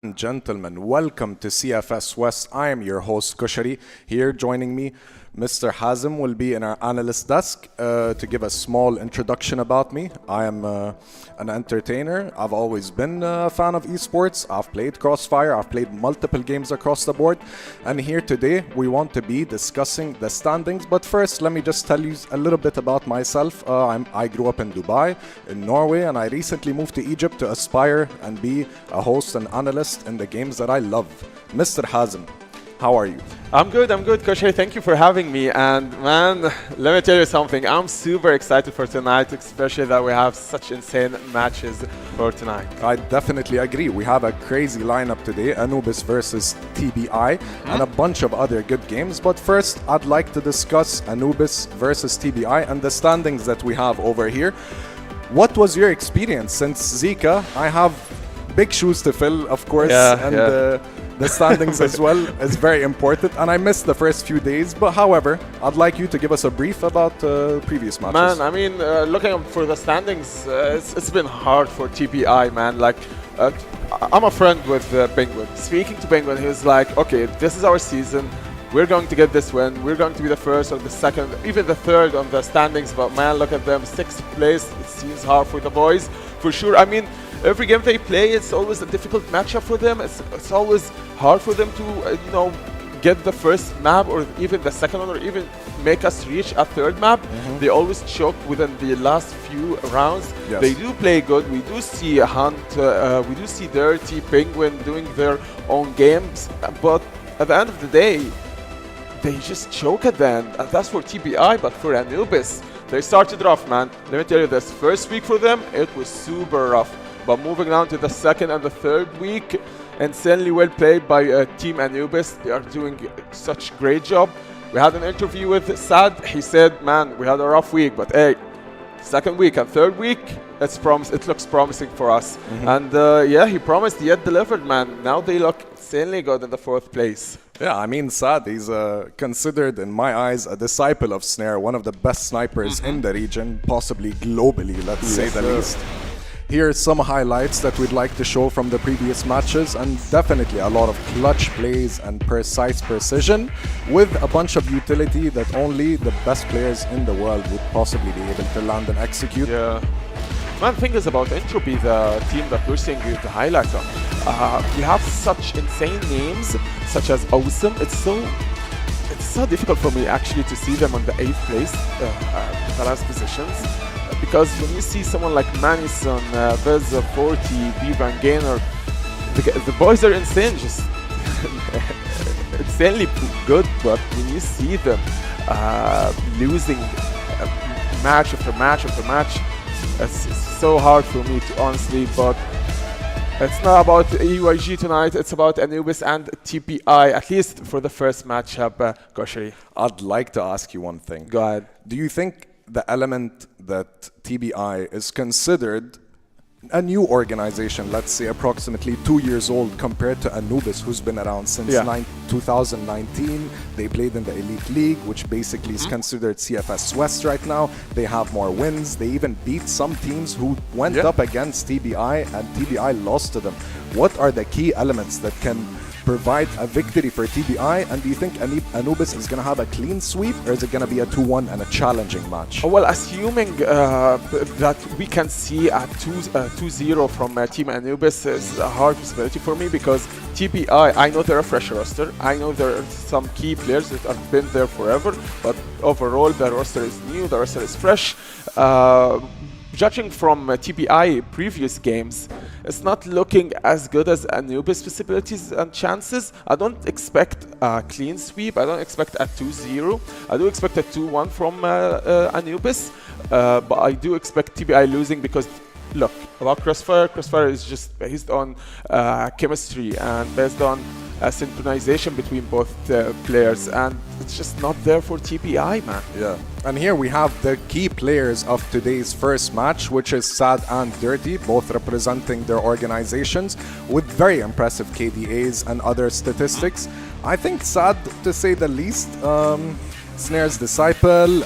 and gentlemen, welcome to CFS West. I am your host Kushari. Here joining me, Mr. Hazem will be in our analyst desk to give a small introduction about me. I am an entertainer. I've always been a fan of esports. I've played CrossFire. I've played multiple games across the board. And here today, we want to be discussing the standings. But first, let me just tell you a little bit about myself. I grew up in Dubai, in Norway, and I recently moved to Egypt to aspire and be a host and analyst in the games that I love. Mr. Hazem, how are you? I'm good, Kosher. Thank you for having me. And man, let me tell you something. I'm super excited for tonight, especially that we have such insane matches for tonight. I definitely agree. We have a crazy lineup today, Anubis versus TBI, and a bunch of other good games. But first, I'd like to discuss Anubis versus TBI and the standings that we have over here. What was your experience? Since Zika, I have big shoes to fill, of course, the standings as well is very important, and I missed the first few days. But however, I'd like you to give us a brief about previous matches. Man, I mean, looking up for the standings, it's been hard for TBI, man. Like, I'm a friend with Penguin. Speaking to Penguin, he was like, okay, this is our season. We're going to get this win. We're going to be the first or the second, even the third on the standings. But man, look at them, 6th place. It seems hard for the boys, for sure. I mean, every game they play, it's always a difficult matchup for them. It's always hard for them to, get the first map or even the second one or even make us reach a third map. They always choke within the last few rounds. Yes. They do play good. We do see Hunt, we do see Dirty, Penguin doing their own games. But at the end of the day, they just choke at the end. And that's for TBI, but for Anubis, they started rough, man. Let me tell you this, first week for them, it was super rough. But moving on to the second and the third week, insanely well played by Team Anubis. They are doing such great job. We had an interview with Sad. He said, man, we had a rough week, but hey, second week and third week, it looks promising for us. And yeah, he promised, yet delivered, man. Now they look insanely good in the 4th place. Yeah, I mean, Saad, he's considered, in my eyes, a disciple of Snare, one of the best snipers in the region, possibly globally, let's say the least. Here's some highlights that we'd like to show from the previous matches, and definitely a lot of clutch plays and precise precision with a bunch of utility that only the best players in the world would possibly be able to land and execute. Yeah. One thing is about Entropy, the team that we're seeing the highlights of. You have such insane names, such as Awesome. It's so difficult for me actually to see them on the 8th place, the last positions. Because when you see someone like Manison, Vez 40, Bevan Gainer, the boys are insane, just insanely good. But when you see them losing match after match after match, it's so hard for me to honestly. But it's not about EYG tonight, it's about Anubis and TPI, at least for the first matchup, Koshari. I'd like to ask you one thing. Go ahead. Do you think the element that TBI is considered a new organization, let's say approximately 2 years old, compared to Anubis, who's been around since 2019. They played in the Elite League, which basically is considered CFS West right now. They have more wins. They even beat some teams who went up against TBI, and TBI lost to them. What are the key elements that can provide a victory for TBI, and do you think Anubis is going to have a clean sweep, or is it going to be a 2-1 and a challenging match? Well, assuming that we can see a 2-0 from Team Anubis is a hard possibility for me, because TBI, I know they're a fresh roster. I know there are some key players that have been there forever, but overall the roster is new, the roster is fresh. Judging from TBI previous games, it's not looking as good as Anubis' possibilities and chances. I don't expect a clean sweep. I don't expect a 2-0. I do expect a 2-1 from Anubis, but I do expect TBI losing because, look, about Crossfire is just based on chemistry and based on synchronization between both players, and it's just not there for TBI, man. Yeah, and here we have the key players of today's first match, which is Sad and Dirty, both representing their organizations with very impressive KDAs and other statistics. I think Sad, to say the least, Snare's disciple,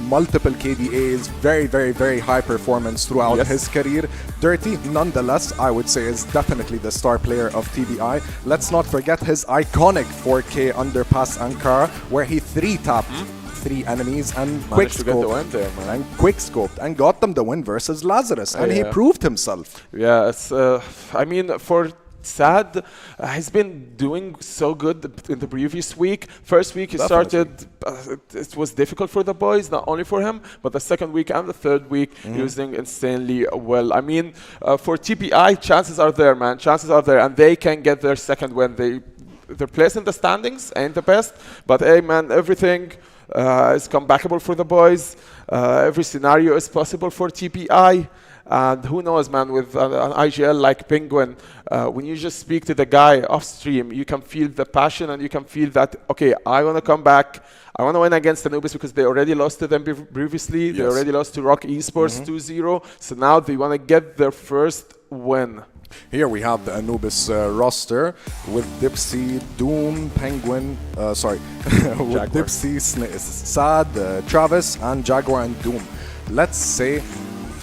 multiple KDAs, very, very, very high performance throughout his career. Dirty, nonetheless, I would say is definitely the star player of TBI. Let's not forget his iconic 4K underpass Ankara, where he 3-tapped 3 enemies and quick scoped and got them the win versus Lazarus, and he proved himself. Yes, I mean, for Sad, he's been doing so good in the previous week. First week he started, it was difficult for the boys, not only for him, but the second week and the third week he was doing insanely well. I mean, for TBI, chances are there, man. Chances are there, and they can get their second win. Their place in the standings ain't the best, but hey, man, everything is comebackable for the boys. Every scenario is possible for TBI. And who knows, man, with an IGL like Penguin, when you just speak to the guy off stream, you can feel the passion and you can feel that, okay, I want to come back. I want to win against Anubis because they already lost to them previously. They already lost to ROC Esports 2-0. So now they want to get their first win. Here we have the Anubis roster with Dipsy, Doom, Penguin, with Dipsy, Sad, Travis, and Jaguar and Doom. Let's say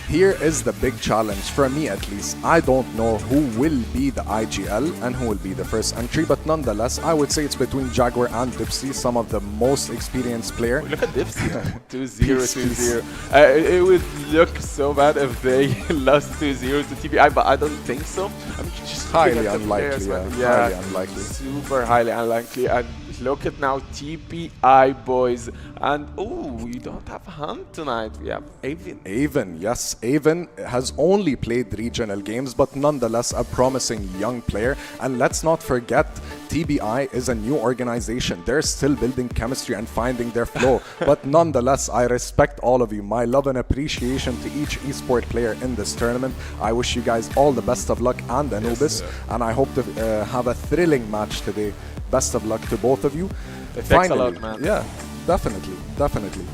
here is the big challenge, for me at least. I don't know who will be the IGL and who will be the first entry, but nonetheless, I would say it's between Jaguar and Dipsy, some of the most experienced player. Look at Dipsy, 2-0, 2-0. It would look so bad if they lost 2-0 to TBI, but I don't think so. I mean, just highly unlikely, highly unlikely. Super highly unlikely. And look at now TBI boys, and oh, we don't have Hunt tonight, we have Avon. Avon, yes, Avon has only played regional games, but nonetheless a promising young player. And let's not forget, TBI is a new organization. They're still building chemistry and finding their flow. But nonetheless, I respect all of you. My love and appreciation to each esport player in this tournament. I wish you guys all the best of luck and Anubis, and I hope to have a thrilling match today. Best of luck to both of you. It takes a lot, man. Yeah, definitely, definitely.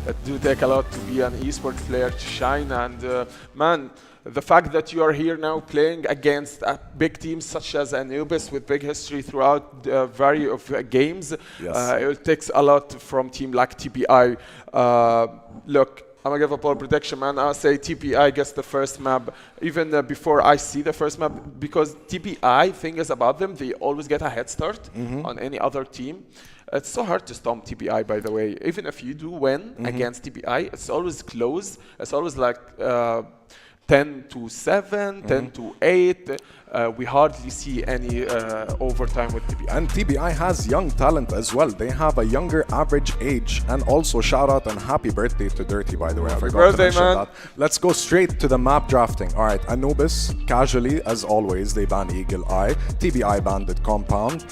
It do take a lot to be an esports player to shine, and man, the fact that you are here now playing against big teams such as Anubis with big history throughout the variety of games, it takes a lot from team like TBI. Look, I'm gonna give a bold prediction, man. I'll say TBI gets the first map, even before I see the first map, because TBI, thing is about them, they always get a head start on any other team. It's so hard to stomp TBI, by the way. Even if you do win against TBI, it's always close. It's always like 10-7, 10-8. We hardly see any overtime with TBI. And TBI has young talent as well. They have a younger average age. And also shout out and happy birthday to Dirty, by the way. I forgot to mention that. Let's go straight to the map drafting. All right, Anubis, casually, as always, they ban Eagle Eye. TBI banned Compound.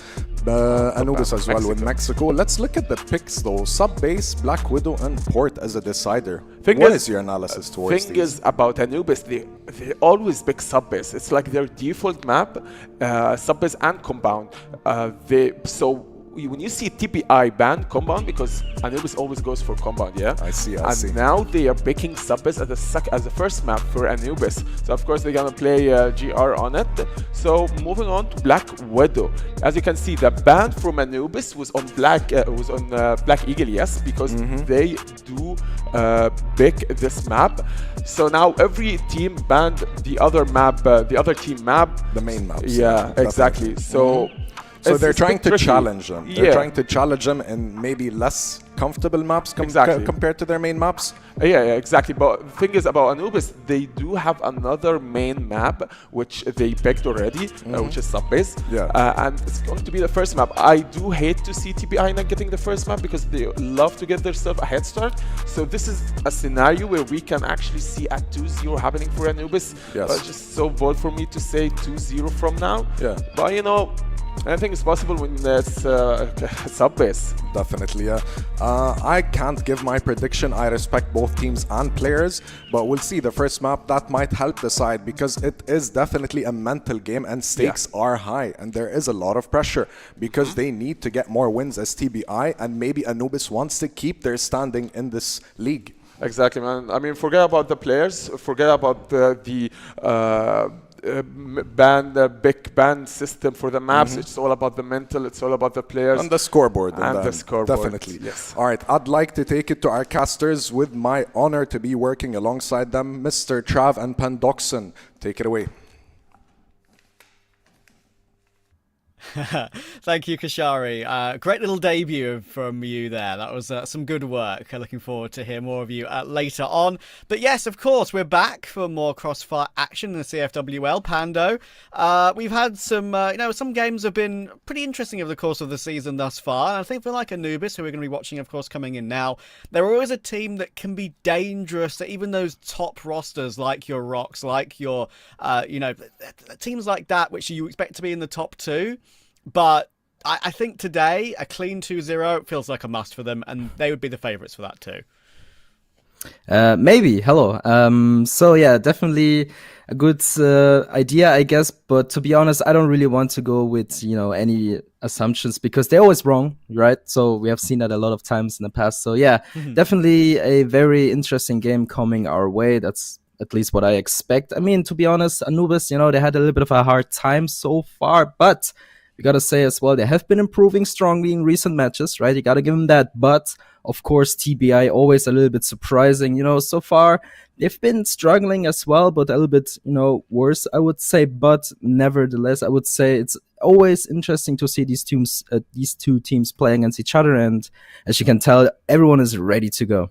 Anubis as well with Mexico. Let's look at the picks though. Sub-base, Black Widow, and Port as a decider. What is your analysis towards thing is about Anubis, they always pick sub-base. It's like their default map, sub-base and compound. So when you see TBI ban compound, because Anubis always goes for compound, yeah? I see. And now they are picking sub-base as the first map for Anubis. So of course they're gonna play GR on it. So moving on to Black Widow. As you can see, the ban from Anubis was on Black Eagle, yes, because they do pick this map. So now every team banned the other map, the other team map. The main map. Yeah, exactly. So. So they're trying to challenge them. They're trying to challenge them in maybe less comfortable maps compared to their main maps. Yeah, exactly. But the thing is about Anubis, they do have another main map which they picked already, which is sub-base. And it's going to be the first map. I do hate to see TBI not getting the first map because they love to get themselves a head start. So this is a scenario where we can actually see a 2-0 happening for Anubis. It's just so bold for me to say 2-0 from now. But you know, anything is possible when it's sub-base. Definitely, yeah. I can't give my prediction. I respect both teams and players, but we'll see the first map. That might help decide because it is definitely a mental game and stakes are high and there is a lot of pressure because they need to get more wins as TBI, and maybe Anubis wants to keep their standing in this league. Exactly, man. I mean, forget about the players, forget about the big ban system for the maps. It's all about the mental. It's all about the players. And the scoreboard. And the scoreboard. Definitely. Yes. All right. I'd like to take it to our casters with my honor to be working alongside them. Mr. Trav and Pandoxon, take it away. Thank you, Kashari. Great little debut from you there. That was some good work. Looking forward to hear more of you later on. But yes, of course, we're back for more Crossfire action in the CFWL. Pando, we've had some, some games have been pretty interesting over the course of the season thus far. And I think for like Anubis, who we're going to be watching, of course, coming in now, they're always a team that can be dangerous. Even those top rosters like your ROCs, like your, teams like that, which you expect to be in the top two. But I think today, a clean 2-0 feels like a must for them, and they would be the favourites for that too. Maybe. Hello. So yeah, definitely a good idea, I guess. But to be honest, I don't really want to go with, any assumptions because they're always wrong, right? So we have seen that a lot of times in the past. So yeah, definitely a very interesting game coming our way. That's at least what I expect. I mean, to be honest, Anubis, they had a little bit of a hard time so far, but we got to say as well, they have been improving strongly in recent matches, right? You got to give them that. But, of course, TBI always a little bit surprising. So far, they've been struggling as well, but a little bit, worse, I would say. But nevertheless, I would say it's always interesting to see these two teams playing against each other. And as you can tell, everyone is ready to go.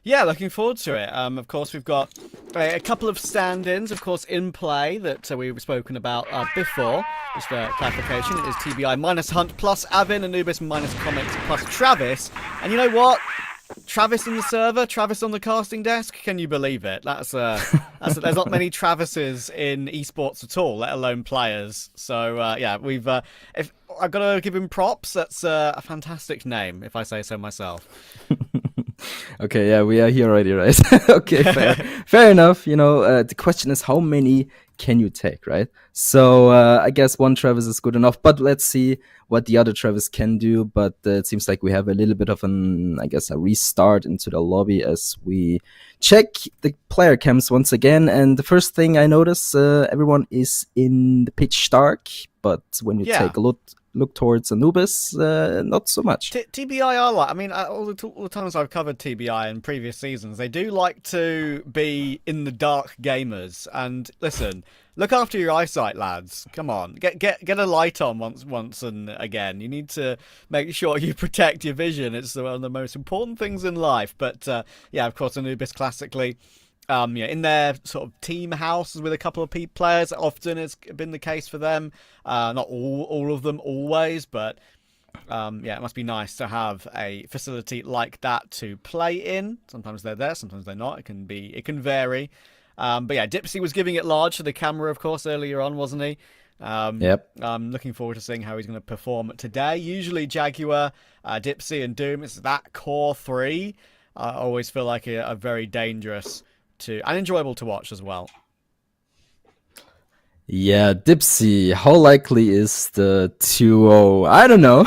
Yeah, looking forward to it. Of course, we've got a couple of stand-ins, of course, in play that we've spoken about before. Just for clarification, it is TBI minus Hunt plus Avin, Anubis minus Comics plus Travis. And you know what? Travis in the server, Travis on the casting desk. Can you believe it? There's not many Travises in esports at all, let alone players. So we've. If I've got to give him props, that's a fantastic name, if I say so myself. Okay, yeah, we are here already, right? Okay, fair enough. The question is how many can you take, right? So I guess one Travis is good enough, but let's see what the other Travis can do. But it seems like we have a little bit of a restart into the lobby as we check the player cams once again. And the first thing I notice, everyone is in the pitch dark, but when you take a look towards Anubis, not so much. TBI are like, all the times I've covered TBI in previous seasons, they do like to be in the dark gamers. And listen, look after your eyesight, lads. Come on, get a light on once and again. You need to make sure you protect your vision. It's one of the most important things in life. But of course, Anubis classically. In their sort of team houses with a couple of players, often has been the case for them. Not all of them always, but it must be nice to have a facility like that to play in. Sometimes they're there, sometimes they're not. It can vary. Dipsy was giving it large to the camera, of course, earlier on, wasn't he? Yep. I'm looking forward to seeing how he's going to perform today. Usually Jaguar, Dipsy, and Doom, it's that core three. I always feel like a very dangerous and enjoyable to watch as well. Yeah, Dipsy, how likely is the 2-0? I don't know.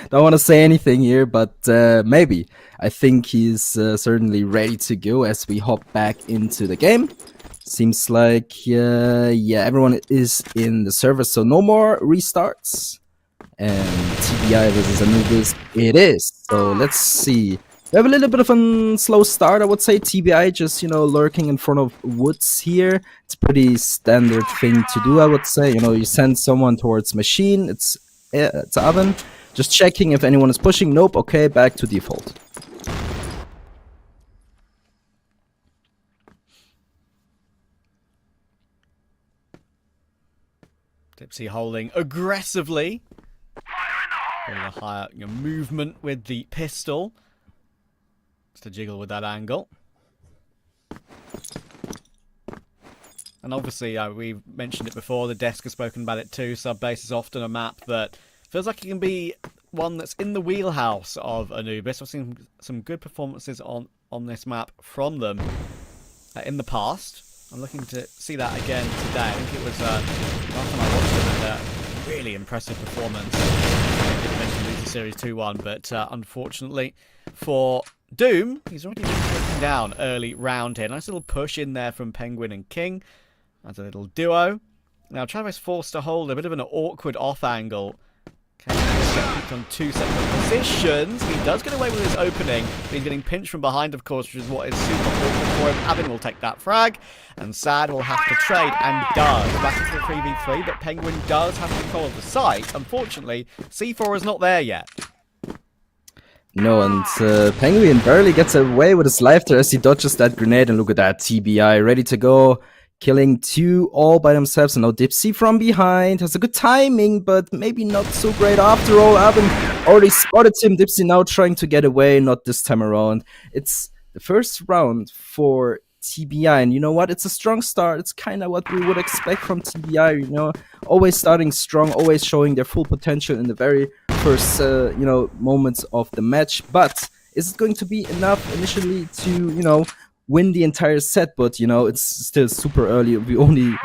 Don't want to say anything here, but maybe. I think he's certainly ready to go as we hop back into the game. Seems like, everyone is in the server, so no more restarts. And TBI versus Anubis, it is. So let's see. We have a little bit of a slow start, I would say. TBI just, lurking in front of woods here. It's a pretty standard thing to do, I would say. You send someone towards machine. It's oven. Just checking if anyone is pushing. Nope. Okay, back to default. Dipsy holding aggressively. Doing a higher movement with the pistol. To jiggle with that angle. And obviously, we've mentioned it before, the desk has spoken about it too. Subbase is often a map that feels like it can be one that's in the wheelhouse of Anubis. I've seen some good performances on this map from them in the past. I'm looking to see that again today. I think it was last time I watched them, a really impressive performance. I did mention lose the series 2-1, but unfortunately for Doom, he's already been taken down early round here. Nice little push in there from Penguin and King. That's a little duo. Now Travis forced to hold a bit of an awkward off angle. Kept on 2 separate positions. He does get away with his opening, but he's getting pinched from behind, of course, which is what is super awkward for him. Avin will take that frag, and Sad will have to trade, and does. Back into the 3v3, but Penguin does have control of the site. Unfortunately, C4 is not there yet. No, and Penguin barely gets away with his life there as he dodges that grenade, and look at that, TBI ready to go. Killing 2 all by themselves, and now Dipsy from behind has a good timing, but maybe not so great after all. Avin already spotted him. Dipsy now trying to get away, not this time around. It's the first round for TBI, and you know what? It's a strong start. It's kind of what we would expect from TBI, you know, always starting strong, always showing their full potential in the very first, moments of the match. But is it going to be enough initially to, win the entire set? But it's still super early. We only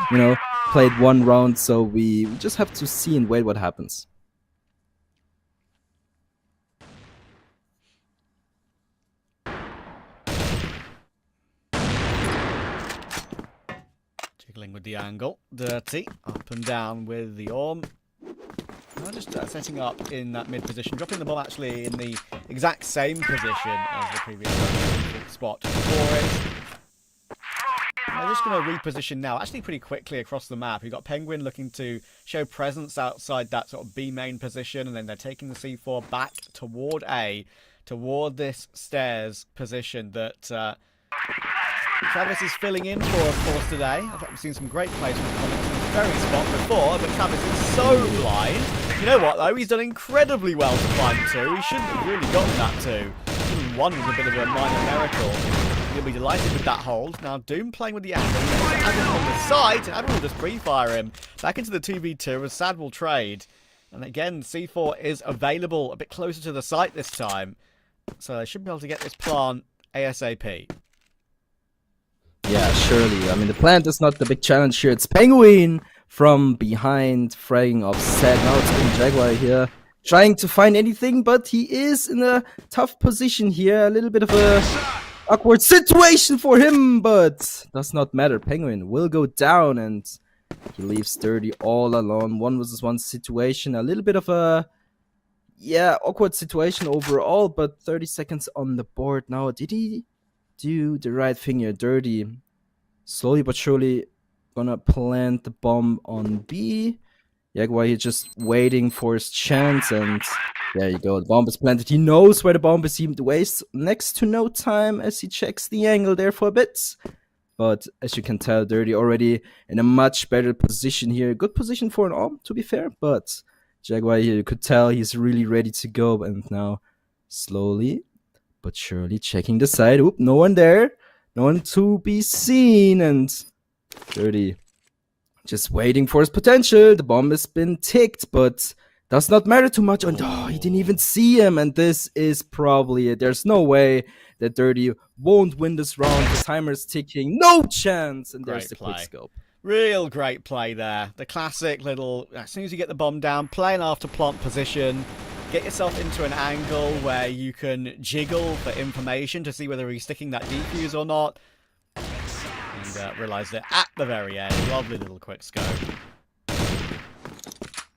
played 1 round, so we just have to see and wait what happens. Jiggling with the angle, Dirty up and down with the Orm. Now just setting up in that mid position, dropping the ball actually in the exact same position as the previous spot for it. And they're just going to reposition now, actually pretty quickly across the map. You've got Penguin looking to show presence outside that sort of B main position, and then they're taking the C4 back toward A, toward this stairs position that Travis is filling in for, of course, today. I thought we've seen some great plays from the very spot before, but Travis is so blind. You know what, though? He's done incredibly well to find 2. He shouldn't have really gotten that 2. Even 1 was a bit of a minor miracle. He'll be delighted with that hold. Now, Doom playing with the angle. Adam on the side, and Adam will just pre-fire him. Back into the 2v2 as Sad will trade. And again, C4 is available a bit closer to the site this time. So they should be able to get this plant ASAP. Yeah, surely. I mean, the plant is not the big challenge here. It's Penguin from behind, fragging off Sad. Now it's King Jaguar here, trying to find anything, but he is in a tough position here. A little bit of a awkward situation for him, but does not matter. Penguin will go down, and he leaves Dirty all alone. 1 versus 1 situation. A little bit of a, awkward situation overall, but 30 seconds on the board now. Did he do the right thing here? Dirty slowly but surely gonna plant the bomb on B. Jaguar here just waiting for his chance, and there you go. The bomb is planted. He knows where the bomb is. He wastes next to no time as he checks the angle there for a bit. But as you can tell, Dirty already in a much better position here. Good position for an AWP, to be fair. But Jaguar here, you could tell he's really ready to go. And now slowly but surely checking the side. Oop, no one there. No one to be seen. And Dirty just waiting for his potential. The bomb has been ticked, but does not matter too much. And he didn't even see him. And this is probably it. There's no way that Dirty won't win this round. The timer's ticking. No chance. And there's the quick scope. Real great play there. The classic little, as soon as you get the bomb down, playing after plant position, get yourself into an angle where you can jiggle for information to see whether he's sticking that defuse or not. And realised it at the very end. Lovely little quick scope.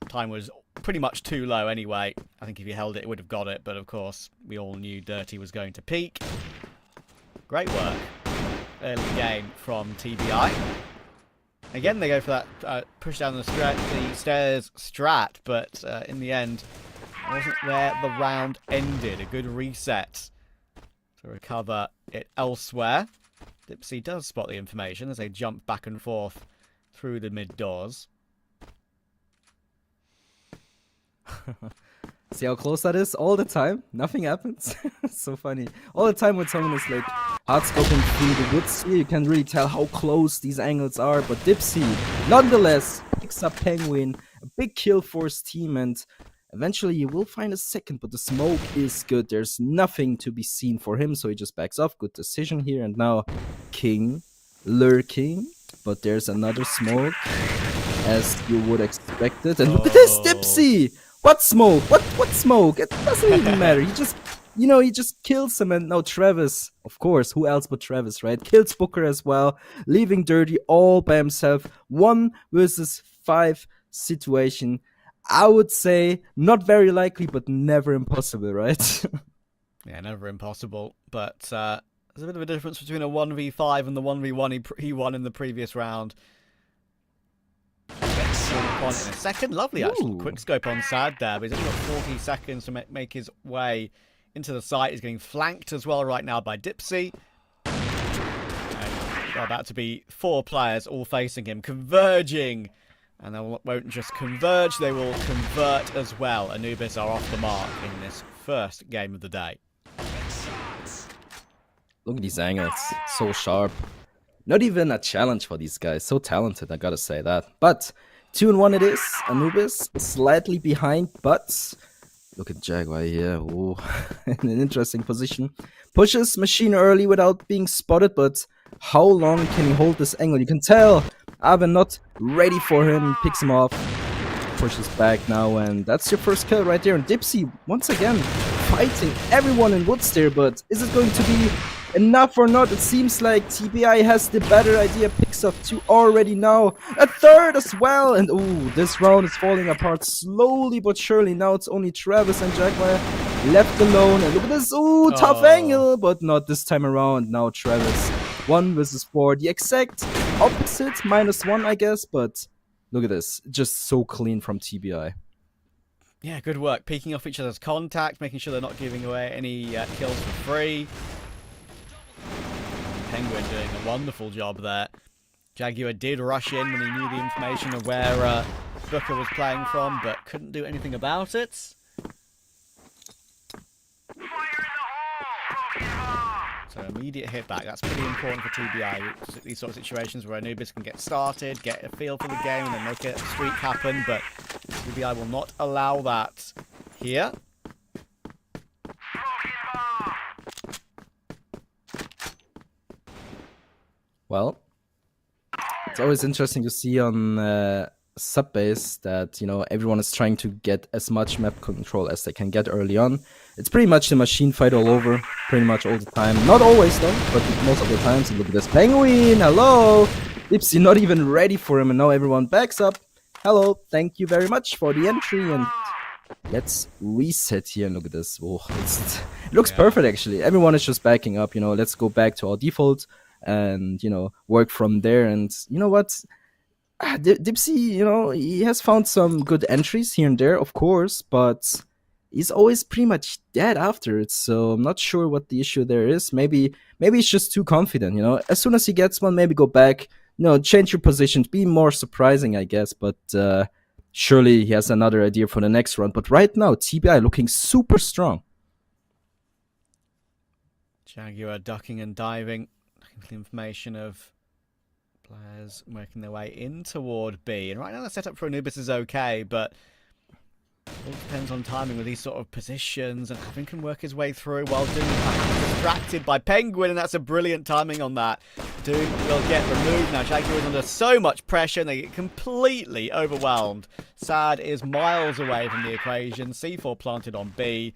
Time was pretty much too low anyway. I think if he held it, it would have got it. But of course, we all knew Dirty was going to peak. Great work. Early game from TBI. Again, they go for that push down the stairs strat. But in the end, it wasn't where the round ended. A good reset to recover it elsewhere. Dipsy does spot the information as they jump back and forth through the mid doors. See how close that is all the time? Nothing happens. So funny. All the time when someone is like hard scoping through the woods here, you can really tell how close these angles are. But Dipsy, nonetheless, picks up Penguin. A big kill for his team, and eventually he will find a second, but the smoke is good. There's nothing to be seen for him, so he just backs off. Good decision here. And now King lurking, but there's another smoke, as you would expect it. And look at this, Dipsy! What smoke? What smoke? It doesn't even matter. He just, he just kills him. And now Travis, of course, who else but Travis, right? Kills Booker as well, leaving Dirty all by himself. 1 versus 1v5 situation. I would say not very likely, but never impossible, right? Yeah, never impossible. But there's a bit of a difference between a 1v5 and the 1v1 he won in the previous round. In a second, lovely actually. Ooh. Quick scope on Sad there, but he's only got 40 seconds to make his way into the site. He's getting flanked as well right now by Dipsy. There are about to be 4 players all facing him, converging. And they won't just converge, they will convert as well. Anubis are off the mark in this first game of the day. Look at these angles, so sharp. Not even a challenge for these guys, so talented, I gotta say that. But 2-1 it is. Anubis slightly behind, but look at Jaguar here. Ooh, in an interesting position. Pushes Machine early without being spotted, but how long can he hold this angle? You can tell Aven not ready for him. He picks him off, pushes back now, and that's your first kill right there. And Dipsy, once again, fighting everyone in woods there, but is it going to be enough or not? It seems like TBI has the better idea. Picks up 2 already now. A third as well. And ooh, this round is falling apart slowly but surely. Now it's only Travis and Jaguar left alone. And look at this. Ooh, tough angle. But not this time around. Now Travis 1 versus 4. The exact opposite. -1, I guess. But look at this. Just so clean from TBI. Yeah, good work. Peeking off each other's contact. Making sure they're not giving away any kills for free. Penguin doing a wonderful job there. Jaguar did rush in when he knew the information of where Booker was playing from, but couldn't do anything about it. So immediate hit back, that's pretty important for TBI. These sort of situations where Anubis can get started, get a feel for the game, and then make a streak happen, but TBI will not allow that here. Well, it's always interesting to see on Subbase that, you know, everyone is trying to get as much map control as they can get early on. It's pretty much the machine fight all over, pretty much all the time. Not always though, but most of the times. And look at this Penguin, hello! Dipsy not even ready for him, and now everyone backs up. Hello, thank you very much for the entry, and let's reset here and look at this. Oh, it looks perfect actually. Everyone is just backing up, you know, let's go back to our default and, you know, work from there. And you know what, Dipsy, you know, he has found some good entries here and there, of course, but he's always pretty much dead after it. So I'm not sure what the issue there is. Maybe he's just too confident, you know. As soon as he gets one, maybe go back, you know, change your positions, be more surprising, I guess. But surely he has another idea for the next round. But right now, TBI looking super strong. Jaguar ducking and diving. The information of players working their way in toward B. And right now the setup for Anubis is okay, but it all depends on timing with these sort of positions, and Avin can work his way through while Doom is distracted by Penguin, and that's a brilliant timing on that. Doom will get removed now. Jaguar is under so much pressure and they get completely overwhelmed. Sad is miles away from the equation. C4 planted on B.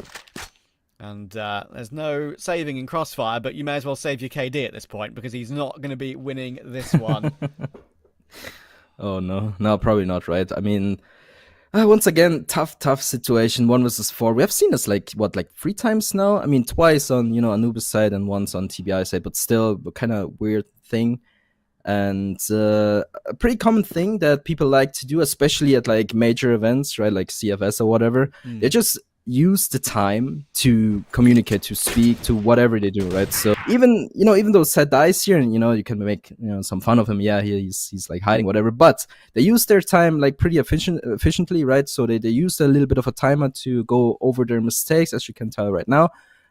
And there's no saving in Crossfire, but you may as well save your KD at this point, because he's not going to be winning this one. Oh, no, probably not, right? I mean, once again, tough situation, 1 versus 4. We have seen this, like 3 times now? I mean, twice on, you know, Anubis side and once on TBI side, but still a kind of weird thing. And a pretty common thing that people like to do, especially at like major events, right? Like CFS or whatever. They just use the time to communicate, to speak, to whatever they do, right? So even though Sad dies here, and, you know, you can make, you know, some fun of him, yeah, he's like hiding, whatever, but they use their time like pretty efficiently, right? So they use a little bit of a timer to go over their mistakes, as you can tell right now.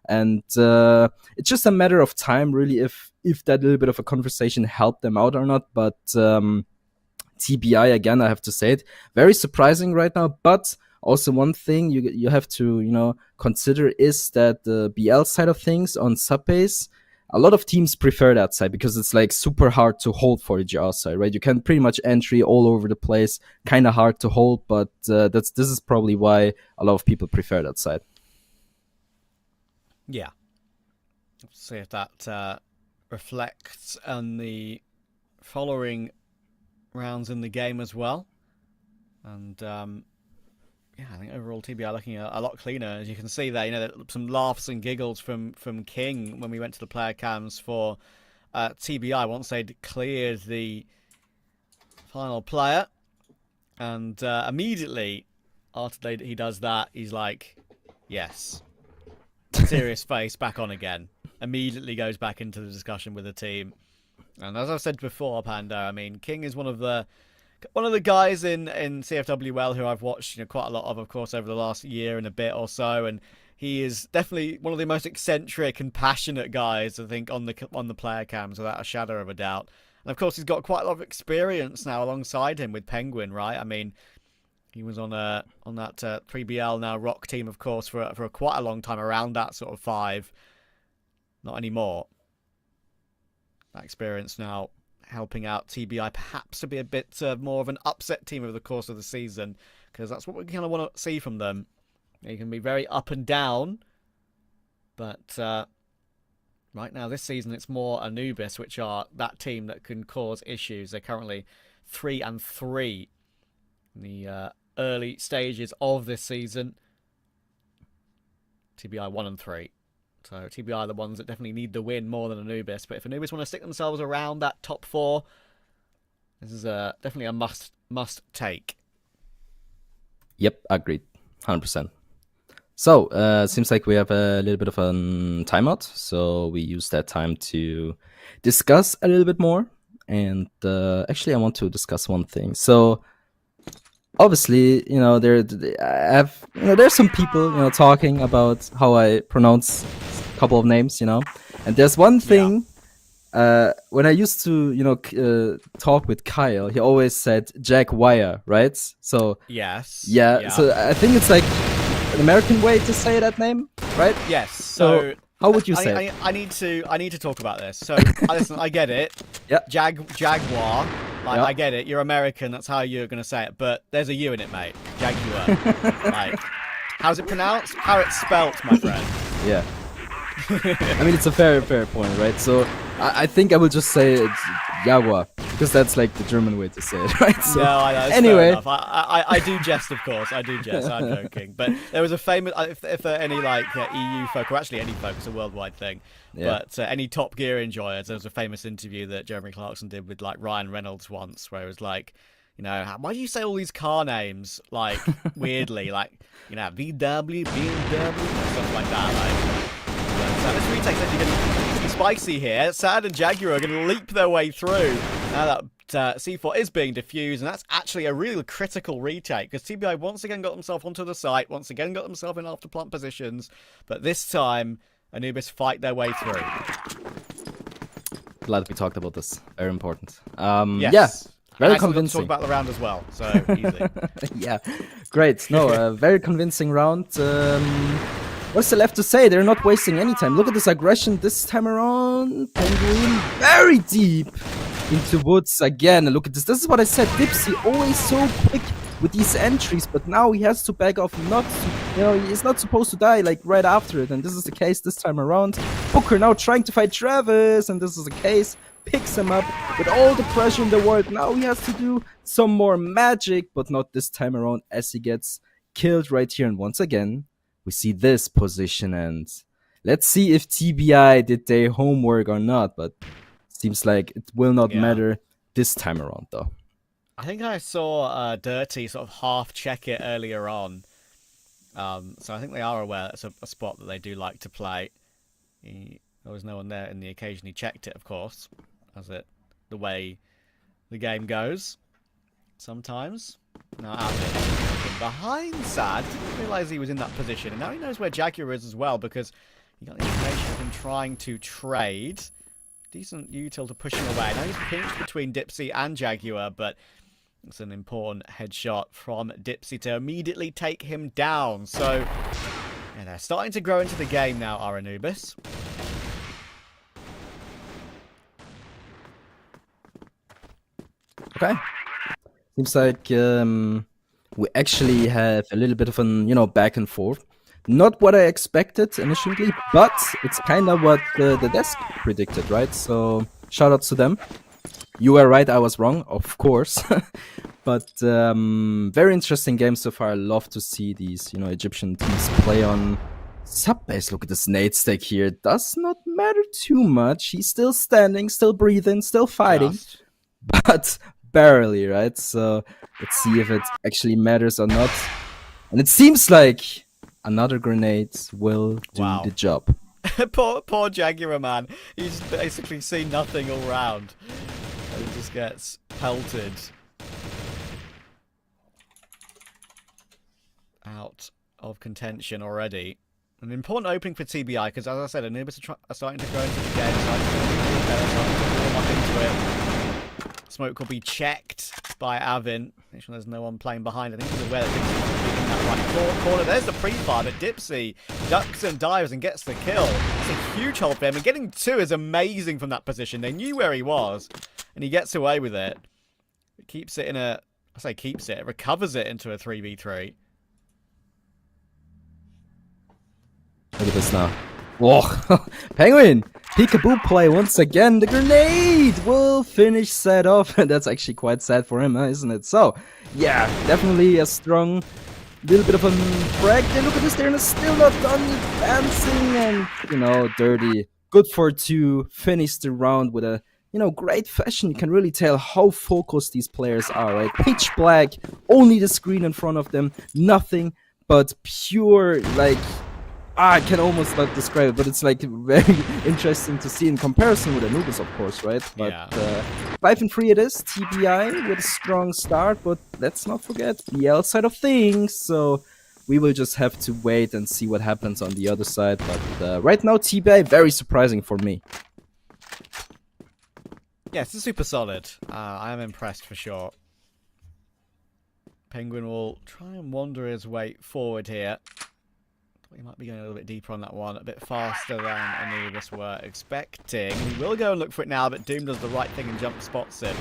And it's just a matter of time, really, if that little bit of a conversation helped them out or not. But TBI, again, I have to say it, very surprising right now. But also one thing you have to, you know, consider is that the BL side of things on Subbase, a lot of teams prefer that side because it's like super hard to hold for the GR side, right? You can pretty much entry all over the place, kind of hard to hold, but this is probably why a lot of people prefer that side. Yeah. Let's see if that reflects on the following rounds in the game as well. And yeah, I think overall TBI looking a lot cleaner. As you can see there, some laughs and giggles from King when we went to the player cams for TBI once they'd cleared the final player. And immediately after he does that, he's like, yes. Serious face, back on again. Immediately goes back into the discussion with the team. And as I've said before, Panda, I mean, King is one of the guys in CFWL who I've watched quite a lot of course, over the last year and a bit or so, and he is definitely one of the most eccentric and passionate guys, I think, on the player cams, without a shadow of a doubt. And of course, he's got quite a lot of experience now alongside him with Penguin, right? I mean, he was on that 3BL now ROC team, of course, for quite a long time, around that sort of 5. Not anymore. That experience now helping out TBI perhaps to be a bit more of an upset team over the course of the season, because that's what we kind of want to see from them. They can be very up and down, but right now this season it's more Anubis, which are that team that can cause issues. They're currently 3-3 in the early stages of this season. TBI 1-3. So TBI are the ones that definitely need the win more than Anubis. But if Anubis want to stick themselves around that top 4, this is definitely a must take. Yep, agreed. 100%. So, seems like we have a little bit of a timeout. So we use that time to discuss a little bit more. And actually, I want to discuss one thing. So, obviously, there's some people, talking about how I pronounce a couple of names, and there's one thing, when I used to, talk with Kyle, he always said Jaguar, right? So, yes. Yeah, so I think it's like an American way to say that name, right? Yes. So how would you say it? I need to talk about this. So, listen, I get it. Yeah. Jaguar. Like, yep. I get it. You're American. That's how you're going to say it. But there's a U in it, mate. Jaguar. Like, how's it pronounced? How it's spelt, my friend. Yeah. I mean, it's a fair point, right? So I think I will just say it's Jaguar, because that's like the German way to say it, right? So, no, I know. Anyway. Fair enough. I do jest, of course. I do jest. I'm joking. But there was a famous, if any EU folk, or actually any folk, it's a worldwide thing. Yeah. But any Top Gear enjoyers, there was a famous interview that Jeremy Clarkson did with Ryan Reynolds once, where it was like, why do you say all these car names weirdly, VW, BMW, stuff like that, So this retake says you're going to be spicy here. Sad and Jaguar are going to leap their way through. Now that C4 is being defused, and that's actually a really critical retake, because TBI once again got themselves onto the site, once again got themselves in after plant positions, but this time Anubis fight their way through. Glad we talked about this. Very important. Yes. Yeah. Very and convincing. Talk about the round as well, so easy. Yeah, great. No, very convincing round. What's there left to say? They're not wasting any time. Look at this aggression this time around. Penguin very deep into woods again. And look at this. This is what I said. Dipsy always so quick with these entries, but now he has to back off. He's not supposed to die right after it. And this is the case this time around. Booker now trying to fight Travis, and this is the case. Picks him up with all the pressure in the world. Now he has to do some more magic, but not this time around, as he gets killed right here. And once again, we see this position, and let's see if TBI did their homework or not, but seems like it will not matter this time around, though. I think I saw Dirty sort of half check it earlier on, so I think they are aware that's a spot that they do like to play. There was no one there in the occasion he checked it, of course, as the way the game goes sometimes. Now out there, behind Sad, didn't realise he was in that position, and now he knows where Jaguar is as well, because he got the information of him trying to trade. Decent util to push him away. Now he's pinched between Dipsy and Jaguar, but it's an important headshot from Dipsy to immediately take him down. So they're starting to grow into the game now, our Anubis. Okay. Seems like we actually have a little bit of an, back and forth. Not what I expected initially, but it's kind of what the desk predicted, right? So shout out to them. You were right, I was wrong, of course. But very interesting game so far. I love to see these, Egyptian teams play on sub-base. Look at this nade stack here. It does not matter too much. He's still standing, still breathing, still fighting, but barely, right? So let's see if it actually matters or not. And it seems like another grenade will do the job. poor Jaguar, man. He's basically seen nothing all round. And he just gets pelted. Out of contention already. An important opening for TBI because, as I said, Anubis are starting to go into the game, starting to warm up into it. Smoke will be checked by Avin. Make sure there's no one playing behind. I think he's aware that things are in that right corner. There's the pre-fire, but Dipsy ducks and dives and gets the kill. It's a huge hold for him, and getting 2 is amazing from that position. They knew where he was, and he gets away with it. It keeps it in a... I say keeps it. It recovers it into a 3v3. Look at this now. Whoa, Penguin! Peekaboo play once again. The grenade will finish set off. And that's actually quite sad for him, isn't it? So, yeah, definitely a strong little bit of a frag. Then look at this, they're still not done dancing and, dirty. Good for 2. Finish the round with a, great fashion. You can really tell how focused these players are, right? Pitch black, only the screen in front of them, nothing but pure, I can almost not describe it, but it's very interesting to see in comparison with Anubis, of course, right? But 5-3 it is, TBI with a strong start, but let's not forget BL side of things, so we will just have to wait and see what happens on the other side. But right now, TBI, very surprising for me. Yeah, it's super solid. I am impressed for sure. Penguin will try and wander his way forward here. He might be going a little bit deeper on that one, a bit faster than Anubis were expecting. He will go and look for it now, but Doom does the right thing and jump spots him.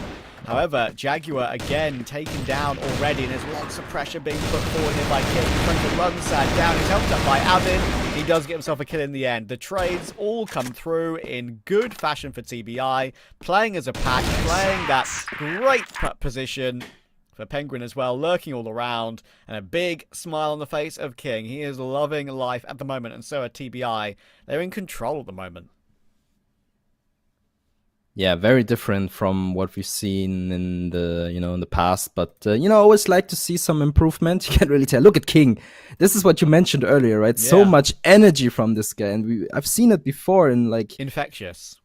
However, Jaguar again taken down already, and there's lots of pressure being put forward here by King. He's trying to run Sad down. He's helped up by Avin. He does get himself a kill in the end. The trades all come through in good fashion for TBI, playing as a pack, playing that great prep position. For Penguin as well, lurking all around, and a big smile on the face of King. He is loving life at the moment, and so are TBI. They're in control at the moment. Yeah, very different from what we've seen in the in the past, but I always like to see some improvement. You can really tell. Look at King. This is what you mentioned earlier, right? Yeah. So much energy from this guy, and I've seen it before in infectious.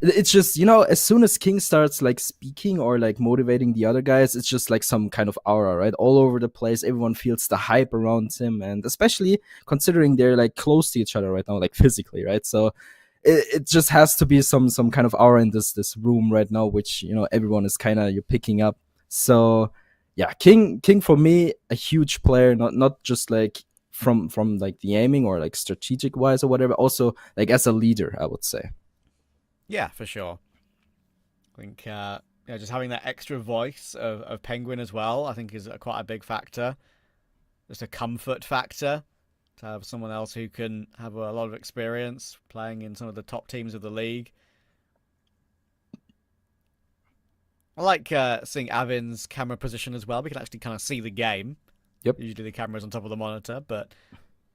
It's just, as soon as King starts speaking or motivating the other guys, it's just some kind of aura, right? All over the place. Everyone feels the hype around him, and especially considering they're close to each other right now, physically, right? So it just has to be some kind of aura in this room right now, which everyone is you're picking up. So yeah, King for me, a huge player, not just from the aiming or strategic wise or whatever, also as a leader, I would say. Yeah, for sure. I think just having that extra voice of Penguin as well, I think is quite a big factor. Just a comfort factor to have someone else who can have a lot of experience playing in some of the top teams of the league. I like seeing Avin's camera position as well. We can actually kind of see the game. Yep. Usually the camera's on top of the monitor, but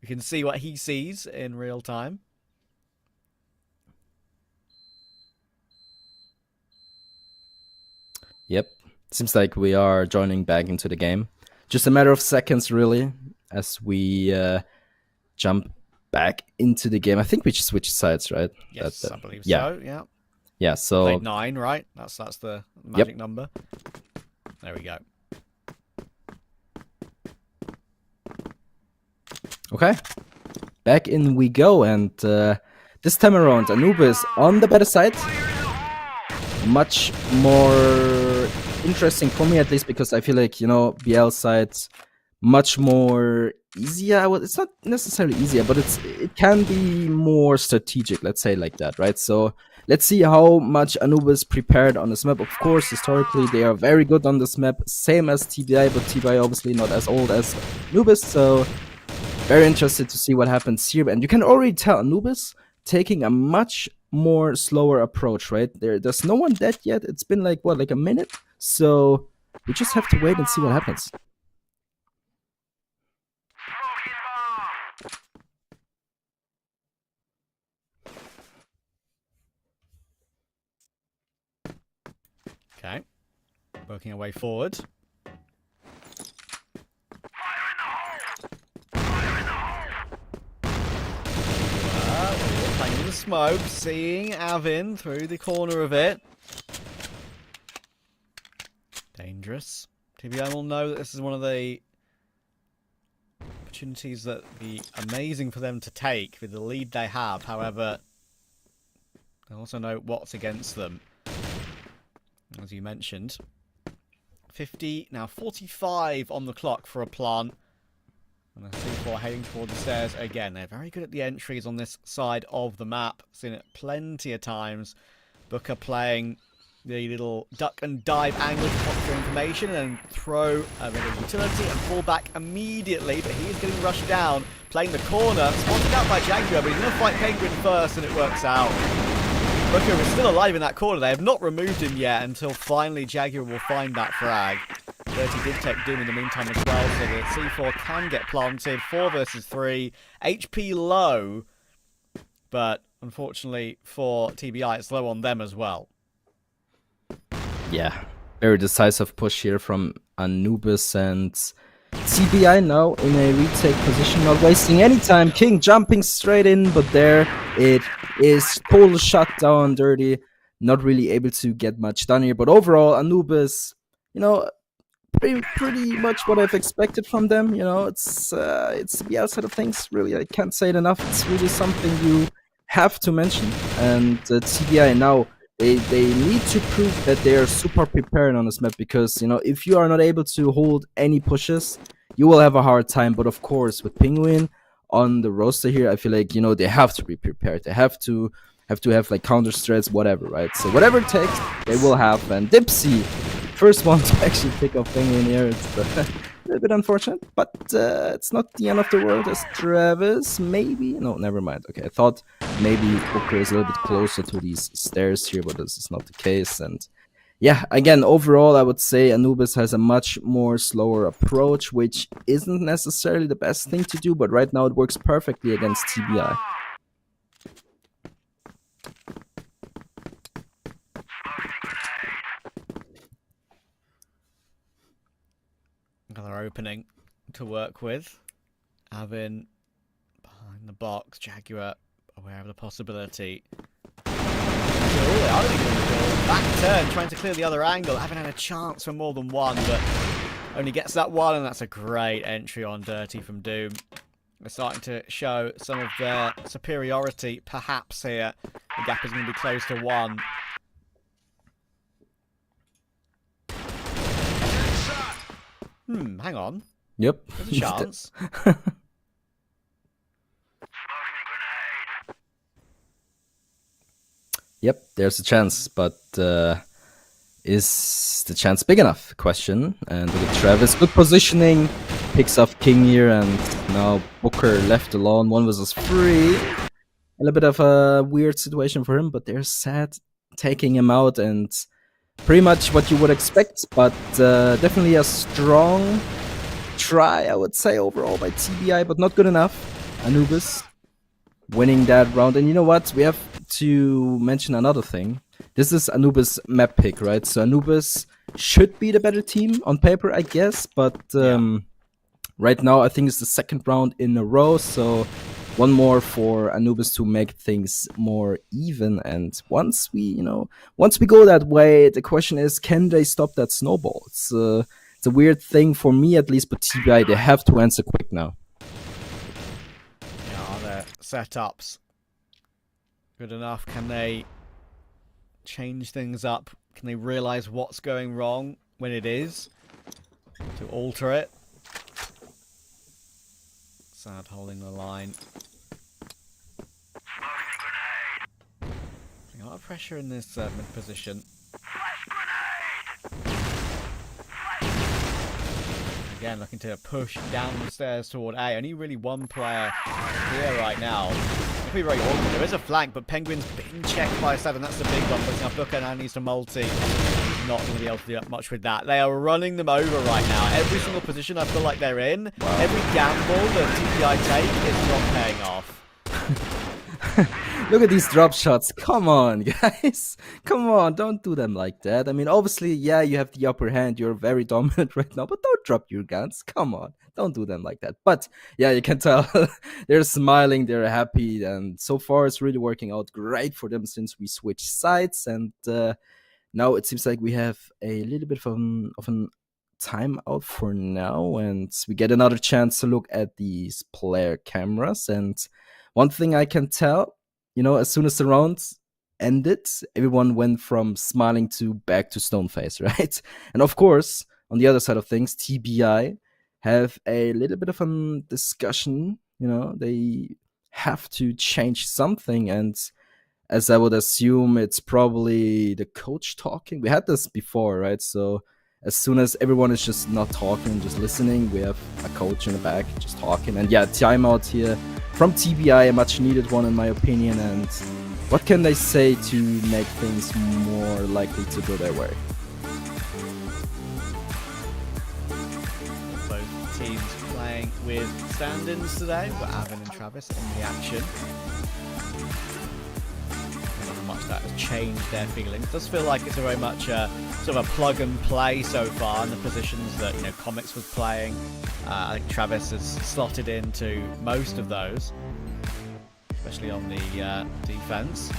we can see what he sees in real time. Yep. Seems like we are joining back into the game. Just a matter of seconds, really, as we jump back into the game. I think we just switched sides, right? Yes, I believe so, yeah. Yeah, so... Played 9, right? That's the magic number. There we go. Okay. Back in we go, and this time around, Anubis on the better side. Much more interesting for me, at least, because I feel BL side's much more easier. Well, it's not necessarily easier, but it can be more strategic, let's say like that, right? So let's see how much Anubis prepared on this map. Of course, historically, they are very good on this map, same as TBI, but TBI obviously not as old as Anubis, so very interested to see what happens here. And you can already tell Anubis taking a much more slower approach, right? There's no one dead yet. It's been a minute. So we just have to wait and see what happens. Okay. Working our way forward. Playing in the smoke, seeing Avin through the corner of it. Dangerous. TBI will know that this is one of the opportunities that would be amazing for them to take with the lead they have. However, they also know what's against them. As you mentioned. 50, now 45 on the clock for a plant. And the C4 heading toward the stairs again. They're very good at the entries on this side of the map. Seen it plenty of times. Booker playing the little duck and dive angle to pop for information and throw a bit of utility and fall back immediately. But he is getting rushed down, playing the corner, spotted out by Jaguar, but he's going to fight Penguin first, and it works out. Booker is still alive in that corner. They have not removed him yet until finally Jaguar will find that frag. 30 did take Doom in the meantime as well, so the C4 can get planted. 4 versus 3. HP low, but unfortunately for TBI, it's low on them as well. Yeah, very decisive push here from Anubis, and TBI now in a retake position, not wasting any time. King jumping straight in, but there it is. Total shutdown, Dirty. Not really able to get much done here, but overall, Anubis, you know, pretty much what I've expected from them. You know, it's the outside of things. Really, I can't say it enough. It's really something you have to mention. And TBI now, they need to prove that they are super prepared on this map, because, you know, if you are not able to hold any pushes, you will have a hard time. But of course, with Penguin on the roster here, I feel like, you know, they have to be prepared. They have to have like counter strats, whatever, right? So whatever it takes, they will have. And Dipsy, first one to actually pick up Penguin here. It's a little bit unfortunate, but it's not the end of the world, as Travis maybe... No, never mind. Okay, I thought maybe Booker is a little bit closer to these stairs here, but this is not the case. And yeah, again, overall, I would say Anubis has a much more slower approach, which isn't necessarily the best thing to do, but right now it works perfectly against TBI. Another opening to work with. Avin behind the box. Jaguar aware of the possibility. Back turn, trying to clear the other angle. Avin had a chance for more than one, but only gets that one, and that's a great entry on Dirty from Doom. They're starting to show some of their superiority, perhaps, here. The gap is going to be close to 1. Hang on. Yep. There's a chance. Yep, there's a chance, but is the chance big enough? Question. And look at Travis, good positioning, picks up King here, and now Booker left alone, 1 versus 3. A little bit of a weird situation for him, but they're sad taking him out, and pretty much what you would expect, but definitely a strong try, I would say, overall by TBI, but not good enough. Anubis winning that round. And you know what? We have to mention another thing. This is Anubis map pick, right? So Anubis should be the better team on paper, I guess, but right now I think it's the 2nd round in a row, so one more for Anubis to make things more even. And once we go that way, the question is, can they stop that snowball? It's a weird thing for me, at least, but TBI, they have to answer quick now. Yeah, are their setups good enough? Can they change things up? Can they realize what's going wrong when it is, to alter it? Sad holding the line. A lot of pressure in this mid position. Again, looking to push down the stairs toward A. Only really one player here right now. It could be very awkward. There is a flank, but Penguin's being checked by 7. That's the big one. But now Booker now needs to multi. not going to be able to do much with that. They are running them over right now. Every single position I feel like they're in, every gamble that TBI take is not paying off. Look at these drop shots. Come on, guys. Come on, don't do them like that. I mean, obviously, yeah, you have the upper hand. You're very dominant right now, but don't drop your guns. Come on, don't do them like that. But yeah, you can tell they're smiling, they're happy, and so far it's really working out great for them since we switched sides. And now it seems like we have a little bit of an timeout for now, and we get another chance to look at these player cameras. And one thing I can tell, you know, as soon as the round ended, everyone went from smiling to back to stone face, right? And of course, on the other side of things, TBI have a little bit of a discussion. You know, they have to change something, and as I would assume, it's probably the coach talking. We had this before, right? So as soon as everyone is just not talking, just listening, we have a coach in the back just talking. And yeah, timeout here from TBI, a much needed one in my opinion. And what can they say to make things more likely to go their way? Both teams playing with stand-ins today. We're Avin and Travis in the action. Much that has changed their feelings. It does feel like it's a very much sort of a plug and play so far in the positions that, you know, Comics was playing. I think Travis has slotted into most of those, especially on the defense.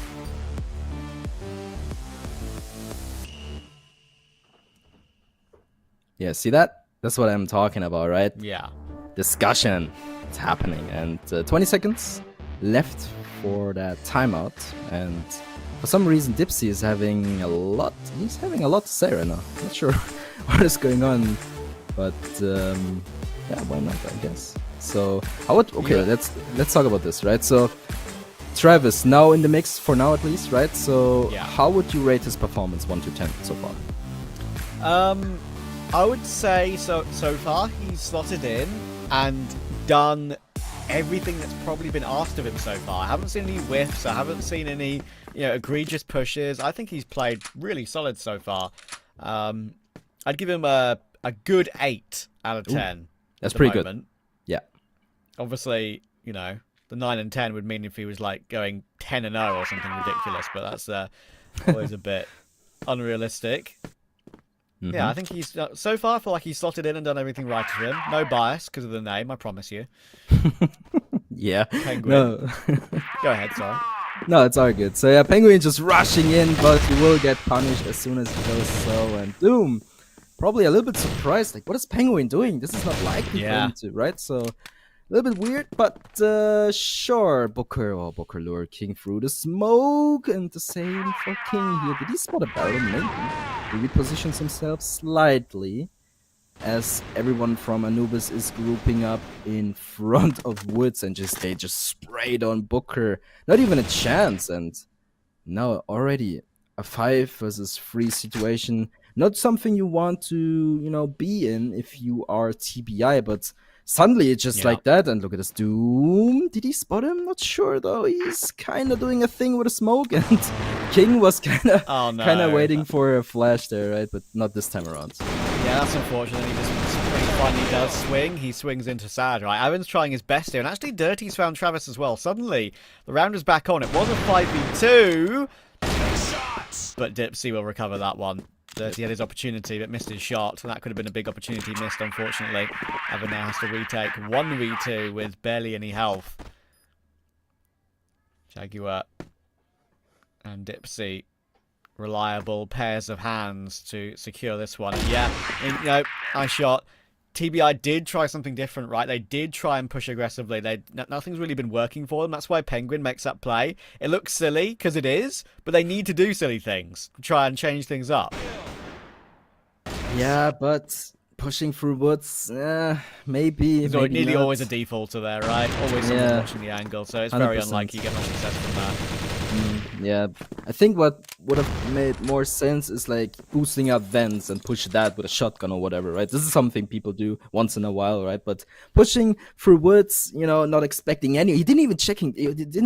Yeah, see that? That's what I'm talking about, right? Yeah. Discussion. It's happening. And 20 seconds left for that timeout. And for some reason, Dipsy is having a lot. He's having a lot to say right now. Not sure what is going on, but yeah, why not? I guess. So let's talk about this, right? So Travis now in the mix for now at least, right? So how would you rate his performance 1 to 10 so far? I would say so far he's slotted in and done everything that's probably been asked of him so far. I haven't seen any whiffs. I haven't seen any, you know, egregious pushes. I think he's played really solid so far. I'd give him a good 8 out of 10. Ooh, that's pretty good. Yeah. Obviously, you know, the 9 and 10 would mean if he was like going 10 and 0 or something ridiculous, but that's always a bit unrealistic. Mm-hmm. Yeah, I think he's so far. I feel like he's slotted in and done everything right for him. No bias because of the name, I promise you. Yeah. Penguin. No. Go ahead, sorry. No, it's all good. So yeah, Penguin just rushing in, but he will get punished as soon as he does so. And Doom, probably a little bit surprised. Like, what is Penguin doing? This is not likely for him to, right? So a little bit weird, but sure. Booker lurking through the smoke, and the same for King here. Did he spot a barrel? Maybe. He repositions himself slightly as everyone from Anubis is grouping up in front of Woods, and they just sprayed on Booker. Not even a chance, and now already a 5 versus 3 situation. Not something you want to, you know, be in if you are TBI, but suddenly it's just like that. And look at this Doom. Did he spot him? Not sure though. He's kind of doing a thing with a smoke, and King was kind of waiting for a flash there, right? But not this time around. Yeah, that's unfortunate. He finally does swing. He swings into Sad, right? Ivan's trying his best here, and actually Dirty's found Travis as well. Suddenly, the round is back on. It was a 5v2, but Dipsy will recover that one. Dirty had his opportunity, but missed his shot. That could have been a big opportunity missed, unfortunately. Ivan now has to retake 1v2 with barely any health. Jaguar and Dipsy, reliable pairs of hands to secure this one. And yeah, you know, nice shot. TBI did try something different, right? They did try and push aggressively. Nothing's really been working for them. That's why Penguin makes that play. It looks silly, because it is, but they need to do silly things to try and change things up. Yeah, but pushing through Woods, maybe. So nearly always a defaulter there, right? Always someone watching the angle, so it's very 100%. unlikely you get much success from that. Yeah, I think what would have made more sense is like boosting up vents and push that with a shotgun or whatever, right? This is something people do once in a while, right? But pushing through woods, you know, not expecting any. He didn't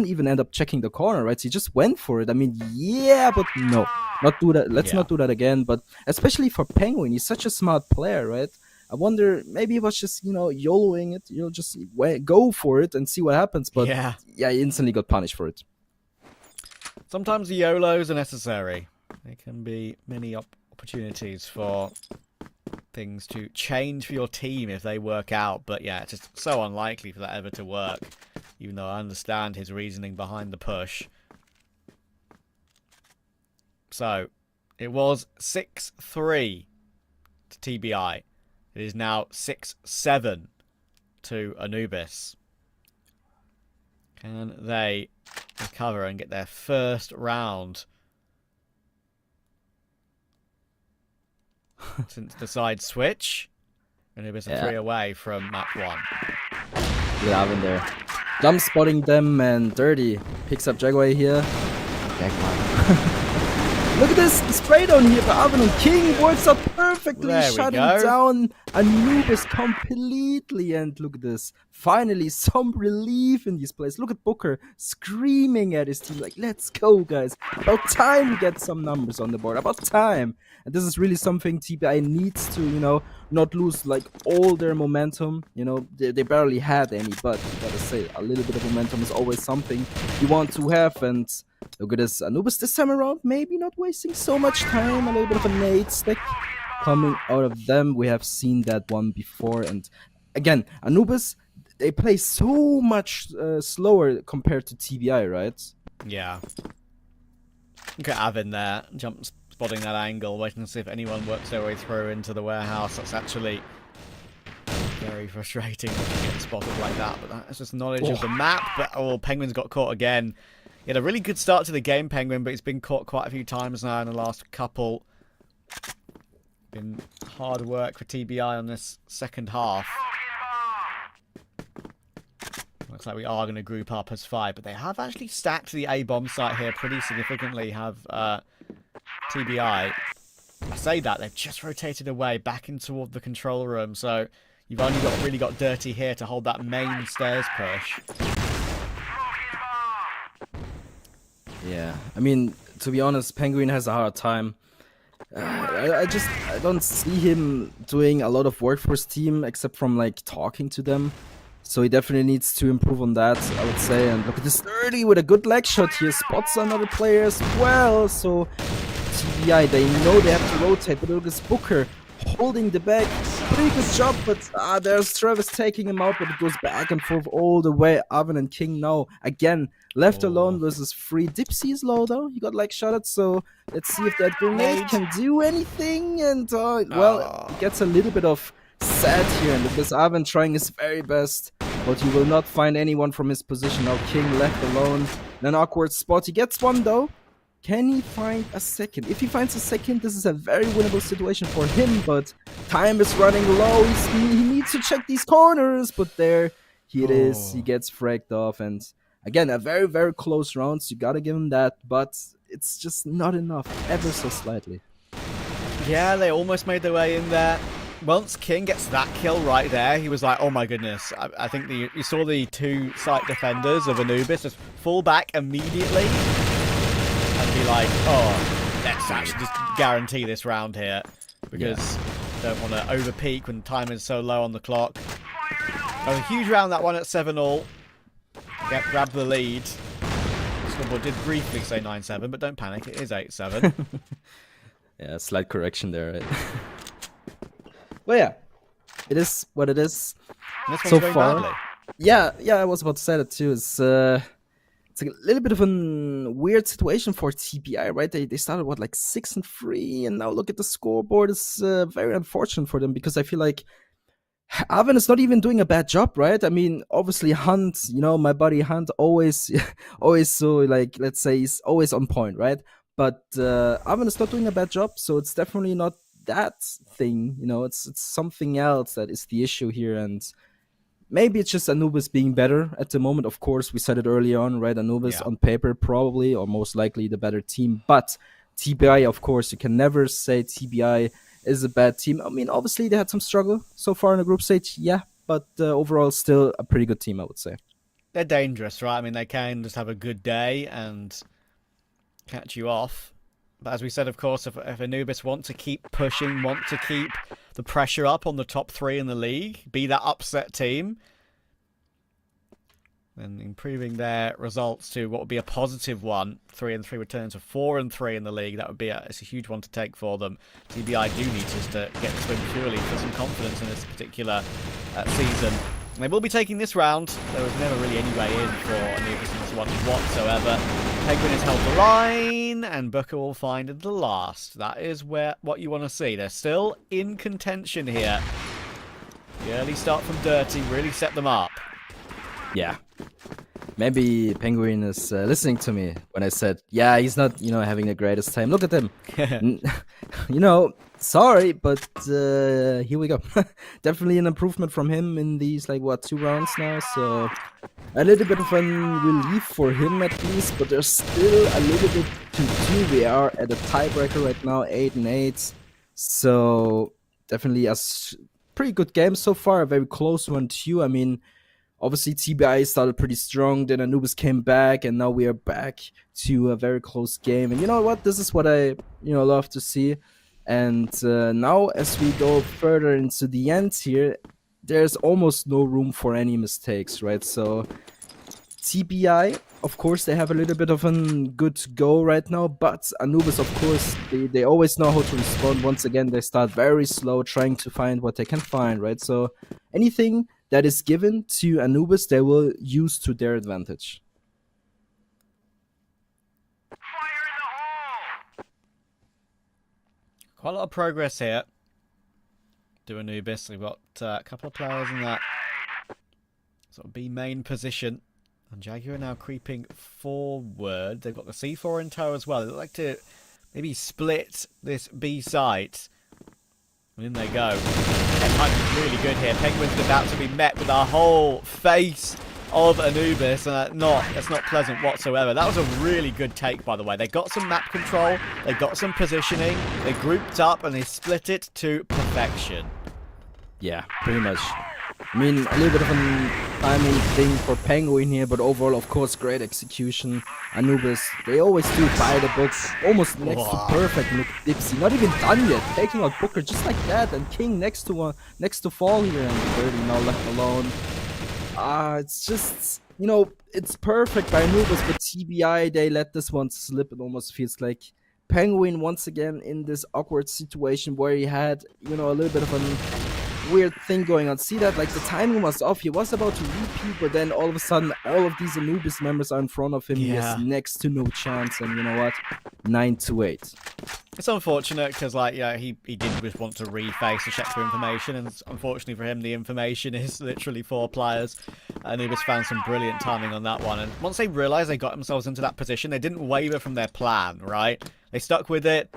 even end up checking the corner, right? So he just went for it. I mean, yeah, but no, not do that. Let's not do that again. But especially for Penguin, he's such a smart player, right? I wonder, maybe he was just, you know, YOLOing it, you know, just go for it and see what happens. But yeah, he instantly got punished for it. Sometimes the YOLOs are necessary. There can be many opportunities for things to change for your team if they work out. But yeah, it's just so unlikely for that ever to work, even though I understand his reasoning behind the push. So, it was 6-3 to TBI. It is now 6-7 to Anubis. Can they recover and get their first round since the side switch? Anubis are 3 away from map 1. Good Avin there. Jump spotting them, and Dirty picks up Jaguar here. Look at this spray down here by Avin, and King works out perfectly, shutting down Anubis completely. And look at this. Finally, some relief in this place. Look at Booker screaming at his team like, let's go, guys. About time we get some numbers on the board. About time. And this is really something TBI needs to, you know, not lose like all their momentum. You know, they barely had any, but you gotta say, a little bit of momentum is always something you want to have. And look at this, Anubis this time around, maybe not wasting so much time. A little bit of a nade stick coming out of them. We have seen that one before. And again, Anubis, they play so much slower compared to TBI, right? Yeah. Look at Avin there, spotting that angle, waiting to see if anyone works their way through into the warehouse. That's actually very frustrating when you get spotted like that, but that's just knowledge of the map. But Penguin's got caught again. He had a really good start to the game, Penguin, but he's been caught quite a few times now in the last couple. Been hard work for TBI on this second half. Looks like we are going to group up as 5, but they have actually stacked the A-bomb site here pretty significantly, have TBI. I say that, they've just rotated away back into the control room, so you've only really got Dirty here to hold that main stairs push. Yeah, I mean, to be honest, Penguin has a hard time. I don't see him doing a lot of work for his team, except from like talking to them. So he definitely needs to improve on that, I would say. And look at this Dirty with a good leg shot here. Spots another player as well. So TBI, they know they have to rotate. But look at this Booker holding the back. Pretty good job, but there's Travis taking him out. But it goes back and forth all the way. Avin and King now, again, left alone versus 3. Dipsy is low though. He got leg shotted. So let's see if that grenade can do anything. And well, it gets a little bit of sad here, and because Avin trying his very best, but he will not find anyone from his position. Now King left alone. An awkward spot. He gets one though. Can he find a second? If he finds a second, this is a very winnable situation for him, but time is running low. He needs to check these corners, but there it is. He gets fragged off, and again, a very, very close round, so you gotta give him that, but it's just not enough, ever so slightly. Yeah, they almost made their way in there. Once King gets that kill right there, he was like, oh my goodness. I think you saw the 2 site defenders of Anubis just fall back immediately and be like, oh, let's actually just guarantee this round here, because don't want to over-peak when time is so low on the clock. A huge round, that one at 7-all. Grab the lead. Scoreboard did briefly say 9-7, but don't panic, it is 8-7. Yeah, slight correction there, right? Well, yeah, it is what it is. So far, badly. Yeah, I was about to say that too. It's a little bit of a weird situation for TBI, right? They started like 6-3, and now look at the scoreboard. It's very unfortunate for them, because I feel like Avin is not even doing a bad job, right? I mean, obviously Hunt, you know, my buddy Hunt, always so like, let's say he's always on point, right? But Avin is not doing a bad job, so it's definitely not that thing, you know, it's something else that is the issue here. And maybe it's just Anubis being better at the moment. Of course, we said it early on, right? Anubis on paper probably or most likely the better team. But TBI, of course, you can never say TBI is a bad team. I mean, obviously they had some struggle so far in the group stage, yeah. But overall, still a pretty good team, I would say. They're dangerous, right? I mean, they can just have a good day and catch you off. But as we said, of course, if Anubis want to keep pushing, want to keep the pressure up on the top 3 in the league, be that upset team, and improving their results to what would be a positive one, 3-3 return to 4-3 in the league, that would be it's a huge one to take for them. TBI do need just to get this win purely for some confidence in this particular season. And they will be taking this round. There was never really any way in for Anubis in this one whatsoever. Penguin has held the line, and Booker will find the last. That is what you want to see. They're still in contention here. The early start from Dirty really set them up. Yeah. Maybe Penguin is listening to me when I said, yeah, he's not, having the greatest time. Look at him. Sorry, but here we go. Definitely an improvement from him in these, 2 rounds now. So a little bit of a relief for him at least, but there's still a little bit to do. We are at a tiebreaker right now, 8-8. So definitely a pretty good game so far, a very close one too. I mean, obviously, TBI started pretty strong, then Anubis came back, and now we are back to a very close game. And you know what? This is what I, love to see. And now, as we go further into the end here, there's almost no room for any mistakes, right? So, TBI, of course, they have a little bit of a good go right now, but Anubis, of course, they always know how to respond. Once again, they start very slow, trying to find what they can find, right? So, anything that is given to Anubis, they will use to their advantage. Quite a lot of progress here. Do Anubis. We've got a couple of players in that sort of B main position. And Jaguar now creeping forward. They've got the C4 in tow as well. They'd like to maybe split this B site. And in they go. Timing's really good here. Penguin's about to be met with a whole face of Anubis, and that's not pleasant whatsoever. That was a really good take, by the way. They got some map control, they got some positioning, they grouped up, and they split it to perfection. Yeah, pretty much. I mean, a little bit of a timing thing for Penguin here, but overall, of course, great execution. Anubis, they always do by the books, almost next to perfect. Look, Dipsy, not even done yet, taking out Booker just like that, and King next to fall here, and Birdie now left alone. It's just, it's perfect by Anubis, but TBI, they let this one slip. It almost feels like Penguin once again in this awkward situation where he had, a little bit of a weird thing going on. See that? The timing was off. He was about to repeat, but then all of a sudden, all of these Anubis members are in front of him. Yeah. He has next to no chance, and you know what? 9-8. It's unfortunate because, he did just want to reface to check for information, and unfortunately for him, the information is literally 4 players. Anubis found some brilliant timing on that one, and once they realised they got themselves into that position, they didn't waver from their plan, right? They stuck with it.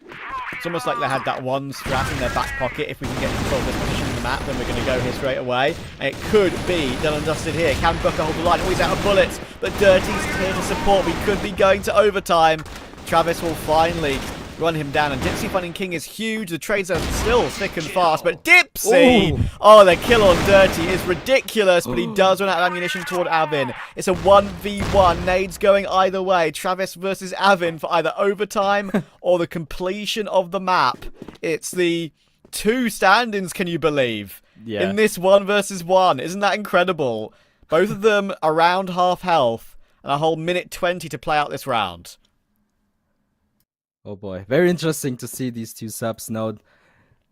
It's almost like they had that one strat in their back pocket. If we can get control of this position in the map, then we're going to go here straight away. And it could be done and dusted here. Can Booker hold the line? Oh, he's out of bullets, but Dirty's here to support. We could be going to overtime. Travis will finally run him down, and Dipsy finding King is huge. The trades are still thick and fast, but Dipsy! Ooh. Oh, the kill on Dirty is ridiculous, but he does run out of ammunition toward Avin. It's a 1v1, nades going either way. Travis versus Avin for either overtime or the completion of the map. It's the 2 stand-ins, can you believe? Yeah. In this 1 versus 1. Isn't that incredible? Both of them around half health, and a whole minute 20 to play out this round. Oh boy, very interesting to see these 2 subs now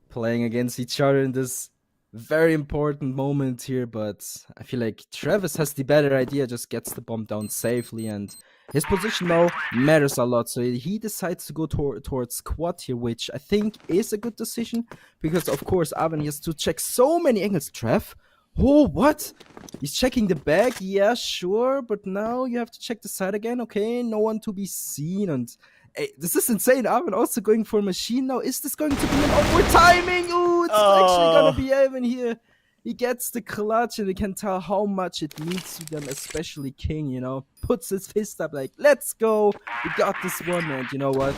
playing against each other in this very important moment here, but I feel like Travis has the better idea, just gets the bomb down safely, and his position now matters a lot, so he decides to go towards quad here, which I think is a good decision, because of course Avin has to check so many angles. Trev? Oh, what? He's checking the back? Yeah, sure, but now you have to check the side again. Okay, no one to be seen, and hey, this is insane. Avin also going for a machine now. Is this going to be an awkward timing? Ooh, it's actually going to be Avin here he gets the clutch, and you can tell how much it means to them, especially King, you know, puts his fist up like, let's go, we got this one. And you know what?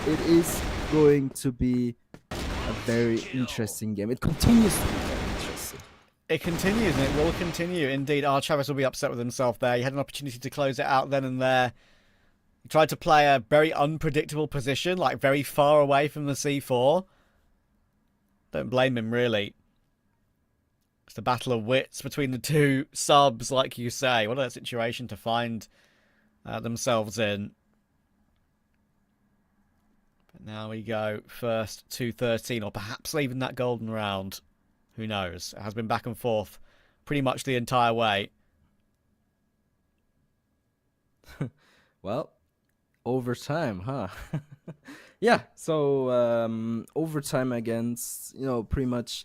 It is going to be a very interesting game. It continues to be very interesting. It continues, and it will continue. Indeed, Travis will be upset with himself there. He had an opportunity to close it out then and there. He tried to play a very unpredictable position, like very far away from the C4. Don't blame him, really. It's the battle of wits between the two subs, like you say. What a situation to find themselves in. But now we go first to 13, or perhaps even that golden round. Who knows? It has been back and forth pretty much the entire way. Well, overtime, huh? Yeah, so overtime against, you know, pretty much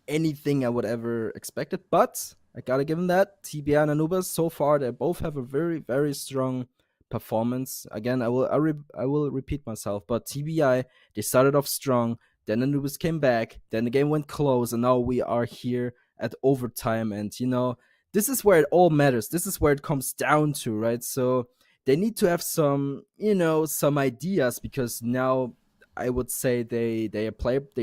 anything I would ever expected. But I gotta give them that. TBI and Anubis, so far, they both have a very, very strong performance. Again, I will repeat myself, but TBI, they started off strong. Then Anubis came back, then the game went close, and now we are here at overtime. And, you know, this is where it all matters. This is where it comes down to, right? So they need to have some, you know, some ideas, because now I would say their playbook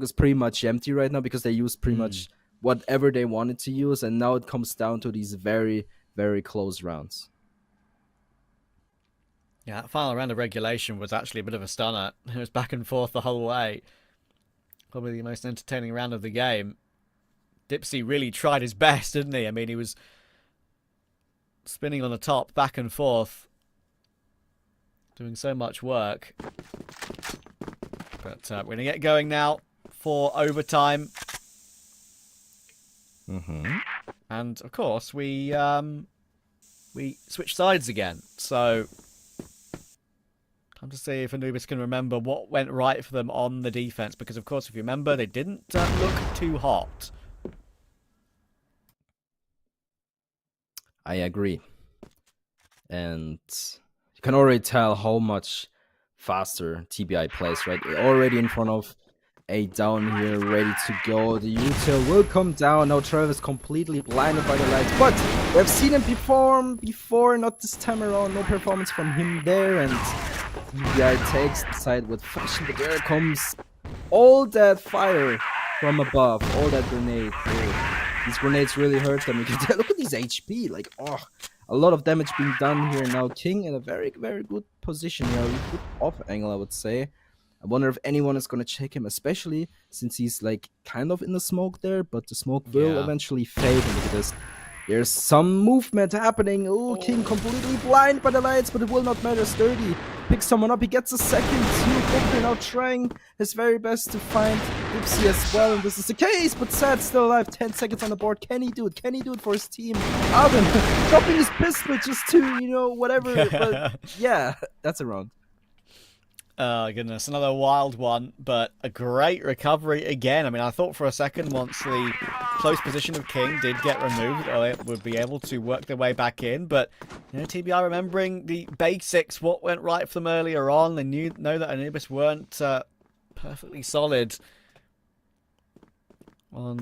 is pretty much empty right now, because they use pretty much whatever they wanted to use, and now it comes down to these very, very close rounds. Yeah, that final round of regulation was actually a bit of a stunner. It was back and forth the whole way. Probably the most entertaining round of the game. Dipsy really tried his best, didn't he? I mean, he was spinning on the top, back and forth, doing so much work. But we're going to get going now for overtime. And, of course, we switch sides again. So time to see if Anubis can remember what went right for them on the defense. Because, of course, if you remember, they didn't look too hot. I agree. And you can already tell how much faster TBI plays, right? Already in front of A down here, ready to go. The util will come down. Now Travis completely blinded by the lights. But we've seen him perform before, not this time around. No performance from him there. And TBI takes the side with fashion. But there comes all that fire from above. All that grenade. Oh, these grenades really hurt them. You can tell, look at these HP. Like, oh, a lot of damage being done here. Now King in a very, very good position here. Good off angle, I would say. I wonder if anyone is going to check him, especially since he's like kind of in the smoke there, but the smoke will eventually fade. And look at this. There's some movement happening. Oh, King completely blind by the lights, but it will not matter. Sturdy picks someone up. He gets a second. Booker now trying his very best to find Dipsy as well. And this is the case, but Sad's still alive. 10 seconds on the board. Can he do it? Can he do it for his team? Alvin dropping his pistol just to, you know, whatever. But yeah, that's a round. Oh, goodness. Another wild one, but a great recovery again. I mean, I thought for a second once the close position of King did get removed, they would be able to work their way back in. But, you know, TBI remembering the basics, what went right for them earlier on. They know that Anubis weren't perfectly solid on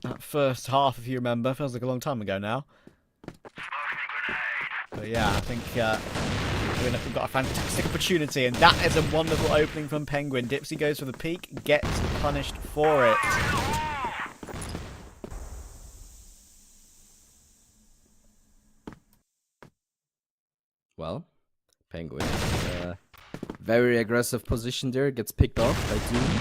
that first half, if you remember. Feels like a long time ago now. But yeah, I think we've got a fantastic opportunity, and that is a wonderful opening from Penguin. Dipsy goes for the peak, gets punished for it. Well, Penguin, very aggressive position there, gets picked off by Doom.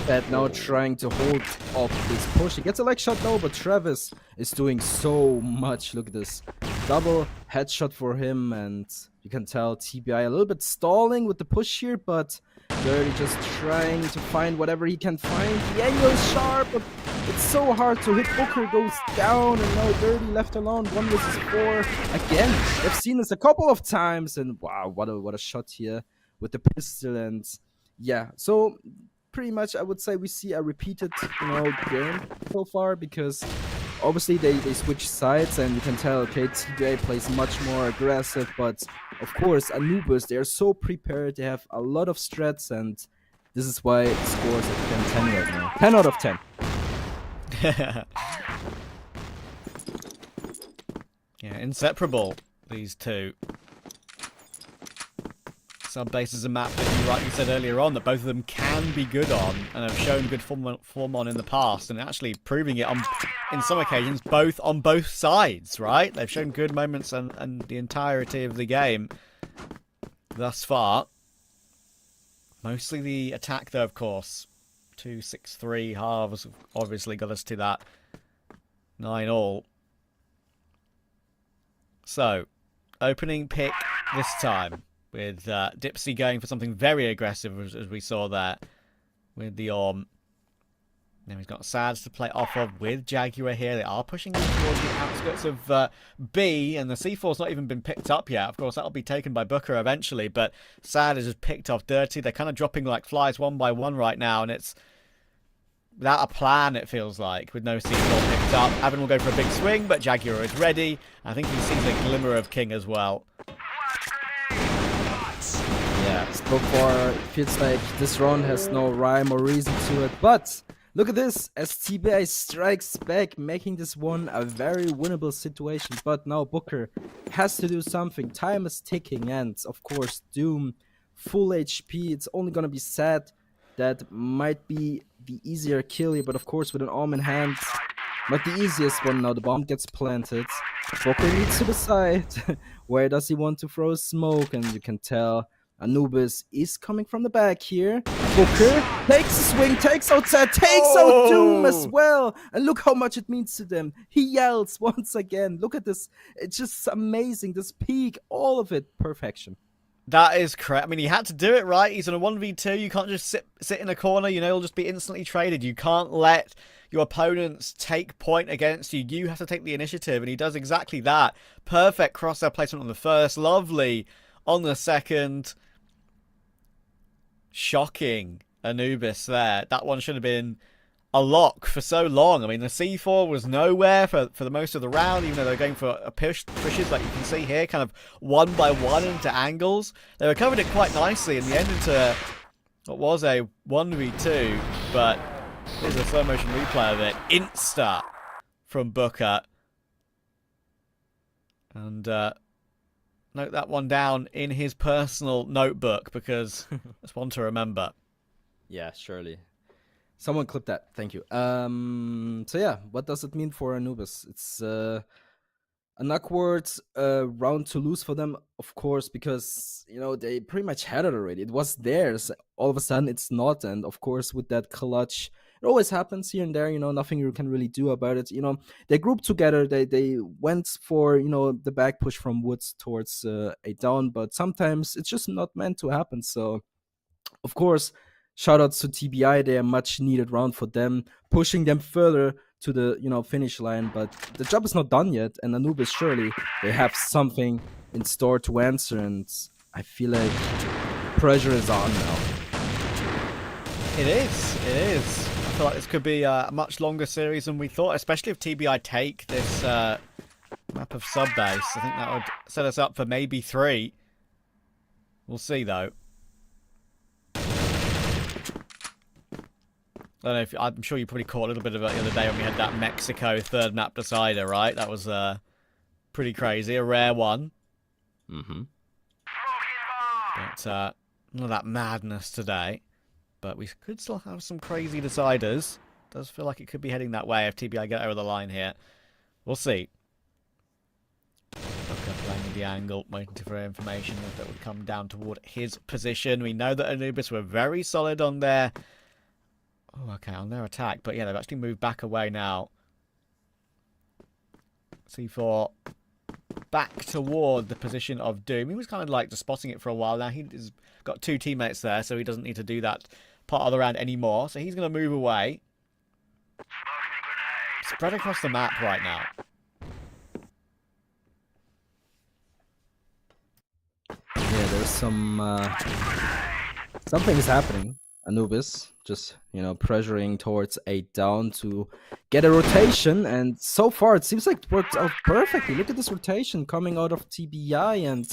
That now trying to hold off this push. He gets a leg shot though, but Travis is doing so much. Look at this. Double headshot for him, and you can tell TBI a little bit stalling with the push here, but Dirty just trying to find whatever he can find. The angle is sharp, but it's so hard to hit. Booker goes down, and now Dirty left alone. 1 versus 4. Again, I've seen this a couple of times, and wow, what a shot here with the pistol. And yeah, so pretty much I would say we see a repeated, you know, game so far, because obviously they switch sides, and you can tell, okay, TBI plays much more aggressive, but of course Anubis, they are so prepared, they have a lot of strats, and This is why it scores at 10 right now. 10 out of 10. Yeah, inseparable, these two. Sub-base is a map that you rightly said earlier on that both of them can be good on and have shown good form on in the past, and actually proving it on, in some occasions, on both sides, right? They've shown good moments and the entirety of the game thus far. Mostly the attack, though, of course. 2-6-3 halves obviously got us to that 9-all. So, opening pick this time, with Dipsy going for something very aggressive, as we saw there, with the Orm. Now he's got Sads to play off of with Jaguar here. They are pushing in towards the outskirts of B, and the C4's not even been picked up yet. Of course, that'll be taken by Booker eventually, but Sad is just picked off dirty. They're kind of dropping like flies one by one right now, and it's without a plan, it feels like, with no C4 picked up. Avon will go for a big swing, but Jaguar is ready. I think he sees a glimmer of King as well. Yeah, so far it feels like this round has no rhyme or reason to it, but look at this, as TBI strikes back, making this one a very winnable situation. But now Booker has to do something. Time is ticking, and of course Doom, full HP. It's only gonna be Sad that might be the easier kill here, but of course with an arm in hand, not the easiest one. Now the bomb gets planted. Booker needs to decide where does he want to throw smoke, and you can tell Anubis is coming from the back here. Booker takes a swing, takes out Sad, takes out Doom as well. And look how much it means to them. He yells once again. Look at this. It's just amazing. This peak, all of it, perfection. That is correct. I mean, he had to do it, right? He's on a 1v2. You can't just sit in a corner. You know, he'll just be instantly traded. You can't let your opponents take point against you. You have to take the initiative, and he does exactly that. Perfect crosshair placement on the first. Lovely on the second. Shocking Anubis there. That one should have been a lock for so long. I mean, the C4 was nowhere for the most of the round, even though they're going for pushes like you can see here, kind of one by one into angles. They recovered it quite nicely in the end into what was a 1v2, but here's a slow motion replay of it. Insta from Booker. And note that one down in his personal notebook, because it's one to remember. Yeah, surely. Someone clip that. Thank you. So yeah, what does it mean for Anubis? It's an awkward round to lose for them, of course, because, you know, they pretty much had it already. It was theirs. All of a sudden, it's not. And of course, with that clutch, it always happens here and there. You know, nothing you can really do about it. You know, they grouped together. They went for, you know, the back push from Woods towards a down, but sometimes it's just not meant to happen. So, of course, shoutouts to TBI. They are much needed round for them, pushing them further to the, you know, finish line. But the job is not done yet, and Anubis, surely they have something in store to answer, and I feel like pressure is on now. It is. It is. I feel like this could be a much longer series than we thought, especially if TBI take this map of sub base. I think that would set us up for maybe 3. We'll see, though. I don't know if, I'm sure you probably caught a little bit of it the other day when we had that Mexico third map decider, right? That was pretty crazy, a rare one. Mm-hmm. But none of that madness today. But we could still have some crazy deciders. Does feel like it could be heading that way if TBI get over the line here. We'll see. Booker playing with the angle, waiting for information that would come down toward his position. We know that Anubis were very solid on their... Oh, okay, on their attack. But yeah, they've actually moved back away now. C4 back toward the position of Doom. He was kind of like just spotting it for a while now. He's got 2 teammates there, so he doesn't need to do that part of the round anymore. So he's going to move away. Spread across the map right now. Yeah, there's some... something is happening. Anubis just, you know, pressuring towards a down to get a rotation, and so far it seems like it worked out perfectly. Look at this rotation coming out of TBI, and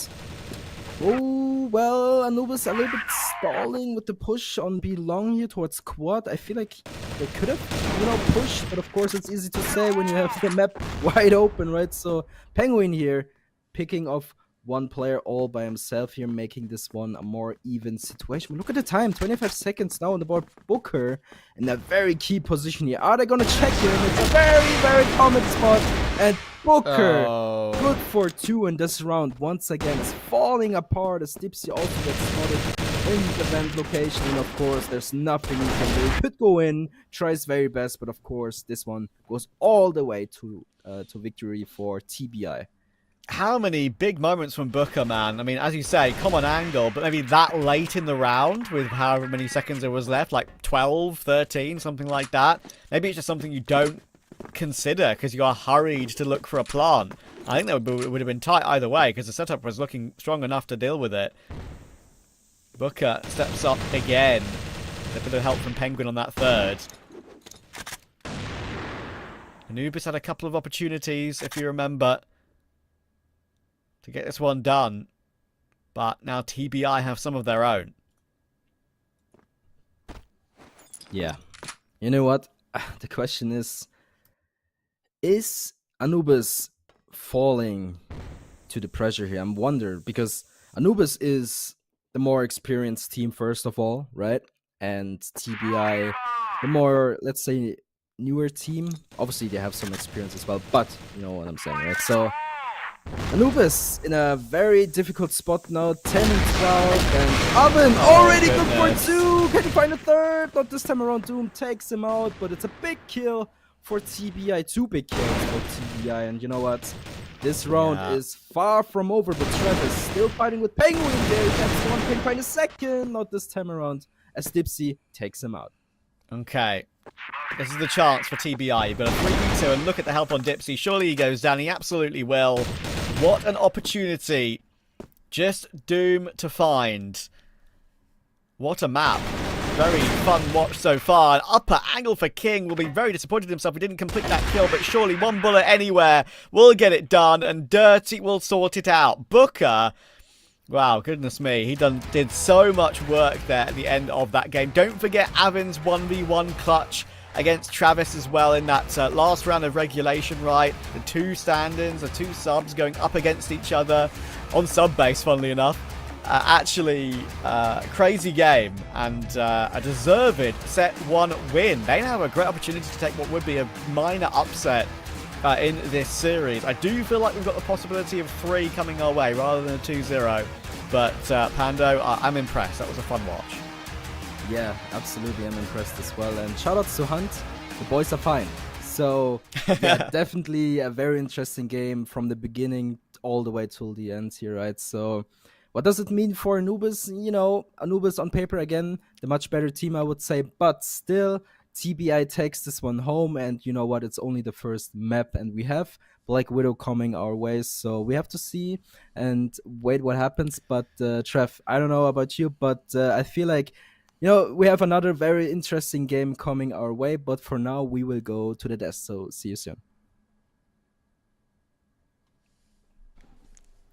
Oh, well, Anubis a little bit stalling with the push on B long here towards quad. I feel like they could have, pushed, but of course it's easy to say when you have the map wide open, right? So Penguin here picking off one player all by himself here, making this one a more even situation. Look at the time, 25 seconds now on the board. Booker in a very key position here. Are they gonna check here? And it's a very, very common spot. And Booker, good for 2 in this round. Once again, is falling apart as Dipsy also gets spotted in the vent location. And of course, there's nothing he can do. He could go in, try his very best, but of course, this one goes all the way to victory for TBI. How many big moments from Booker, man. I mean, as you say, common angle, but maybe that late in the round with however many seconds there was left, like 12, 13, something like that. Maybe it's just something you don't consider because you are hurried to look for a plant. I think that would have been tight either way because the setup was looking strong enough to deal with it. Booker steps up again. A bit of help from Penguin on that third. Anubis had a couple of opportunities, if you remember, to get this one done, but now TBI have some of their own. Yeah. You know what? The question is Anubis falling to the pressure here? I'm wondering, because Anubis is the more experienced team, first of all, right? And TBI, the more, let's say, newer team. Obviously, they have some experience as well, but you know what I'm saying, right? So Anubis in a very difficult spot now, 10 and 12, and Oven already good for 2. Can he find a third? Not this time around. Doom takes him out, but it's a big kill for TBI. 2 big kills for TBI, and you know what? This round is far from over, but Travis still fighting with Penguin there. That's one. Can find a second. Not this time around, as Dipsy takes him out. Okay. This is the chance for TBI. But a 3v2, and look at the help on Dipsy. Surely he goes down. He absolutely will. What an opportunity. Just Doom to find. What a map. Very fun watch so far. An upper angle for King. Will be very disappointed in himself. He didn't complete that kill, but surely one bullet anywhere will get it done, and Dirty will sort it out. Booker, wow, goodness me. He did so much work there at the end of that game. Don't forget Avin's 1v1 clutch against Travis as well in that last round of regulation, right? The 2 stand-ins, the 2 subs going up against each other on sub base, funnily enough. Crazy game, and a deserved set 1 win. They now have a great opportunity to take what would be a minor upset in this series. I do feel like we've got the possibility of 3 coming our way rather than a 2-0. But Pando, I'm impressed. That was a fun watch. Yeah, absolutely. I'm impressed as well. And shoutouts to Hunt. The boys are fine. So, yeah, definitely a very interesting game from the beginning all the way till the end here, right? So, what does it mean for Anubis? You know, Anubis on paper, again, the much better team, I would say. But still, TBI takes this one home. And you know what? It's only the first map. And we have Black Widow coming our way. So we have to see and wait what happens. But Trev, I don't know about you, but I feel like, you know, we have another very interesting game coming our way. But for now, we will go to the desk. So see you soon.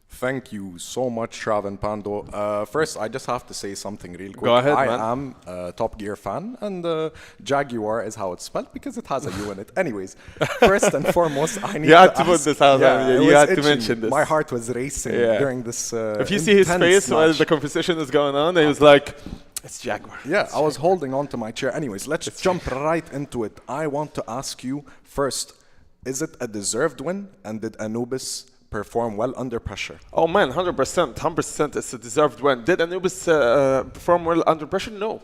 Thank you so much, Trav and Pando. First, I just have to say something real quick. Go ahead, I man. am a Top Gear fan, and Jaguar is how it's spelled because it has a U in it. Anyways, first and foremost, I need You had to to put ask, this out there. You had to itching. mention this. My heart was racing during this if you see his face while the conversation is going on, he was like, it's Jaguar. Yeah, I was holding on to my chair. Anyways, let's jump right into it. I want to ask you first, is it a deserved win, and did Anubis perform well under pressure? Oh man, 100%. 100% it's a deserved win. Did Anubis perform well under pressure? No.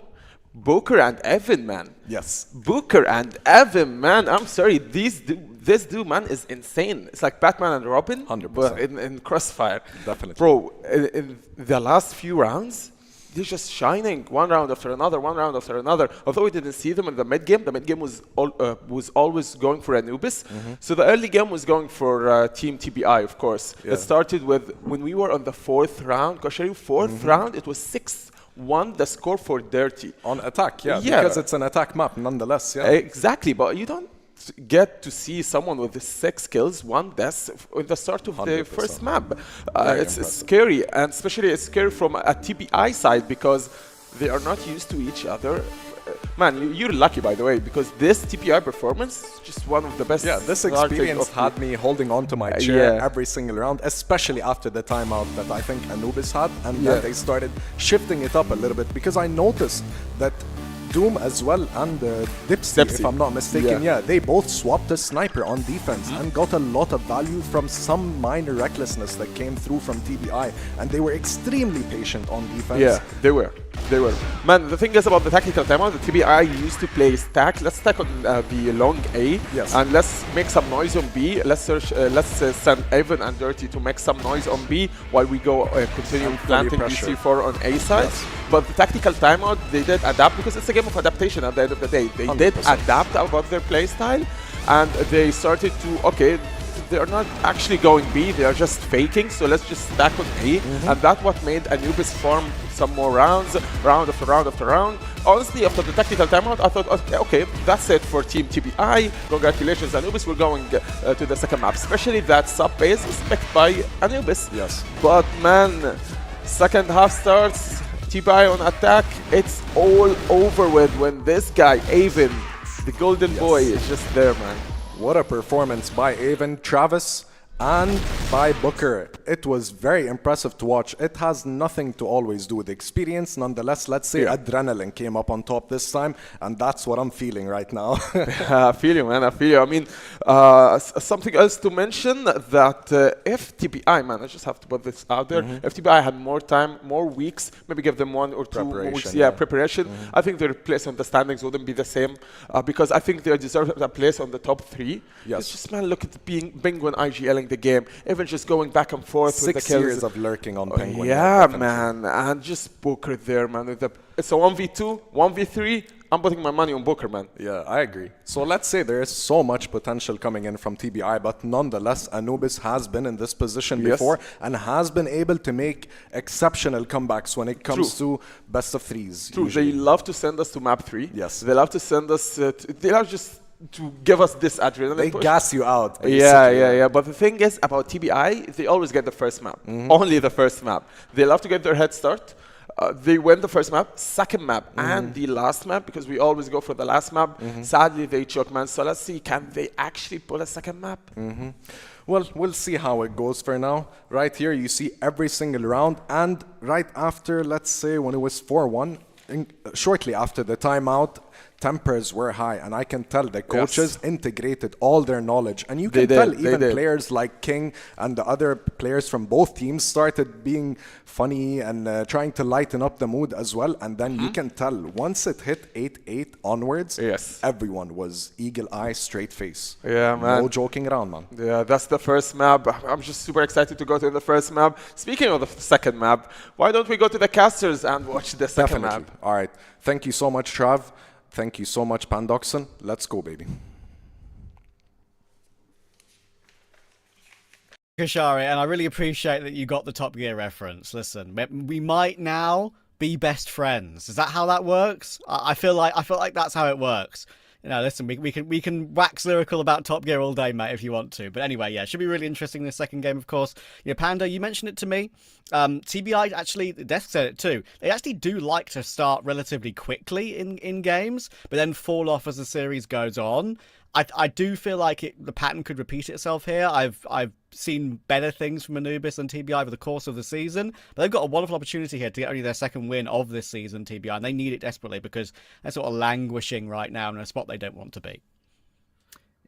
Booker and Evan, man. Yes. Booker and Evan, man. I'm sorry. This dude, man, is insane. It's like Batman and Robin. 100%. But in Crossfire. Definitely. Bro, in the last few rounds, they're just shining one round after another, one round after another. Although we didn't see them in the mid game, was always going for Anubis. So the early game was going for Team TBI, of course. Yeah. It started with, when we were on the 4th round, Koshari, 4th round, it was 6-1, the score for Dirty. On attack, yeah, because it's an attack map nonetheless, yeah. Exactly, but you don't get to see someone with the 6 kills, 1 death in the start of the 100%. first map. Very It's impressive. scary, and especially it's scary from a TBI side because they are not used to each other. Man, you're lucky, by the way, because this TPI performance is just one of the best. Yeah, this starting experience of had me holding on to my chair yeah. every single round, especially after the timeout that I think Anubis had, and Yeah. then they started shifting it up a little bit because I noticed that Doom as well and Dipsy, if I'm not mistaken, yeah, they both swapped a sniper on defense and got a lot of value from some minor recklessness that came through from TBI, and they were extremely patient on defense. Yeah, they were. They were. Man, the thing is about the tactical timeout, the TBI used to play stack. Let's stack on the long A, Yes. and let's make some noise on B. Let's send Evan and Dirty to make some noise on B while we go continue And fully planting pressure. DC4 on A side. Yes. But the tactical timeout, they did adapt because it's a game of adaptation at the end of the day. They did 100%. adapt about their playstyle, and they started to, okay, they're not actually going B, they are just faking, so let's just stack on A. And that's what made Anubis farm some more rounds, round after round after round. Honestly, after the tactical timeout, I thought, okay, that's it for Team TBI. Congratulations, Anubis, we're going to the second map. Especially that sub base is picked by Anubis. Yes. But man, second half starts, TBI on attack, it's all over with when this guy, Avon, the golden boy, is just there, man. What a performance by Avon, Travis, and by Booker. It was very impressive to watch. It has nothing to always do with experience. Nonetheless, let's say adrenaline came up on top this time, and that's what I'm feeling right now. I feel you, man. I feel you. I mean, something else to mention that if TBI, man, I just have to put this out there. If TBI had more time, more weeks, maybe give them 1 or 2 more weeks, preparation. I think their place on the standings wouldn't be the same because I think they deserve a place on the top 3. Yes. It's just, man, look at Penguin IGLing the game, even just going back and forth with the 6 kills. years of lurking on Penguin. Yeah, definitely. man, and just Booker there, man. It's a 1v2, 1v3. I'm putting my money on Booker, man. Yeah, I agree. So let's say there is so much potential coming in from TBI, but nonetheless, Anubis has been in this position before and has been able to make exceptional comebacks when it comes to best of 3s. True, usually. they love to send us to map 3. Yes. They love to send us, they love just to give us this adrenaline They push. gas you out. Yeah. But the thing is about TBI, they always get the first map. Only the first map. They love to get their head start. They win the first map, second map, and the last map, because we always go for the last map. Sadly, they choke, man. So let's see, can they actually pull a second map? Well, we'll see how it goes for now. Right here, you see every single round, and right after, let's say, when it was 4-1, shortly after the timeout, tempers were high, and I can tell the coaches integrated all their knowledge, and you can tell even players like King and the other players from both teams started being funny and trying to lighten up the mood as well, and then you can tell once it hit 8-8 onwards, everyone was eagle eye, straight face. Yeah, man. No joking around, man. Yeah, that's the first map. I'm just super excited to go to the first map. Speaking of the second map, why don't we go to the casters and watch the second map? All right. Thank you so much, Trav. Thank you so much, Pandoxon. Let's go, baby. Kashari, and I really appreciate that you got the Top Gear reference. Listen, we might now be best friends. Is that how that works? I feel like that's how it works. You know, listen, we can wax lyrical about Top Gear all day, mate, if you want to. But anyway, yeah, it should be really interesting this second game, of course. Yeah, Panda, you mentioned it to me. TBI actually, Death said it too. They actually do like to start relatively quickly in games, but then fall off as the series goes on. I do feel like the pattern could repeat itself here. I've seen better things from Anubis and TBI over the course of the season, but they've got a wonderful opportunity here to get only their second win of this season, TBI, and they need it desperately because they're sort of languishing right now in a spot they don't want to be.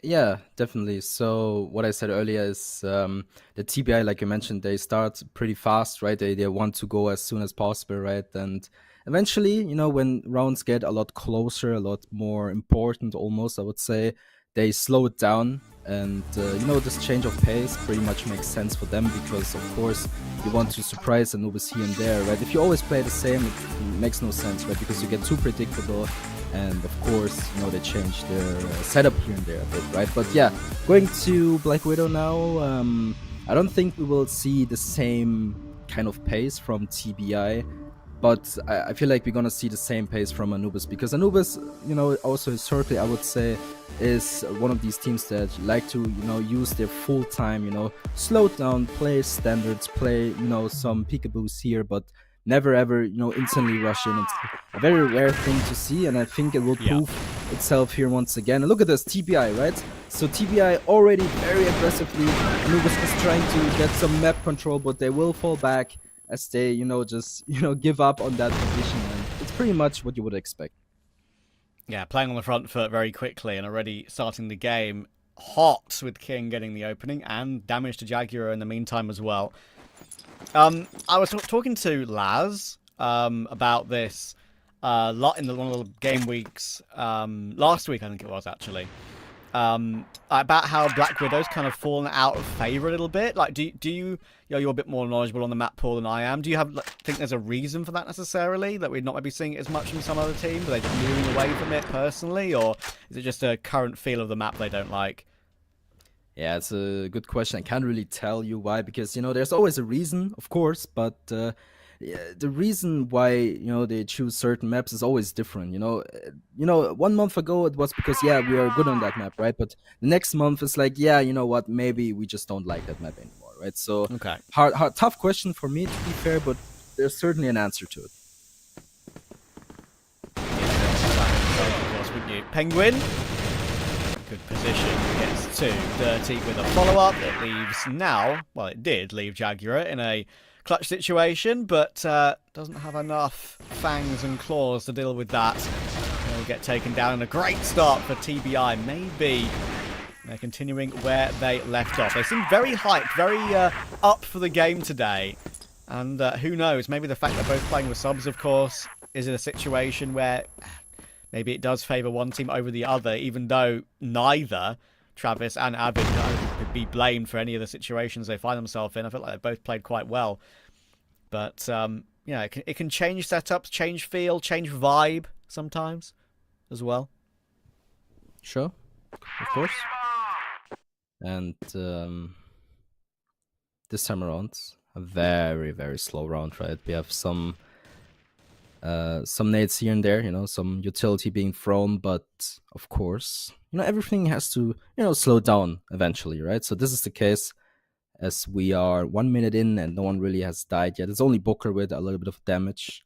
Yeah, definitely. So what I said earlier is the TBI, like you mentioned, they start pretty fast, right? They want to go as soon as possible, right? And eventually, you know, when rounds get a lot closer, a lot more important almost, I would say, they slow it down. And, you know, this change of pace pretty much makes sense for them because, of course, you want to surprise Anubis here and there, right? If you always play the same, it makes no sense, right? Because you get too predictable. And, of course, you know, they change their setup here and there a bit, right? But, yeah, going to Black Widow now, I don't think we will see the same kind of pace from TBI. But I feel like we're gonna see the same pace from Anubis, because Anubis, also historically, I would say, is one of these teams that like to, use their full time, slow down, play standards, play, some peekaboos here, but never ever, instantly rush in. It's a very rare thing to see, and I think it will prove itself here once again. And look at this, TBI, right? So TBI already very aggressively. Anubis is trying to get some map control, but they will fall back as they, just, give up on that position. And it's pretty much what you would expect. Yeah, playing on the front foot very quickly and already starting the game hot, with King getting the opening and damage to Jaguar in the meantime as well. I was talking to Laz about this lot in one of the game weeks last week, I think it was actually. About how Black Widow's kind of fallen out of favor a little bit. Like, do you, you're a bit more knowledgeable on the map pool than I am. Do you think there's a reason for that necessarily? That we're not maybe seeing it as much from some other teams? Are they just moving away from it personally, or is it just a current feel of the map they don't like? Yeah, it's a good question. I can't really tell you why, because there's always a reason, of course, but the reason why they choose certain maps is always different. 1 month ago it was because we are good on that map, right? But the next month it's like, what, maybe we just don't like that map anymore, right? So okay, tough question for me, to be fair, but there's certainly an answer to it. Penguin, good position, gets to Dirty with a follow-up. It leaves now, well, it did leave Jaguar in a clutch situation, but doesn't have enough fangs and claws to deal with that. They'll get taken down, and a great start for TBI. Maybe they're continuing where they left off. They seem very hyped, very up for the game today. And who knows, maybe the fact they're both playing with subs, of course, is in a situation where maybe it does favour one team over the other, even though neither Travis and Avid could be blamed for any of the situations they find themselves in. I feel like they both played quite well. But, it can change setups, change feel, change vibe sometimes as well. Sure, of course. And this time around, a very, very slow round, right? We have some nades here and there, some utility being thrown, but of course, everything has to, slow down eventually, right? So this is the case as we are 1 minute in and no one really has died yet. It's only Booker with a little bit of damage.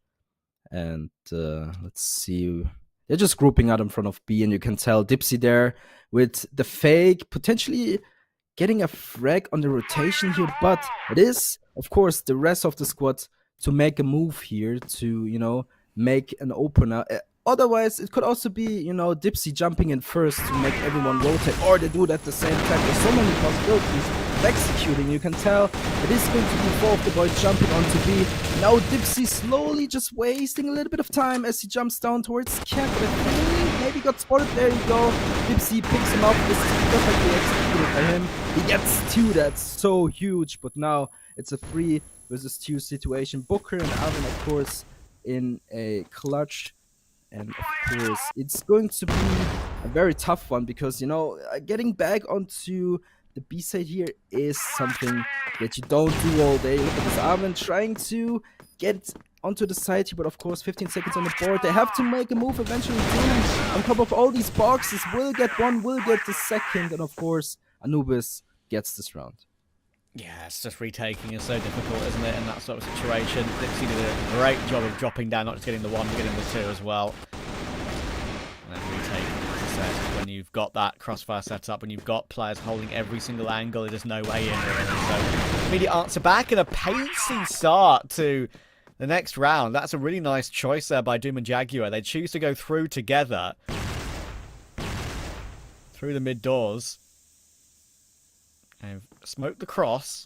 And let's see. They're just grouping out in front of B, and you can tell Dipsy there with the fake, potentially getting a frag on the rotation here, but it is, of course, the rest of the squad to make a move here to, make an opener. Otherwise, it could also be, Dipsy jumping in first to make everyone rotate, or they do it at the same time. There's so many possibilities of executing. You can tell it is going to be four of the boys jumping onto B. Now Dipsy slowly just wasting a little bit of time as he jumps down towards camp. But I think maybe got spotted. There you go. Dipsy picks him up. This is perfectly executed by him. He gets two. That's so huge. But now it's a 3 versus 2 situation. Booker and Alvin, of course, in a clutch. And of course, it's going to be a very tough one because, getting back onto the B side here is something that you don't do all day. Look at this Armin trying to get onto the side here, but of course, 15 seconds on the board. They have to make a move eventually. On top of all these boxes, will get one, will get the second, and of course, Anubis gets this round. Yeah, it's just retaking is so difficult, isn't it, in that sort of situation. Dipsy did a great job of dropping down, not just getting the 1, but getting the 2 as well. And then retaking, as I said, when you've got that crossfire set up, when you've got players holding every single angle, there's no way in really. So, immediate answer back, and a pacey start to the next round. That's a really nice choice there by Doom and Jaguar. They choose to go through together, through the mid doors. They've smoked the cross.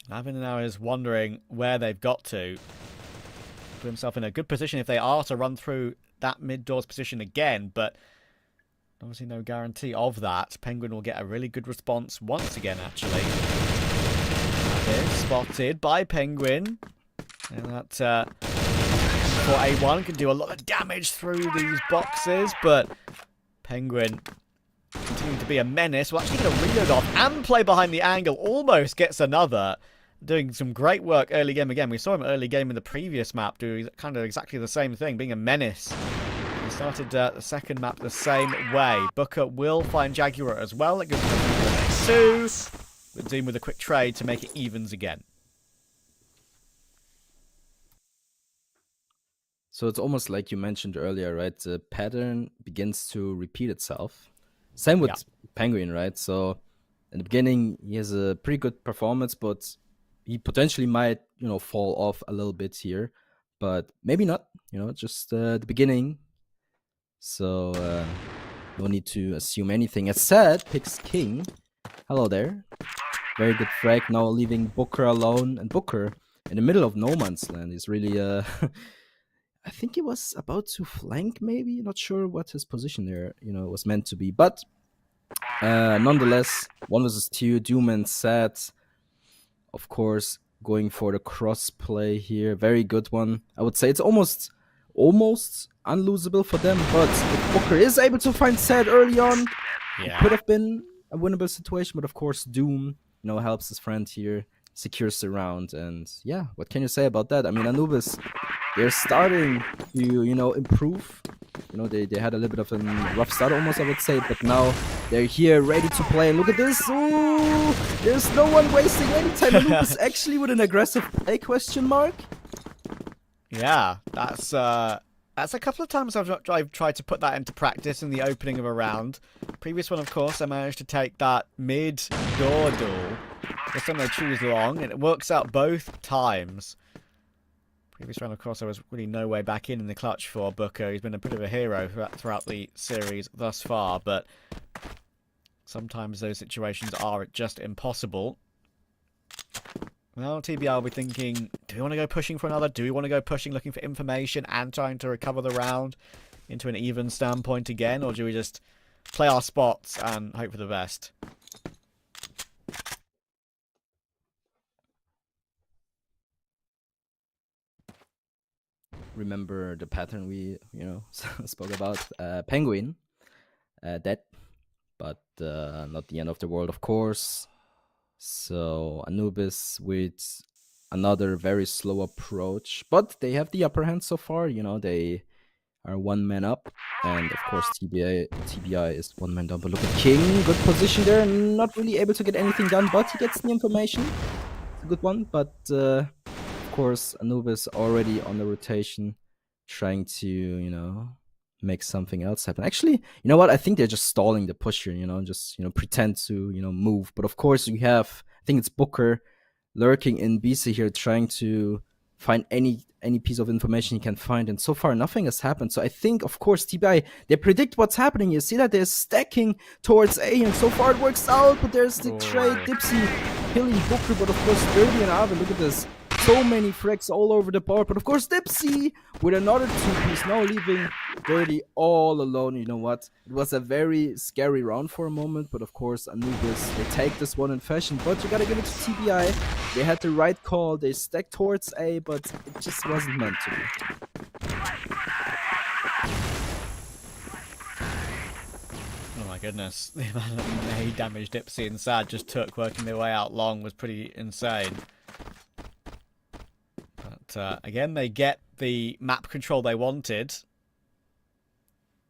Lavin now is wondering where they've got to. Put himself in a good position if they are to run through that mid-doors position again, but obviously no guarantee of that. Penguin will get a really good response once again, actually. Spotted by Penguin. And that for A1 can do a lot of damage through these boxes, but Penguin continuing to be a menace. Will actually get a reload off and play behind the angle. Almost gets another. doing some great work early game again. We saw him early game in the previous map do kind of exactly the same thing, being a menace. He started the second map the same way. Booker will find Jaguar as well. It goes to 2. But Doom with a quick trade to make it evens again. So it's almost like you mentioned earlier, right? The pattern begins to repeat itself. Same with Penguin, right? So in the beginning, he has a pretty good performance, but he potentially might, fall off a little bit here. But maybe not, just the beginning. So no need to assume anything. As said, picks King. Hello there. Very good frag, now leaving Booker alone. And Booker, in the middle of no man's land, is really... I think he was about to flank, maybe. Not sure what his position there, was meant to be. But nonetheless, 1 versus 2, Doom and Set, of course, going for the cross play here. Very good one. I would say it's almost unlosable for them. But if Booker is able to find Set early on, it could have been a winnable situation. But of course, Doom, helps his friend here, secures the round. And yeah, what can you say about that? I mean, Anubis, they're starting to, improve. They had a little bit of a rough start almost, I would say, but now they're here ready to play. Look at this. Ooh, there's no one wasting any time. Anubis actually with an aggressive play, question mark. Yeah, that's a couple of times I've tried to put that into practice in the opening of a round. Previous one, of course, I managed to take that mid-door duel. This time they choose long, and it works out both times. Previous round, of course, there was really no way back in the clutch for Booker. He's been a bit of a hero throughout the series thus far, but sometimes those situations are just impossible. Well, TBI will be thinking, do we want to go pushing for another? Do we want to go pushing, looking for information and trying to recover the round into an even standpoint again? Or do we just play our spots and hope for the best? Remember the pattern we, spoke about. Penguin, dead, but not the end of the world, of course. So Anubis with another very slow approach, but they have the upper hand so far. They are 1 man up, and of course TBI is 1 man down. But look at King, good position there, not really able to get anything done, but he gets the information. It's a good one, but of course Anubis already on the rotation, trying to make something else happen. Actually, you know what? I think they're just stalling the push here, just pretend to move. But of course we have, I think it's Booker lurking in BC here, trying to find any piece of information he can find, and so far nothing has happened. So I think, of course, TBI, they predict what's happening. You see that they're stacking towards A, and so far it works out, but there's the trade. Dipsy killing Booker, but of course Dirty and Ave, look at this. So many frags all over the board, but of course Dipsy with another 2-piece, now leaving Dirty all alone. You know what? It was a very scary round for a moment, but of course Anubis, they take this one in fashion, but you gotta give it to TBI. They had the right call, they stacked towards A, but it just wasn't meant to be. Oh my goodness, the amount of May damage Dipsy and Sad just took working their way out long was pretty insane. But again, they get the map control they wanted.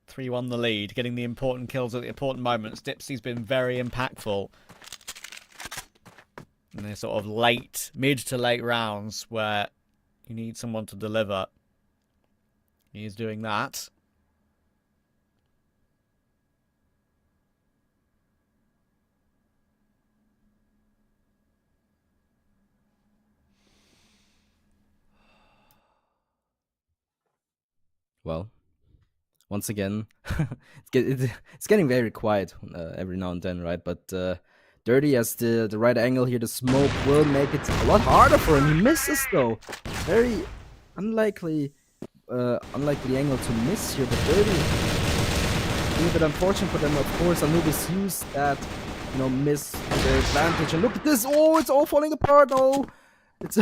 3-1 the lead, getting the important kills at the important moments. Dipsy's been very impactful in their sort of mid to late rounds where you need someone to deliver. He is doing that. Well, once again, it's getting very quiet every now and then, right? But Dirty has the right angle here. The smoke will make it a lot harder for him. He misses though. Very unlikely angle to miss here, but Dirty, a little bit unfortunate for them. Of course, Anubis used that, miss to their advantage. And look at this! Oh, it's all falling apart. Oh, it's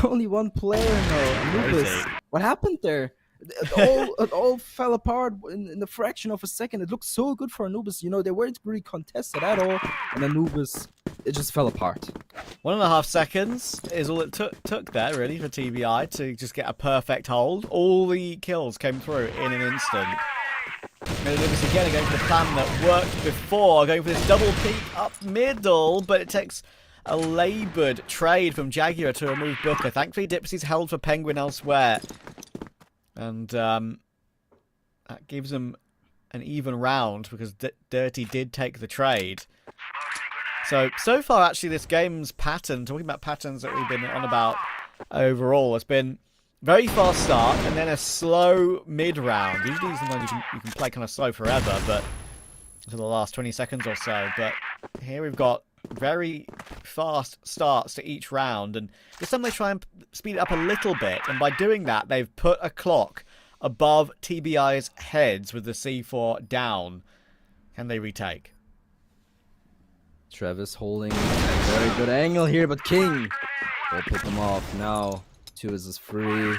only one player now. Anubis, what happened there? It all fell apart in a fraction of a second. It looked so good for Anubis. They weren't really contested at all. And Anubis, it just fell apart. 1.5 seconds is all it took there, really, for TBI to just get a perfect hold. All the kills came through in an instant. Anubis again are going for the plan that worked before, going for this double peek up middle, but it takes a laboured trade from Jaguar to remove Booker. Thankfully, Dipsy's held for Penguin elsewhere. And that gives them an even round because Dirty did take the trade. So far, actually, this game's pattern, talking about patterns that we've been on about overall, has been very fast start and then a slow mid-round. Usually, sometimes you can play kind of slow forever, but for the last 20 seconds or so. But here we've got very fast starts to each round, and this time they try and speed it up a little bit, and by doing that, they've put a clock above TBI's heads with the C4 down. Can they retake? Travis holding a very good angle here, but King will pick him off now. 2 is free.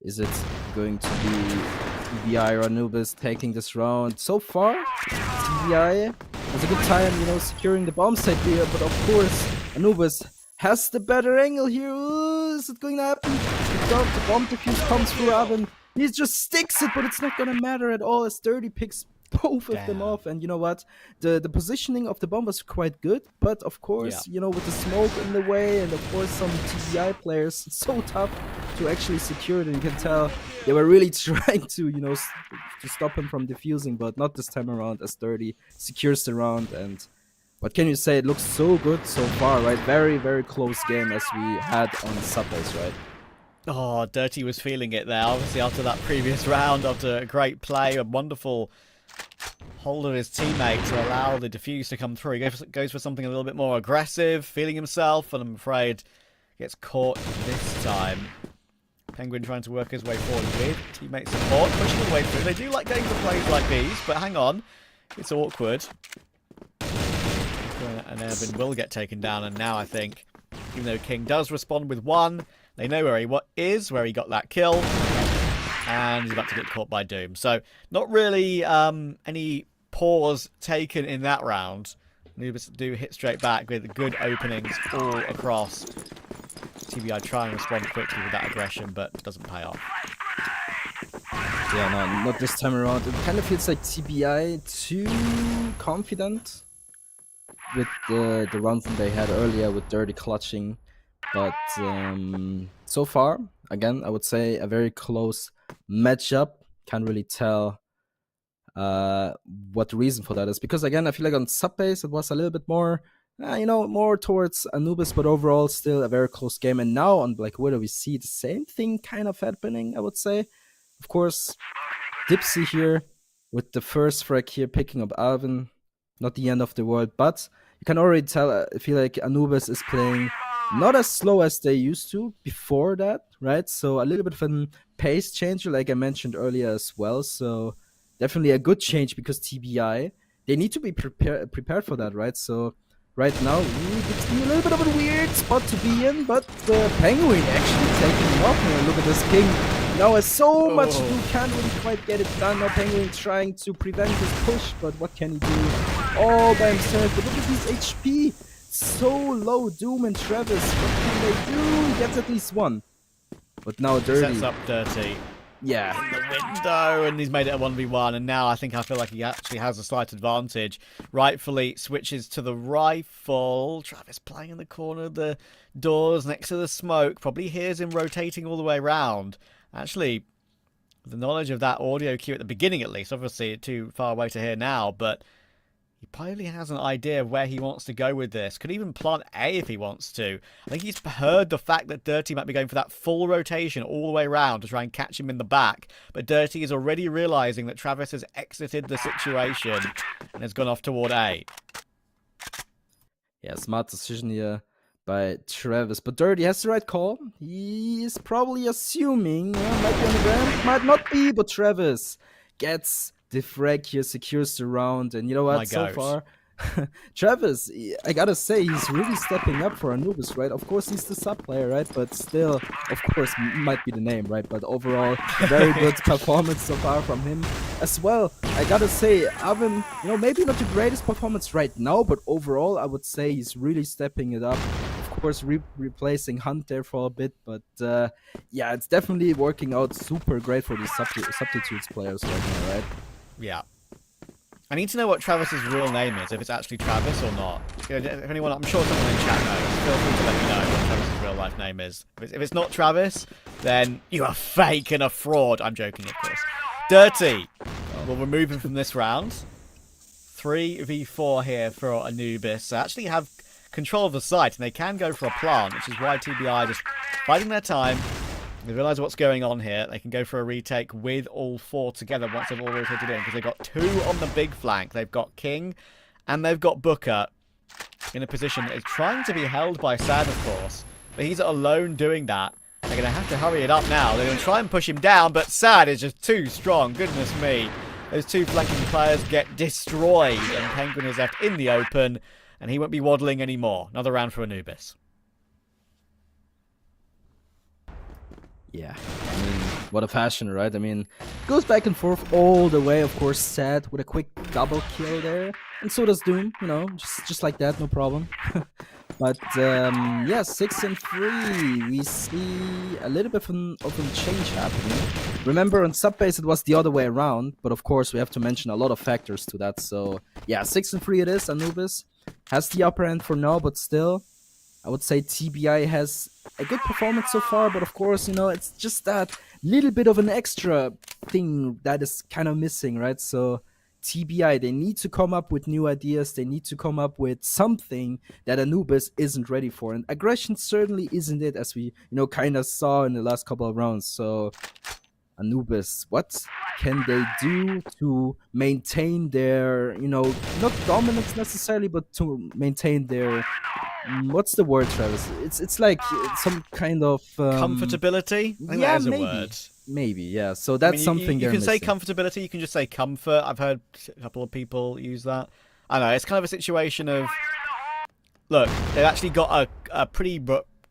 Is it going to be TBI or Anubis taking this round? So far, TBI has a good time, you know, securing the bomb site here, but of course, Anubis has the better angle here. Ooh, is it going to happen? The bomb defuse comes through Avin. He just sticks it, but it's not going to matter at all as Dirty picks both of them off. And you know what? The positioning of the bomb was quite good, but of course, you know, with the smoke in the way and of course some TBI players, it's so tough to actually secure it. And you can tell they were really trying to, you know, to stop him from defusing, but not this time around as Dirty secures the round. And what can you say? It looks so good so far, right? Very, very close game as we had on Subways, right? Oh, Dirty was feeling it there. Obviously, after that previous round, after a great play, a wonderful hold of his teammate to allow the defuse to come through. He goes for something a little bit more aggressive, feeling himself, and I'm afraid gets caught this time. Penguin trying to work his way forward with teammate support, pushing the way through. They do like going for plays like these, but hang on, it's awkward. And Evan will get taken down, and now I think, even though King does respond with 1, they know where he is, where he got that kill, and he's about to get caught by Doom. So, not really any pause taken in that round. Anubis do hit straight back with good openings all across. TBI try and respond quickly with that aggression, but doesn't pay off. Yeah, no, not this time around. It kind of feels like TBI too confident with the round that they had earlier with Dirty clutching. But so far, again, I would say a very close matchup. Can't really tell what the reason for that is. Because again, I feel like on sub-base it was a little bit more, you know, more towards Anubis, but overall still a very close game. And now on Black Widow we see the same thing kind of happening, I would say. Of course, Dipsy here with the first frag here picking up Alvin. Not the end of the world, but you can already tell, I feel like Anubis is playing not as slow as they used to before that, right? So a little bit of a pace changer, like I mentioned earlier as well. So definitely a good change because TBI, they need to be prepared for that, right? So right now, it's a little bit of a weird spot to be in, but the Penguin actually taking him off here. Look at this King. Now has so much to do, can't really quite get it done. Now Penguin trying to prevent his push, but what can he do? All by himself. But look at his HP. So low. Doom and Travis. What can they do? He gets at least 1. But now Dirty. Sets up Dirty. Yeah. In the window, and he's made it a 1v1, and now I feel like he actually has a slight advantage. Rightfully switches to the rifle. Travis playing in the corner of the doors next to the smoke. Probably hears him rotating all the way around. Actually, the knowledge of that audio cue at the beginning, at least, obviously too far away to hear now, but he probably has an idea of where he wants to go with this. Could even plant A if he wants to. I think he's heard the fact that Dirty might be going for that full rotation all the way around to try and catch him in the back. But Dirty is already realizing that Travis has exited the situation and has gone off toward A. Yeah, smart decision here by Travis. But Dirty has the right call. He is probably assuming, might be on the ground, might not be, but Travis gets the frag here, secures the round, and you know what, so far, Travis, I gotta say, he's really stepping up for Anubis, right? Of course, he's the sub player, right? But still, of course, might be the name, right? But overall, very good performance so far from him as well. I gotta say, Avin, you know, maybe not the greatest performance right now, but overall, I would say he's really stepping it up course, replacing Hunt there for a bit. But yeah, it's definitely working out super great for these substitutes players right now, right? Yeah. I need to know what Travis's real name is, if it's actually Travis or not. If anyone, I'm sure someone in chat knows. Feel free to let me know what Travis's real life name is. If it's not Travis, then you are fake and a fraud. I'm joking, of course. Dirty. We'll remove him from this round. 3v4 here for Anubis. They actually have control of the site, and they can go for a plant, which is why TBI just biding their time. They realise what's going on here. They can go for a retake with all 4 together once they've all rotated in, because they've got 2 on the big flank. They've got King and they've got Booker in a position that is trying to be held by Sad, of course. But he's alone doing that. They're going to have to hurry it up now. They're going to try and push him down, but Sad is just too strong. Goodness me. Those 2 flanking players get destroyed, and Penguin is left in the open, and he won't be waddling anymore. Another round for Anubis. Yeah, I mean, what a fashion, right? I mean, goes back and forth all the way. Of course, Sad with a quick double kill there, and so does Doom. You know, just like that, no problem. But yeah, 6-3. We see a little bit of a change happening. Remember, on Subbase it was the other way around, but of course we have to mention a lot of factors to that. So yeah, 6-3 it is. Anubis has the upper end for now, but still, I would say TBI has a good performance so far, but of course, you know, it's just that little bit of an extra thing that is kind of missing, right? So TBI, they need to come up with new ideas. They need to come up with something that Anubis isn't ready for. And aggression certainly isn't it, as we, you know, kind of saw in the last couple of rounds. So Anubis, what can they do to maintain their, you know, not dominance necessarily, but to maintain their, what's the word, Travis? It's like some kind of Comfortability? I think that is a word. Maybe, yeah. So that's something you can say missing. comfortability, you can just say comfort. I've heard a couple of people use that. I know, it's kind of a situation of, look, they've actually got a pretty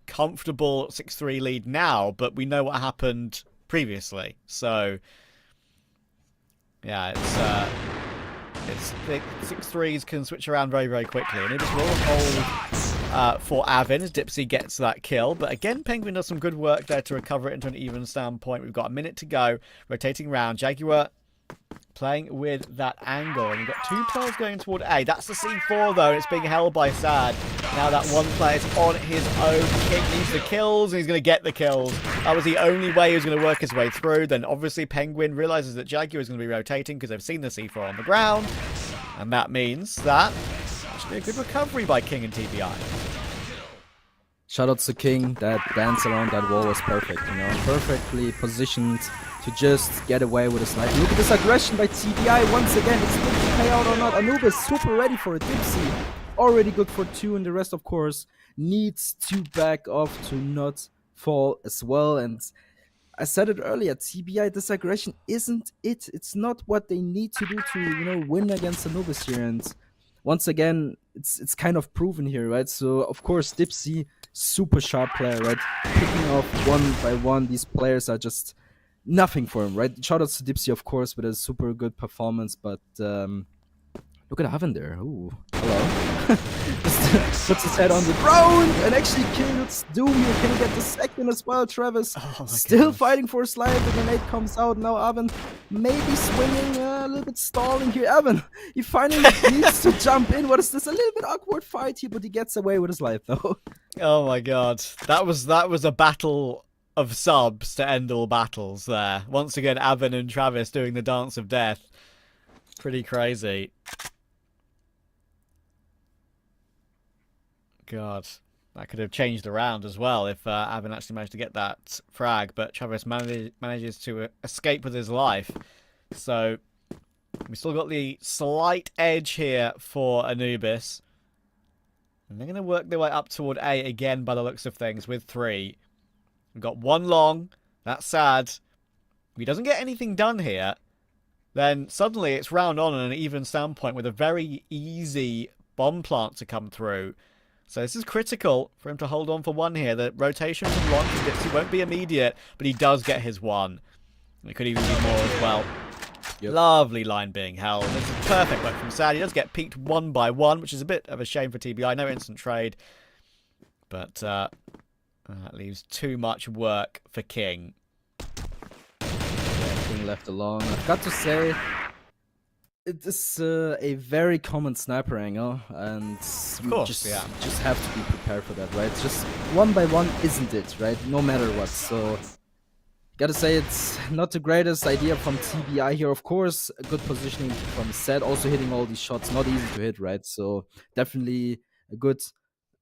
comfortable 6-3 lead now, but we know what happened previously. So, yeah, it's 6-3s can switch around very, very quickly. And it just will hold for Avin as Dipsy gets that kill. But again, Penguin does some good work there to recover it into an even standpoint. We've got a minute to go. Rotating round. Jaguar playing with that angle. And you've got 2 players going toward A. That's the C4, though. And it's being held by Sad. Now that 1 player is on his own. King needs the kills, and he's going to get the kills. That was the only way he was going to work his way through. Then, obviously, Penguin realizes that Jaguar is going to be rotating because they've seen the C4 on the ground. And that means that actually a good recovery by King and TBI. Shoutouts to King. That dance around that wall was perfect, you know, perfectly positioned to just get away with a sniper. Look at this aggression by TBI once again. It's going to pay out or not. Anubis super ready for a Dipsy. Already good for 2, and the rest, of course, needs to back off to not fall as well. And I said it earlier, TBI, this aggression isn't it. It's not what they need to do to, you know, win against Anubis here. And once again, it's kind of proven here, right? So, of course, Dipsy, super sharp player, right? Picking off one by one, these players are just nothing for him, right? Shoutouts to Dipsy, of course, with a super good performance, but look at Haven there. Ooh, hello. Just puts his head on the ground and actually kills Doom here. Can he get the second as well? Travis still fighting for his life. The grenade comes out. Now Avin maybe swinging, a little bit stalling here. Avin, he finally needs to jump in. What is this? A little bit awkward fight here, but he gets away with his life though. Oh my god. That was a battle of subs to end all battles there. Once again, Avin and Travis doing the dance of death. Pretty crazy. God, that could have changed the round as well if Avin actually managed to get that frag, but Travis manages to escape with his life. So we still got the slight edge here for Anubis. And they're going to work their way up toward A again by the looks of things with 3. We've got 1 long. That's sad. If he doesn't get anything done here, then suddenly it's round on an even standpoint with a very easy bomb plant to come through. So this is critical for him to hold on for 1 here. The rotation from Ron to Dipsy won't be immediate, but he does get his 1. And it could even be more as well. Yep. Lovely line being held. This is perfect work from Sad. He does get peaked 1 by 1, which is a bit of a shame for TBI. No instant trade. but that leaves too much work for King. Yeah, King left alone. I've got to say, it is a very common sniper angle, and you course, just have to be prepared for that, right? Just one by one isn't it, right? No matter what. So gotta say, it's not the greatest idea from TBI here. Of course, a good positioning from Set, also hitting all these shots, not easy to hit, right? So definitely a good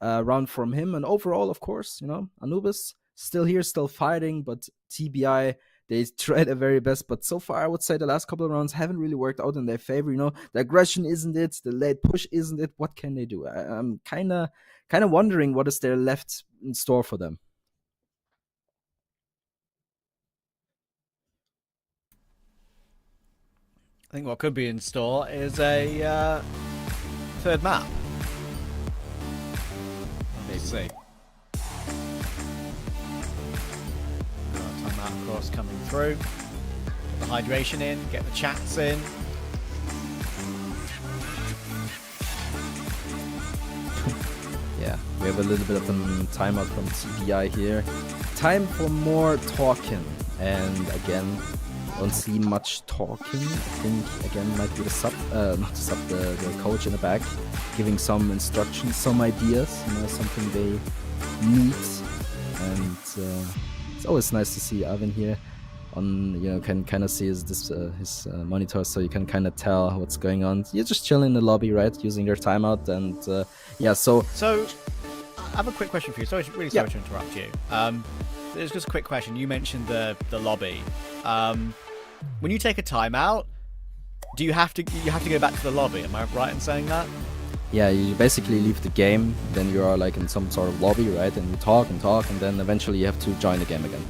round from him. And overall, of course, you know, Anubis still here, still fighting, but TBI, they tried their very best. But so far, I would say the last couple of rounds haven't really worked out in their favor. You know, the aggression isn't it, the late push isn't it. What can they do? I'm kind of wondering what is there left in store for them. I think what could be in store is a third map. Let's see. Timeout, of course, coming through. Get the hydration in, get the chats in. Yeah, we have a little bit of a timeout from TBI here. Time for more talking. And again, don't see much talking. I think again might be the sub, not the sub, the coach in the back, giving some instructions, some ideas, you know, something they need. And it's always nice to see Arvin here. On, you know, can kind of see his monitor, so you can kind of tell what's going on. You're just chilling in the lobby, right, using your timeout, and yeah. So I have a quick question for you. Sorry to interrupt you. There's just a quick question. You mentioned the lobby. When you take a timeout, do you have to go back to the lobby? Am I right in saying that? Yeah, you basically leave the game, then you are like in some sort of lobby, right? And you talk, and then eventually you have to join the game again.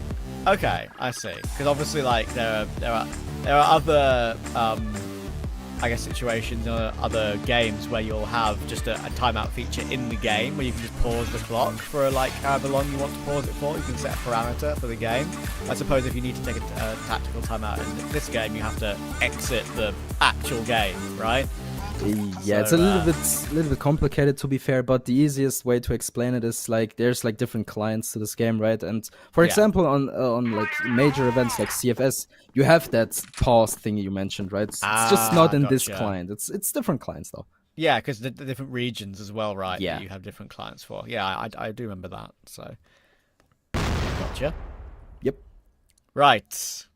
Okay, I see. Because obviously, like there are other I guess situations or other games where you'll have just a timeout feature in the game where you can just pause the clock for like however long you want to pause it for. You can set a parameter for the game. I suppose if you need to take a tactical timeout in this game, you have to exit the actual game, right? Yeah, so, it's a little bit complicated, to be fair, but the easiest way to explain it is like there's like different clients to this game, right? And for example, on like major events like CFS, you have that pause thing you mentioned, right? It's just not in this client. It's different clients though. Yeah, because the different regions as well, right? Yeah, that you have different clients for. Yeah, I do remember that. So, gotcha. Yep. Right.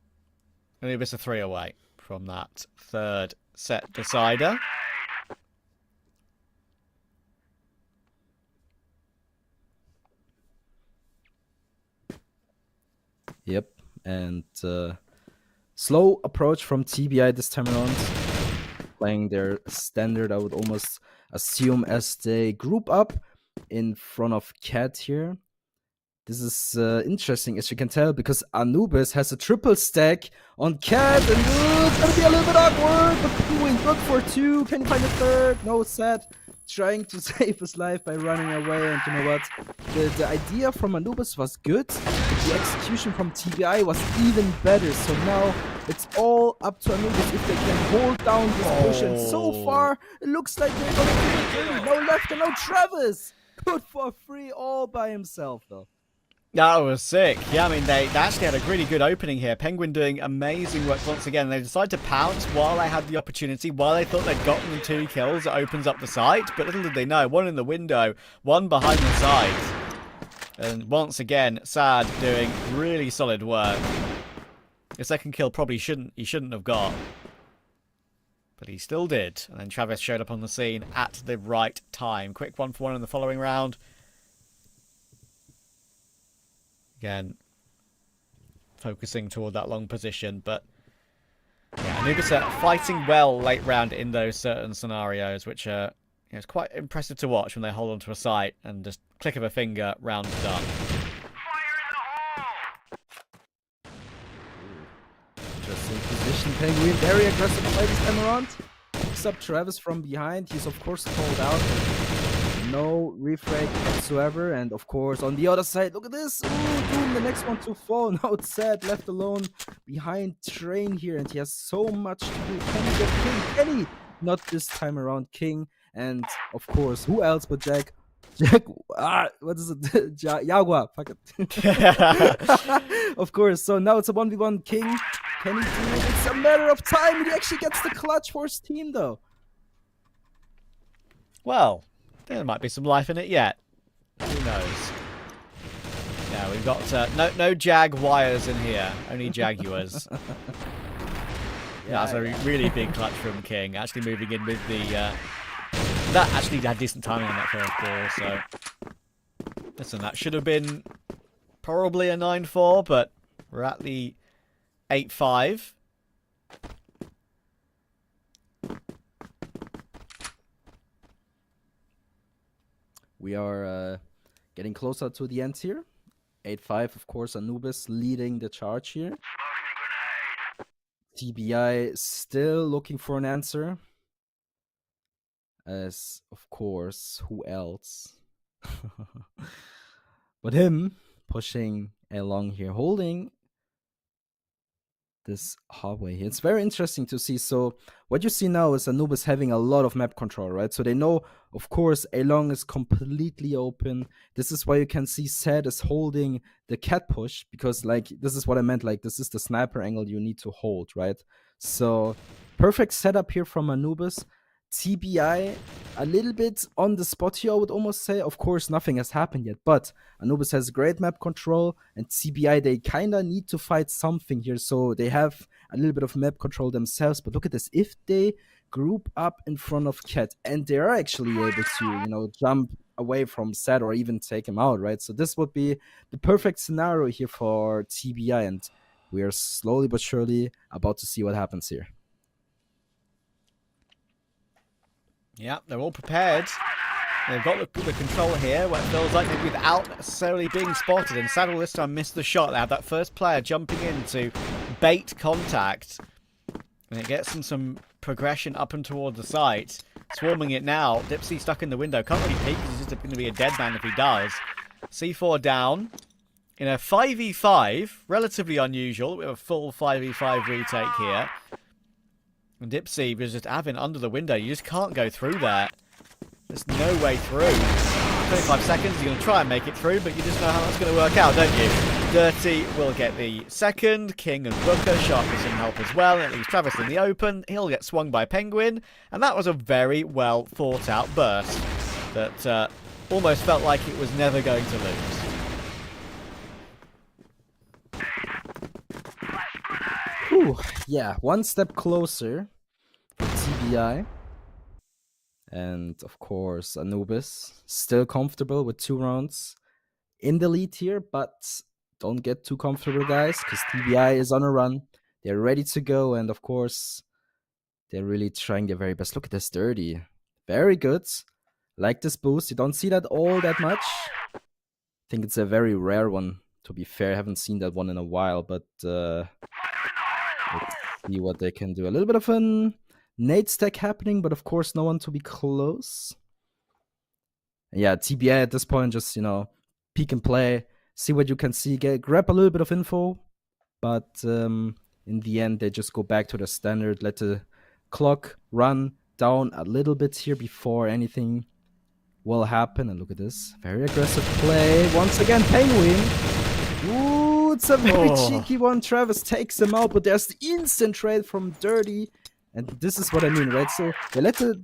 Anubis a 3 away from that third set decider. Yep, and slow approach from TBI this time around, playing their standard, I would almost assume, as they group up in front of Cat here. This is interesting, as you can tell, because Anubis has a triple stack on Cat, and it's gonna be a little bit awkward, but Penguin good for 2. Can you find a third? No, Set trying to save his life by running away, and you know what? The idea from Anubis was good, but the execution from TBI was even better, so now it's all up to Anubis if they can hold down this push, and so far, it looks like they're gonna do it dirty. No left and no Travis! Good for 3 all by himself, though. That was sick. Yeah, I mean, they actually had a really good opening here. Penguin doing amazing work once again. They decided to pounce while they had the opportunity, while they thought they'd gotten the 2 kills. It opens up the site, but little did they know. One in the window, one behind the site. And once again, Sad doing really solid work. His second kill probably he shouldn't have got. But he still did. And then Travis showed up on the scene at the right time. Quick 1-for-1 in the following round. Again, focusing toward that long position, but yeah, Anubis are fighting well late round in those certain scenarios, which are, you know, it's quite impressive to watch when they hold onto a site and just click of a finger, round done. Interesting position, Penguin, very aggressive play this time around. Picks up Travis from behind. He's of course called out. No refrag whatsoever, and of course on the other side, look at this. Ooh, Doom, the next one to fall. Now it's Sad left alone behind Train here, and he has so much to do. Can he get King? Can he? Not this time around, King. And of course, who else but Jack What is it? Jaguar. Fuck it. Of course. So now it's a 1v1 King. Can he do it? It's a matter of time. He actually gets the clutch for his team, though. Well, there might be some life in it yet. Who knows? Yeah, we've got no Jaguars in here. Only Jaguars. Yeah, that's a really big clutch from King. Actually moving in with the... that actually had decent timing on that first ball, so... Listen, that should have been probably a 9-4, but we're at the 8-5. We are getting closer to the end here. 8-5, of course, Anubis leading the charge here. TBI still looking for an answer. As, of course, who else? But him pushing along here, holding this hallway here. It's very interesting to see. So what you see now is Anubis having a lot of map control, right? So they know, of course, Along is completely open. This is why you can see Sad is holding the cat push, because like this is what I meant, like this is the sniper angle you need to hold, right? So perfect setup here from Anubis. TBI a little bit on the spot here, I would almost say. Of course, nothing has happened yet, but Anubis has great map control, and TBI, they kind of need to fight something here, so they have a little bit of map control themselves. But look at this. If they group up in front of Cat, and they are actually able to, you know, jump away from Sad or even take him out, right? So this would be the perfect scenario here for TBI, and we are slowly but surely about to see what happens here. Yeah, they're all prepared. They've got the control here, where it feels like maybe without necessarily being spotted. And Saddle this time missed the shot. They have that first player jumping in to bait contact. And it gets them some progression up and toward the site. Swarming it now. Dipsy stuck in the window. Can't really peek because he's just going to be a dead man if he does. C4 down. In a 5v5, relatively unusual. We have a full 5v5 retake here. And Dipsy was just having under the window. You just can't go through there. There's no way through. 25 seconds, you're going to try and make it through, but you just know how that's going to work out, don't you? Dirty will get the second. King and Booker sharp with some help as well. And it leaves Travis in the open. He'll get swung by Penguin. And that was a very well thought out burst that almost felt like it was never going to lose. Whew, yeah, one step closer for TBI. And of course, Anubis still comfortable with 2 rounds in the lead here, but don't get too comfortable, guys, because TBI is on a run. They're ready to go, and of course, they're really trying their very best. Look at this Dirty. Very good. Like this boost. You don't see that all that much. I think it's a very rare one, to be fair. I haven't seen that one in a while, but let's see what they can do. A little bit of an nade stack happening, but of course no one to be close. And yeah, TBI at this point just, you know, peek and play, see what you can see, grab a little bit of info, but in the end they just go back to the standard, let the clock run down a little bit here before anything will happen. And look at this, very aggressive play. Once again, Penguin. Ooh, it's a very cheeky one. Travis takes him out, but there's the instant trade from Dirty. And this is what I mean, right? So they let the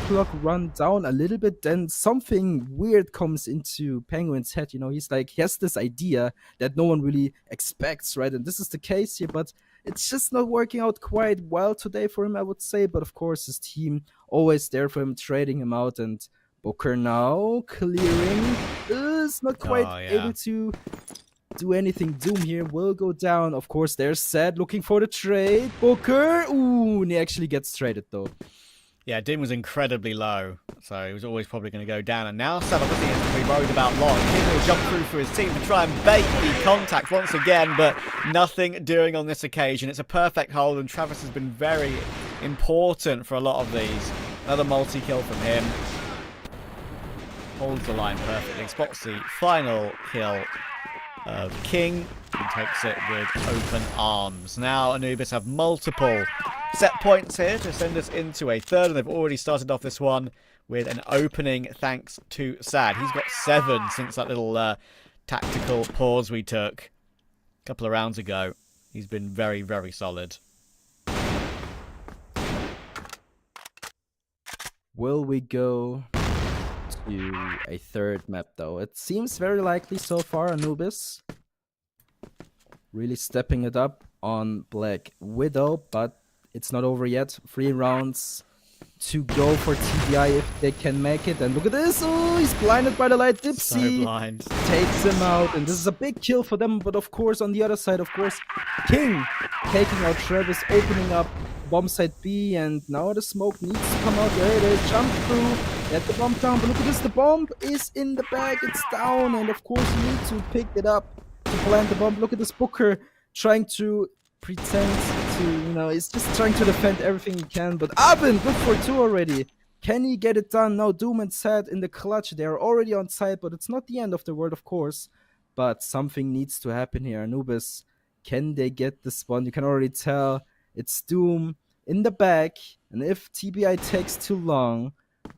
clock run down a little bit, then something weird comes into Penguin's head. You know, he has this idea that no one really expects, right? And this is the case here, but it's just not working out quite well today for him, I would say. But of course, his team always there for him, trading him out. And Booker now clearing is not quite able to do anything. Doom here will go down. Of course, there's Sad looking for the trade. Booker, ooh, and he actually gets traded though. Yeah, Dim was incredibly low, so he was always probably going to go down. And now Sad obviously has to be worried about Long. King will jump through for his team to try and bait the contact once again, but nothing doing on this occasion. It's a perfect hold, and Travis has been very important for a lot of these. Another multi-kill from him. Holds the line perfectly. Spots the final kill of King, and takes it with open arms. Now Anubis have multiple set points here to send us into a third, and they've already started off this one with an opening thanks to Sad. He's got 7 since that little tactical pause we took a couple of rounds ago. He's been very, very solid. Will we go to a third map, though? It seems very likely so far. Anubis really stepping it up on Black Widow, but it's not over yet. 3 rounds to go for TBI if they can make it. And look at this. Oh, he's blinded by the light. Dipsy So blind. takes him out. And this is a big kill for them. But of course, on the other side, of course, King taking out Travis, opening up bomb site B. And now the smoke needs to come out. There it is. Jump through. Get the bomb down. But look at this. The bomb is in the bag. It's down. And of course, you need to pick it up to plant the bomb. Look at this Booker trying to pretend to, you know, he's just trying to defend everything he can. But Abin, good for 2 already. Can he get it done? Now Doom and Sad in the clutch. They are already on site, but it's not the end of the world, of course. But something needs to happen here. Anubis, can they get the spawn? You can already tell it's Doom in the back. And if TBI takes too long,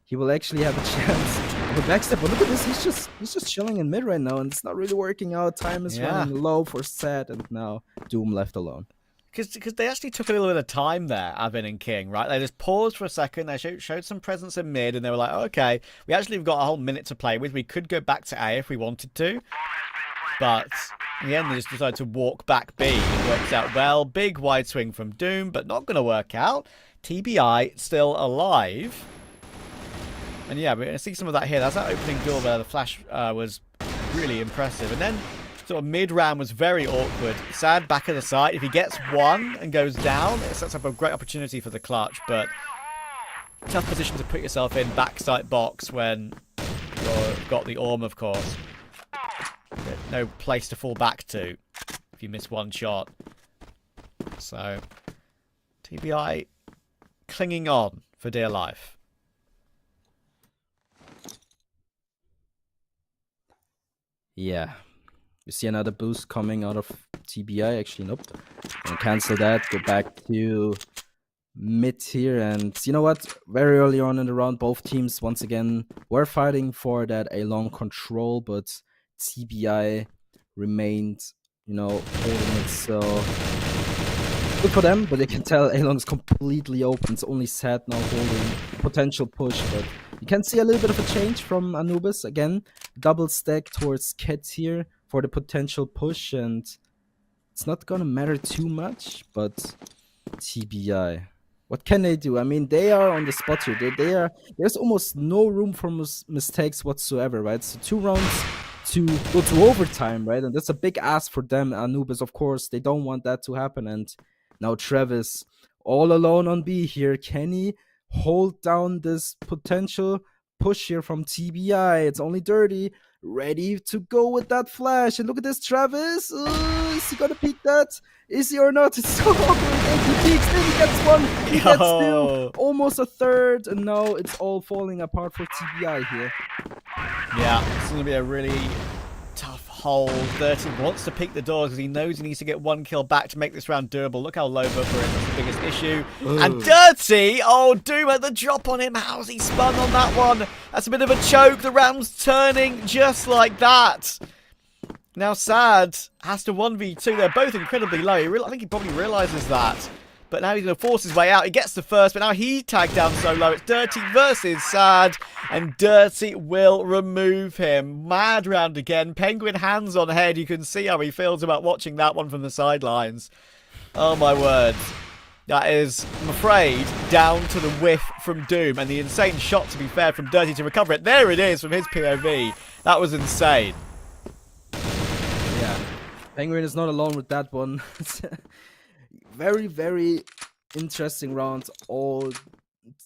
he will actually have a chance of a backstep. But look at this, he's just chilling in mid right now, and it's not really working out. Time is running low for Sad, and now Doom left alone. Because they actually took a little bit of time there, Avin and King, right? They just paused for a second, they showed some presence in mid, and they were like, okay, we actually have got a whole minute to play with. We could go back to A if we wanted to. But in the end, they just decided to walk back B. It works out well. Big wide swing from Doom, but not going to work out. TBI still alive. And yeah, we're going to see some of that here. That's that opening door there. The flash was really impressive. And then sort of mid-round was very awkward. Sad back at the site. If he gets 1 and goes down, it sets up a great opportunity for the clutch. But tough position to put yourself in backside box when you've got the Orm, of course. No place to fall back to if you miss 1 shot. So TBI clinging on for dear life. Yeah. You see another boost coming out of TBI. Actually, nope. Gonna cancel that. Go back to mid here. And you know what? Very early on in the round, both teams, once again, were fighting for that A-long control. But TBI remained, you know, holding it. So good for them. But you can tell A-long is completely open. It's only Sad now holding potential push. But you can see a little bit of a change from Anubis. Again, double stack towards Ket here for the potential push, and it's not gonna matter too much. But TBI, what can they do? I mean, they are on the spot here. There's almost no room for mistakes whatsoever, right? So 2 rounds to go to overtime, right? And that's a big ask for them. Anubis, of course, they don't want that to happen. And now Travis all alone on B here. Can he hold down this potential push here from TBI? It's only Dirty, ready to go with that flash. And look at this, Travis. Is he gonna peek that? Is he or not? It's so awkward. He peeks, then he gets 1, he gets 2, almost a third, and now it's all falling apart for TBI here. Yeah, it's gonna be a really tough hold. Dirty wants to peek the doors because he knows he needs to get 1 kill back to make this round doable. Look how low Booker is. That's the biggest issue. And Dirty! Oh, Doom at the drop on him. How's he spun on that one? That's a bit of a choke. The round's turning just like that. Now Sad has to 1v2. They're both incredibly low. I think he probably realizes that. But now he's going to force his way out. He gets the first, but now he tagged down so low. It's Dirty versus Sad, and Dirty will remove him. Mad round again. Penguin hands on head. You can see how he feels about watching that one from the sidelines. Oh, my word. That is, I'm afraid, down to the whiff from Doom. And the insane shot, to be fair, from Dirty to recover it. There it is from his POV. That was insane. Yeah. Penguin is not alone with that one. Very, very interesting rounds all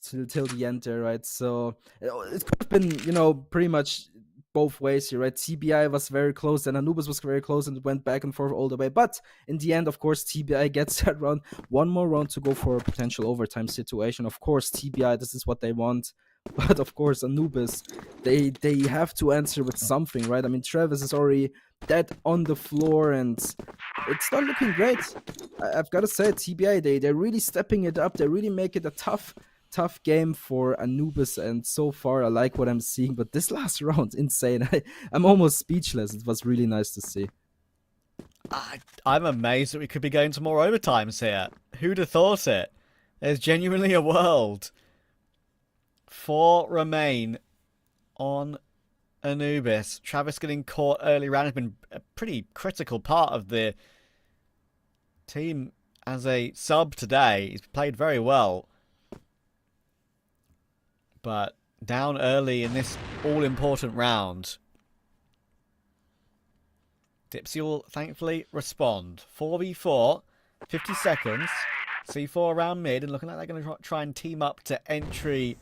till the end there, right? So it could have been, you know, pretty much both ways here, right? TBI was very close and Anubis was very close, and it went back and forth all the way. But in the end, of course, TBI gets that round. 1 more round to go for a potential overtime situation. Of course, TBI, this is what they want. But of course, Anubis, they have to answer with something, right? I mean, Travis is already dead on the floor, and it's not looking great. I've got to say, TBI, they're really stepping it up. They really make it a tough tough game for Anubis, and so far I like what I'm seeing. But this last round, insane. I'm almost speechless. It was really nice to see. I'm amazed that we could be going to more overtimes here. Who'd have thought it? There's genuinely a world. 4 remain on Anubis. Travis getting caught early round has been a pretty critical part of the team as a sub today. He's played very well. But down early in this all-important round. Dipsy will thankfully respond. 4v4, 50 seconds. C4 around mid, and looking like they're going to try and team up to entry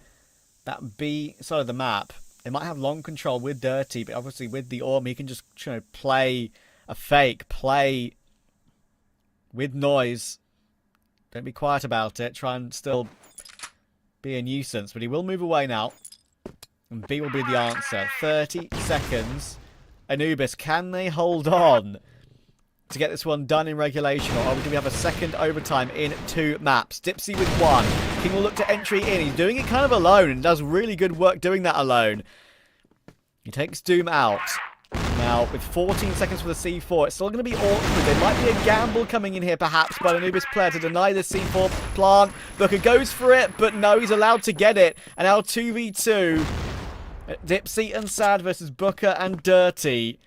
that B side of the map. They might have long control with Dirty, but obviously with the Orm, he can just play a fake, play with noise. Don't be quiet about it. Try and still be a nuisance, but he will move away now. And B will be the answer. 30 seconds. Anubis, can they hold on to get this one done in regulation, or do we have a second overtime in 2 maps? Dipsy with 1. King will look to entry in. He's doing it kind of alone and does really good work doing that alone. He takes Doom out. Now, with 14 seconds for the C4, it's still going to be awkward. There might be a gamble coming in here, perhaps, by an Anubis player to deny the C4 plant. Booker goes for it, but no, he's allowed to get it. And now 2v2. Dipsy and Sad versus Booker and Dirty.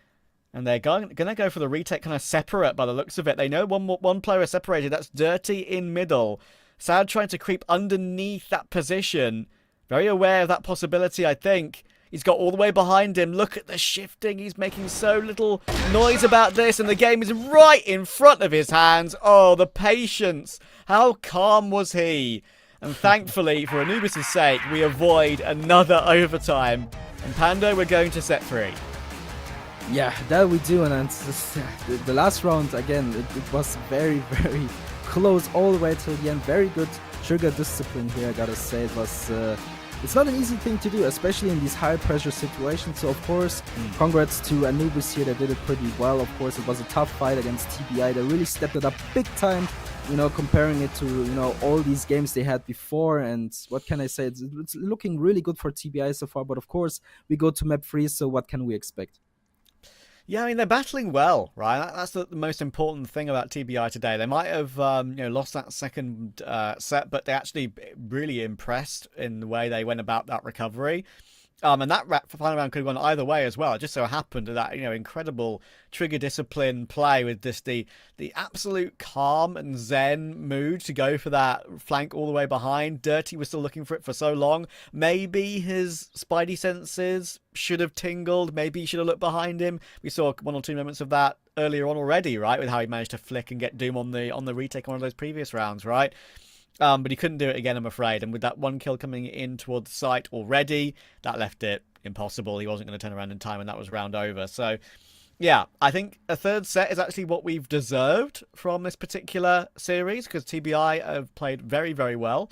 And they're going to go for the retake kind of separate by the looks of it. They know one player is separated. That's Dirty in middle. Sad trying to creep underneath that position. Very aware of that possibility, I think. He's got all the way behind him. Look at the shifting. He's making so little noise about this. And the game is right in front of his hands. Oh, the patience. How calm was he? And thankfully, for Anubis' sake, we avoid another overtime. And Pando, we're going to set 3. Yeah, that we do, and it's the last round, again, it was very, very close all the way till the end. Very good trigger discipline here, I gotta say. It was, it's not an easy thing to do, especially in these high-pressure situations. So, of course, congrats to Anubis here. They did it pretty well. Of course, it was a tough fight against TBI. They really stepped it up big time. You know, comparing it to, you know, all these games they had before. And what can I say? It's looking really good for TBI so far. But of course, we go to map 3, so what can we expect? Yeah, I mean, they're battling well, right? That's the most important thing about TBI today. They might have lost that second set, but they actually really impressed in the way they went about that recovery. And that final round could have gone either way as well. It just so happened that, incredible trigger discipline play with just the absolute calm and zen mood to go for that flank all the way behind. Dirty was still looking for it for so long. Maybe his spidey senses should have tingled. Maybe he should have looked behind him. We saw 1 or 2 moments of that earlier on already, right? With how he managed to flick and get Doom on the retake on one of those previous rounds, right? But he couldn't do it again, I'm afraid. And with that 1 kill coming in towards the site already, that left it impossible. He wasn't going to turn around in time, and that was round over. So, yeah, I think a 3rd set is actually what we've deserved from this particular series, because TBI have played very, very well.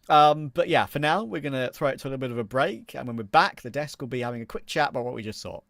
But yeah, for now, we're going to throw it to a little bit of a break. And when we're back, the desk will be having a quick chat about what we just saw.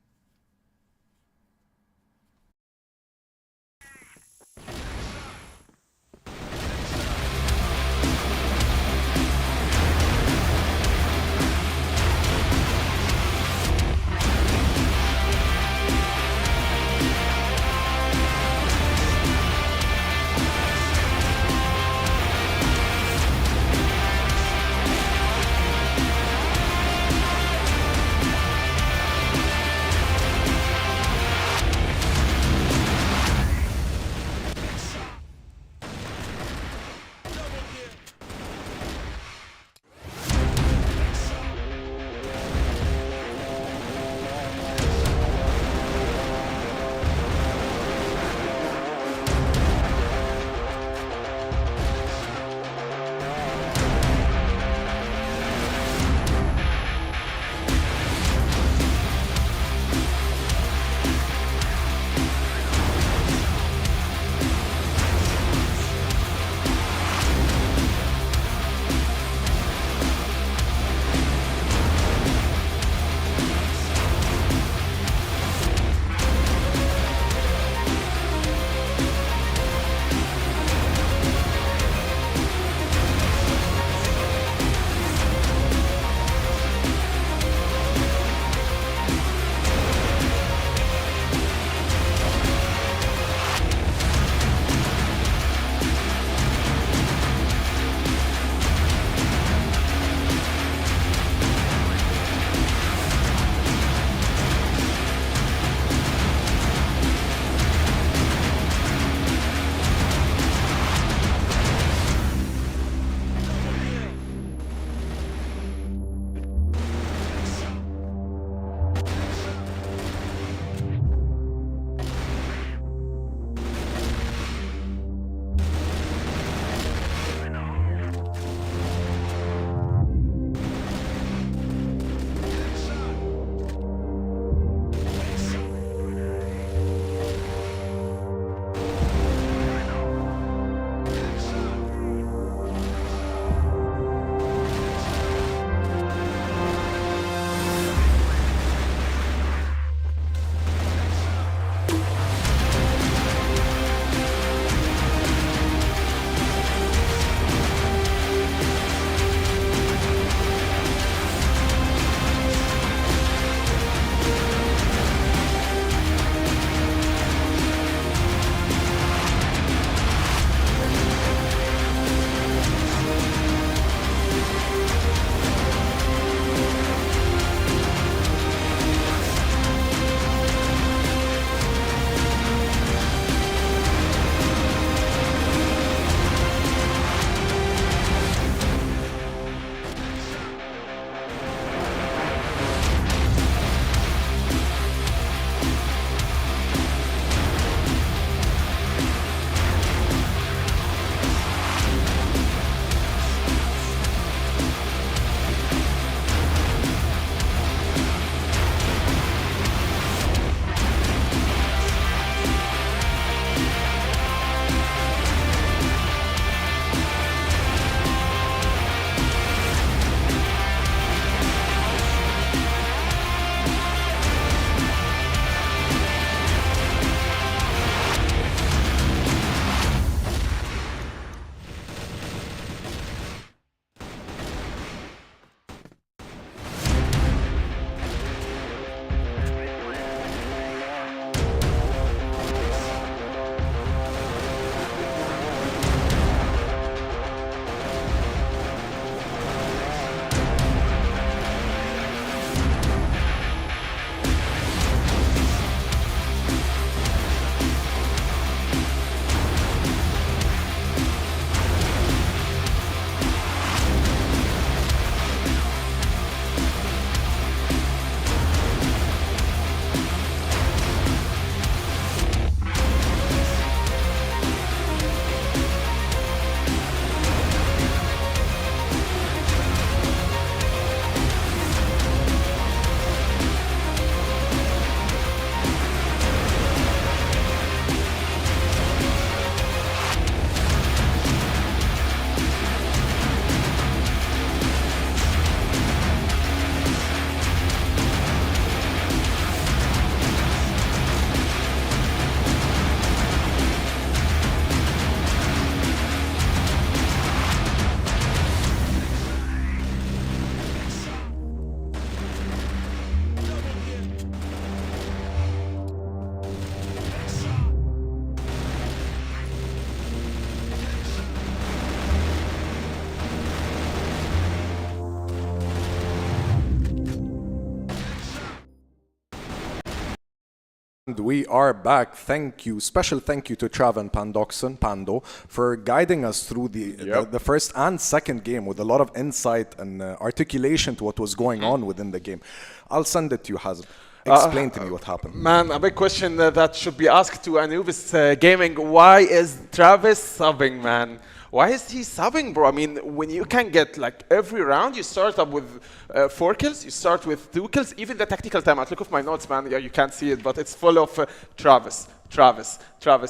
And we are back. Thank you. Special thank you to Travan Pandoxon, Pando, for guiding us through the first and second game with a lot of insight and articulation to what was going on within the game. I'll send it to you, Hazem. Explain to me what happened. Man, a big question that should be asked to Anubis Gaming. Why is Travis subbing, man? Why is he subbing, bro? I mean, when you can get like every round, you start up with 4 kills, you start with 2 kills, even the tactical timeout. Look at my notes, man. Yeah, you can't see it, but it's full of Travis.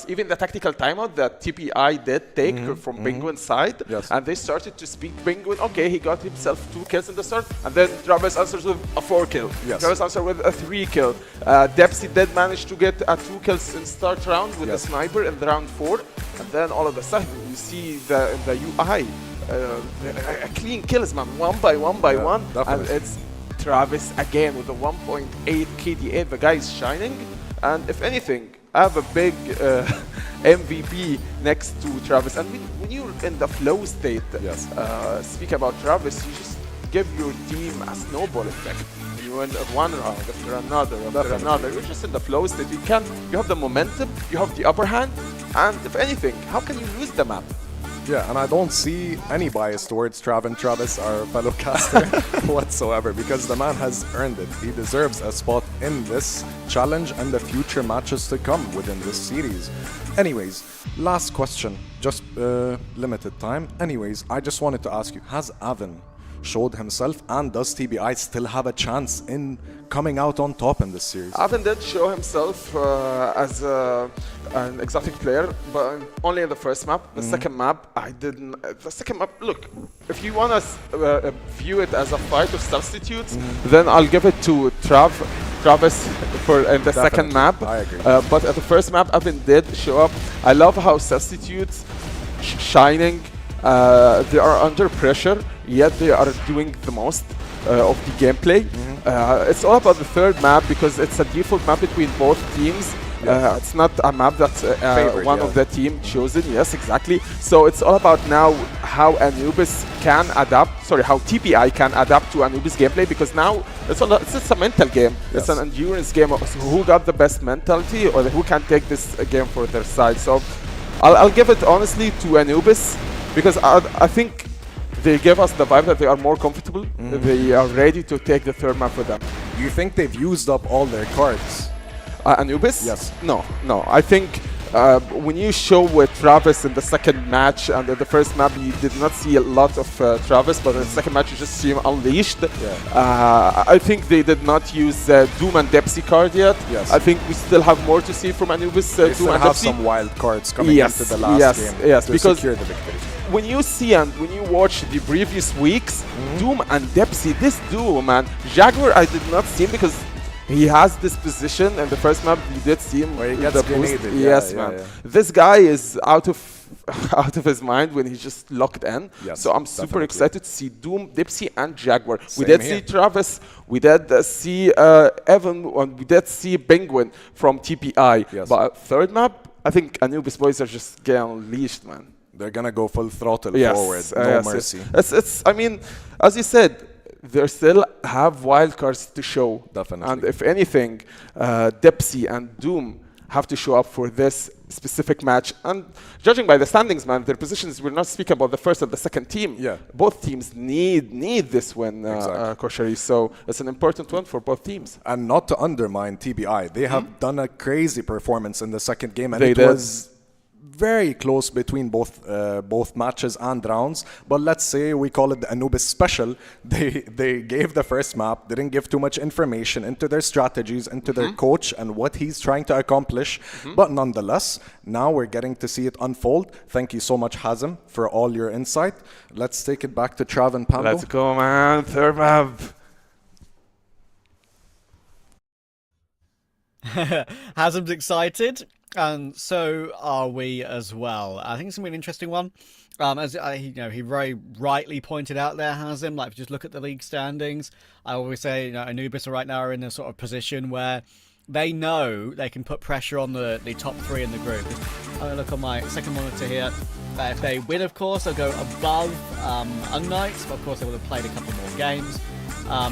Even the tactical timeout that TBI did take from Penguin's side, and they started to speak Penguin. Okay, he got himself 2 kills in the start, and then Travis answers with a 4 kill. Travis answered with a 3 kill. Depsy did manage to get 2 kills in start round with the sniper in the round 4, and then all of a sudden you see the UI a clean kills, man, one by one, and it's Travis again with the 1.8 KDA. The guy is shining, and if anything, I have a big MVP next to Travis. And when you're in the flow state, speak about Travis, you just give your team a snowball effect. You win one round after another, You're just in the flow state. You have the momentum, you have the upper hand, and if anything, how can you lose the map? Yeah, and I don't see any bias towards Travis, our fellow caster, whatsoever, because the man has earned it. He deserves a spot in this challenge and the future matches to come within this series. Anyways, last question, just limited time. Anyways, I just wanted to ask you, has Avin showed himself, and does TBI still have a chance in coming out on top in this series? Avin did show himself as an exotic player, but only in the first map. The second map, I didn't. The second map, look, if you want to view it as a fight of substitutes, then I'll give it to Travis in the second map. I agree. But at the first map, Avin did show up. I love how substitutes shining. They are under pressure, yet they are doing the most of the gameplay. It's all about the third map because it's a default map between both teams. It's not a map that one of the team chosen. Yes, exactly. So it's all about now how Anubis can adapt. Sorry, how TBI can adapt to Anubis gameplay, because now it's just a mental game. It's an endurance game. So who got the best mentality, or who can take this game for their side? So I'll give it honestly to Anubis, because I think they give us the vibe that they are more comfortable. They are ready to take the third map for them. Do you think they've used up all their cards? Anubis? Yes. No. I think when you show with Travis in the second match, and in the first map you did not see a lot of Travis, but in the second match you just see him unleashed. I think they did not use Doom and Depsy card yet. I think we still have more to see from Anubis. They Doom still and have Depsy. some wild cards coming into the last game to because secure the victory. When you see and when you watch the previous weeks, Doom and Depsy, this duo, man, Jaguar I did not see him because he has this position, and the first map you did see him where he with gets the boost. grenaded. Yes, man. This guy is out of his mind when he's just locked in. So I'm super excited to see Doom, Dipsy, and Jaguar. We did see Travis, we did see Evan, and we did see Penguin from TPI. But third map, I think Anubis boys are just getting unleashed, man. They're gonna go full throttle forward, no mercy. I mean, as you said, they still have wild cards to show. Definitely. And if anything, Depsy and Doom have to show up for this specific match. And judging by the standings, man, their positions, we're not speaking about the first and the second team. Both teams need this win, Koshari. So it's an important one for both teams. And not to undermine TBI, they have done a crazy performance in the second game, and it was very close between both matches and rounds. But let's say we call it the Anubis special. They gave the first map, didn't give too much information into their strategies, into their coach and what he's trying to accomplish. But nonetheless, now we're getting to see it unfold. Thank you so much, Hazem, for all your insight. Let's take it back to Trav and Pando. Let's go, man. Third map. Hazem's excited, and so are we as well. I think it's gonna be an interesting one. As he very rightly pointed out there, Hazem, like if you just look at the league standings, I always say, Anubis right now are in a sort of position where they know they can put pressure on the top three in the group. I'm gonna look on my second monitor here. If they win, of course, they'll go above unKnights, but of course they will have played a couple more games.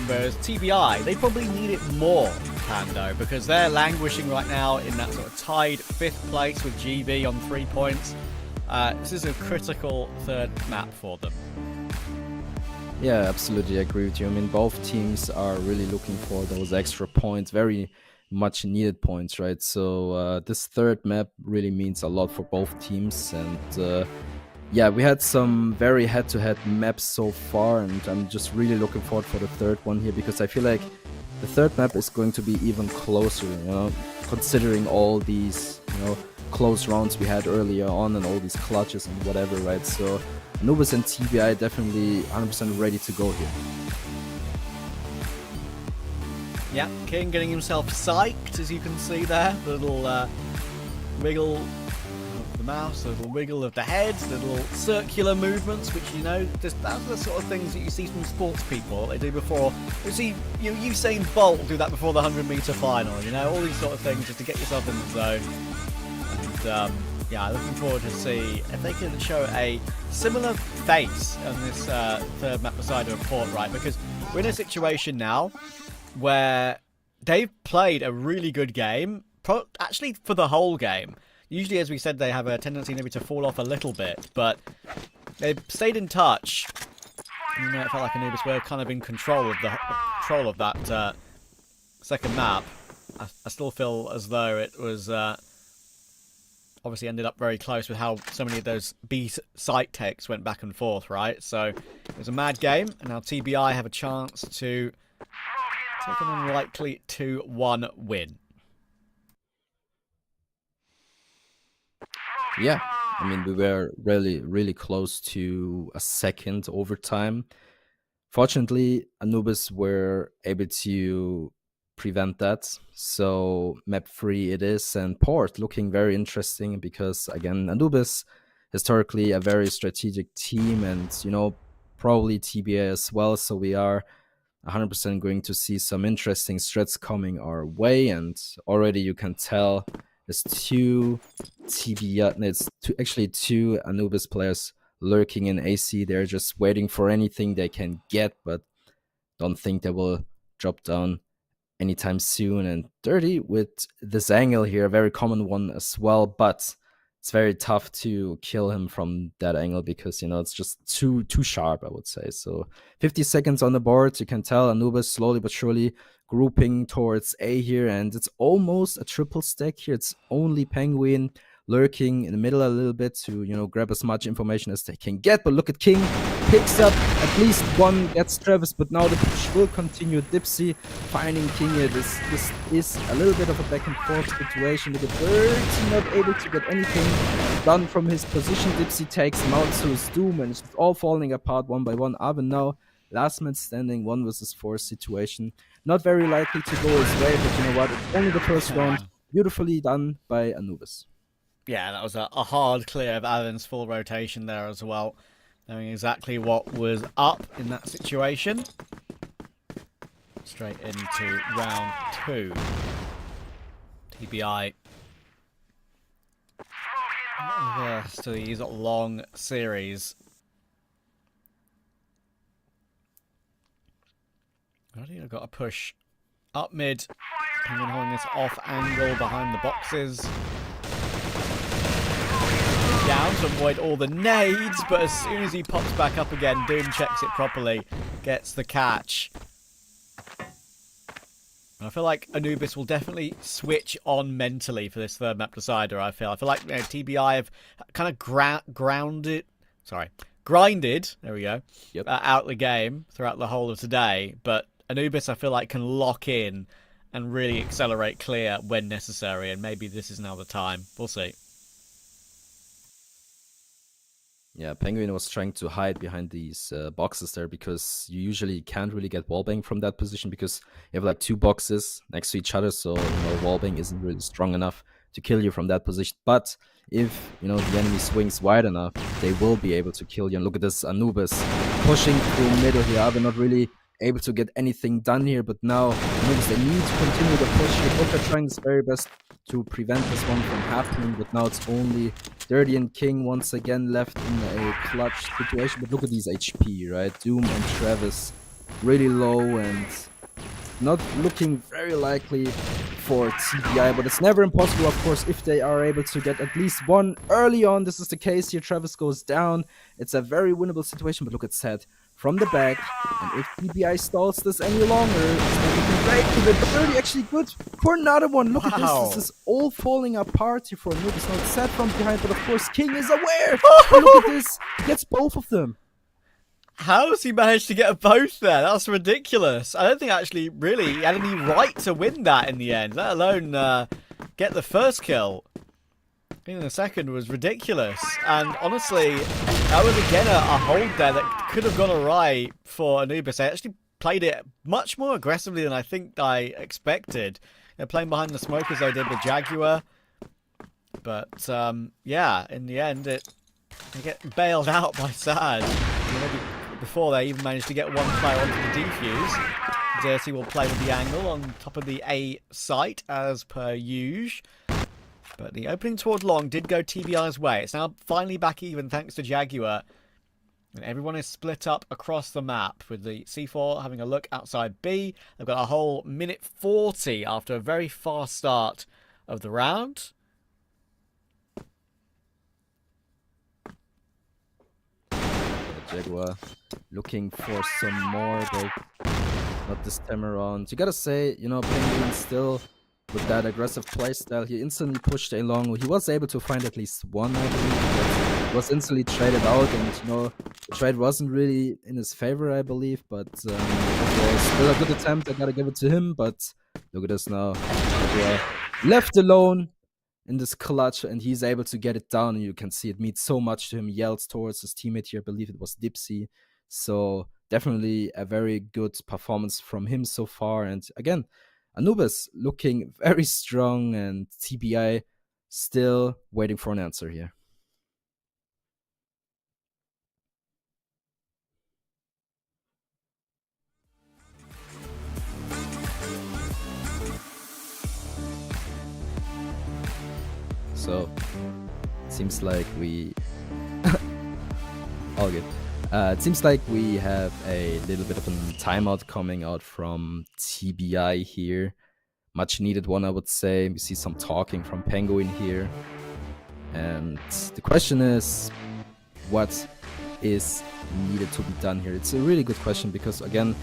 Whereas TBI, they probably need it more, Pando, because they're languishing right now in that sort of tied 5th place with GB on 3 points. This is a critical third map for them. Yeah, absolutely agree with you. I mean, both teams are really looking for those extra points, very much needed points, right? So this third map really means a lot for both teams. And yeah, we had some very head-to-head maps so far, and I'm just really looking forward for the third one here, because I feel like the third map is going to be even closer, you know, considering all these, you know, close rounds we had earlier on and all these clutches and whatever, right? So Anubis and TBI definitely 100% ready to go here. Yeah, King getting himself psyched, as you can see there. The little wiggle of the mouse, the little wiggle of the head, the little circular movements, which, you know, just that's the sort of things that you see from sports people. They do before. You see, Usain Bolt do that before the 100-meter final. You know, all these sort of things just to get yourself in the zone. And yeah, looking forward to see if they can show a similar face on this third map beside a report, right? Because we're in a situation now where they've played a really good game, actually for the whole game. Usually, as we said, they have a tendency maybe to fall off a little bit, but they've stayed in touch. You know, it felt like Anubis were kind of in control of that second map. I still feel as though it was obviously ended up very close with how so many of those B site takes went back and forth, right? So it was a mad game, and now TBI have a chance to take an unlikely 2-1 win. Yeah, I mean, we were really close to a second overtime. Fortunately, Anubis were able to prevent that. So map 3 it is, and Port looking very interesting because, again, Anubis, historically a very strategic team, and, you know, probably TBA as well. So we are 100% going to see some interesting strats coming our way, and already you can tell there's two Anubis players lurking in AC. They're just waiting for anything they can get, but don't think they will drop down anytime soon. And Dirty with this angle here, a very common one as well, but it's very tough to kill him from that angle because, you know, it's just too sharp, I would say. So 50 seconds on the board. You can tell Anubis slowly but surely grouping towards A here, and it's almost a triple stack here. It's only Penguin lurking in the middle a little bit to, you know, grab as much information as they can get. But look at King, picks up at least one, gets Travis, but now the push will continue. Dipsy finding King here. This is a little bit of a back and forth situation. Look at Dirty not able to get anything done from his position. Dipsy takes him out to his doom, and it's all falling apart one by one. Arvin now last man standing, 1 versus 4 situation. Not very likely to go his way, but you know what? It's only the first round. Beautifully done by Anubis. Yeah, that was a hard clear of Alan's full rotation there as well. Knowing exactly what was up in that situation. Straight into round 2. TBI. So these long series. I think I've got to push up mid. Penguin holding this off angle behind the boxes. Down to avoid all the nades, but as soon as he pops back up again, Doom checks it properly, gets the catch. And I feel like Anubis will definitely switch on mentally for this third map decider. I feel like, you know, TBI have kind of grinded. There we go. Yep. Out the game throughout the whole of today, but Anubis, I feel like, can lock in and really accelerate clear when necessary, and maybe this is now the time. We'll see. Yeah, Penguin was trying to hide behind these boxes there because you usually can't really get wallbang from that position because you have like 2 boxes next to each other, so, you know, wallbang isn't really strong enough to kill you from that position. But if, you know, the enemy swings wide enough, they will be able to kill you. And look at this Anubis pushing through middle here. They're not really able to get anything done here, but now Anubis, they need to continue the push here. Both are trying their very best to prevent this one from happening, but now it's only Dirty and King once again left in a clutch situation. But look at these HP, right? Doom and Travis really low and not looking very likely for TBI, but it's never impossible, of course, if they are able to get at least one early on. This is the case here. Travis goes down. It's a very winnable situation, but look at Seth from the back. And if TBI stalls this any longer, it's not looking great with it, but really actually good for another one. Look at this. This is all falling apart here for Anubis. Now it's Seth from behind, but of course King is aware. Look at this. He gets both of them. How has he managed to get both there? That's ridiculous. I don't think actually really he had any right to win that in the end, let alone get the first kill. Being the second was ridiculous. And honestly, that was again a hold there that could have gone awry for Anubis. They actually played it much more aggressively than I think I expected. They're playing behind the smoke as they did with Jaguar. But yeah, in the end, they get bailed out by Sad. Maybe before they even managed to get one player onto the defuse. Dirty will play with the angle on top of the A site as per usual. But the opening toward long did go TBI's way. It's now finally back even thanks to Jaguar. And everyone is split up across the map with the C4 having a look outside B. They've got a whole minute 40 after a very fast start of the round. Jaguar looking for some more, but not this time around. You gotta say, you know, Penguin still with that aggressive playstyle, he instantly pushed along. He was able to find at least one, I believe, but was instantly traded out, and you know, the trade wasn't really in his favor, I believe, but overall, still a good attempt. I gotta give it to him, but look at this now. Jaguar left alone in this clutch, and he's able to get it down, and you can see it means so much to him. He yells towards his teammate here, I believe it was Dipsy. So definitely a very good performance from him so far. And again, Anubis looking very strong, and TBI still waiting for an answer here. So it seems like we all good. It seems like we have a little bit of a timeout coming out from TBI here. Much needed one, I would say. We see some talking from Penguin here. And the question is, what is needed to be done here? It's a really good question because, again,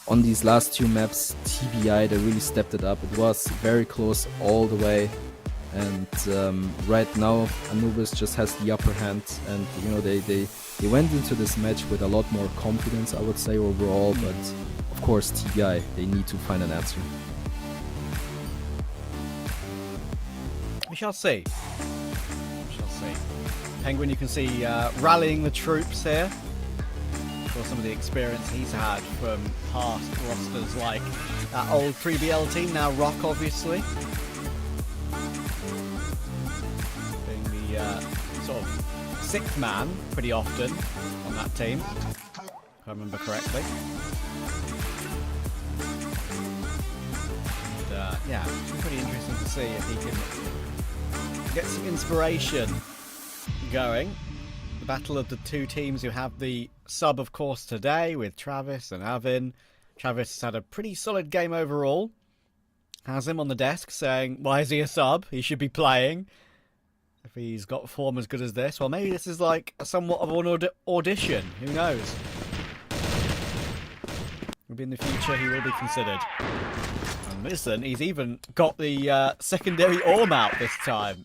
on these last two maps, TBI, they really stepped it up. It was very close all the way. And right now, Anubis just has the upper hand. And, you know, they went into this match with a lot more confidence, I would say, overall. But, of course, TBI, they need to find an answer. We shall see. We shall see. Penguin, you can see rallying the troops here. For some of the experience he's had from past rosters like that old 3BL team, now ROC, obviously. Being the sort of sixth man pretty often on that team, if I remember correctly. And, yeah, it's been pretty interesting to see if he can get some inspiration going. The battle of the two teams who have the sub, of course, today with Travis and Avin. Travis has had a pretty solid game overall. Has him on the desk saying, why is he a sub? He should be playing. If he's got form as good as this, well, maybe this is like somewhat of an audition. Who knows? Maybe in the future he will be considered. And listen, he's even got the secondary orm out this time.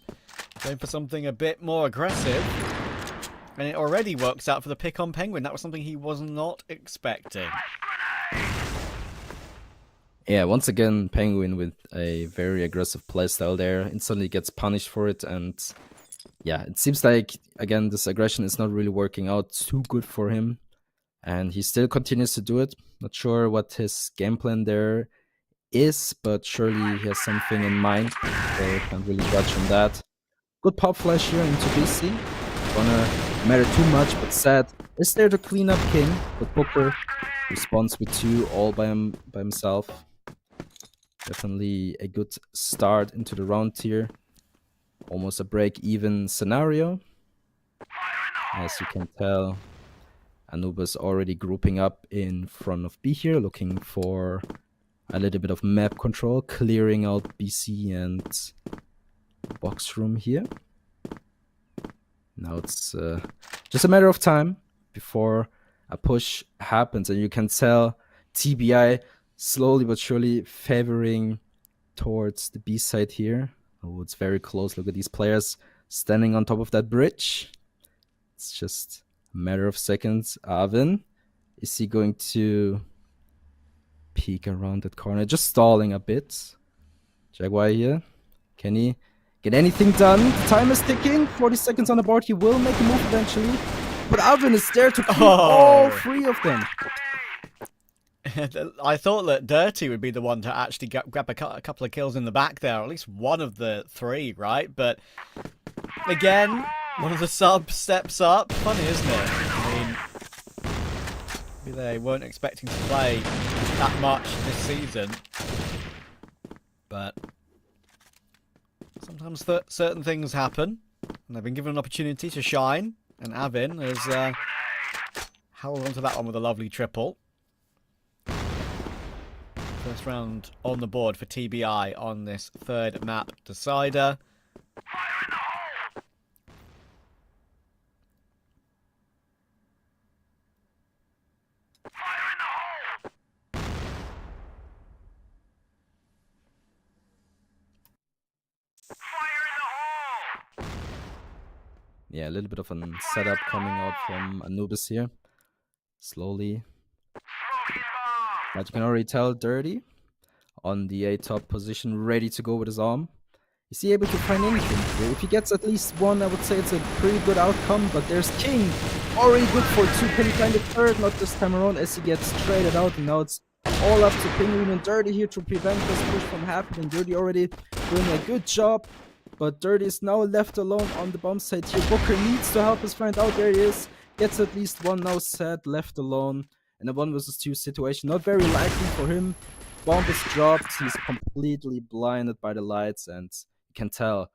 Going for something a bit more aggressive. And it already works out for the pick on Penguin. That was something he was not expecting. Yeah, once again, Penguin with a very aggressive playstyle there. Instantly gets punished for it. And yeah, it seems like, again, this aggression is not really working out too good for him. And he still continues to do it. Not sure what his game plan there is, but surely he has something in mind. So I can't really judge on that. Good pop flash here into BC. Gonna matter too much, but Sad is there to clean up King. But Booker responds with two all by himself. Definitely a good start into the round here. Almost a break-even scenario. As you can tell, Anubis already grouping up in front of B here, looking for a little bit of map control, clearing out BC and box room here. Now it's just a matter of time before a push happens, and you can tell TBI slowly but surely favoring towards the B side here. Oh, it's very close. Look at these players standing on top of that bridge. It's just a matter of seconds. Arvin, is he going to peek around that corner? Just stalling a bit. Jaguar here. Can he get anything done? The time is ticking. 40 seconds on the board. He will make a move eventually. But Arvin is there to keep all three of them. I thought that Dirty would be the one to actually grab a couple of kills in the back there, or at least one of the three, right? But again, one of the subs steps up. Funny, isn't it? I mean, maybe they weren't expecting to play that much this season, but sometimes certain things happen, and they've been given an opportunity to shine, and Avin has held onto that one with a lovely triple. First round on the board for TBI on this third map decider. Yeah, a little bit of a setup coming out from Anubis here. Slowly. But you can already tell Dirty on the A top position, ready to go with his arm. Is he able to find anything? If he gets at least one, I would say it's a pretty good outcome. But there's King, already good for 2. Can he find a third? Not this time around, as he gets traded out. And now it's all up to Penguin and Dirty here to prevent this push from happening. Dirty already doing a good job. But Dirty is now left alone on the bomb site here. Booker needs to help us find out. There he is. Gets at least one now set, left alone. In a 1 versus 2 situation. Not very likely for him. Bomb is dropped. He's completely blinded by the lights. And you can tell.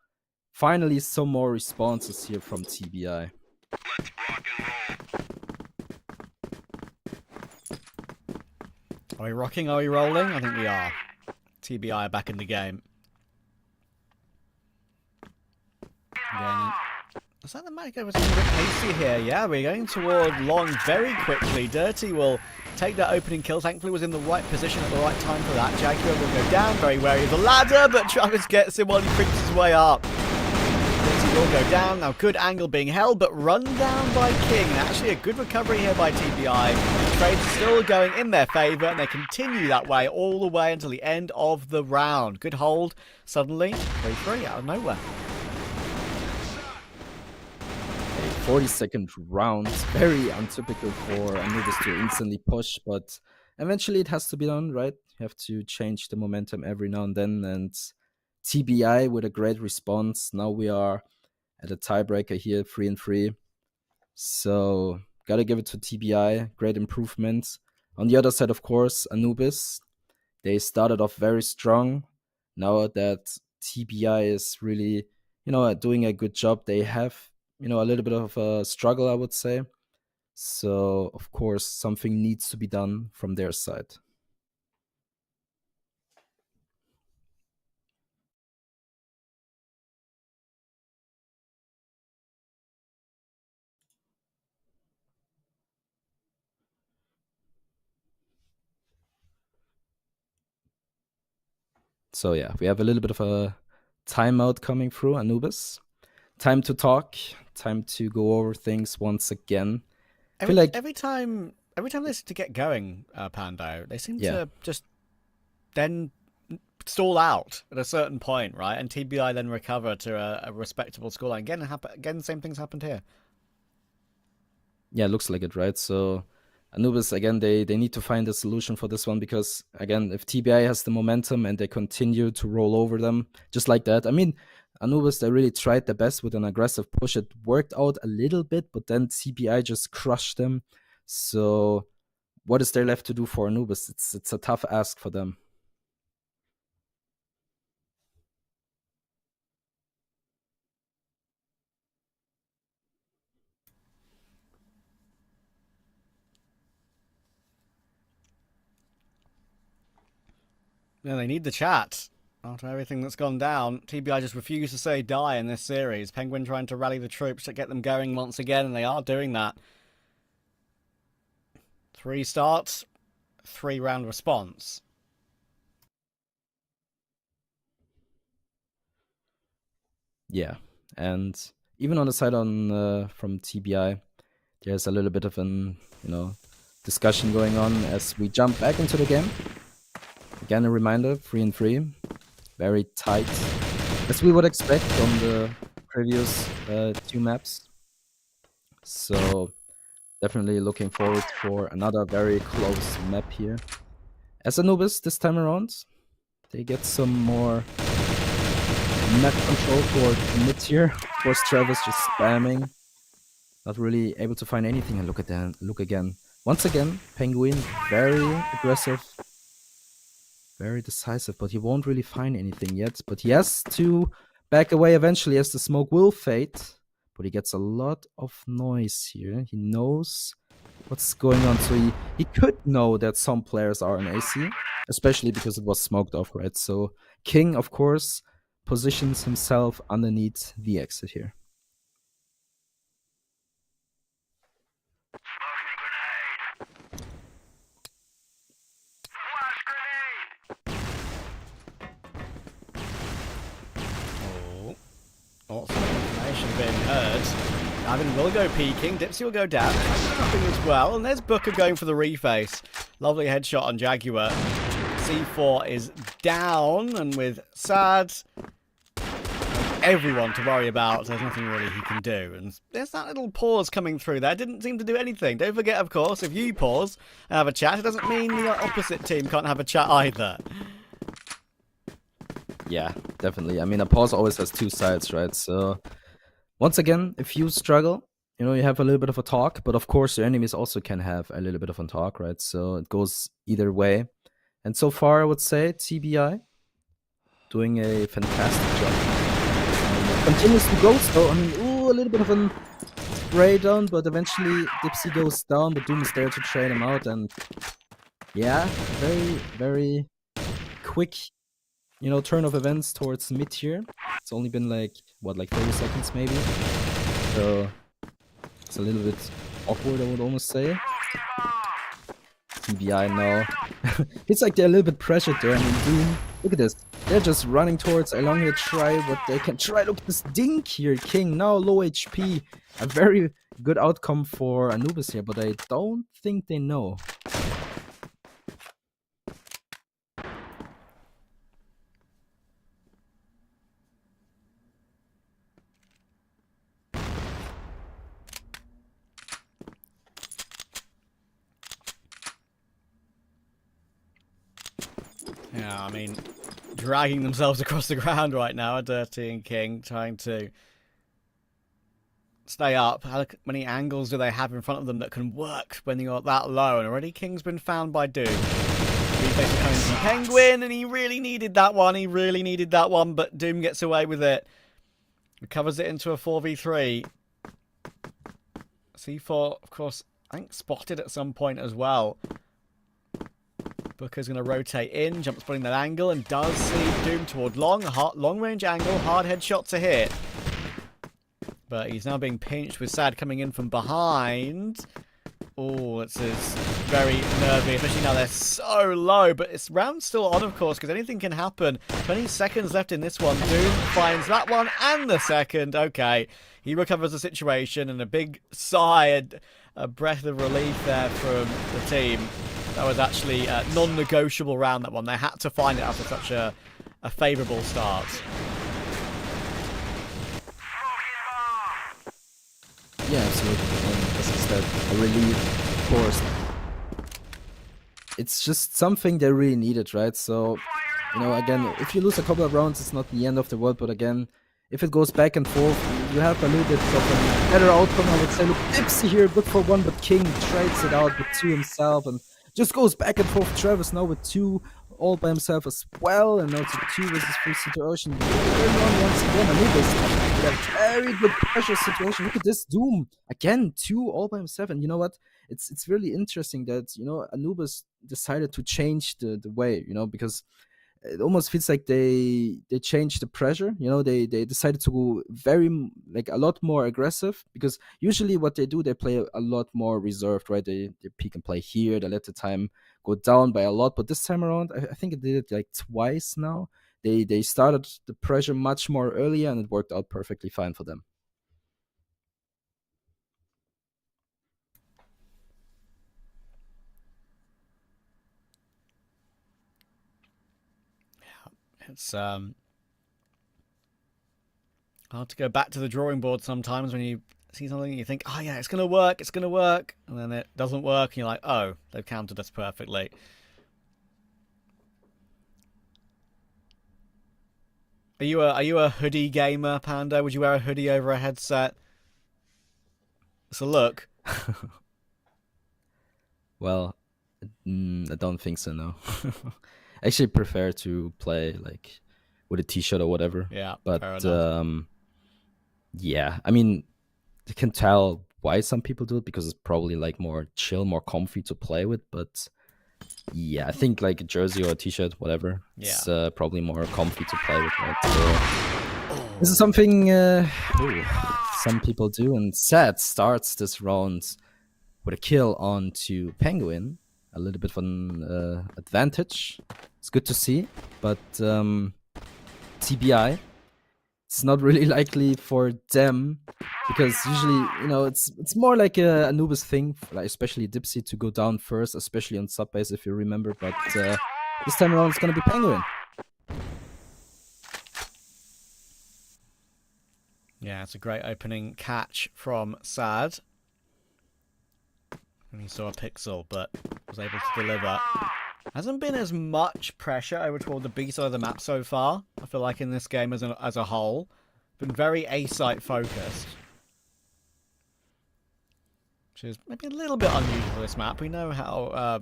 Finally, some more responses here from TBI. Let's rock and roll. Are we rocking? Are we rolling? I think we are. TBI are back in the game. Again, is that the mic was a bit hasty here? Yeah, we're going toward long very quickly. Dirty will take that opening kill. Thankfully was in the right position at the right time for that. Jaguar will go down, very wary of the ladder, but Travis gets him while he creeps his way up. Dirty will go down. Now good angle being held, but run down by King. And actually a good recovery here by TBI. The trade's still going in their favour, and they continue that way all the way until the end of the round. Good hold. Suddenly, 3-3 out of nowhere. 40-second round. Very untypical for Anubis to instantly push, but eventually it has to be done, right? You have to change the momentum every now and then, and TBI with a great response. Now we are at a tiebreaker here, 3-3. So, gotta give it to TBI. Great improvement. On the other side, of course, Anubis. They started off very strong. Now that TBI is really, doing a good job, they have a little bit of a struggle, I would say. So, of course, something needs to be done from their side. So, yeah, we have a little bit of a timeout coming through, Anubis. Time to talk. Time to go over things once again. I feel like every time they seem to get going, Pando, they seem to just then stall out at a certain point, right? And TBI then recover to a respectable scoreline. Again, same things happened here. Yeah, looks like it, right? So Anubis, again, they need to find a solution for this one because, again, if TBI has the momentum and they continue to roll over them just like that, I mean, Anubis, they really tried their best with an aggressive push. It worked out a little bit, but then TBI just crushed them. So what is there left to do for Anubis? It's a tough ask for them. Yeah, they need the chat. After everything that's gone down, TBI just refused to say die in this series. Penguin trying to rally the troops to get them going once again, and they are doing that. 3 starts, 3-round response. Yeah, and even on the side from TBI, there's a little bit of an discussion going on as we jump back into the game. Again, a reminder: 3-3, very tight, as we would expect from the previous 2 maps. So definitely looking forward for another very close map here. As Anubis this time around, they get some more map control toward mid here. Of course, Travis just spamming, not really able to find anything. And look at that! Look again. Once again, Penguin very aggressive, very decisive, but he won't really find anything yet. But he has to back away eventually as the smoke will fade. But he gets a lot of noise here. He knows what's going on. So he could know that some players are in AC, especially because it was smoked off, right? So King, of course, positions himself underneath the exit here. Lots of information being heard. Gavin will go peeking, Dipsy will go down, nothing as well, and there's Booker going for the reface. Lovely headshot on Jaguar. C4 is down, and with Sad, everyone to worry about, there's nothing really he can do. And there's that little pause coming through there, didn't seem to do anything. Don't forget, of course, if you pause and have a chat, it doesn't mean the opposite team can't have a chat either. Yeah, definitely. I mean, a pause always has 2 sides, right? So once again, if you struggle, you have a little bit of a talk, but of course your enemies also can have a little bit of a talk, right? So it goes either way. And so far, I would say TBI doing a fantastic job. Continues to go, so I mean, a little bit of a spray down, but eventually Dipsy goes down, but Doom is there to trade him out, and yeah, very, very quick turn of events towards mid here. It's only been like 30 seconds maybe. So it's a little bit awkward, I would almost say. TBI now. It's like they're a little bit pressured there. I mean, Doom, look at this. They're just running towards along here, try what they can try. Look at this dink here. King now low HP. A very good outcome for Anubis here, but I don't think they know. Yeah, I mean, dragging themselves across the ground right now, Dirty and King, trying to stay up. How many angles do they have in front of them that can work when you're that low? And already King's been found by Doom. Reface coming from Penguin, and he really needed that one. But Doom gets away with it. Recovers it into a 4v3. C4, of course, I think spotted at some point as well. Booker's going to rotate in, jump spotting that angle, and does see Doom toward long range angle, hard headshot to hit. But he's now being pinched with Sad coming in from behind. Oh, this is very nervy, especially now they're so low. But it's round's still on, of course, because anything can happen. 20 seconds left in this one. Doom finds that one and the second. Okay, he recovers the situation, and a big sigh, a breath of relief there from the team. That was actually a non-negotiable round, that one. They had to find it after such a favourable start. Yeah, absolutely. And as I said, a relief, of course. It's just something they really needed, right? So, again, if you lose a couple of rounds, it's not the end of the world. But again, if it goes back and forth, you have a little bit of a better outcome, I would say. Look, Dipsy here, good for one, but King trades it out with 2 himself and just goes back and forth. Travis now with 2 all by himself as well, and now it's a 2 versus 3 situation. Once again, Anubis with a very good pressure situation. Look at this, Doom again, 2 all by himself. And you know what? It's really interesting that Anubis decided to change the way, because it almost feels like they changed the pressure. You know, they decided to go like a lot more aggressive, because usually what they do, they play a lot more reserved, right? They peek and play here, they let the time go down by a lot. But this time around, I think it did it like twice now. They started the pressure much more earlier, and it worked out perfectly fine for them. It's hard to go back to the drawing board sometimes when you see something and you think, oh yeah, it's gonna work, and then it doesn't work, and you're like, oh, they've countered us perfectly. Are you a hoodie gamer, Panda? Would you wear a hoodie over a headset? It's a look. Well, I don't think so, no. I actually prefer to play like with a t-shirt or whatever. Yeah, but fair enough. yeah, I mean, you can tell why some people do it, because it's probably like more chill, more comfy to play with. But yeah, I think like a jersey or a t-shirt, whatever, it's probably more comfy to play with. Right? This is something some people do, and Sad starts this round with a kill onto Penguin. A little bit of an advantage. It's good to see, but TBI, it's not really likely for them, because usually, you know, it's more like a Anubis thing, like especially Dipsy, to go down first, especially on sub base, if you remember. But this time around, it's gonna be Penguin. Yeah, it's a great opening catch from Sad. And he saw a pixel, but was able to deliver. Hasn't been as much pressure over toward the B side of the map so far. I feel like in this game as a whole, been very A site focused, which is maybe a little bit unusual for this map. We know how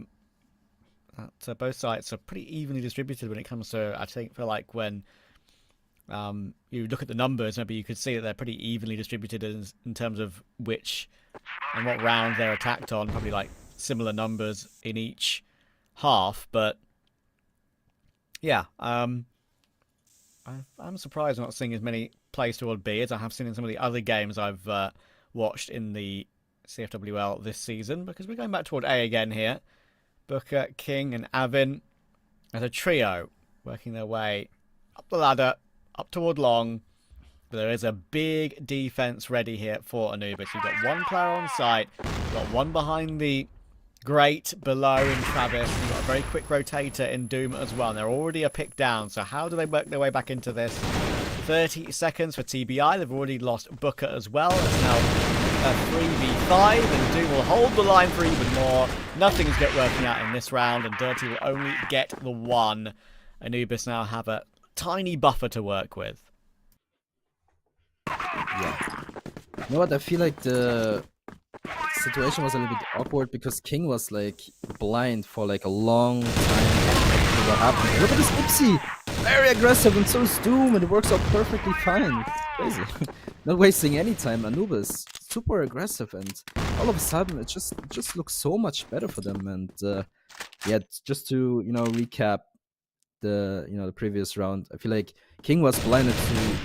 that both sites are pretty evenly distributed when it comes to. I feel like when you look at the numbers, maybe you could see that they're pretty evenly distributed in terms of which and what round they're attacked on. Probably like similar numbers in each half, but yeah, I'm surprised I'm not seeing as many plays toward B as I have seen in some of the other games I've watched in the CFWL this season, because we're going back toward A again here. Booker, King, and Avin as a trio working their way up the ladder, up toward long. But there is a big defense ready here for Anubis. You've got one player on site, you've got one behind the grate below in Travis, you've got a very quick rotator in Doom as well, and they're already a pick down. So how do they work their way back into this? 30 seconds for TBI. They've already lost Booker as well. It's now a 3v5, and Doom will hold the line for even more. Nothing's working out in this round, and Dirty will only get the one. Anubis now have a tiny buffer to work with. Yeah. You know what? I feel like the situation was a little bit awkward, because King was like blind for like a long time. What happened? Look at this Ipsy! Very aggressive, and so is Doom, and it works out perfectly fine. It's crazy. Not wasting any time. Anubis, super aggressive, and all of a sudden it just looks so much better for them. And yeah, just to recap the previous round, I feel like King was blinded to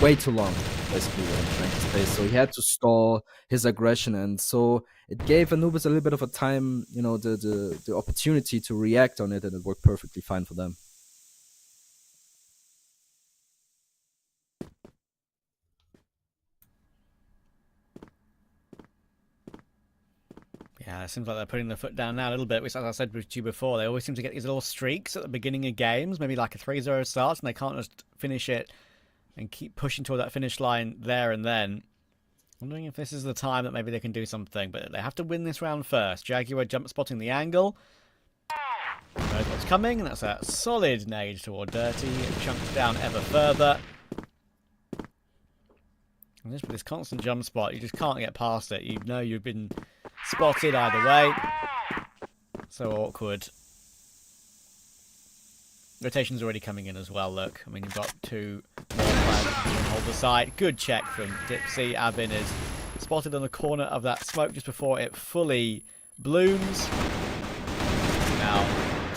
way too long, basically, what I'm trying to say. So he had to stall his aggression, and so it gave Anubis a little bit of a time, the opportunity to react on it, and it worked perfectly fine for them. Yeah, it seems like they're putting their foot down now a little bit, which, as I said to you before, they always seem to get these little streaks at the beginning of games, maybe like a 3-0 start, and they can't just finish it and keep pushing toward that finish line there and then. Wondering if this is the time that maybe they can do something, but they have to win this round first. Jaguar jump spotting the angle. Knows what's coming, and that's a solid nade toward Dirty. It chunks down ever further. And just with this constant jump spot, you just can't get past it. You know you've been spotted either way. So awkward. Rotation's already coming in as well, look. I mean, you've got two more players that can hold the site. Good check from Dipsy. Avin is spotted on the corner of that smoke just before it fully blooms. Now,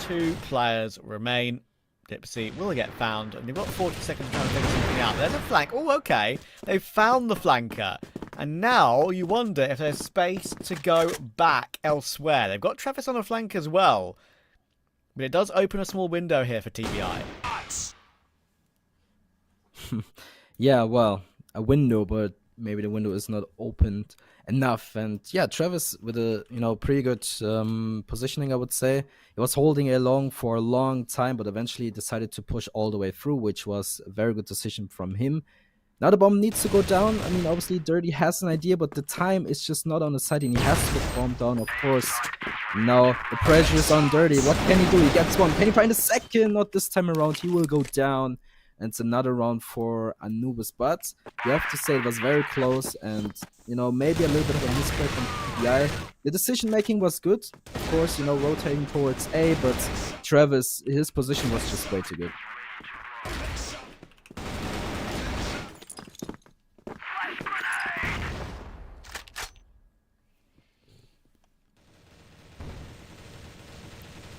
2 players remain. Dipsy will get found, and they've got 40 seconds to try and figure something out. There's a flank. Oh, okay. They've found the flanker. And now you wonder if there's space to go back elsewhere. They've got Travis on a flank as well. But it does open a small window here for TBI. Yeah, well, a window, but maybe the window is not opened enough. And yeah, Travis with a pretty good positioning, I would say. He was holding along for a long time, but eventually decided to push all the way through, which was a very good decision from him. Now the bomb needs to go down. I mean, obviously Dirty has an idea, but the time is just not on the side, and he has to get the bomb down, of course. Now the pressure is on Dirty. What can he do? He gets one. Can he find a second? Not this time around. He will go down. And it's another round for Anubis, but you have to say it was very close, and maybe a little bit of a misplay from TBI. The decision making was good, of course, rotating towards A, but Travis, his position was just way too good.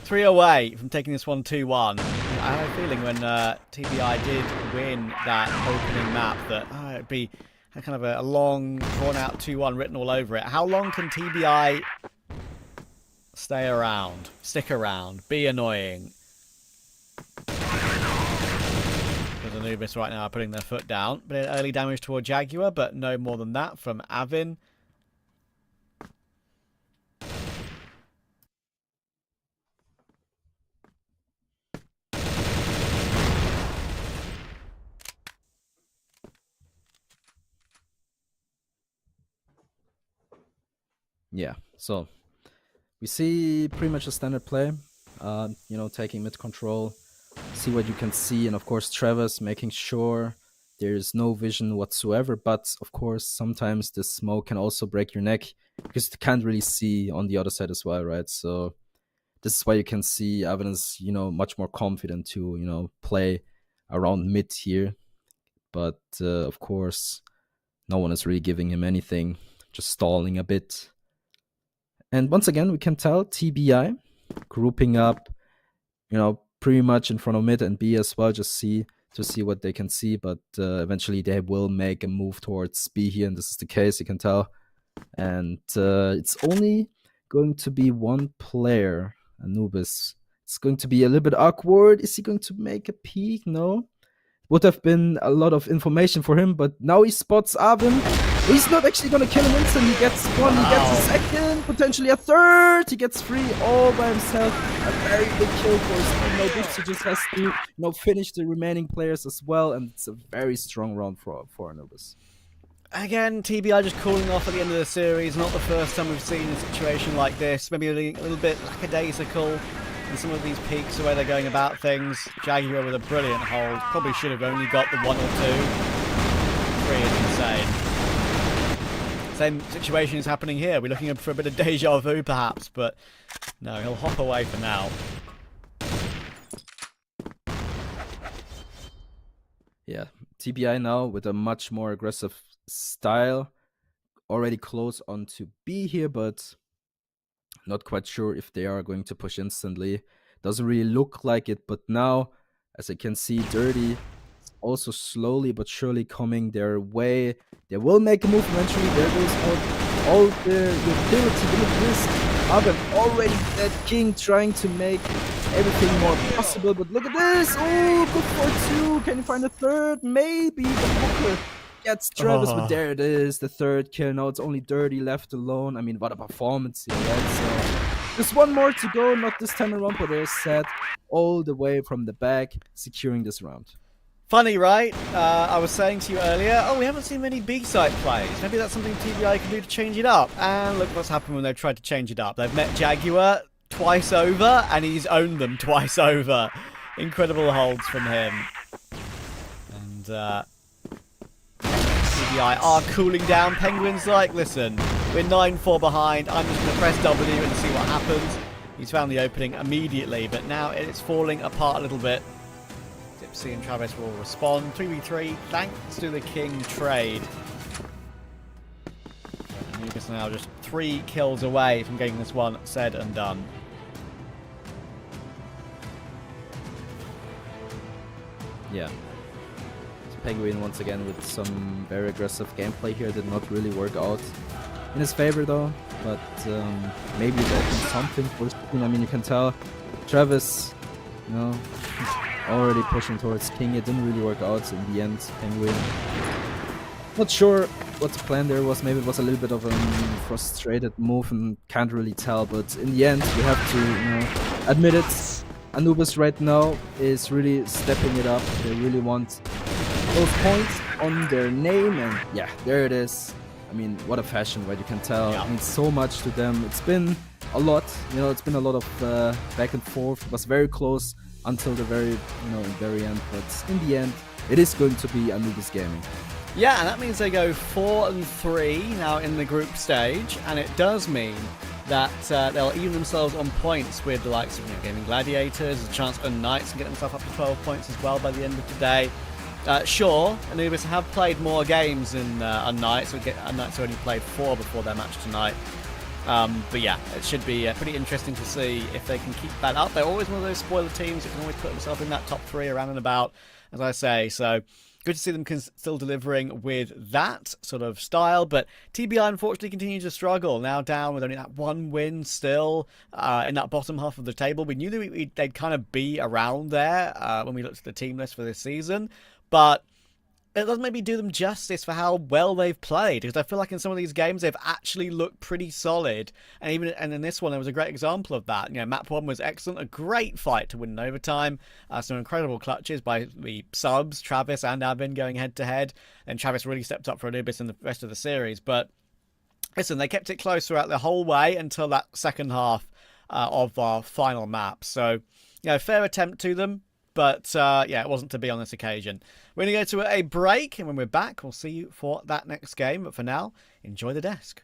Three away from taking this one 2-1. I had a feeling when TBI did win that opening map that it'd be kind of a long, drawn-out 2-1 written all over it. How long can TBI stay around, stick around, be annoying? Because Anubis right now are putting their foot down. But early damage toward Jaguar, but no more than that from Avin. Yeah, so we see pretty much a standard play, taking mid control, see what you can see, and of course Travis making sure there's no vision whatsoever, but of course sometimes the smoke can also break your neck because you can't really see on the other side as well, right? So this is why you can see Avin is, much more confident to, play around mid here, but of course no one is really giving him anything, just stalling a bit. And once again, we can tell TBI grouping up, pretty much in front of mid and B as well, just to see what they can see. But eventually they will make a move towards B here, and this is the case, you can tell. And it's only going to be one player, Anubis. It's going to be a little bit awkward. Is he going to make a peek? No. Would have been a lot of information for him, but now he spots Avin. He's not actually going to kill him instantly. He gets one, he gets a second, potentially a third. He gets 3 all by himself. A very big kill for his team. Now Dipsy just has to finish the remaining players as well, and it's a very strong round for Anubis. Again, TBI just cooling off at the end of the series. Not the first time we've seen a situation like this. Maybe a little bit lackadaisical in some of these peaks, the way they're going about things. Jaguar with a brilliant hold. Probably should have only got the 1 or 2. 3 is insane. Same situation is happening here. We're looking for a bit of deja vu, perhaps, but no, he'll hop away for now. Yeah, TBI now with a much more aggressive style. Already close onto B here, but not quite sure if they are going to push instantly. Doesn't really look like it, but now, as I can see, Dirty also slowly but surely coming their way. They will make a move eventually. There goes all the utility. Look at this. Avin already that king trying to make everything more possible, but look at this. Oh, good for 2. Can you find a third? Maybe the hooker gets Travis, but there it is, the third kill. Now it's only Dirty left alone. I mean, what a performance here, right? So there's one more to go, not this time around, but they're set all the way from the back, securing this round. Funny, right? I was saying to you earlier, we haven't seen many B-side plays. Maybe that's something TBI can do to change it up. And look what's happened when they've tried to change it up. They've met Jaguar twice over, and he's owned them twice over. Incredible holds from him. And TBI are cooling down. Penguins like, listen, we're 9-4 behind. I'm just going to press W and see what happens. He's found the opening immediately, but now it's falling apart a little bit. Dipsy and Travis will respond. 3v3 thanks to the King trade. Anubis now just 3 kills away from getting this one said and done. yeah. Penguin once again with some very aggressive gameplay here did not really work out in his favor though, but maybe that is something for King. I mean, you can tell Travis, you know, already pushing towards King. It didn't really work out in the end. Penguin, not sure what the plan there was. Maybe it was a little bit of a frustrated move and can't really tell, but in the end we have to, you know, admit it. Anubis right now is really stepping it up. They really want those points on their name, and yeah, there it is. I mean, what a fashion, right? You can tell. Yeah. It means so much to them. It's been a lot, you know, it's been a lot of back and forth. It was very close until the very end, but in the end, it is going to be Anubis Gaming. Yeah, and that means they go 4-3 now in the group stage, and it does mean that they'll even themselves on points with the likes of Gaimin Gladiators, a chance unKnights can get themselves up to 12 points as well by the end of today. Sure, Anubis have played more games than unKnights. unKnights already played 4 before their match tonight. But yeah, it should be pretty interesting to see if they can keep that up. They're always one of those spoiler teams that can always put themselves in that top 3 around and about, as I say. So good to see them still delivering with that sort of style. But TBI unfortunately continues to struggle. Now down with only that 1 win still in that bottom half of the table. We knew that they'd kind of be around there when we looked at the team list for this season. But it doesn't maybe do them justice for how well they've played, because I feel like in some of these games they've actually looked pretty solid, and in this one there was a great example of that. You know, map 1 was excellent, a great fight to win in overtime, some incredible clutches by the subs, Travis and Abin going head to head, and Travis really stepped up for Anubis in the rest of the series. But listen, they kept it close throughout the whole way until that second half of our final map. So, you know, fair attempt to them. But, yeah, it wasn't to be on this occasion. We're going to go to a break, and when we're back, we'll see you for that next game. But for now, enjoy the desk.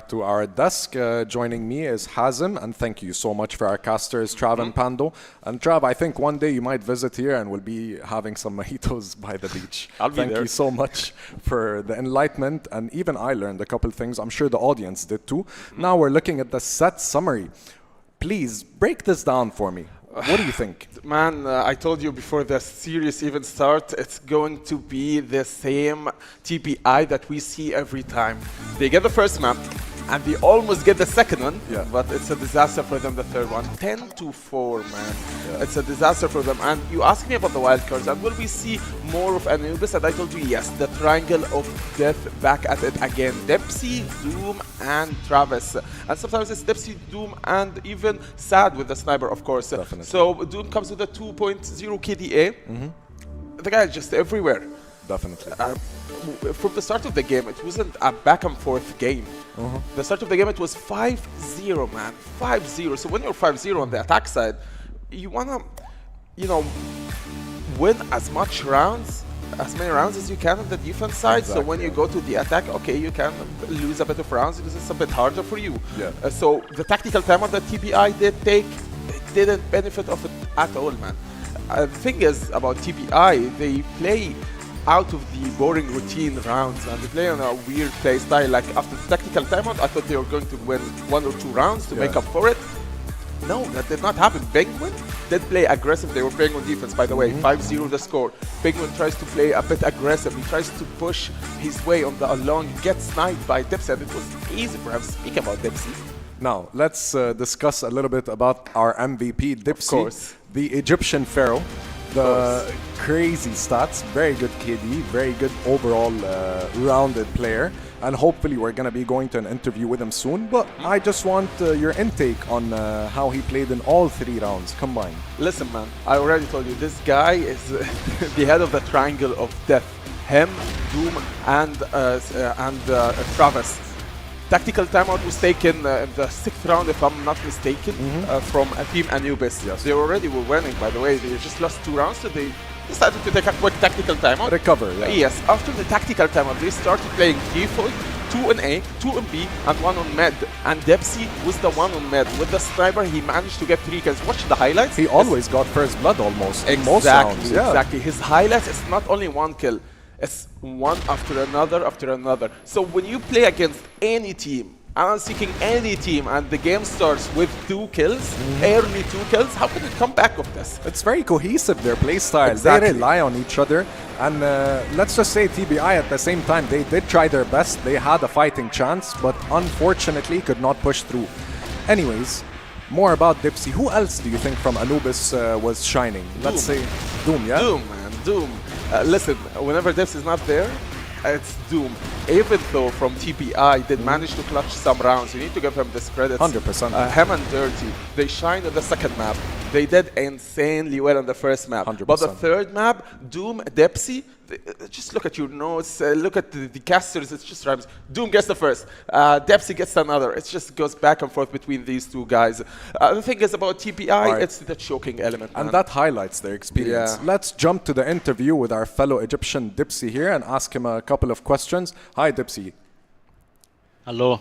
back to our desk. Joining me is Hazem, and thank you so much for our casters, Trav and Pando. And Trav, I think one day you might visit here and we'll be having some mojitos by the beach. Thank you so much for the enlightenment, and even I learned a couple things. I'm sure the audience did too. Now we're looking at the set summary. Please break this down for me. What do you think? Man, I told you before the series even starts, it's going to be the same TBI that we see every time. They get the first map, and they almost get the second one, but it's a disaster for them, the third one. 10-4, man. It's a disaster for them. And you asked me about the wildcards, and will we see more of Anubis? And I told you, yes, the triangle of death back at it again. Depsy, Doom, and Travis. And sometimes it's Depsy, Doom, and even Sad with the sniper, of course. Definitely. So Doom comes with a 2.0 KDA. The guy is just everywhere. Definitely. From the start of the game, it wasn't a back and forth game. The start of the game, it was 5-0, man. 5-0. So when you're 5-0 on the attack side, you wanna, win as many rounds as you can on the defense side. Exactly. So when you go to the attack, okay, you can lose a bit of rounds because it's a bit harder for you. So the tactical timeout that TBI did take, it didn't benefit of it at all, man. The thing is about TBI, they play out of the boring routine rounds, and they play on a weird play style. Like after the tactical timeout, I thought they were going to win 1 or 2 rounds to make up for it. No, that did not happen. Penguin did play aggressive. They were playing on defense, by the way. 5-0 the score. Penguin tries to play a bit aggressive. He tries to push his way on the along, gets sniped by Dipsy, and it was easy for him. Speak about Dipsy. Now, let's discuss a little bit about our MVP, Dipsy. Of course. The Egyptian Pharaoh. The crazy stats, very good KD, very good overall rounded player, and hopefully we're going to be going to an interview with him soon, but I just want your intake on how he played in all 3 rounds combined. Listen, man, I already told you, this guy is the head of the triangle of death. Him, Doom, and Travis. Tactical timeout was taken in the 6th round, if I'm not mistaken, from Team Anubis. They already were winning, by the way. They just lost 2 rounds, so they decided to take a quick tactical timeout. Recover, Yes, after the tactical timeout, they started playing default, 2 on A, 2 on B, and 1 on mid. And Depsy was the 1 on mid. With the sniper, he managed to get 3 kills. Watch the highlights. He always got first blood almost in most rounds. Exactly. His highlights is not only 1 kill. It's one after another. So when you play against any team, I'm seeking any team, and the game starts with 2 kills, early 2 kills, how can you come back of this? It's very cohesive, their play style. Exactly. They rely on each other. And let's just say TBI at the same time, they did try their best. They had a fighting chance, but unfortunately could not push through. Anyways, more about Dipsy. Who else do you think from Anubis was shining? Let's say Doom, yeah? Doom, man, Doom. Listen, whenever Dipsy is not there, it's Doom. Even though from TBI did manage to clutch some rounds, you need to give him this credit. 100%. Him and Dirty, they shined on the second map. They did insanely well on the first map. 100%. But the third map, Doom, Depsy, just look at your notes, look at the casters, it's just rhymes. Doom gets the first, Depsy gets another. It just goes back and forth between these 2 guys. The thing is about TBI, it's the choking element. And that highlights their experience. Let's jump to the interview with our fellow Egyptian Dipsy here and ask him a couple of questions. Hi, Dipsy. Hello.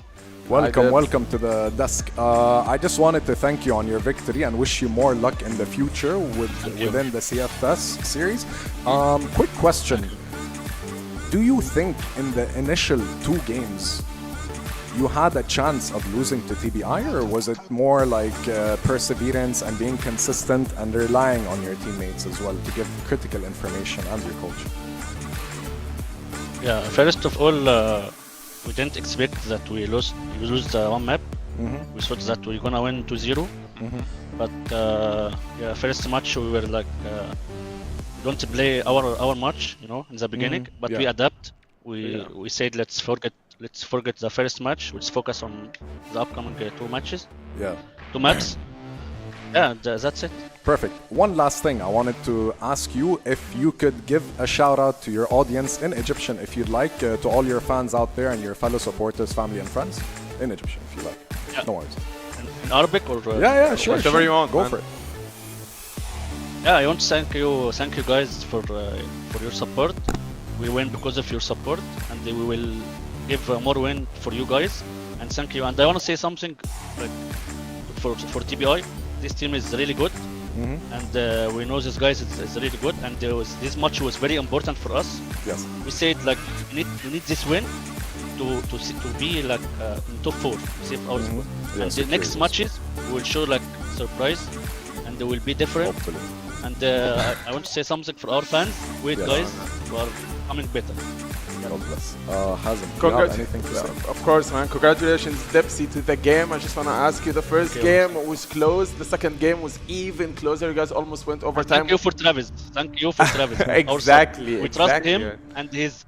Welcome to the desk. I just wanted to thank you on your victory and wish you more luck in the future within the CFS series. Quick question. Do you think in the initial 2 games you had a chance of losing to TBI, or was it more like perseverance and being consistent and relying on your teammates as well to give critical information and your coach? Yeah, first of all, we didn't expect that we lose the 1 map. We thought that we're gonna win 2-0. But yeah, first match we were like don't play our match, in the beginning. But we adapt. We said let's forget the first match. Let's focus on the upcoming 2 matches. 2 maps. Yeah, that's it. Perfect. One last thing I wanted to ask you, if you could give a shout out to your audience in Egyptian, if you'd like, to all your fans out there and your fellow supporters, family and friends, in Egyptian, if you like. Yeah. No worries. In Arabic or sure. Whatever you want. Go man. for it. Yeah, I want to thank you guys for your support. We win because of your support, and we will give more win for you guys. And thank you. And I want to say something like for TBI. This team is really good, and we know this guys is really good. And this match was very important for us. Yes. We said like we need this win to be like in top 4, save our spot. And the next matches will show like surprise, and they will be different. Hopefully. And I want to say something for our fans. Wait, guys, we are coming better. God bless. Hazem, do you have anything to say? Of course, man. Congratulations, Dipsy, to the game. I just want to ask you, the first game was close. The second game was even closer. You guys almost went overtime. Thank you for Travis. Thank you for Travis. Exactly. We trust him, and he's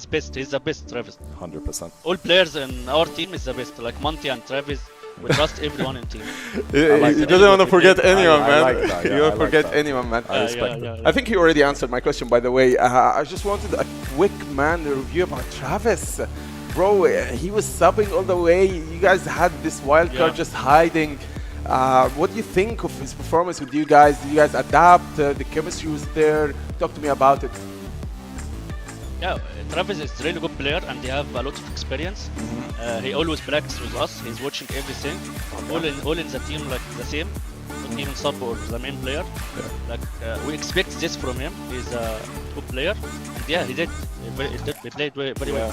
best. He's the best, Travis. 100%. All players in our team is the best. Like Monty and Travis. We trust everyone in team. You don't want to forget anyone, man. I like that, yeah, You don't I like forget that. anyone, man. I respect it. I think he already answered my question, by the way. I just wanted a quick, man, review about Travis. Bro, he was subbing all the way. You guys had this wild card just hiding. What do you think of his performance with you guys? Did you guys adapt? The chemistry was there. Talk to me about it. Yeah, Travis is a really good player, and he have a lot of experience. He always practices with us. He's watching everything. All in the team like the same. Not even sub or the main player. Like we expect this from him. He's a good player, and yeah, he did. He played very well.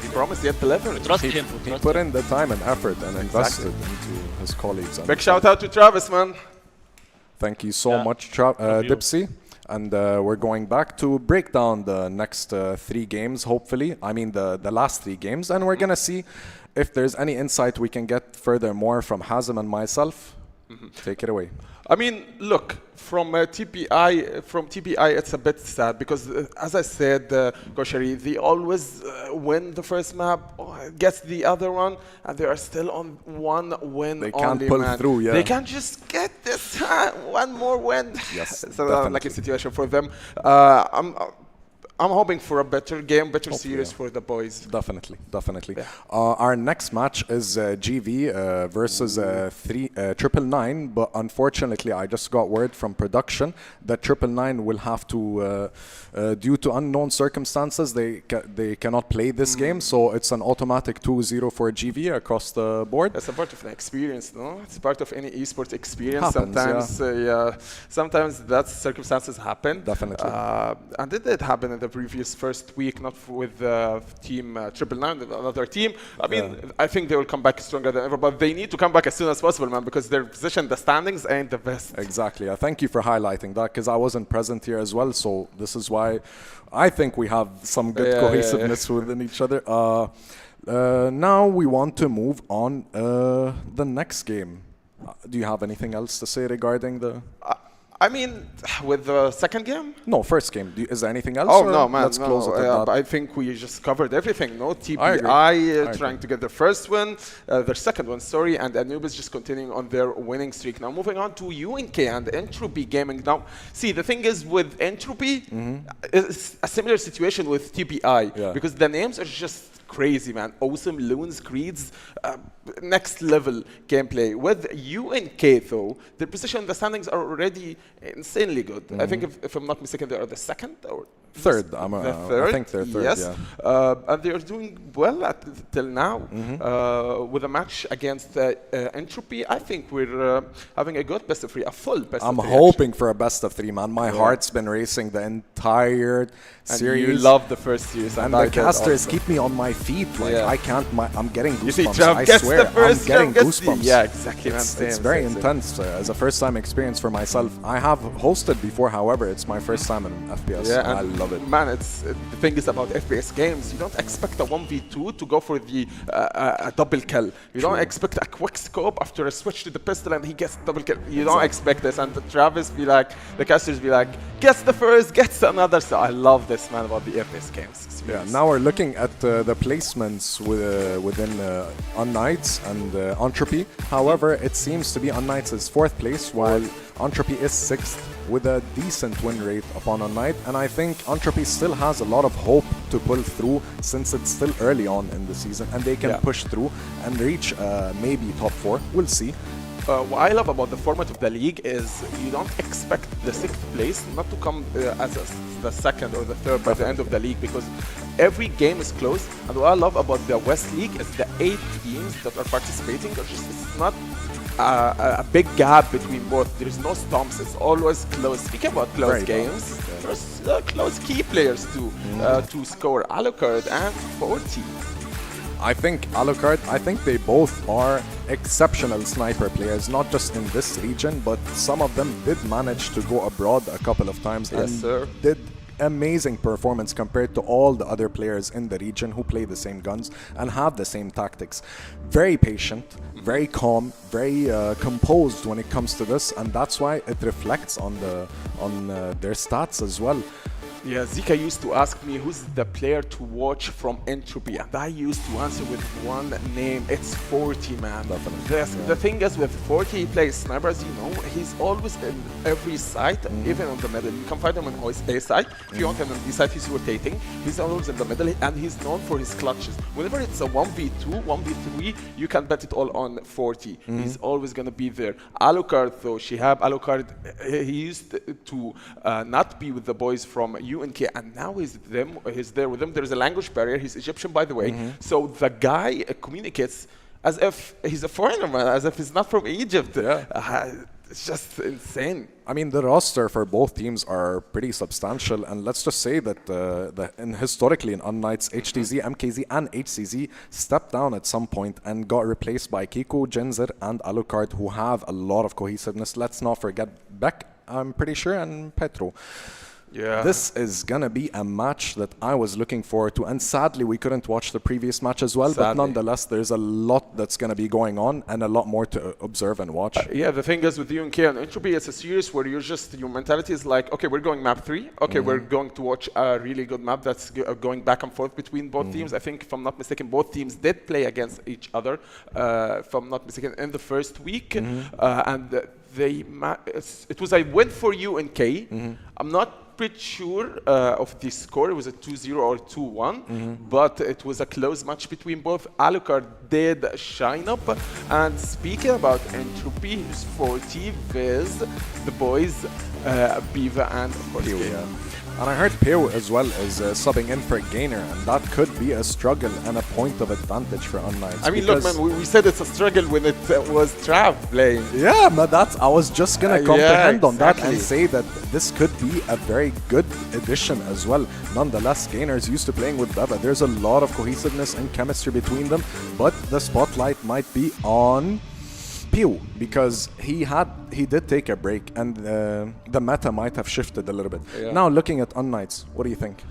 He promised he had the level. We trust him. He put in the time and effort and invested into his colleagues. Big shout out to Travis, man. Thank you so much, Dipsy. And we're going back to break down the next 3 games, hopefully. I mean, the last 3 games. And we're going to see if there's any insight we can get furthermore from Hazem and myself. Take it away. I mean, look, from TBI, it's a bit sad because, as I said, Goshari, they always win the first map, gets the other one, and they are still on 1 win. They can't pull through, yeah. They can't just get this one more win. Yes, so like a situation for them. I'm hoping for a better game, better series for the boys. Definitely. Yeah. Our next match is GV versus 999, but unfortunately I just got word from production that 999 will have to, due to unknown circumstances, they cannot play this game, so it's an automatic 2-0 for GV across the board. It's a part of an experience, no? It's part of any esports experience. Happens, Sometimes that circumstances happen. Definitely. And it did happen in the previous first week, not with team 999, with another team. I mean, I think they will come back stronger than ever, but they need to come back as soon as possible, man, because their position, the standings ain't the best. Exactly. Thank you for highlighting that, because I wasn't present here as well, so this is why I think we have some good cohesiveness within each other. Now we want to move on the next game. Do you have anything else to say regarding the... I mean, with the second game? No, first game. Is there anything else? Oh, no, man. Let's close it at that. I think we just covered everything, no? TBI trying to get their first win, their second one, sorry, and Anubis just continuing on their winning streak. Now, moving on to UNK and Entropy Gaming. Now, see, the thing is with Entropy, it's a similar situation with TBI, because the names are just crazy, man. Awesome loons, creeds, next level gameplay. With UNK though, their position in the standings are already insanely good. I think if I'm not mistaken, they are the second or third. Third. I think they're third. Yes, and they are doing well till now. With a match against Entropy, I think we're having a good best of 3, a full best of 3. I'm hoping for a best of 3, man. My heart's been racing the entire series. You love the first series, and the casters keep me on my feet. Like I can't. I'm getting goosebumps. You see, Trav I gets swear, the first. I'm getting goosebumps. Yeah, exactly. It's very intense. As a first-time experience for myself. I have hosted before, however, it's my first time in FPS. Yeah, and I love it. Man, the thing is about FPS games. You don't expect a 1v2 to go for the a double kill. You don't expect a quick scope after a switch to the pistol and he gets double kill. You don't expect this. And Travis be like, the casters be like, gets the first, gets another. So I love this, man, about the FPS games. Yeah, now we're looking at the placements within unKnights and Entropy. However, it seems to be unKnights is 4th place, while Entropy is 6th with a decent win rate upon unKnight. And I think Entropy still has a lot of hope to pull through since it's still early on in the season and they can push through and reach maybe top 4. We'll see. What I love about the format of the league is you don't expect the 6th place not to come as the 2nd or the 3rd by the end of the league, because every game is close. And what I love about the West League is the 8 teams that are participating. It's not a big gap between both. There's no stomps. It's always close. Speaking about close games, there's close key players too to score. Alucard and 40. I think Alucard, I think they both are exceptional sniper players, not just in this region, but some of them did manage to go abroad a couple of times did amazing performance compared to all the other players in the region who play the same guns and have the same tactics. Very patient, very calm, very composed when it comes to this, and that's why it reflects on their stats as well. Yeah, Zika used to ask me who's the player to watch from Entropy, and I used to answer with one name. It's 40, man. The thing is, with 40, he plays snipers, you know, he's always in every site, even on the middle. You can find him on A side. If you want him on B side, he's rotating. He's always in the middle, and he's known for his clutches. Whenever it's a 1v2, 1v3, you can bet it all on 40. He's always going to be there. Alucard, though, Shihab Alucard, he used to not be with the boys from UNK, and now he's there with them. There's a language barrier. He's Egyptian, by the way. So the guy communicates as if he's a foreigner, man, as if he's not from Egypt. It's just insane. I mean, the roster for both teams are pretty substantial, and let's just say that historically in unKnights, HTZ, MKZ, and HCZ stepped down at some point and got replaced by Kiku, Jinzer, and Alucard, who have a lot of cohesiveness. Let's not forget Beck, I'm pretty sure, and Petro. Yeah. This is gonna be a match that I was looking forward to, and sadly we couldn't watch the previous match as well, but nonetheless there's a lot that's gonna be going on and a lot more to observe and watch. Yeah, the thing is with UNK and Entropy, it's a series where your mentality is like, okay, we're going map 3, okay, we're going to watch a really good map that's going back and forth between both teams. I think, if I'm not mistaken, both teams did play against each other, if I'm not mistaken, in the first week, and it was a win for UNK. I'm not pretty sure of the score. It was a 2-0 or 2-1, but it was a close match between both. Alucard did shine up, and speaking about Entropy, 40 Viz, the boys, Biva, and of course And I heard Peo as well is subbing in for Gainer, and that could be a struggle and a point of advantage for unKnights. I mean, look, man, we said it's a struggle when it was Trav playing. Yeah, but I was just going to comprehend on that and say that this could be a very good addition as well. Nonetheless, Gainer's used to playing with Beba. There's a lot of cohesiveness and chemistry between them, but the spotlight might be on Pew, because he did take a break, and the meta might have shifted a little bit. Now looking at unKnights, what do you think?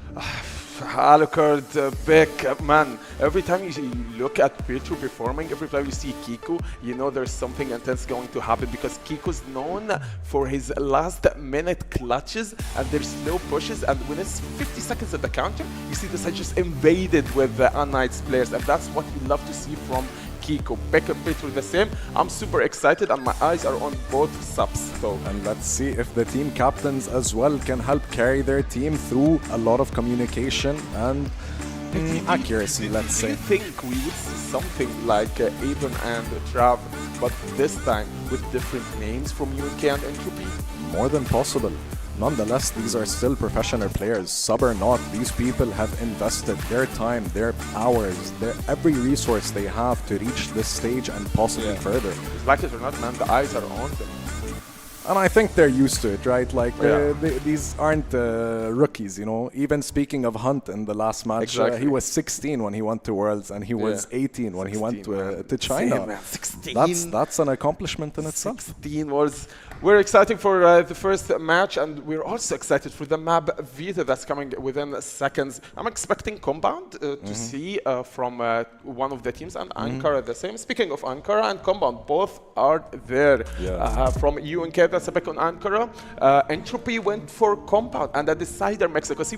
Alucard, Beck, man, every time you look at Petro performing, every time you see Kiku, you know there's something intense going to happen, because Kiku's known for his last minute clutches and their slow pushes, and when it's 50 seconds at the counter, you see the side just invaded with the unKnights players, and that's what we love to see from Kiko. Beck and Petro the same. I'm super excited, and my eyes are on both subs. So, and let's see if the team captains as well can help carry their team through a lot of communication and accuracy, let's say. Do you think we would see something like Aben and Trav, but this time with different names from UNK and Entropy? More than possible. Nonetheless, these are still professional players. Sub or not, these people have invested their time, their hours, every resource they have to reach this stage and possibly further. Like it or not, man, the eyes are on them. And I think they're used to it, right? Like, these aren't rookies, you know? Even speaking of Hunt in the last match, he was 16 when he went to Worlds, and he was 18 when he went to China. Man, 16. That's an accomplishment in itself. 16 was... We're excited for the first match, and we're also excited for the map Vita that's coming within seconds. I'm expecting Compound to see from one of the teams, and Ankara the same. Speaking of Ankara and Compound, both are there. From UNK, that's a back on Ankara. Entropy went for Compound, and a decider Mexico. See,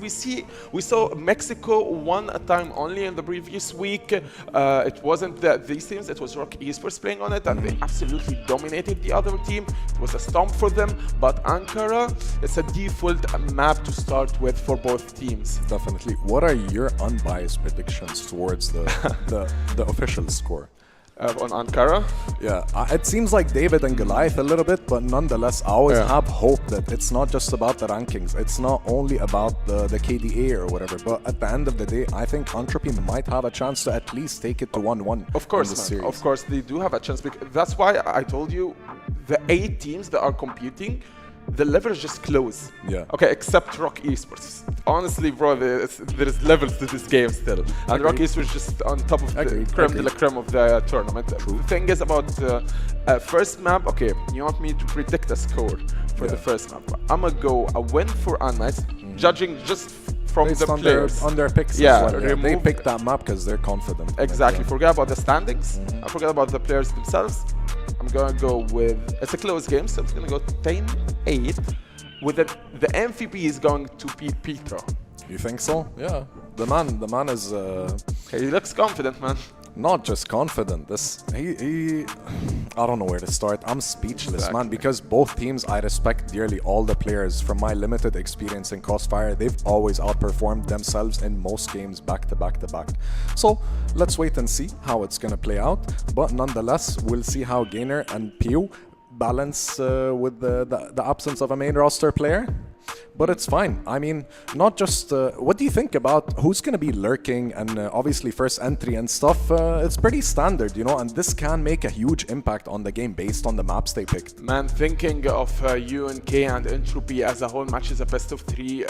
we saw Mexico one time only in the previous week. It wasn't these teams, it was ROC Esports playing on it, and they absolutely dominated the other team. It was a stomp for them, but Ankara, it's a default map to start with for both teams. Definitely. What are your unbiased predictions towards the official score? on Ankara. Yeah, it seems like David and Goliath a little bit, but nonetheless, I always have hope that it's not just about the rankings. It's not only about the KDA or whatever, but at the end of the day, I think Entropy might have a chance to at least take it to 1-1. Of course, man. Of course, they do have a chance. That's why I told you the 8 teams that are competing, the level is just close. Yeah. Okay, except ROC Esports. Honestly, bro, there's levels to this game still. And ROC Esports just on top of the creme de la creme of the tournament. True. The thing is about first map, okay, you want me to predict a score for the first map. I'm going to go a win for unKnights, judging just from based the on players. On their picks yeah, as well. They picked that map because they're confident. Exactly. Forget about the standings. I forget about the players themselves. I'm going to go with... It's a close game, so I'm going to go 10-8. With the MVP is going to be Petro. You think so? Yeah. The man is... He looks confident, man. Not just confident. He I don't know where to start. I'm speechless, man, because both teams, I respect dearly all the players. From my limited experience in CrossFire, they've always outperformed themselves in most games back to back to back. So let's wait and see how it's gonna play out. But nonetheless, we'll see how Gainer and Pew balance with the absence of a main roster player. But it's fine. I mean, not just... what do you think about who's going to be lurking and obviously first entry and stuff? It's pretty standard, you know, and this can make a huge impact on the game based on the maps they picked. Man, thinking of UNK and Entropy as a whole match is a best of 3.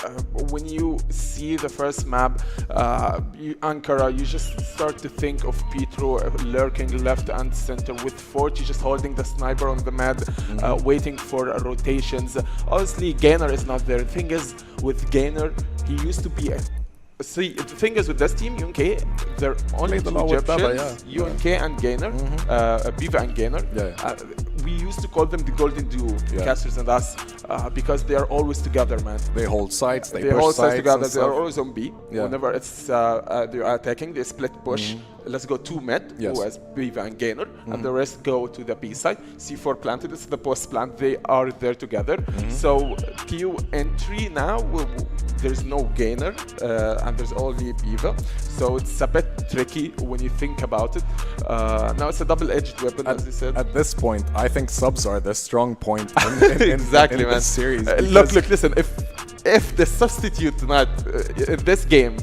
When you see the first map, Ankara, you just start to think of Petro lurking left and center with 40 just holding the sniper on the map, waiting for rotations. Obviously, Gainer is not there. The thing is, with Gainer, he used to be see, the thing is with this team, UNK, they're only two Egyptians, UNK and Gainer, Biva and Gainer. We used to call them the golden duo, casters and us, because they are always together, man. They hold sides, they hold push sides together. They are always on B. Yeah. Whenever it's they are attacking, they split push. Let's go 2 mid, who has Biva and Gainer, and the rest go to the B side. C4 planted, it's the post plant. They are there together. So Q entry now, there's no Gainer, and there's only Biva. So it's a bit tricky when you think about it. Now it's a double-edged weapon, as you said. At this point, I think subs are the strong point in exactly, in man. this series. Look, listen, if the substitute tonight in this game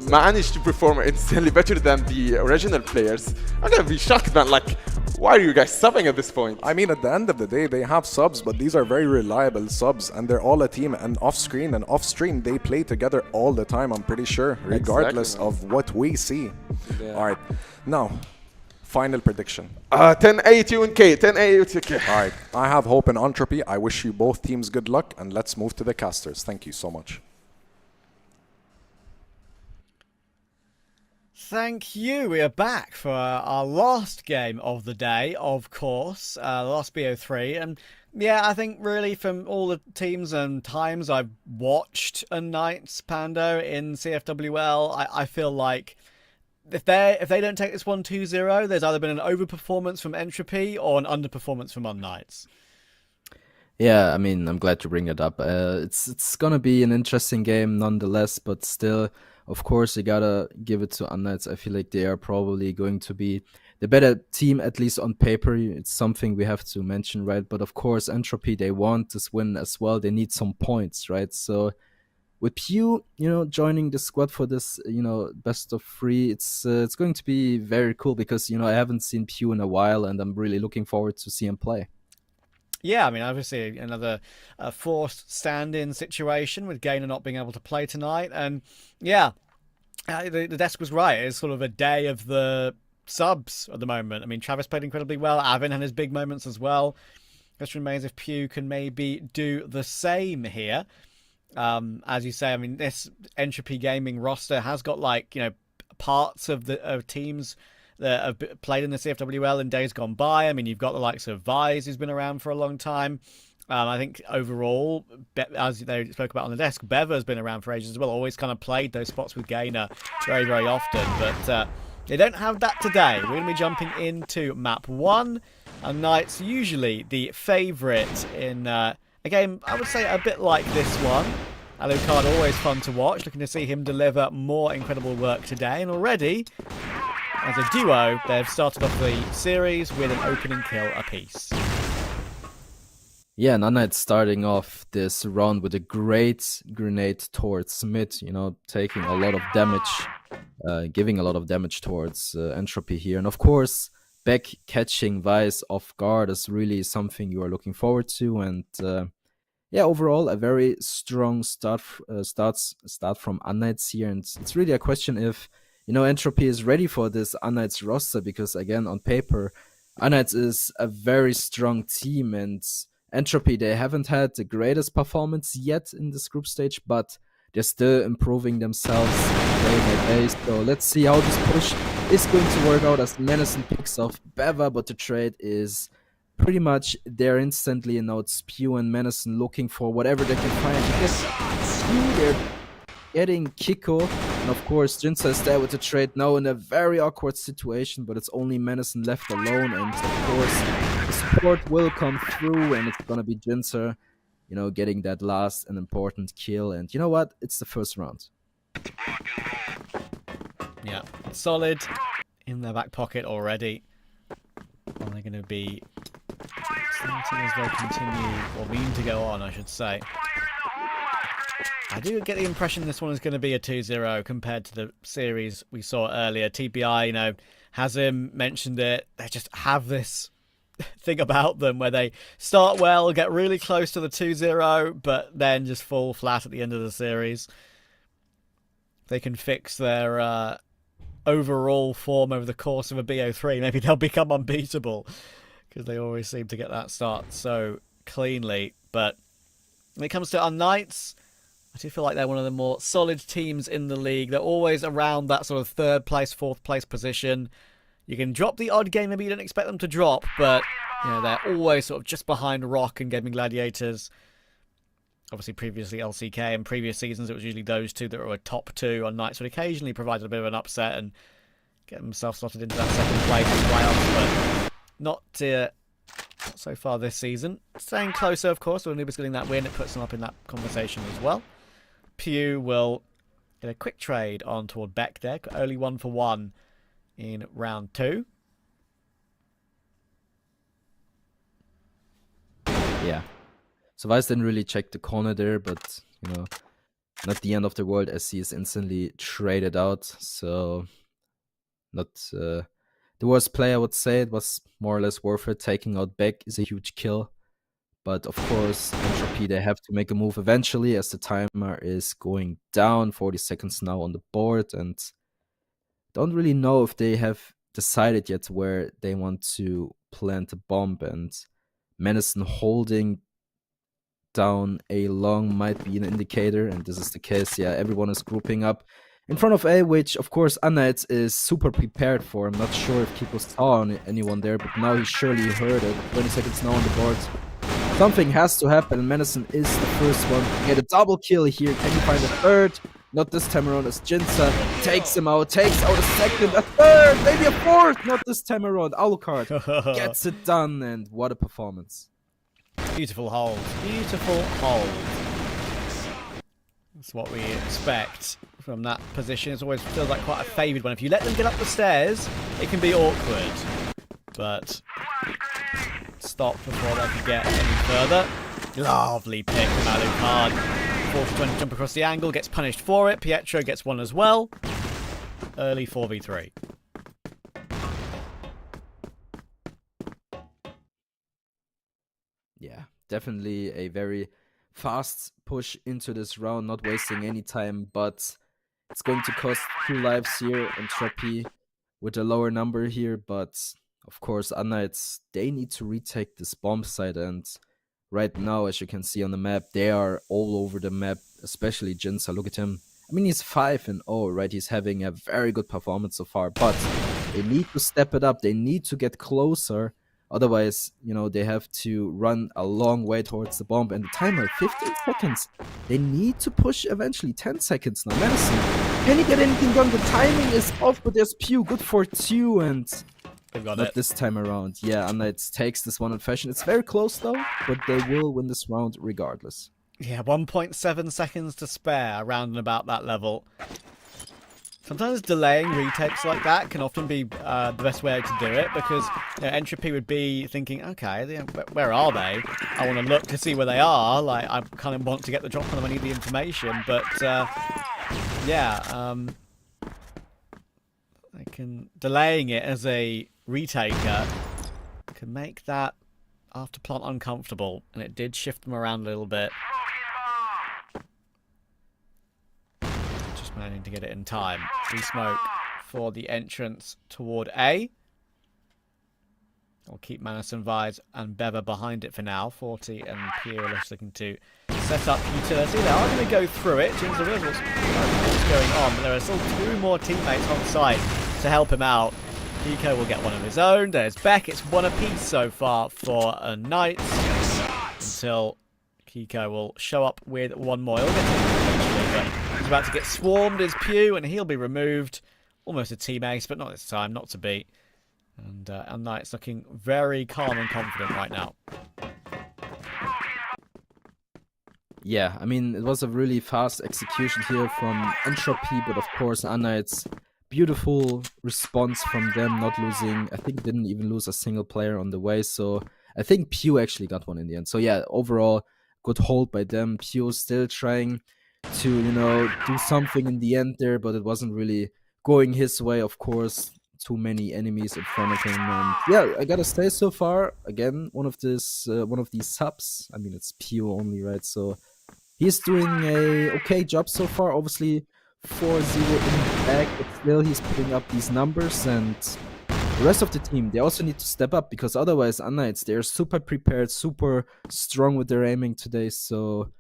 managed to perform instantly better than the original players, I'm gonna be shocked, man. Like, why are you guys subbing at this point? I mean, at the end of the day, they have subs, but these are very reliable subs, and they're all a team. And off-screen and off-stream, they play together all the time, I'm pretty sure, regardless of what we see. All right, now, final prediction. 10-8 UNK, 10-8 UNK. All right, I have hope in Entropy. I wish you both teams good luck, and let's move to the casters. Thank you so much. Thank you. We are back for our last game of the day, of course, the last BO3. And yeah, I think really from all the teams and times I've watched unKnights Pando in CFWL, I feel like if they don't take this 1-2-0, there's either been an overperformance from Entropy or an underperformance from unKnights. Yeah, I mean, I'm glad you bring it up. It's gonna be an interesting game nonetheless, but still, of course, you gotta give it to unKnights. I feel like they are probably going to be the better team, at least on paper. It's something we have to mention, right? But of course, Entropy, they want this win as well. They need some points, right? So with Pew, joining the squad for this, best of 3, it's going to be very cool because, I haven't seen Pew in a while, and I'm really looking forward to see him play. Yeah, I mean, obviously another forced stand-in situation with Gainer not being able to play tonight. And yeah, the desk was right. It's sort of a day of the subs at the moment. I mean, Travis played incredibly well. Avin had his big moments as well. Just remains if Pew can maybe do the same here. As you say, I mean, this Entropy Gaming roster has got parts of the teams that have played in the CFWL in days gone by. I mean, you've got the likes of Vise, who's been around for a long time. I think overall, as they spoke about on the desk, Beva's been around for ages as well. Always kind of played those spots with Gainer very, very often. But they don't have that today. We're going to be jumping into map 1. unKnights, usually the favourite in a game, I would say, a bit like this one. Alucard, always fun to watch. Looking to see him deliver more incredible work today. And already, As a duo, they've started off the series with an opening kill apiece. Yeah, and unKnights starting off this round with a great grenade towards mid, you know, taking a lot of damage, giving a lot of damage towards Entropy here. And of course, back catching Vice off guard is really something you are looking forward to. And yeah, overall, a very strong start from unKnights here. And it's really a question if, you know, Entropy is ready for this unKnights roster, because again, on paper, unKnights is a very strong team, and Entropy, they haven't had the greatest performance yet in this group stage, but they're still improving themselves day by day. So let's see how this push is going to work out as Menacin picks off Beva, but the trade is pretty much there instantly, and now it's Spew and Menacin looking for whatever they can find. Because Spew, they're getting Kiko, and of course Jinza is there with the trade now in a very awkward situation, but it's only Menacin left alone, and of course the support will come through, and it's gonna be Jinza, you know, getting that last and important kill. And you know what? It's the first round. Yeah, solid in their back pocket already. Are they going to be starting as they continue, or mean to go on, I should say? I do get the impression this one is going to be a 2-0 compared to the series we saw earlier. TBI, you know, Hazim mentioned it. They just have this thing about them where they start well, get really close to the 2-0, but then just fall flat at the end of the series. They can fix their overall form over the course of a BO3. Maybe they'll become unbeatable, because they always seem to get that start so cleanly. But when it comes to unKnights, I do feel like they're one of the more solid teams in the league. They're always around that sort of 3rd place, 4th place position. You can drop the odd game maybe you don't expect them to drop, but you know, they're always sort of just behind ROC and Gaimin Gladiators. Obviously, previously LCK, and previous seasons it was usually those two that were top 2 on nights, would occasionally provide a bit of an upset and get themselves slotted into that 2nd place in playoffs, but not so far this season. Staying closer, of course, with Anubis getting that win, it puts them up in that conversation as well. Pew will get a quick trade on toward Beck there, only 1 for 1 in round 2. Yeah. So Vice didn't really check the corner there, but, you know, not the end of the world as he is instantly traded out. So not the worst play, I would say. It was more or less worth it. Taking out Beck is a huge kill. But of course, Entropy, they have to make a move eventually as the timer is going down. 40 seconds now on the board, and don't really know if they have decided yet where they want to plant a bomb. And Menacin holding down A long might be an indicator, and this is the case. Yeah, everyone is grouping up in front of A, which of course unKnights is super prepared for. I'm not sure if Kiko saw anyone there, but now he surely heard it. 20 seconds now on the board. Something has to happen, and Menacin is the first one to get a double kill here. Can he find a 3rd? Not this time around, as Jinza takes him out, takes out a 2nd, a 3rd, maybe a 4th. Not this time around. Alucard gets it done, and what a performance. Beautiful hold. Beautiful hold. That's what we expect from that position. It always feels like quite a favoured one. If you let them get up the stairs, it can be awkward. But stop before they can get any further. Lovely pick from Alucard. 4-20 jump across the angle, gets punished for it. Pietro gets one as well. Early 4v3. Yeah, definitely a very fast push into this round, not wasting any time, but it's going to cost 2 lives here. Entropy with a lower number here, but of course unKnights, they need to retake this bomb site, and right now, as you can see on the map, they are all over the map, especially Jinza. Look at him. I mean, he's 5-0, right? He's having a very good performance so far, but they need to step it up. They need to get closer. Otherwise, you know, they have to run a long way towards the bomb. And the timer, 15 seconds. They need to push eventually. 10 seconds now. Menacin, can he get anything done? The timing is off, but there's Pew. Good for 2, and not this time around. Yeah, unKnights takes this one in fashion. It's very close, though, but they will win this round regardless. Yeah, 1.7 seconds to spare, around and about that level. Sometimes delaying retakes like that can often be the best way to do it, because Entropy would be thinking, okay, where are they? I want to look to see where they are. Like, I kind of want to get the drop on them. I need the information, but delaying it as a retaker can make that after plant uncomfortable, and it did shift them around a little bit. Managing to get it in time. Free smoke for the entrance toward A. I'll keep Manison, Vise, and Beva behind it for now. 40 and Peerless looking to set up utility. They are going to go through it. James what's going on, but there are still 2 more teammates on site to help him out. Kiko will get one of his own. There's Beck. It's 1 apiece so far for unKnights until Kiko will show up with 1 more. He'll get eventually, but he's about to get swarmed as Pew, and he'll be removed. Almost a team ace, but not this time, not to beat. And unKnights looking very calm and confident right now. Yeah, I mean, it was a really fast execution here from Entropy, but of course, unKnights, beautiful response from them, not losing. I think didn't even lose a single player on the way, so I think Pew actually got one in the end. So yeah, overall, good hold by them. Pew still trying to, do something in the end there, but it wasn't really going his way, of course. Too many enemies in front of him, and yeah, I gotta say, so far, again, one of these subs. I mean, it's Pew only, right? So he's doing a okay job so far. Obviously, 4-0 in the back, but still he's putting up these numbers, and the rest of the team, they also need to step up, because otherwise, unKnights, they're super prepared, super strong with their aiming today. So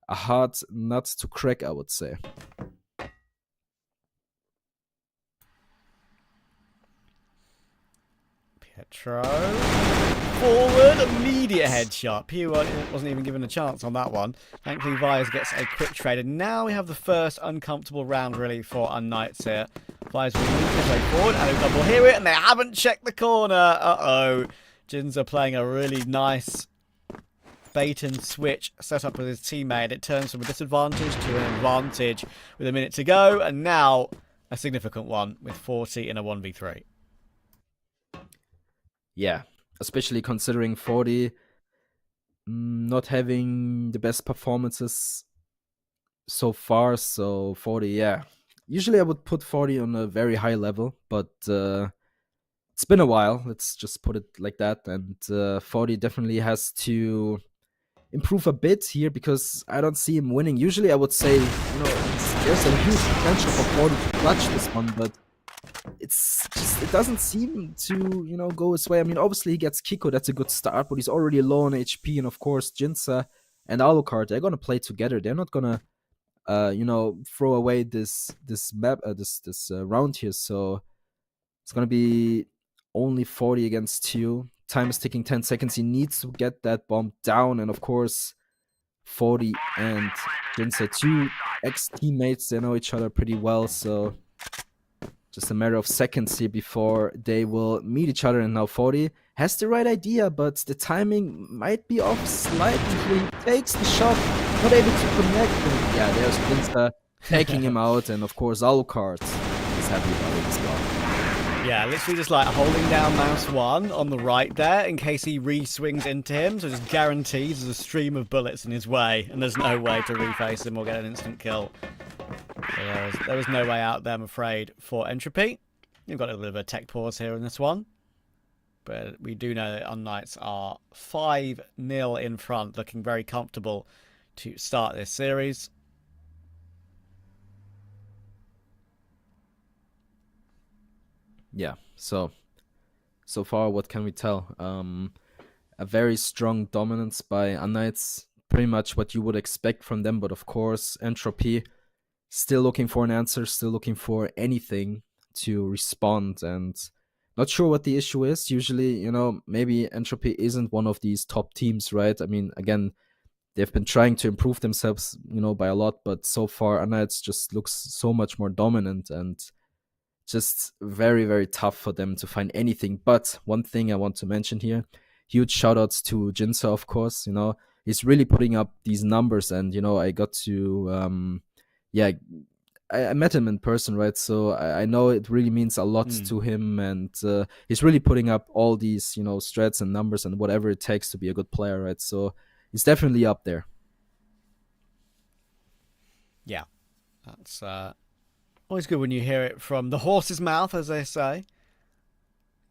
a hard nut to crack, I would say. Petro forward, immediate headshot. Pew wasn't even given a chance on that one. Thankfully, Vyers gets a quick trade, and now we have the first uncomfortable round really for unKnights here. Vyers will move his way forward, and a double hear it, and they haven't checked the corner. Uh-oh. Jinza playing a really nice bait and switch setup with his teammate. It turns from a disadvantage to an advantage with a minute to go, and now a significant one with 40 in a 1v3. Yeah, especially considering 40 not having the best performances so far. So 40, yeah. Usually I would put 40 on a very high level, but it's been a while. Let's just put it like that. And 40 definitely has to improve a bit here, because I don't see him winning. Usually I would say, there's a huge potential for 40 to clutch this one, but it doesn't seem to, go his way. I mean, obviously he gets Kiko, that's a good start, but he's already low on HP, and of course Jinza and Alucard, they're gonna play together. They're not gonna, throw away this map, this round here. So it's gonna be only 40 against 2. Time is ticking, 10 seconds. He needs to get that bomb down, and of course 40 and Jinza, 2 ex-teammates, they know each other pretty well, so just a matter of seconds here before they will meet each other. And now 40 has the right idea, but the timing might be off slightly. He takes the shot, not able to connect. And yeah, there's Jinza taking him out, and of course Alucard is happy about it as well. Yeah, literally just like holding down mouse 1 on the right there in case he re-swings into him, so just guarantees there's a stream of bullets in his way, and there's no way to reface him or get an instant kill. So there was no way out there, I'm afraid, for Entropy. You've got a little bit of a tech pause here in this one. But we do know that unKnights are 5-0 in front, looking very comfortable to start this series. Yeah, so far, what can we tell? A very strong dominance by unKnights, pretty much what you would expect from them, but of course, Entropy still looking for an answer, still looking for anything to respond, and not sure what the issue is. Usually, maybe Entropy isn't one of these top teams, right? I mean, again, they've been trying to improve themselves, by a lot, but so far, unKnights just looks so much more dominant, and just very, very tough for them to find anything. But one thing I want to mention here, huge shoutouts to Jinza, of course. He's really putting up these numbers, and I got to I met him in person, right? So I know it really means a lot to him, and he's really putting up all these, you know, strats and numbers and whatever it takes to be a good player, right? So he's definitely up there. Yeah, that's always good when you hear it from the horse's mouth, as they say.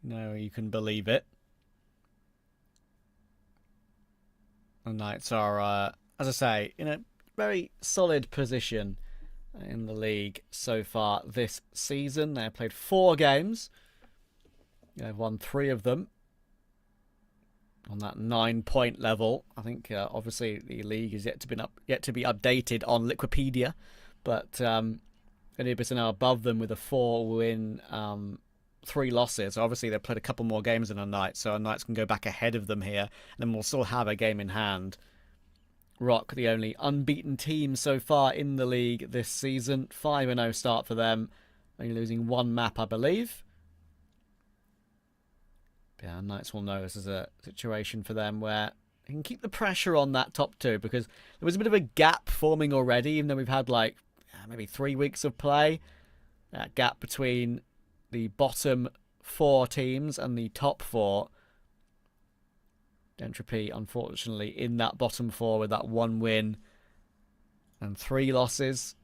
No, you can believe it. The Knights are, as I say, in a very solid position in the league so far this season. They've played 4 games. They've won 3 of them on that 9-point level. I think obviously the league is yet to be updated on Liquipedia, but Anubis are now above them with a 4-win, 3 losses. So obviously they've played a couple more games than our Knights, so our Knights can go back ahead of them here, and then we'll still have a game in hand. ROC, the only unbeaten team so far in the league this season. 5-0 start for them. Only losing 1 map, I believe. Yeah, Knights will know this is a situation for them where they can keep the pressure on that top 2, because there was a bit of a gap forming already, even though we've had like maybe 3 weeks of play. That gap between the bottom 4 teams and the top 4. Entropy, unfortunately, in that bottom 4 with that 1 win and 3 losses.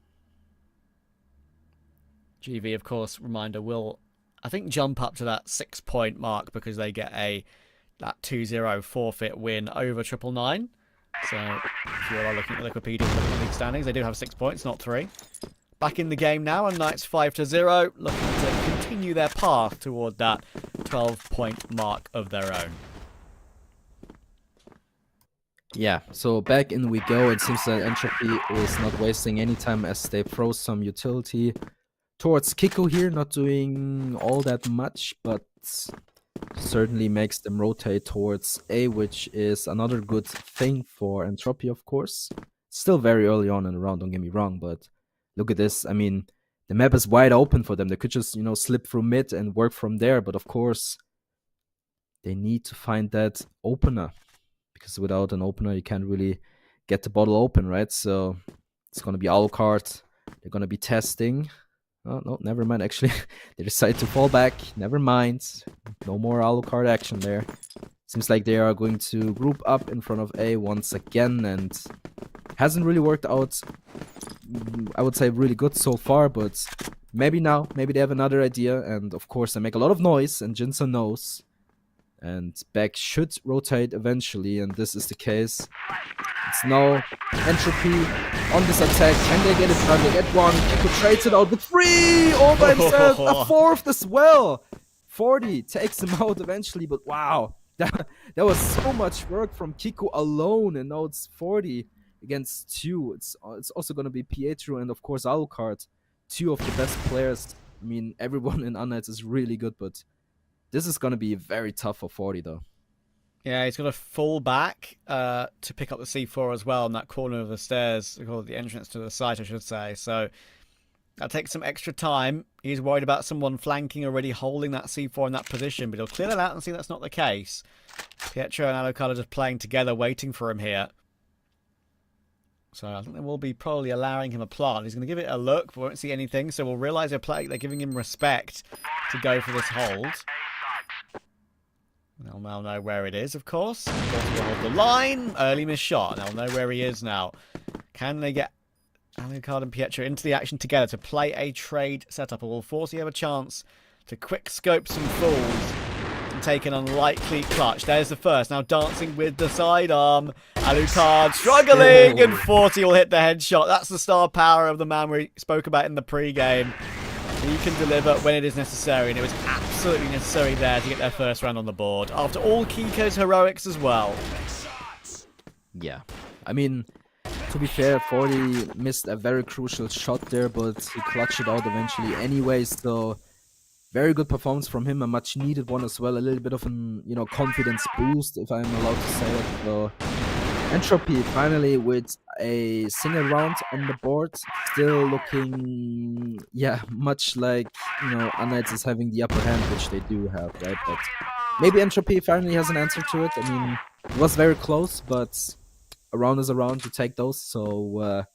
GV, of course, reminder, will, I think, jump up to that 6-point mark because they get that 2-0 forfeit win over 999. So if you are looking at the Wikipedia league standings, they do have 6 points, not 3. Back in the game now, and Knights 5-0, looking to continue their path toward that 12-point mark of their own. Yeah, so back in we go. It seems that Entropy is not wasting any time as they throw some utility towards Kiko here, not doing all that much, but certainly makes them rotate towards A, which is another good thing for Entropy, of course. Still very early on in the round, don't get me wrong, but look at this. I mean, the map is wide open for them. They could just, you know, slip through mid and work from there, but of course, they need to find that opener, because without an opener, you can't really get the bottle open, right? So it's going to be Alucard. They're going to be testing. Oh, no, never mind, actually. They decide to fall back. Never mind. No more Alucard action there. Seems like they are going to group up in front of A once again, and hasn't really worked out, I would say, really good so far, but maybe now, maybe they have another idea, and of course they make a lot of noise, and Jinsun knows. And back should rotate eventually, and this is the case. It's now Entropy on this attack. Can they get it done? They get 1. Kiko trades it out with 3 all by himself. A 4th as well. 40 takes him out eventually, but wow. That was so much work from Kiko alone, and now it's 40 against 2. It's also going to be Pietro and, of course, Alucard. 2 of the best players. I mean, everyone in unKnights is really good, but this is going to be very tough for 40, though. Yeah, he's going to fall back to pick up the C4 as well in that corner of the stairs, or the entrance to the site, I should say. So that takes some extra time. He's worried about someone flanking already, holding that C4 in that position, but he'll clear that out and see that's not the case. Pietro and Alucard are just playing together, waiting for him here. So I think they will be probably allowing him a plant. He's going to give it a look, but won't see anything. So we'll realise they're giving him respect to go for this hold. They'll now know where it is, of course. Got to hold the line. Early missed shot. They'll know where he is now. Can they get Alucard and Pietro into the action together to play a trade setup? Or will 40 have a chance to quick scope some fools and take an unlikely clutch? There's the first. Now dancing with the sidearm. Alucard struggling, and 40 will hit the headshot. That's the star power of the man we spoke about in the pre-game. He can deliver when it is necessary, and it was absolutely necessary there to get their first round on the board. After all Kiko's heroics as well. Yeah, I mean, to be fair, 40 missed a very crucial shot there, but he clutched it out eventually anyway, so very good performance from him, a much needed one as well, a little bit of an, you know, confidence boost, if I'm allowed to say it. So Entropy finally with a single round on the board, still looking, yeah, much like, you know, unKnights is having the upper hand, which they do have, right? But maybe Entropy finally has an answer to it. I mean, it was very close, but a round is a round, you take those. So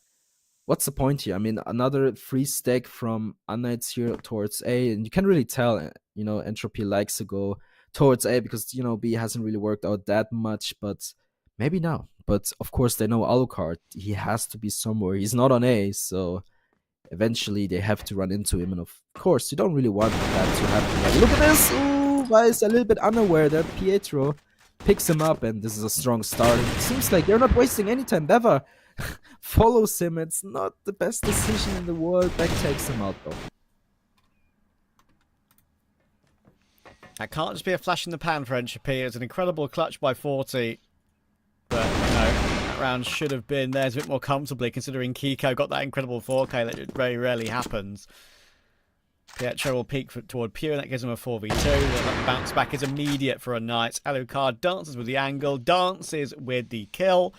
what's the point here? I mean, another free stack from unKnights here towards A, and you can really tell, Entropy likes to go towards A because, B hasn't really worked out that much, but maybe now. But of course, they know Alucard. He has to be somewhere. He's not on A, so eventually they have to run into him. And of course, you don't really want that to happen. Like, look at this! Ooh, Vice a little bit unaware that Pietro picks him up, and this is a strong start. And it seems like they're not wasting any time. Beva follows him. It's not the best decision in the world. Beck takes him out, though. That can't just be a flash in the pan for Entropy. It's an incredible clutch by 40. But, that round should have been theirs a bit more comfortably, considering Kiko got that incredible 4K that very rarely happens. Pietro will peek toward Pure, and that gives him a 4v2. The bounce back is immediate for unKnights. Alucard dances with the angle, dances with the kill,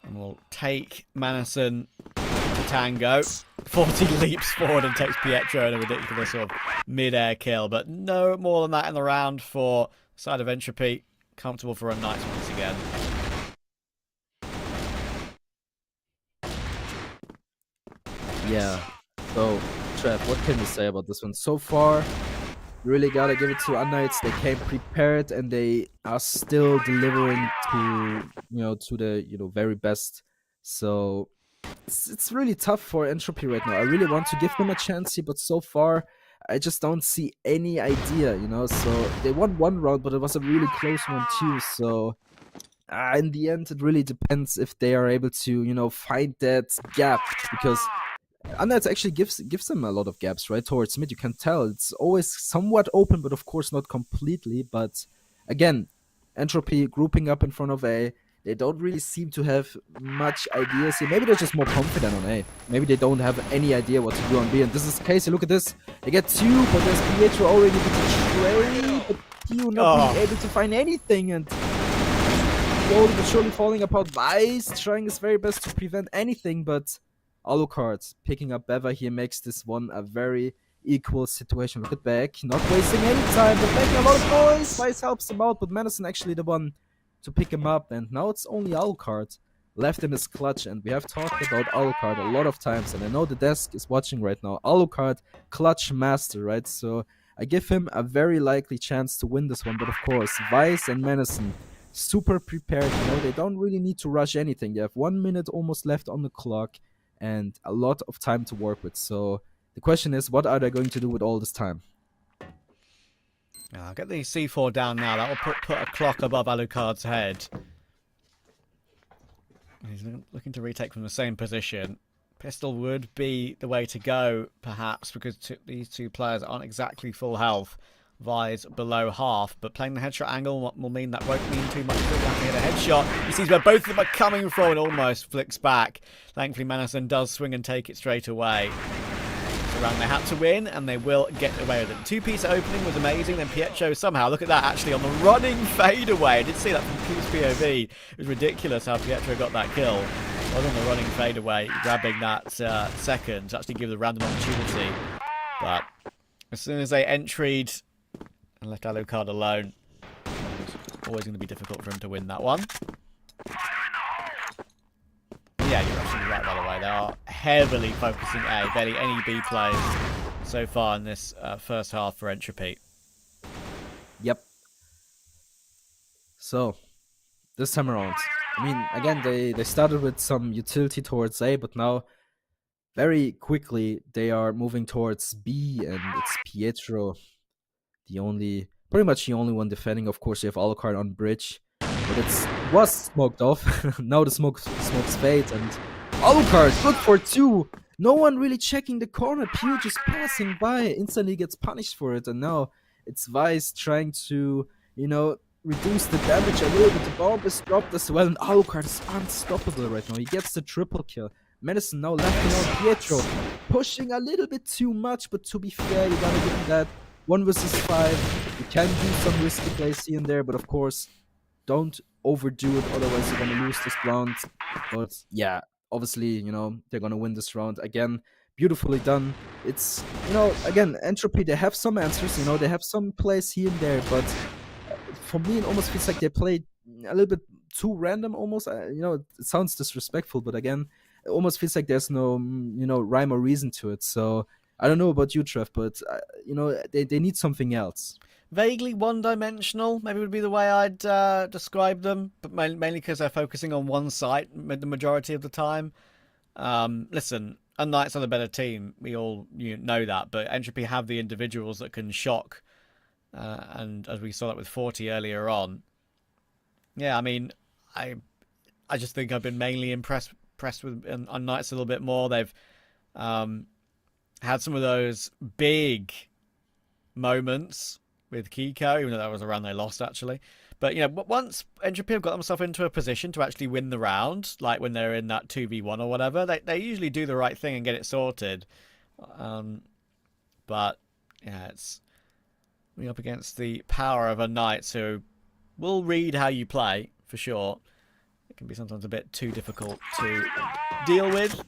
and will take Manison to tango. 40 leaps forward and takes Pietro in a ridiculous sort of mid-air kill, but no more than that in the round for side of Entropy. Comfortable for unKnights once again. Yeah, so Trev, what can you say about this one? So far, really gotta give it to unKnights. They came prepared and they are still delivering to the very best. So it's really tough for Entropy right now. I really want to give them a chance here, but so far I just don't see any idea, So they won one round, but it was a really close one too. So in the end, it really depends if they are able to, find that gap, because unKnights actually gives them a lot of gaps, right? Towards mid, you can tell it's always somewhat open, but of course not completely. But again, Entropy grouping up in front of A, they don't really seem to have much ideas here. Maybe they're just more confident on A. Maybe they don't have any idea what to do on B. And this is the case. Look at this. They get 2, but there's Pietro already with the trade. But Pio not being able to find anything. And slowly but surely falling apart. Vice trying his very best to prevent anything, but Alucard picking up Beva here makes this one a very equal situation. Look at Beck, not wasting any time, but making a lot of noise. Vice helps him out, but Manison actually the one to pick him up, and now it's only Alucard left in his clutch, and we have talked about Alucard a lot of times, and I know the desk is watching right now. Alucard, clutch master, right? So I give him a very likely chance to win this one, but of course, Vice and Manison super prepared, they don't really need to rush anything. They have 1 minute almost left on the clock, and a lot of time to work with. So the question is, what are they going to do with all this time? I'll get the C4 down now. That will put a clock above Alucard's head. He's looking to retake from the same position. Pistol would be the way to go, perhaps, because these two players aren't exactly full health. Vi's below half, but playing the headshot angle will mean that won't mean too much. He'll have to hit a headshot. He sees where both of them are coming from and almost flicks back. Thankfully, Manison does swing and take it straight away. It's a round they had to win, and they will get away with it. The two-piece opening was amazing. Then Pietro somehow, look at that, actually on the running fadeaway. I did see that from Q's POV. It was ridiculous how Pietro got that kill. I was on the running fadeaway, grabbing that second to actually give the random opportunity. But as soon as they entried and left Alucard alone, it's always going to be difficult for him to win that one. Yeah, you're absolutely right, by the way. They are heavily focusing A. Barely any B plays so far in this first half for Entropy. Yep. So, this time around, I mean, again, they started with some utility towards A, but now very quickly they are moving towards B, and it's Pietro, pretty much the only one defending. Of course, you have Alucard on bridge, but it was smoked off. Now the smokes fade, and Alucard, good for 2. No one really checking the corner. Pew just passing by, instantly gets punished for it, and now it's Vice trying to, reduce the damage a little bit. The bomb is dropped as well, and Alucard is unstoppable right now. He gets the triple kill. Manison now left alone. Pietro pushing a little bit too much, but to be fair, you gotta give him that. 1 versus 5. You can do some risky plays here and there, but of course, don't overdo it, otherwise you're gonna lose this round. But yeah, obviously, they're gonna win this round. Again, beautifully done. It's, again, Entropy, they have some answers, they have some plays here and there, but for me, it almost feels like they played a little bit too random almost. It sounds disrespectful, but again, it almost feels like there's no, rhyme or reason to it. So I don't know about you, Trev, but they need something else. Vaguely one-dimensional, maybe would be the way I'd describe them, but mainly because they're focusing on one site the majority of the time. Listen, unKnights are the better team. We all know that, but Entropy have the individuals that can shock, and as we saw that with 40 earlier on. Yeah, I mean, I just think I've been mainly impressed with unKnights a little bit more. They've had some of those big moments with Kiko, even though that was a round they lost, actually. But, once Entropy have got themselves into a position to actually win the round, like when they're in that 2v1 or whatever, they usually do the right thing and get it sorted. But, yeah, it's we're up against the power of unKnights, who will read how you play, for sure. It can be sometimes a bit too difficult to deal with.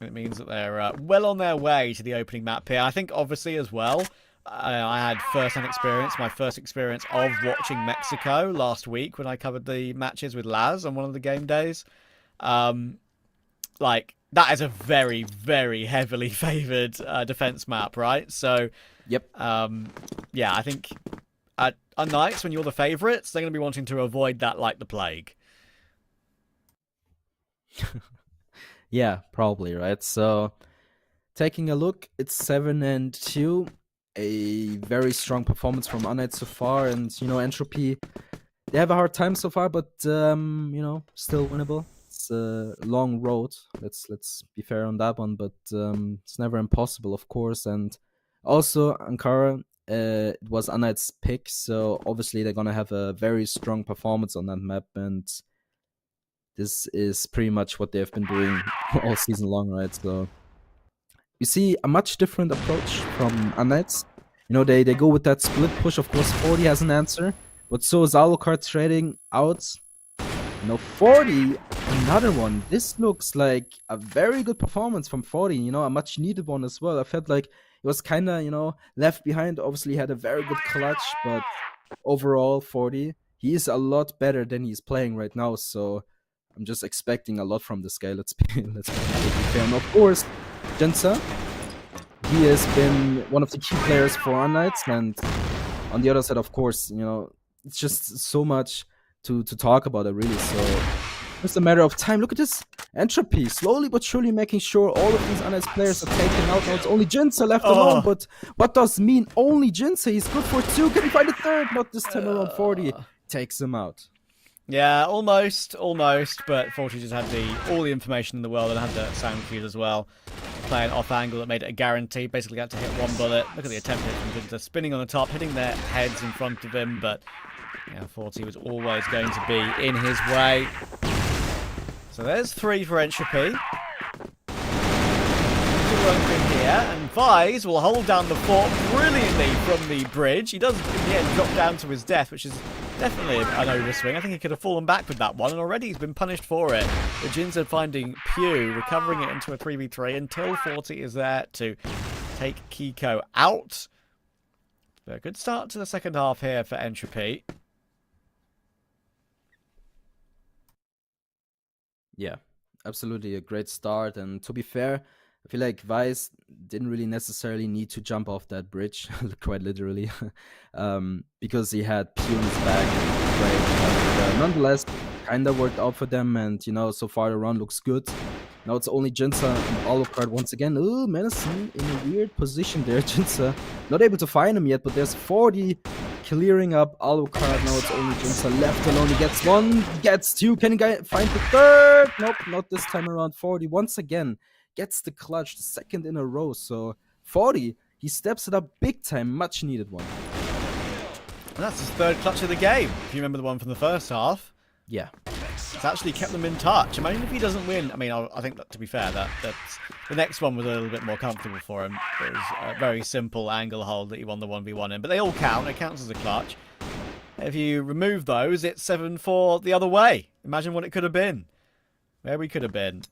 It means that they're well on their way to the opening map here. I think, obviously, as well, I had first-hand experience, my first experience of watching Mexico last week when I covered the matches with Laz on one of the game days. Like, that is a very, very heavily favoured defense map, right? So, Yep. Yeah, I think at unKnights, when you're the favourites, they're going to be wanting to avoid that like the plague. Yeah, probably, right? So, taking a look, it's 7-2. A very strong performance from unKnights so far, and Entropy, they have a hard time so far, but still winnable. It's a long road. Let's be fair on that one, but it's never impossible, of course. And also Ankara, it was unKnights' pick, so obviously they're gonna have a very strong performance on that map, and this is pretty much what they've been doing all season long, right? So you see a much different approach from unKnights. They go with that split push. Of course, 40 has an answer, but so is Alucard trading out. 40, another one. This looks like a very good performance from 40, a much needed one as well. I felt like it was kind of, left behind. Obviously, he had a very good clutch, but overall, 40, he is a lot better than he's playing right now. So I'm just expecting a lot from this guy. Let's be fair. And of course, Jensa, he has been one of the key players for unKnights, and on the other side, of course, it's just so much to talk about it, really. So it's a matter of time. Look at this Entropy, slowly but surely making sure all of these unKnights players are taken out. Now it's only Jinsa left alone, but what does mean only Jinsa? He's good for 2. Can he find a third? Not this time around. 40 takes him out. Yeah, almost, but 40 just had all the information in the world and had the sound cues as well. Playing off angle that made it a guarantee. Basically got to hit one bullet. Look at the attempt hit from Jinta, spinning on the top, hitting their heads in front of him, but 40 was always going to be in his way. So there's 3 for Entropy. Here, and Vise will hold down the fort brilliantly from the bridge. He does in the end drop down to his death, which is definitely an overswing. I think he could have fallen back with that one, and already he's been punished for it. The Jinza finding Pew, recovering it into a 3v3 until 40 is there to take Kiko out. But a good start to the second half here for Entropy. Yeah, absolutely a great start, and to be fair, I feel like Vice didn't really necessarily need to jump off that bridge, quite literally, because he had Pew in his back. But nonetheless, kind of worked out for them, and so far the round looks good. Now it's only Jinsa and Alucard once again. Ooh, Menacing in a weird position there. Jinsa not able to find him yet, but there's 40 clearing up Alucard. Now it's only Jinsa left alone. He gets 1, gets 2. Can he find the third? Nope, not this time around. 40 once again gets the clutch, the second in a row. So 40, he steps it up big time, much needed one. And that's his third clutch of the game. If you remember the one from the first half. Yeah. It's actually kept them in touch. Imagine if he doesn't win. I mean, I think that, to be fair, that's the next one was a little bit more comfortable for him. It was a very simple angle hold that he won the 1v1 in. But they all count. It counts as a clutch. If you remove those, it's 7-4 the other way. Imagine what it could have been. Where we could have been.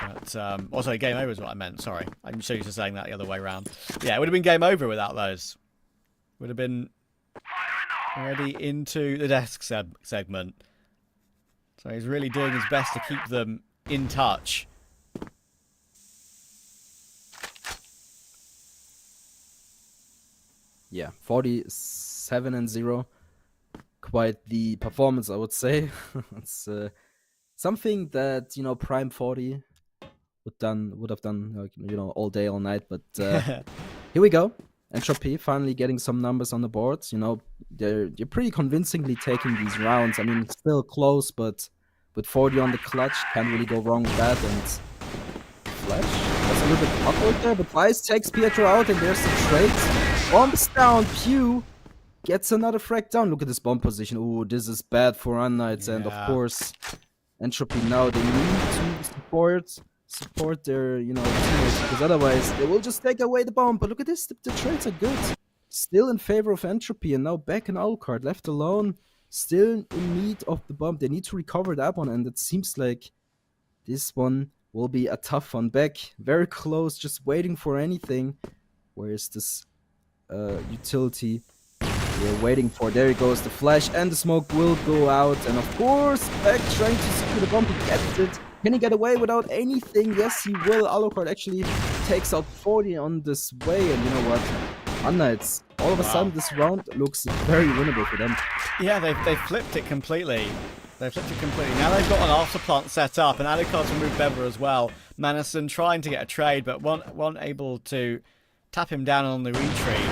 But, also, game over is what I meant. Sorry. I'm so used to saying that the other way around. Yeah, it would have been game over without those. Would have been already into the desk segment. So he's really doing his best to keep them in touch. Yeah, 47-0. Quite the performance, I would say. It's something that, you know, Prime 40 would have done, like, you know, all day, all night. But here we go. Entropy finally getting some numbers on the board. You know, they're pretty convincingly taking these rounds. I mean, it's still close, but with 40 on the clutch, can't really go wrong with that. And Flash, that's a little bit awkward there, but Vice takes Pietro out, and there's the trade. Bombs down, Pew gets another frag down. Look at this bomb position. Ooh, this is bad for unKnights, and of course, Entropy now, they need to support their, you know, teammates, because otherwise they will just take away the bomb. But look at this, the trades are good. Still in favor of Entropy, and now back in Alucard, left alone, still in need of the bomb. They need to recover that one, and it seems like this one will be a tough one. Back, very close, just waiting for anything. Where is this utility we're waiting for? There he goes, the flash, and the smoke will go out. And of course, back trying to secure the bomb, he gets it. Can he get away without anything? Yes, he will. Alucard actually takes out 40 on this way, and you know what? unKnights, all of a sudden this round looks very winnable for them. Yeah, they flipped it completely. They flipped it completely. Now they've got an after plant set up, and Alucard's removed Bever as well. Manison trying to get a trade, but one able to tap him down on the retreat.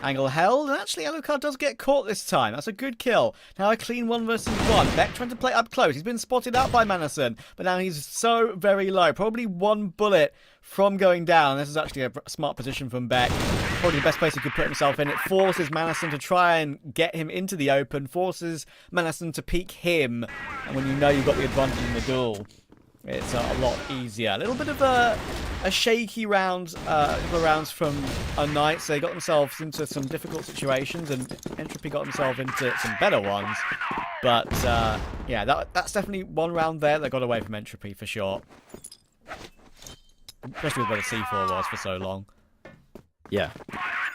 Angle held, and actually Alucard does get caught this time. That's a good kill. Now a clean 1 versus 1. Beck trying to play up close. He's been spotted out by Manison, but now he's so very low. Probably 1 bullet from going down. This is actually a smart position from Beck. Probably the best place he could put himself in. It forces Manison to try and get him into the open, forces Manison to peek him, and when you know you've got the advantage in the duel, it's a lot easier. A little bit of a shaky round, couple of rounds from unKnights. They got themselves into some difficult situations, and Entropy got themselves into some better ones. But yeah, that's definitely one round there that got away from Entropy for sure. Especially with where the C4 was for so long. Yeah.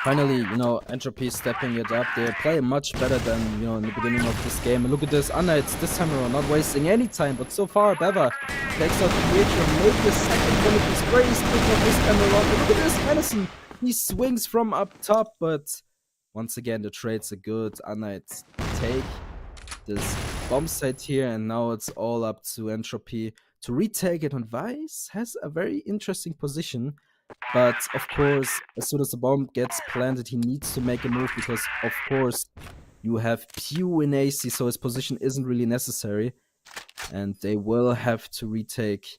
Finally, you know, Entropy stepping it up. They're playing much better than, you know, in the beginning of this game. And look at this, unKnights this time around, not wasting any time. But so far, Bever takes out the Pietro, maybe the second one of his sprays, this time around. But look at this, Madison. He swings from up top, but once again, the trades are good. unKnights take this bomb site here, and now it's all up to Entropy to retake it. And Vice has a very interesting position. But, of course, as soon as the bomb gets planted, he needs to make a move because, of course, you have Pew in AC, so his position isn't really necessary. And they will have to retake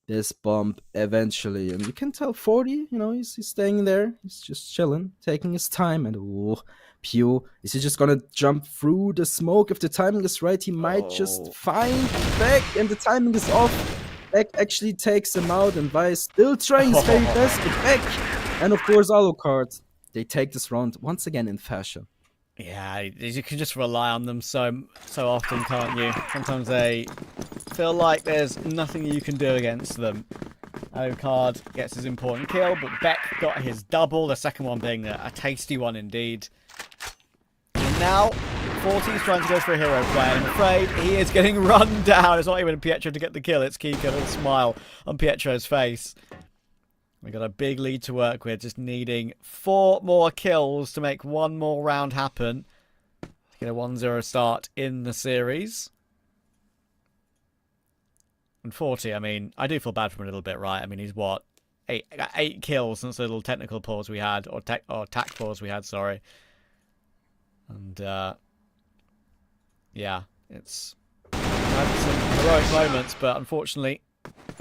this bomb eventually. And you can tell 40, you know, he's staying there. He's just chilling, taking his time. And, oh, Pew, is he just gonna jump through the smoke? If the timing is right, he might just find Beck, and the timing is off. Beck actually takes him out, and Vice still trying his very best to Beck. And of course, Alucard, they take this round once again in fashion. Yeah, you can just rely on them so often, can't you? Sometimes they feel like there's nothing you can do against them. Alucard gets his important kill, but Beck got his double, the second one being a tasty one indeed. And now 40 is trying to go for a hero play. I'm afraid he is getting run down. It's not even Pietro to get the kill. It's Kika. A little smile on Pietro's face. We got a big lead to work with. Just needing 4 more kills to make 1 more round happen. To get a 1-0 start in the series. And 40, I mean, I do feel bad for him a little bit, right? I mean, he's what? 8 kills since the little technical pause we had. Or tac pause we had, sorry. And, yeah, it's had some heroic moments, but unfortunately,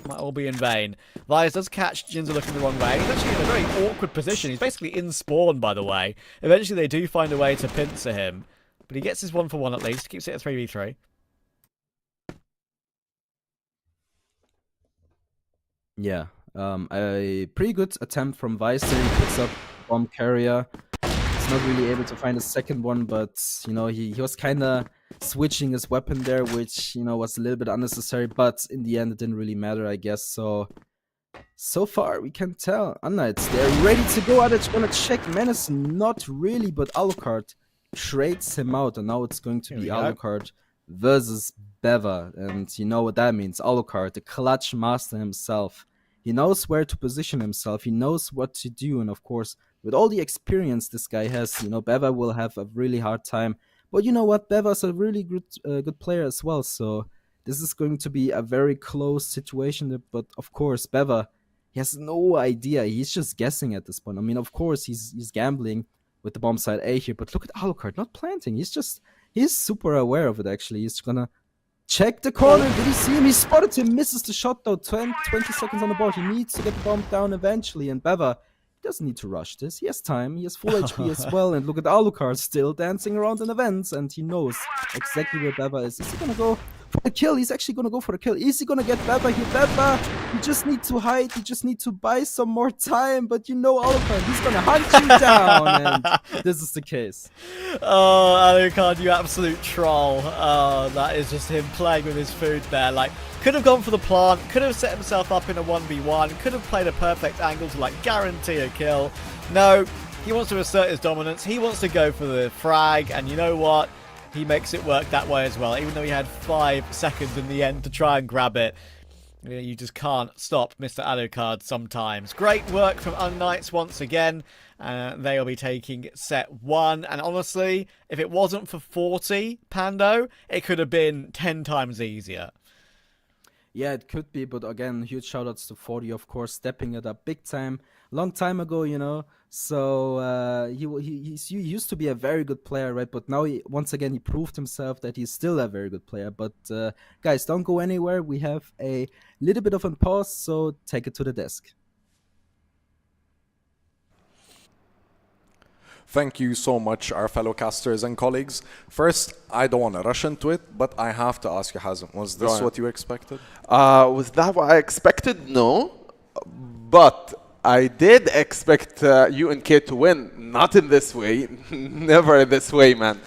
might all be in vain. Vice does catch Jinza looking the wrong way. He's actually in a very awkward position. He's basically in spawn, by the way. Eventually, they do find a way to pincer him, but he gets his 1-for-1 at least. Keeps it at 3v3. Yeah, a pretty good attempt from Vice there. He picks up bomb carrier. He's not really able to find a second one, but, you know, he was kind of switching his weapon there, which, you know, was a little bit unnecessary, but in the end, it didn't really matter, I guess. So far, we can tell unKnights, they're ready to go. Are they gonna check Manison? Not really, but Alucard trades him out, and now it's going to be Alucard versus Beva, and you know what that means. Alucard, the clutch master himself. He knows where to position himself. He knows what to do, and of course, with all the experience this guy has, you know, Beva will have a really hard time. But you know what? Beva's a really good player as well. So this is going to be a very close situation. But of course, Beva, he has no idea. He's just guessing at this point. I mean, of course, he's gambling with the bomb side A here. But look at Alucard not planting. He's super aware of it. Actually, he's gonna check the corner. Did he see him? He spotted him. Misses the shot though. 20 seconds on the board. He needs to get the bomb down eventually. And Beva, he doesn't need to rush this. He has time. He has full HP as well. And look at Alucard still dancing around in the vents. And he knows exactly where Beva is. Is he gonna go for the kill? He's actually gonna go for the kill. Is he gonna get Beva here? Beva, you just need to hide. You just need to buy some more time. But you know Alucard, he's gonna hunt you down. And this is the case. Oh, Alucard, you absolute troll. Oh, that is just him playing with his food there. Like, could have gone for the plant, could have set himself up in a 1v1, could have played a perfect angle to, like, guarantee a kill. No, he wants to assert his dominance. He wants to go for the frag, and you know what? He makes it work that way as well, even though he had 5 seconds in the end to try and grab it. You just can't stop Mr. Alucard sometimes. Great work from unKnights once again. They'll be taking set 1. And honestly, if it wasn't for 40, Pando, it could have been 10 times easier. Yeah, it could be, but again, huge shoutouts to 40, of course, stepping it up big time. Long time ago, you know. So he used to be a very good player, right? But now, once again, he proved himself that he's still a very good player. But guys, don't go anywhere. We have a little bit of a pause, so take it to the desk. Thank you so much, our fellow casters and colleagues. First, I don't want to rush into it, but I have to ask you, Hazem, was this what you expected? Was that what I expected? No. But I did expect UNK to win. Not in this way. Never in this way, man.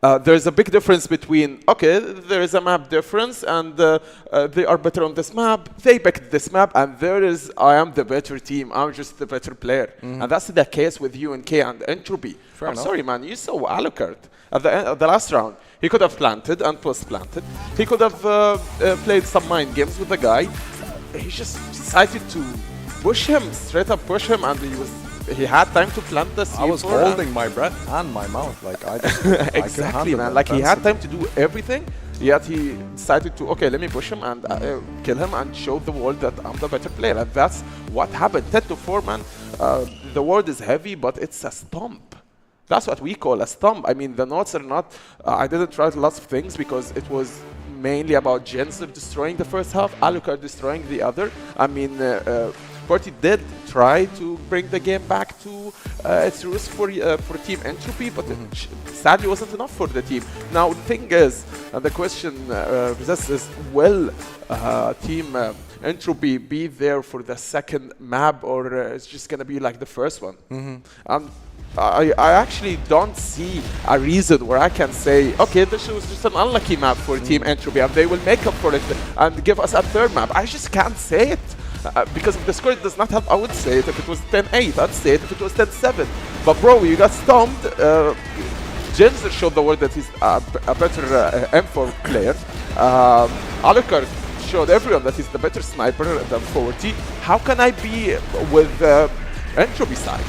There's a big difference between, okay, there is a map difference, and they are better on this map. They picked this map, and there is, I am the better team. I'm just the better player. And that's the case with UNK and Entropy. I'm sorry, man. You saw Alucard at the last round. He could have planted and post-planted. He could have played some mind games with the guy. He just decided to push him, straight up push him, and he had time to plant the C4. I was holding my breath and my mouth. Like, I just, exactly, man. Like, he had time to do everything, yet he decided to, okay, let me push him and kill him and show the world that I'm the better player. And that's what happened. 10-4, man. The word is heavy, but it's a stomp. That's what we call a stomp. I mean, the notes are not... I didn't write lots of things because it was mainly about Jenser destroying the first half, Alucard destroying the other. I mean... Forty did try to bring the game back to its roots for Team Entropy, but it sadly wasn't enough for the team. Now, the thing is, the question possessed is, will Team Entropy be there for the second map, or it's just going to be like the first one? I actually don't see a reason where I can say, okay, this was just an unlucky map for Team Entropy, and they will make up for it and give us a third map. I just can't say it. Because if the score does not have, I would say it if it was 10-8, I'd say it if it was 10-7. But bro, you got stomped. Jenser showed the world that he's a better M4 player. Alucard showed everyone that he's the better sniper than 40. How can I be with Entropy side?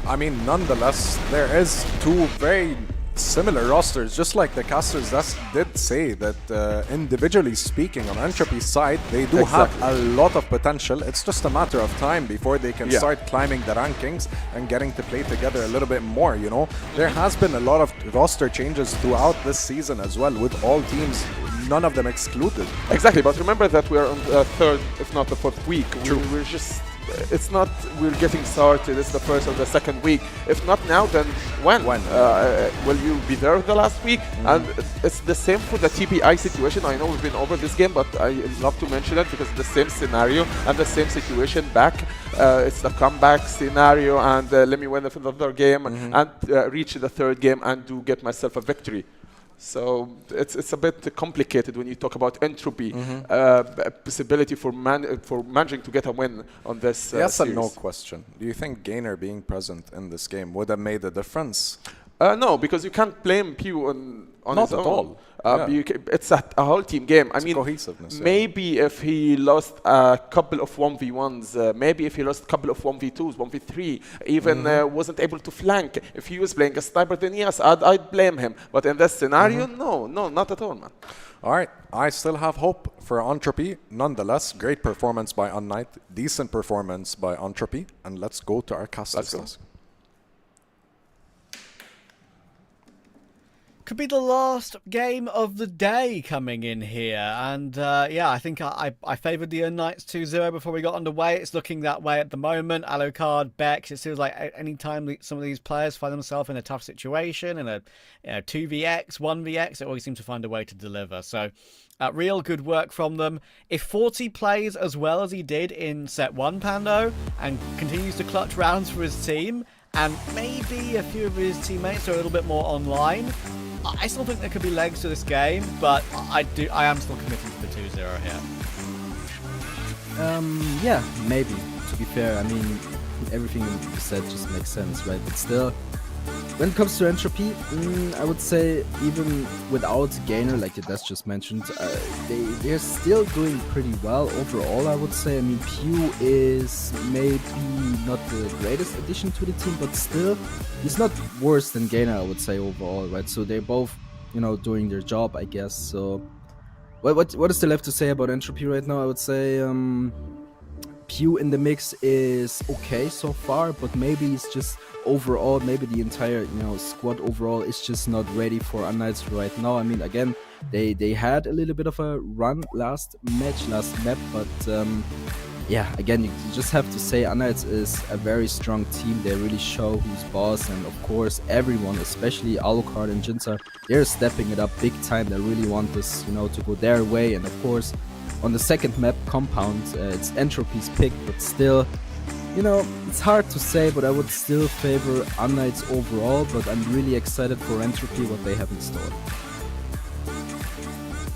I mean, nonetheless, there is 2 very similar rosters, just like the casters did say that individually speaking on Entropy's side, they do have a lot of potential. It's just a matter of time before they can start climbing the rankings and getting to play together a little bit more, you know. There has been a lot of roster changes throughout this season as well, with all teams, none of them excluded. Exactly, but remember that we are on the 3rd, if not the 4th week. We're just... It's not we're getting started, it's the 1st or the 2nd week. If not now, then when? Will you be there the last week? And it's the same for the TBI situation. I know we've been over this game, but I love to mention it because it's the same scenario and the same situation back. It's the comeback scenario, and let me win another game and reach the 3rd game and do get myself a victory. So it's a bit complicated when you talk about Entropy, possibility for managing to get a win on this yes series. And no question. Do you think Gainer being present in this game would have made a difference? No, because you can't blame Pew on Not his at own. all. Yeah. It's a whole team game. I mean, cohesiveness. Yeah. maybe if he lost a couple of 1v1s, maybe if he lost a couple of 1v2s, 1v3, even wasn't able to flank. If he was playing a sniper, then yes, I'd blame him. But in this scenario, no, not at all, man. All right, I still have hope for Entropy. Nonetheless, great performance by unKnights, decent performance by Entropy, and let's go to our casters. Let's go. Could be the last game of the day coming in here, and yeah, I think I favoured the unKnights 2-0 before we got underway. It's looking that way at the moment. Alucard, Bex, it feels like any time some of these players find themselves in a tough situation, in a 2vx, 1vx, they always seem to find a way to deliver. So real good work from them. If 40 plays as well as he did in set 1, Pando, and continues to clutch rounds for his team, and maybe a few of his teammates are a little bit more online, I still think there could be legs to this game, but I am still committed to the 2-0 here. Yeah, maybe. To be fair, I mean, everything you said just makes sense, right? But still, when it comes to Entropy, I would say even without Gainer, like Des just mentioned, they're still doing pretty well overall, I would say. I mean, Pew is maybe not the greatest addition to the team, but still, he's not worse than Gainer, I would say, overall, right? So they're both, doing their job, I guess. So what is there left to say about Entropy right now? I would say Pew in the mix is okay so far, but maybe it's just overall, maybe the entire squad overall is just not ready for unKnights right now. I mean, again, they had a little bit of a run last map, but yeah, again, you just have to say unKnights is a very strong team. They really show who's boss, and of course everyone, especially Alucard and Jinza, they're stepping it up big time. They really want this to go their way. And of course on the second map, Compound, it's Entropy's pick, but still, it's hard to say, but I would still favor unKnights overall. But I'm really excited for Entropy, what they have in store.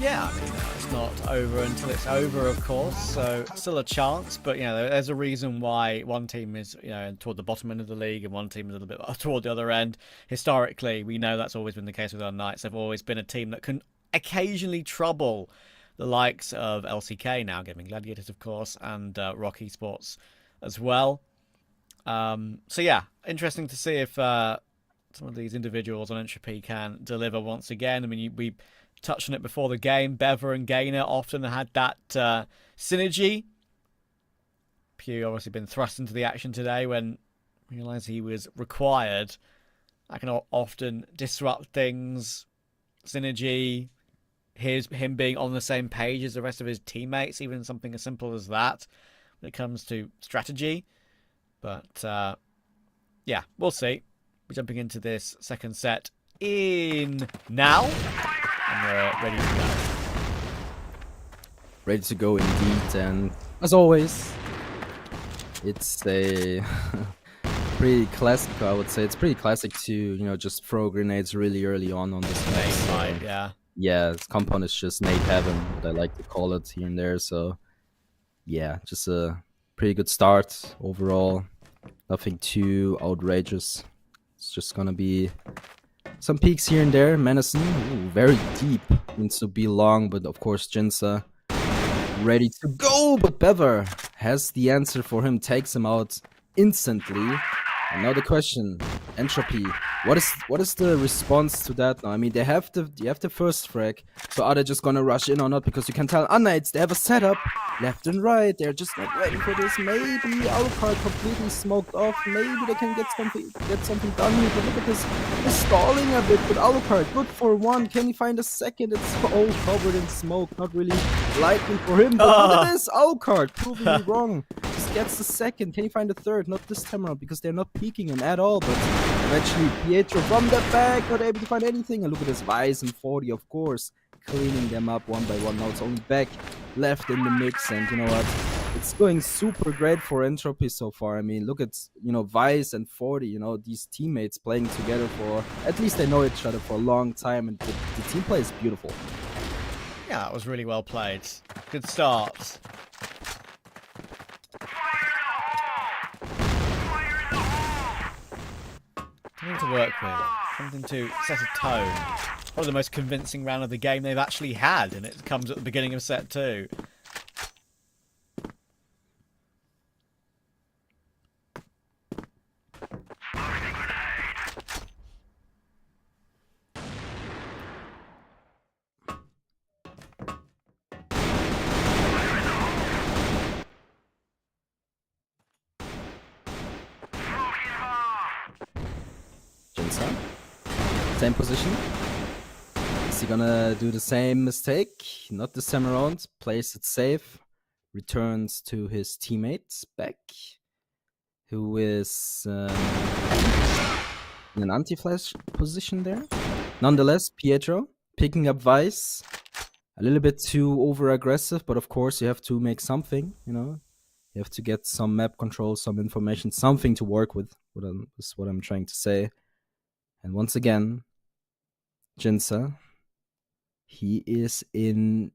Yeah, I mean, it's not over until it's over, of course, so still a chance, but, there's a reason why one team is, toward the bottom end of the league and one team is a little bit toward the other end. Historically, we know that's always been the case with unKnights. They've always been a team that can occasionally trouble the likes of LCK, now Gaimin Gladiators, of course, and ROC Esports as well. So yeah, interesting to see if some of these individuals on Entropy can deliver once again. I mean, we touched on it before the game. Bever and Gainer often had that synergy. Pew obviously been thrust into the action today when realised he was required. That can often disrupt things. Synergy, him being on the same page as the rest of his teammates, even something as simple as that when it comes to strategy. But yeah, we'll see. We're jumping into this second set in now, and we're ready to go. Ready to go indeed, and as always, it's a pretty classic, I would say. It's pretty classic to, just throw grenades really early on this map. So, yeah, Compound is just nade heaven, what I like to call it here and there. So yeah, just a pretty good start overall. Nothing too outrageous. It's just gonna be some peaks here and there. Menacing, very deep, means to be long, but of course Jinza ready to go, but Bever has the answer for him, takes him out instantly. And now the question, Entropy, what is the response to that now? I mean, they have the first frag, so are they just gonna rush in or not? Because you can tell unKnights, they have a setup left and right, they're just not ready for this. Maybe Alucard completely smoked off, maybe they can get something done here, but look at this, he's stalling a bit with Alucard, good for one, can he find a second? It's all covered in smoke, not really likely for him, but look at this, Alucard proving me wrong. Gets the second, can he find the third? Not this time around, because they're not peeking him at all, but eventually Pietro from the back, not able to find anything, and look at this, Vice and 40, of course, cleaning them up one by one. Now it's only back left in the mix, and you know what, it's going super great for Entropy so far. I mean, look at, Vice and 40, these teammates playing together for, at least they know each other for a long time, and the team play is beautiful. Yeah, that was really well played. Good start. Something to work with. something to set a tone. Probably the most convincing round of the game they've actually had, and it comes at the beginning of set 2. Jinsa, same position. Is he gonna do the same mistake? Not this time around. Plays it safe. Returns to his teammates back, who is in an anti-flash position there. Nonetheless, Pietro picking up Vice. A little bit too over-aggressive, but of course you have to make something, you know. You have to get some map control, some information, something to work with. Is what I'm trying to say. And once again, Jinsa, he is in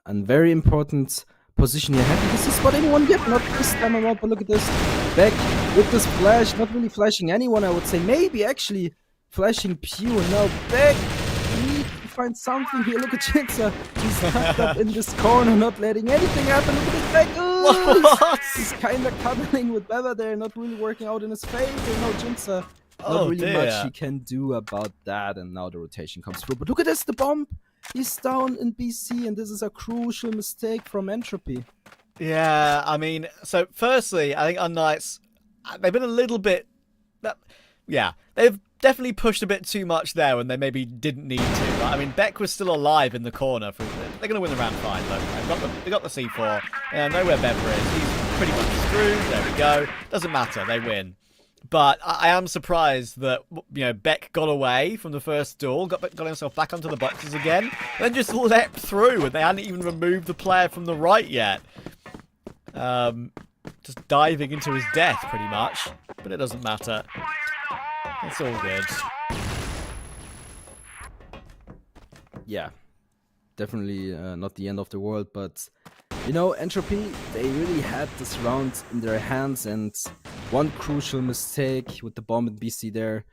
a very important position here. Does he spot anyone yet? Not this time around, but look at this. Back with this flash, not really flashing anyone, I would say. Maybe actually flashing Pew, and now back. We need to find something here. Look at Jinsa. He's tucked up in this corner, not letting anything happen. Look at his back. Oh, he's kind of cuddling with Beva there, not really working out in his favor. No, Jinsa. Not really much he can do about that, and now the rotation comes through. But look at this, the bomb! He's down in BC, and this is a crucial mistake from Entropy. Yeah, I mean, so firstly, I think unKnights, they've been a little bit... Yeah, they've definitely pushed a bit too much there when they maybe didn't need to. Right? I mean, Beck was still alive in the corner. They're going to win the round fine, look. They got the C4. They know where Beva is. He's pretty much screwed. There we go. Doesn't matter. They win. But I am surprised that, you know, Beck got away from the first duel, got himself back onto the boxes again, then just leapt through, and they hadn't even removed the player from the right yet. Just diving into his death, pretty much. But it doesn't matter. It's all good. Yeah, definitely not the end of the world, but... You know, Entropy, they really had this round in their hands, and one crucial mistake with the bomb in BC there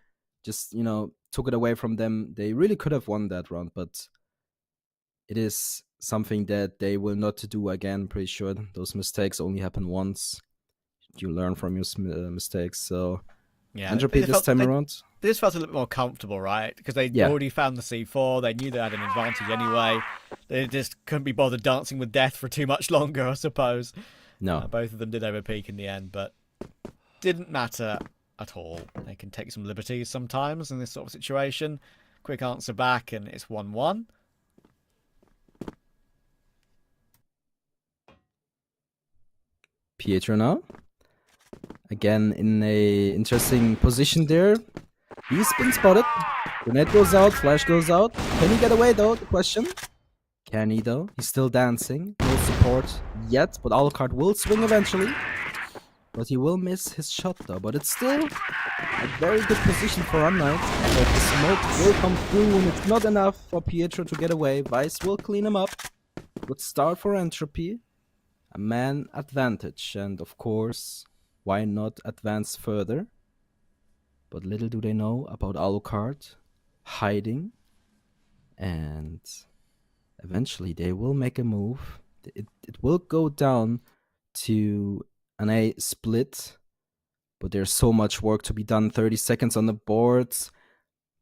just, you know, took it away from them. They really could have won that round, but it is something that they will not do again, pretty sure. Those mistakes only happen once. You learn from your mistakes, so... Yeah, Entropy this time around. They just felt a little more comfortable, right? Because they already found the C4. They knew they had an advantage anyway. They just couldn't be bothered dancing with death for too much longer, I suppose. No. Both of them did overpeak in the end, but didn't matter at all. They can take some liberties sometimes in this sort of situation. Quick answer back, and it's 1-1. Pietro now. Again, in a interesting position there. He's been spotted. Grenade goes out, flash goes out. Can he get away though? The question. Can he though? He's still dancing. No support yet, but Alucard will swing eventually. But he will miss his shot though. But it's still a very good position for unKnights. But the smoke will come through, and it's not enough for Pietro to get away. Vice will clean him up. Good start for Entropy. A man advantage, and of course, why not advance further? But little do they know about Alucard hiding, and eventually they will make a move. It will go down to an A split, but there's so much work to be done. 30 seconds on the boards.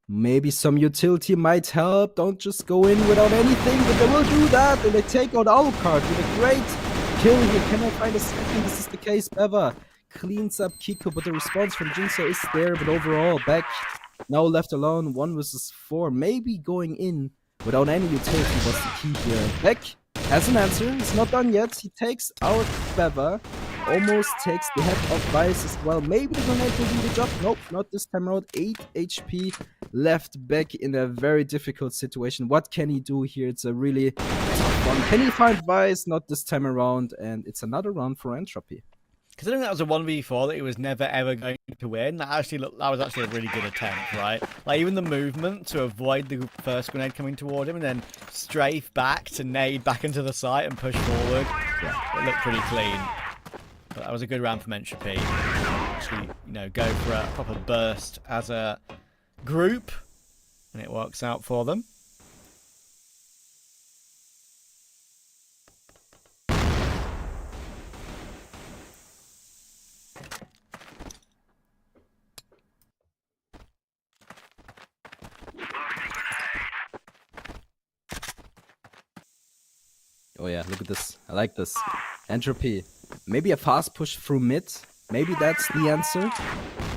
Maybe some utility might help. Don't just go in without anything, but they will do that, and they take out Alucard with a great kill here. Can I find a second? This is the case. Beva cleans up Kiko, but the response from Jinsa is there. But overall, Beck now left alone, 1 versus 4. Maybe going in without any utility was the key here. Beck has an answer. He's not done yet. He takes out Beva. Almost takes the head of Vice as well. Maybe the grenade will do the job. Nope, not this time around. 8 HP left. Beck in a very difficult situation. What can he do here? It's a really tough one. Can he find Vice? Not this time around. And it's another round for Entropy. Considering that was a 1v4 that he was never ever going to win, that was actually a really good attempt, right? Like, even the movement to avoid the first grenade coming toward him and then strafe back to nade back into the site and push forward. Yeah, it looked pretty clean. But that was a good round from Entropy. Actually, you know, go for a proper burst as a group, and it works out for them. Oh yeah, look at this. I like this. Entropy. Maybe a fast push through mid. Maybe that's the answer.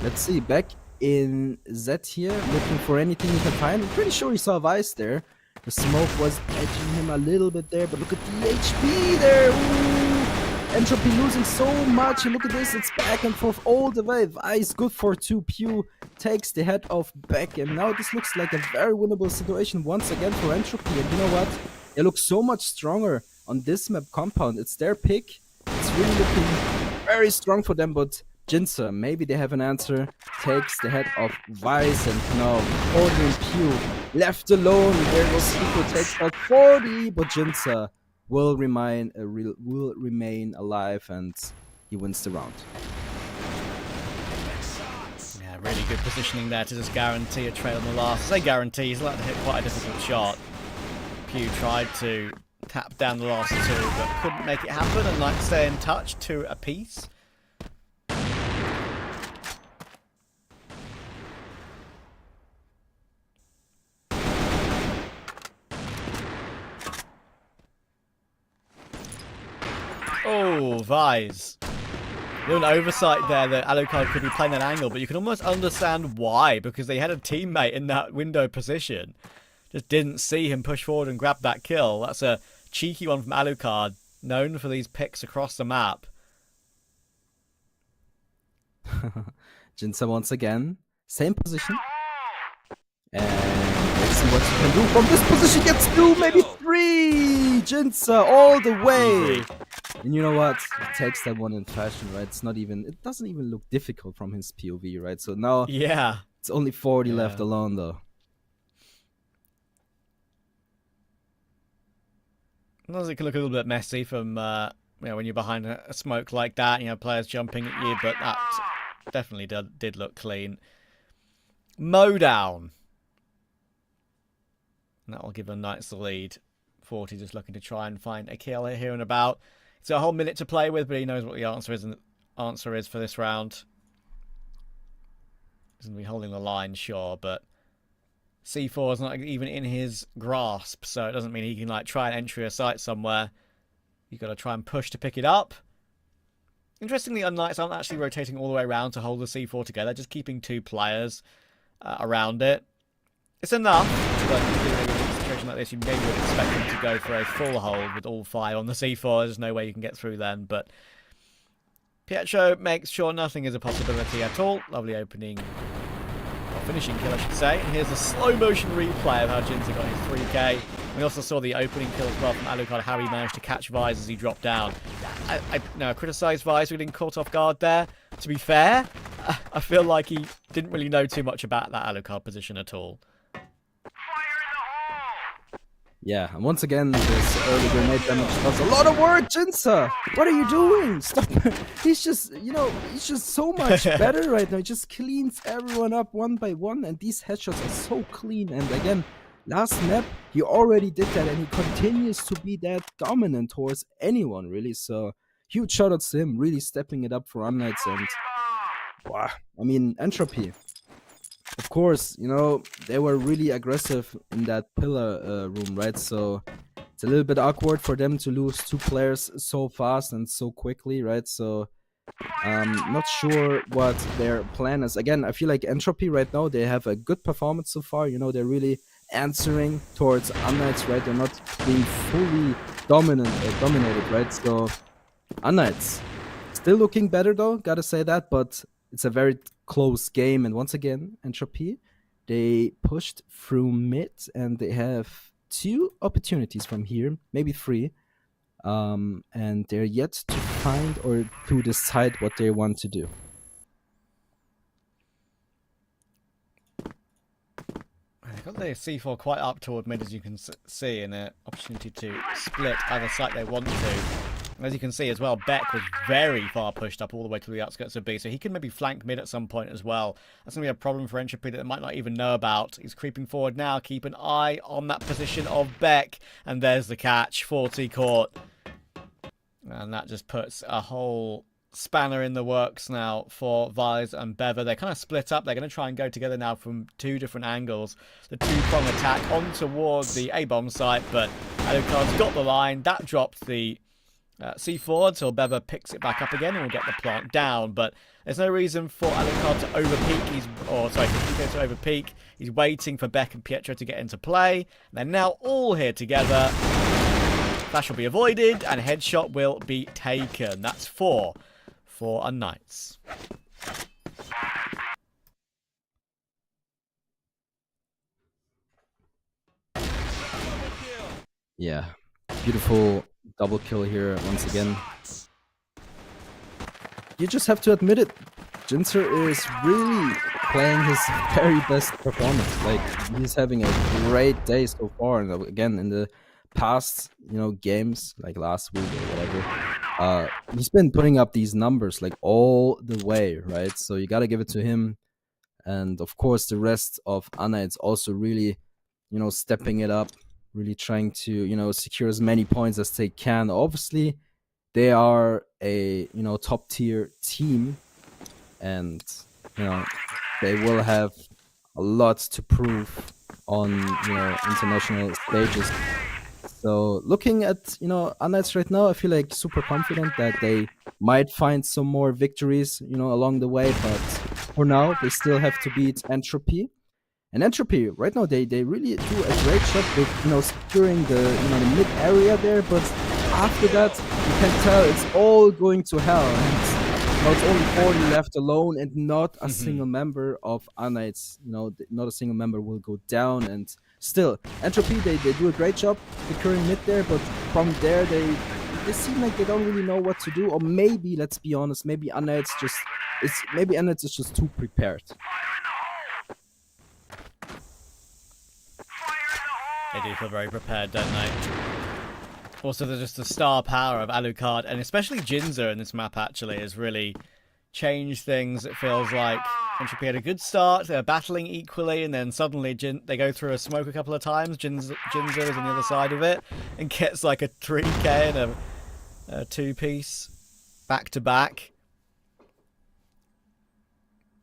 Let's see. Back in Z here, looking for anything he can find. I'm pretty sure he saw Vice there. The smoke was edging him a little bit there, but look at the HP there. Ooh. Entropy losing so much. And look at this. It's back and forth all the way. Vice good for 2. Pew takes the head off back. And now this looks like a very winnable situation once again for Entropy. And you know what? They look so much stronger on this map compound. It's their pick. It's really looking very strong for them, but Jinza, maybe they have an answer, takes the head of Vice, and now Order and Pew left alone. There goes Eco, takes out 40, but Jinza will remain alive, and he wins the round. Yeah, really good positioning there to just guarantee a trail on the last. I say guarantee, he's allowed to hit quite a difficult shot. Pew tried to tap down the last 2, but couldn't make it happen, and like stay in touch 2 apiece. Oh, Vise. Little oversight there that Alucard could be playing that angle, but you can almost understand why, because they had a teammate in that window position. Just didn't see him push forward and grab that kill. That's a cheeky one from Alucard, known for these picks across the map. Jinza once again, same position. And let's see what you can do from this position. Gets 2, maybe 3. Jinza all the way. And you know what? He takes that one in fashion, right? It doesn't even look difficult from his POV, right? So now it's only 40 left alone though. Sometimes it can look a little bit messy from when you're behind a smoke like that, players jumping at you, but that definitely did look clean. Mowdown. And that will give unKnights the lead. 40 just looking to try and find a kill here and about. It's a whole minute to play with, but he knows what the answer is, and the answer is for this round. He's going to be holding the line, sure, but C4 is not even in his grasp, so it doesn't mean he can try and enter a site somewhere. You've got to try and push to pick it up. Interestingly, unKnights aren't actually rotating all the way around to hold the C4 together, just keeping 2 players around it. It's enough, but in a situation like this, you maybe would expect them to go for a full hold with all 5 on the C4. There's no way you can get through then, but Pietro makes sure nothing is a possibility at all. Lovely opening. Finishing kill, I should say. And here's a slow motion replay of how Jinza got his 3k. We also saw the opening kill as well from Alucard, how he managed to catch Vise as he dropped down. I criticised Vise for getting caught off guard there. To be fair, I feel like he didn't really know too much about that Alucard position at all. Yeah, and once again, this early grenade damage does a lot of work, Jinza! What are you doing? Stop! He's just, he's just so much better right now. He just cleans everyone up one by one, and these headshots are so clean. And again, last map, he already did that, and he continues to be that dominant towards anyone, really. So, huge shoutouts to him, really stepping it up for unKnights. And, wow, I mean, Entropy. Of course, they were really aggressive in that pillar room, right? So it's a little bit awkward for them to lose 2 players so fast and so quickly, right? So not sure what their plan is. Again, I feel like Entropy right now, they have a good performance so far. They're really answering towards unKnights, right? They're not being fully dominated, right? So unKnights still looking better though, gotta say that, but it's a very close game. And once again, Entropy, they pushed through mid, and they have 2 opportunities from here, maybe 3, and they're yet to find or to decide what they want to do. They got the C4 quite up toward mid, as you can see, and an opportunity to split either side they want to. As you can see as well, Beck was very far pushed up all the way to the outskirts of B, so he can maybe flank mid at some point as well. That's going to be a problem for Entropy that they might not even know about. He's creeping forward now. Keep an eye on that position of Beck. And there's the catch. 40 caught. And that just puts a whole spanner in the works now for Vise and Bever. They're kind of split up. They're going to try and go together now from two different angles. The two-prong attack on towards the A-bomb site, but Alucard's got the line. That dropped the C4 until Bever picks it back up again and will get the plant down. But there's no reason for Alucard to overpeak. For Kiko to overpeak. He's waiting for Beck and Pietro to get into play. They're now all here together. Flash will be avoided and headshot will be taken. That's 4 for unKnights. Yeah, beautiful double kill here once again. You just have to admit it. Jinzer is really playing his very best performance. Like, he's having a great day so far. And again, in the past, games, like last week or whatever, he's been putting up these numbers like all the way, right? So you got to give it to him. And of course, the rest of unKnights also really, stepping it up, really trying to, secure as many points as they can. Obviously, they are a, top tier team, and, they will have a lot to prove on, international stages. So looking at, unKnights right now, I feel like super confident that they might find some more victories, along the way. But for now, they still have to beat Entropy. And Entropy, right now, they really do a great job with, securing the mid area there. But after that, you can tell it's all going to hell. And it's only 40 left alone, and not a single member of unKnights, not a single member will go down. And still, Entropy, they do a great job securing mid there, but from there, they seem like they don't really know what to do. Or maybe, let's be honest, maybe unKnights is just too prepared. They do feel very prepared, don't they? Also, there's just the star power of Alucard, and especially Jinzer in this map, actually, has really changed things. It feels like Entropy had a good start, they're battling equally, and then suddenly they go through a smoke a couple of times. Jinzer is on the other side of it, and gets like a 3k and a two-piece back-to-back.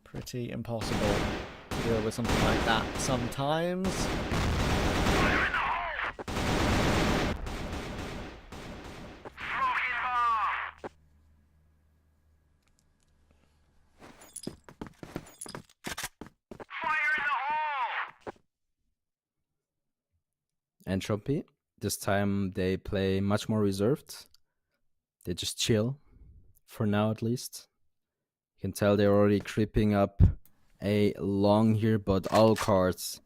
Pretty impossible to deal with something like that sometimes. Entropy, this time they play much more reserved. They just chill, for now at least. You can tell they're already creeping up a long here, but Alucard,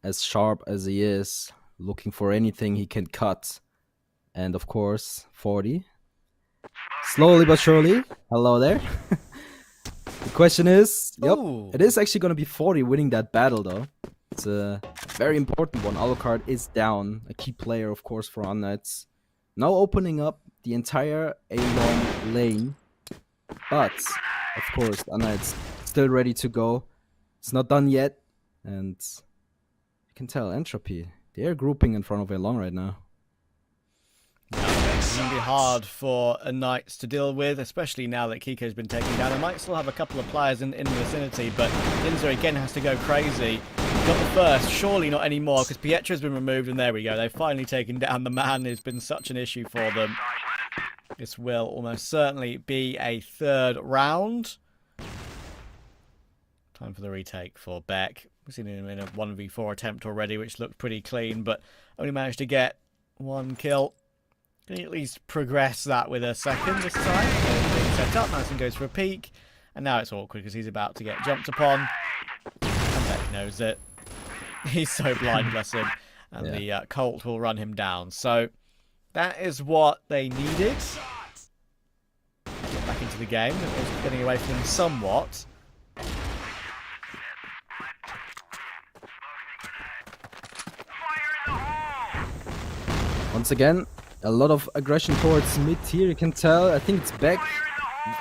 as sharp as he is, looking for anything he can cut. And of course, 40. Slowly but surely. Hello there. The question is, it is actually going to be 40 winning that battle though. It's a very important one. Alucard is down, a key player, of course, for unKnights. Now opening up the entire A-long lane. But, of course, unKnights still ready to go. It's not done yet. And you can tell, Entropy, they are grouping in front of A-long right now. It's going to be hard for unKnights to deal with, especially now that Kiko's been taken down. They might still have a couple of players in the vicinity, but Jinzer again has to go crazy. Got the first, surely not anymore, because Pietro's been removed, and there we go. They've finally taken down the man who's been such an issue for them. This will almost certainly be a third round. Time for the retake for Beck. We've seen him in a 1v4 attempt already, which looked pretty clean, but only managed to get one kill. Can he at least progress that with a second this time? Being set up, nice and goes for a peek. And now it's awkward because he's about to get jumped upon. And Beck knows it. He's so blind, bless him. And the Colt will run him down. So that is what they needed. Get back into the game. It was getting away from him somewhat. Once again, A lot of aggression towards mid here, you can tell. I think it's back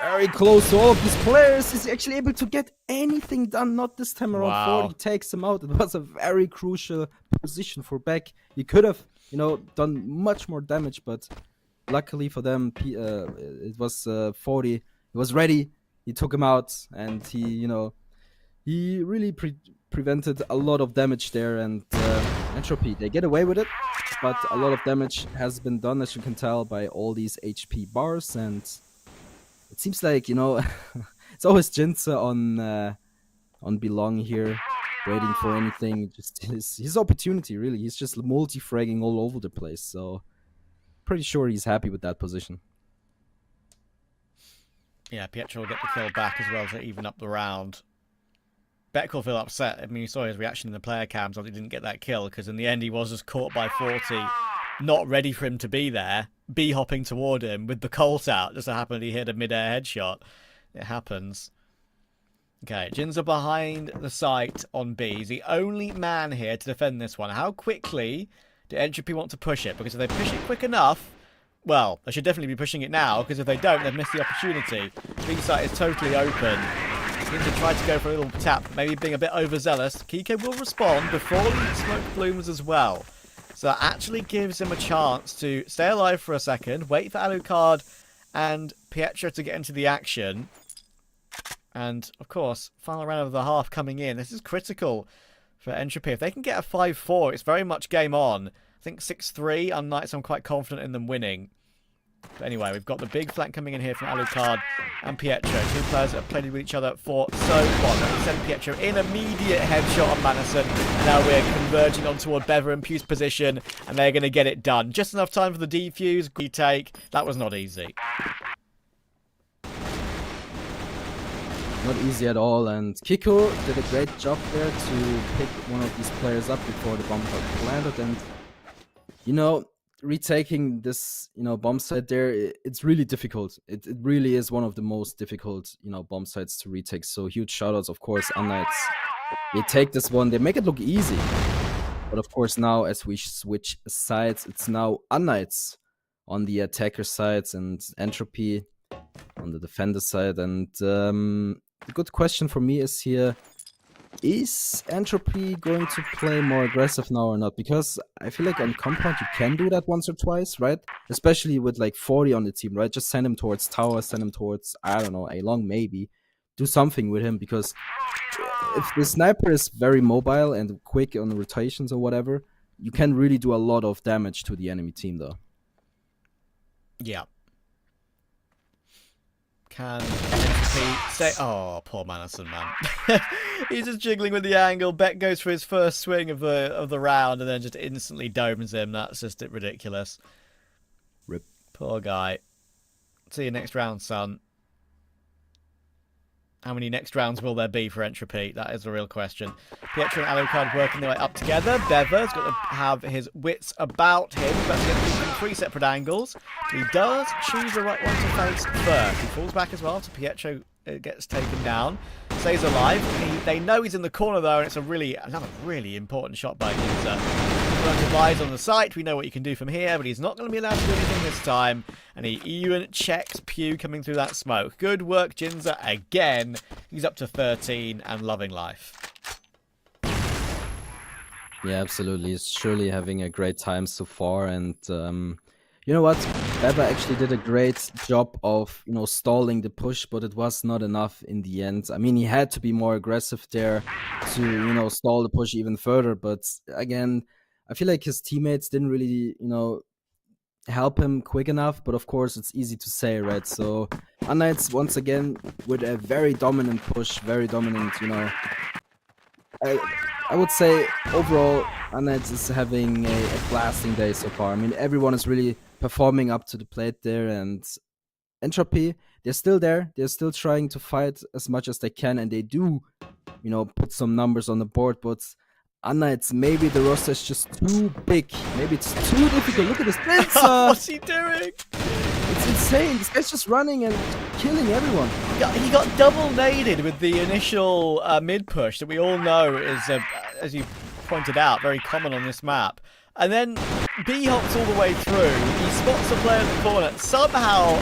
very close to all of these players. Is actually able to get anything done, not this time around. Wow. 40 takes him out. It was a very crucial position for Beck. He could have, you know, done much more damage, but luckily for them, it was 40. He was ready. He took him out, and he, you know, he really prevented a lot of damage there. And Entropy, they get away with it, but a lot of damage has been done, as you can tell, by all these HP bars. And it seems like, you know, it's always Jinza on Belong here, waiting for anything. Just his opportunity, really. He's just multi-fragging all over the place. So pretty sure he's happy with that position. Yeah, Pietro will get the kill back as well to even up the round. Beck will feel upset. I mean, you saw his reaction in the player cams when he didn't get that kill, because in the end he was just caught by 40, not ready for him to be there, B-hopping toward him with the Colt out. Just so happened he hit a mid-air headshot. It happens. Okay, Jinza behind the site on B. He's the only man here to defend this one. How quickly do Entropy want to push it? Because if they push it quick enough, well, they should definitely be pushing it now, because if they don't, they've missed the opportunity. B site is totally open. Jinza tried to go for a little tap, maybe being a bit overzealous. Kiko will respond before the smoke blooms as well. So that actually gives him a chance to stay alive for a second, wait for Alucard and Pietro to get into the action. And, of course, final round of the half coming in. This is critical for Entropy. If they can get a 5-4, it's very much game on. I think 6-3, unKnights, I'm quite confident in them winning. But anyway, we've got the big flank coming in here from Alucard and Pietro. Two players that have played with each other for so long. We send Pietro in immediate headshot on Manison. And now we're converging on toward Bever and Pugh's position. And they're going to get it done. Just enough time for the defuse. Retake. That was not easy. Not easy at all, and Kiko did a great job there to pick one of these players up before the bomb got landed. And, you know, retaking this, you know, bomb site there, it's really difficult. It really is one of the most difficult, you know, bomb sites to retake. So huge shoutouts, of course, unKnights. They take this one, they make it look easy. But of course now, as we switch sides, it's now unKnights on the attacker sides and Entropy on the defender side. And the good question for me is here, is Entropy going to play more aggressive now or not? Because I feel like on compound you can do that once or twice, right? Especially with like 40 on the team, right? Just send him towards tower, send him towards, I don't know, A-long maybe. Do something with him, because if the sniper is very mobile and quick on rotations or whatever, you can really do a lot of damage to the enemy team though. Yeah. Can Entropy stay? Oh, poor Manison, man. He's just jiggling with the angle. Beck goes for his first swing of the round and then just instantly domes him. That's just ridiculous. Rip. Poor guy. See you next round, son. How many next rounds will there be for Entropy? That is the real question. Pietro and Alucard working their way up together. Bever's got to have his wits about him. But he gets from 3 separate angles. He does choose the right one to face first. He falls back as well after Pietro gets taken down. Stays alive. They know he's in the corner though, and it's another really important shot by Ginza. Eyes on the site. We know what you can do from here, but he's not going to be allowed to do anything this time. And he even checks Pugh coming through that smoke. Good work, Jinza, again. He's up to 13 and loving life. Yeah, absolutely. He's surely having a great time so far. And you know what? Beba actually did a great job of, you know, stalling the push, but it was not enough in the end. I mean, he had to be more aggressive there to, you know, stall the push even further. But again, I feel like his teammates didn't really, you know, help him quick enough. But of course, it's easy to say, right? So unKnights, once again, with a very dominant push, very dominant, you know. I would say overall, unKnights is having a blasting day so far. I mean, everyone is really performing up to the plate there. And Entropy, they're still there. They're still trying to fight as much as they can. And they do, you know, put some numbers on the board. But unKnights, maybe the roster is just too big. Maybe it's too difficult. Look at this blitz. What's he doing? It's insane. This guy's just running and killing everyone. He got double naded with the initial mid push that we all know is, as you pointed out, very common on this map. And then B hops all the way through. He spots a player in the corner. Somehow,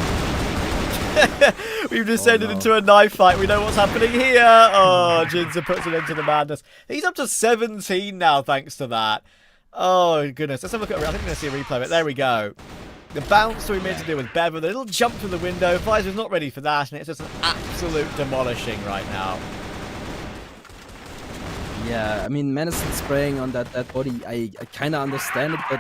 we've descended into a knife fight. We know what's happening here. Oh, Jinza puts it into the madness. He's up to 17 now, thanks to that. Oh, goodness. Let's have a look at I think we're going to see a replay of it. There we go. The bounce we made to do with Bevan, the little jump from the window. Visor's not ready for that, and it's just an absolute demolishing right now. Yeah, I mean, Madison spraying on that body, I kind of understand it, but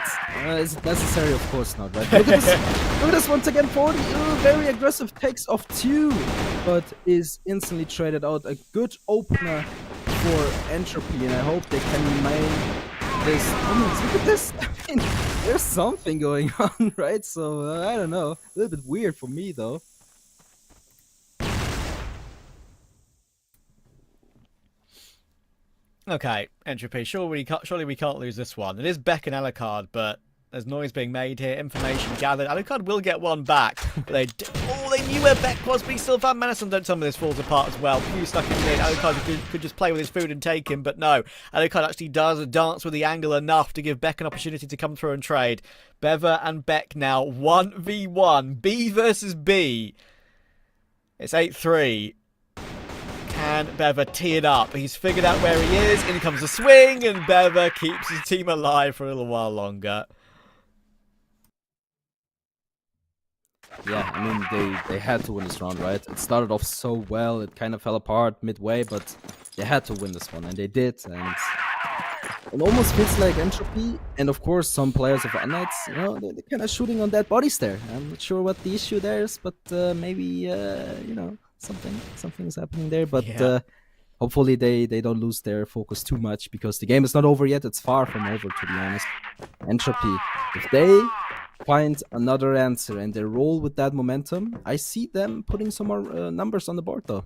is it necessary? Of course not, right? Look at this once again, 40. Ooh, very aggressive, takes off 2, but is instantly traded out. A good opener for Entropy, and I hope they can make this. Oh, look at this. I mean, there's something going on, right? So, I don't know. A little bit weird for me, though. Okay, Entropy, surely we can't lose this one. It is Beck and Alucard, but there's noise being made here, information gathered. Alucard will get one back, but they knew where Beck was, but he still found Madison. Don't tell me this falls apart as well. Pew stuck in mid. Alucard could just play with his food and take him, but no. Alucard actually does dance with the angle enough to give Beck an opportunity to come through and trade. Beva and Beck now 1v1. B versus B. It's 8-3. Can Beva tee it up? He's figured out where he is. In comes the swing, and Beva keeps his team alive for a little while longer. Yeah, I mean, they had to win this round, right? It started off so well, it kind of fell apart midway, but they had to win this one, and they did. And it almost feels like Entropy, and of course some players of unKnights, you know, they're kind of shooting on dead bodies there. I'm not sure what the issue there is, but maybe, you know, something is happening there. But yeah. Hopefully they don't lose their focus too much, because the game is not over yet. It's far from over, to be honest. Entropy, if they find another answer and they roll with that momentum, I see them putting some more numbers on the board, though.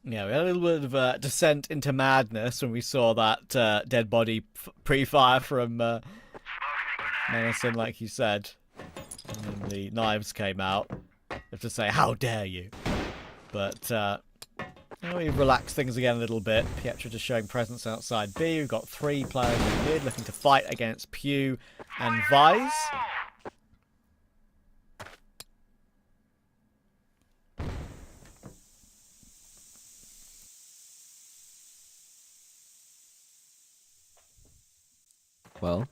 Yeah, we had a little bit of a descent into madness when we saw that dead body pre-fire from Madison, like you said. And then the knives came out. I have to say, how dare you? But now we've relaxed things again a little bit. Pietra just showing presence outside B. We've got 3 players in mid looking to fight against Pew and Vise. Well,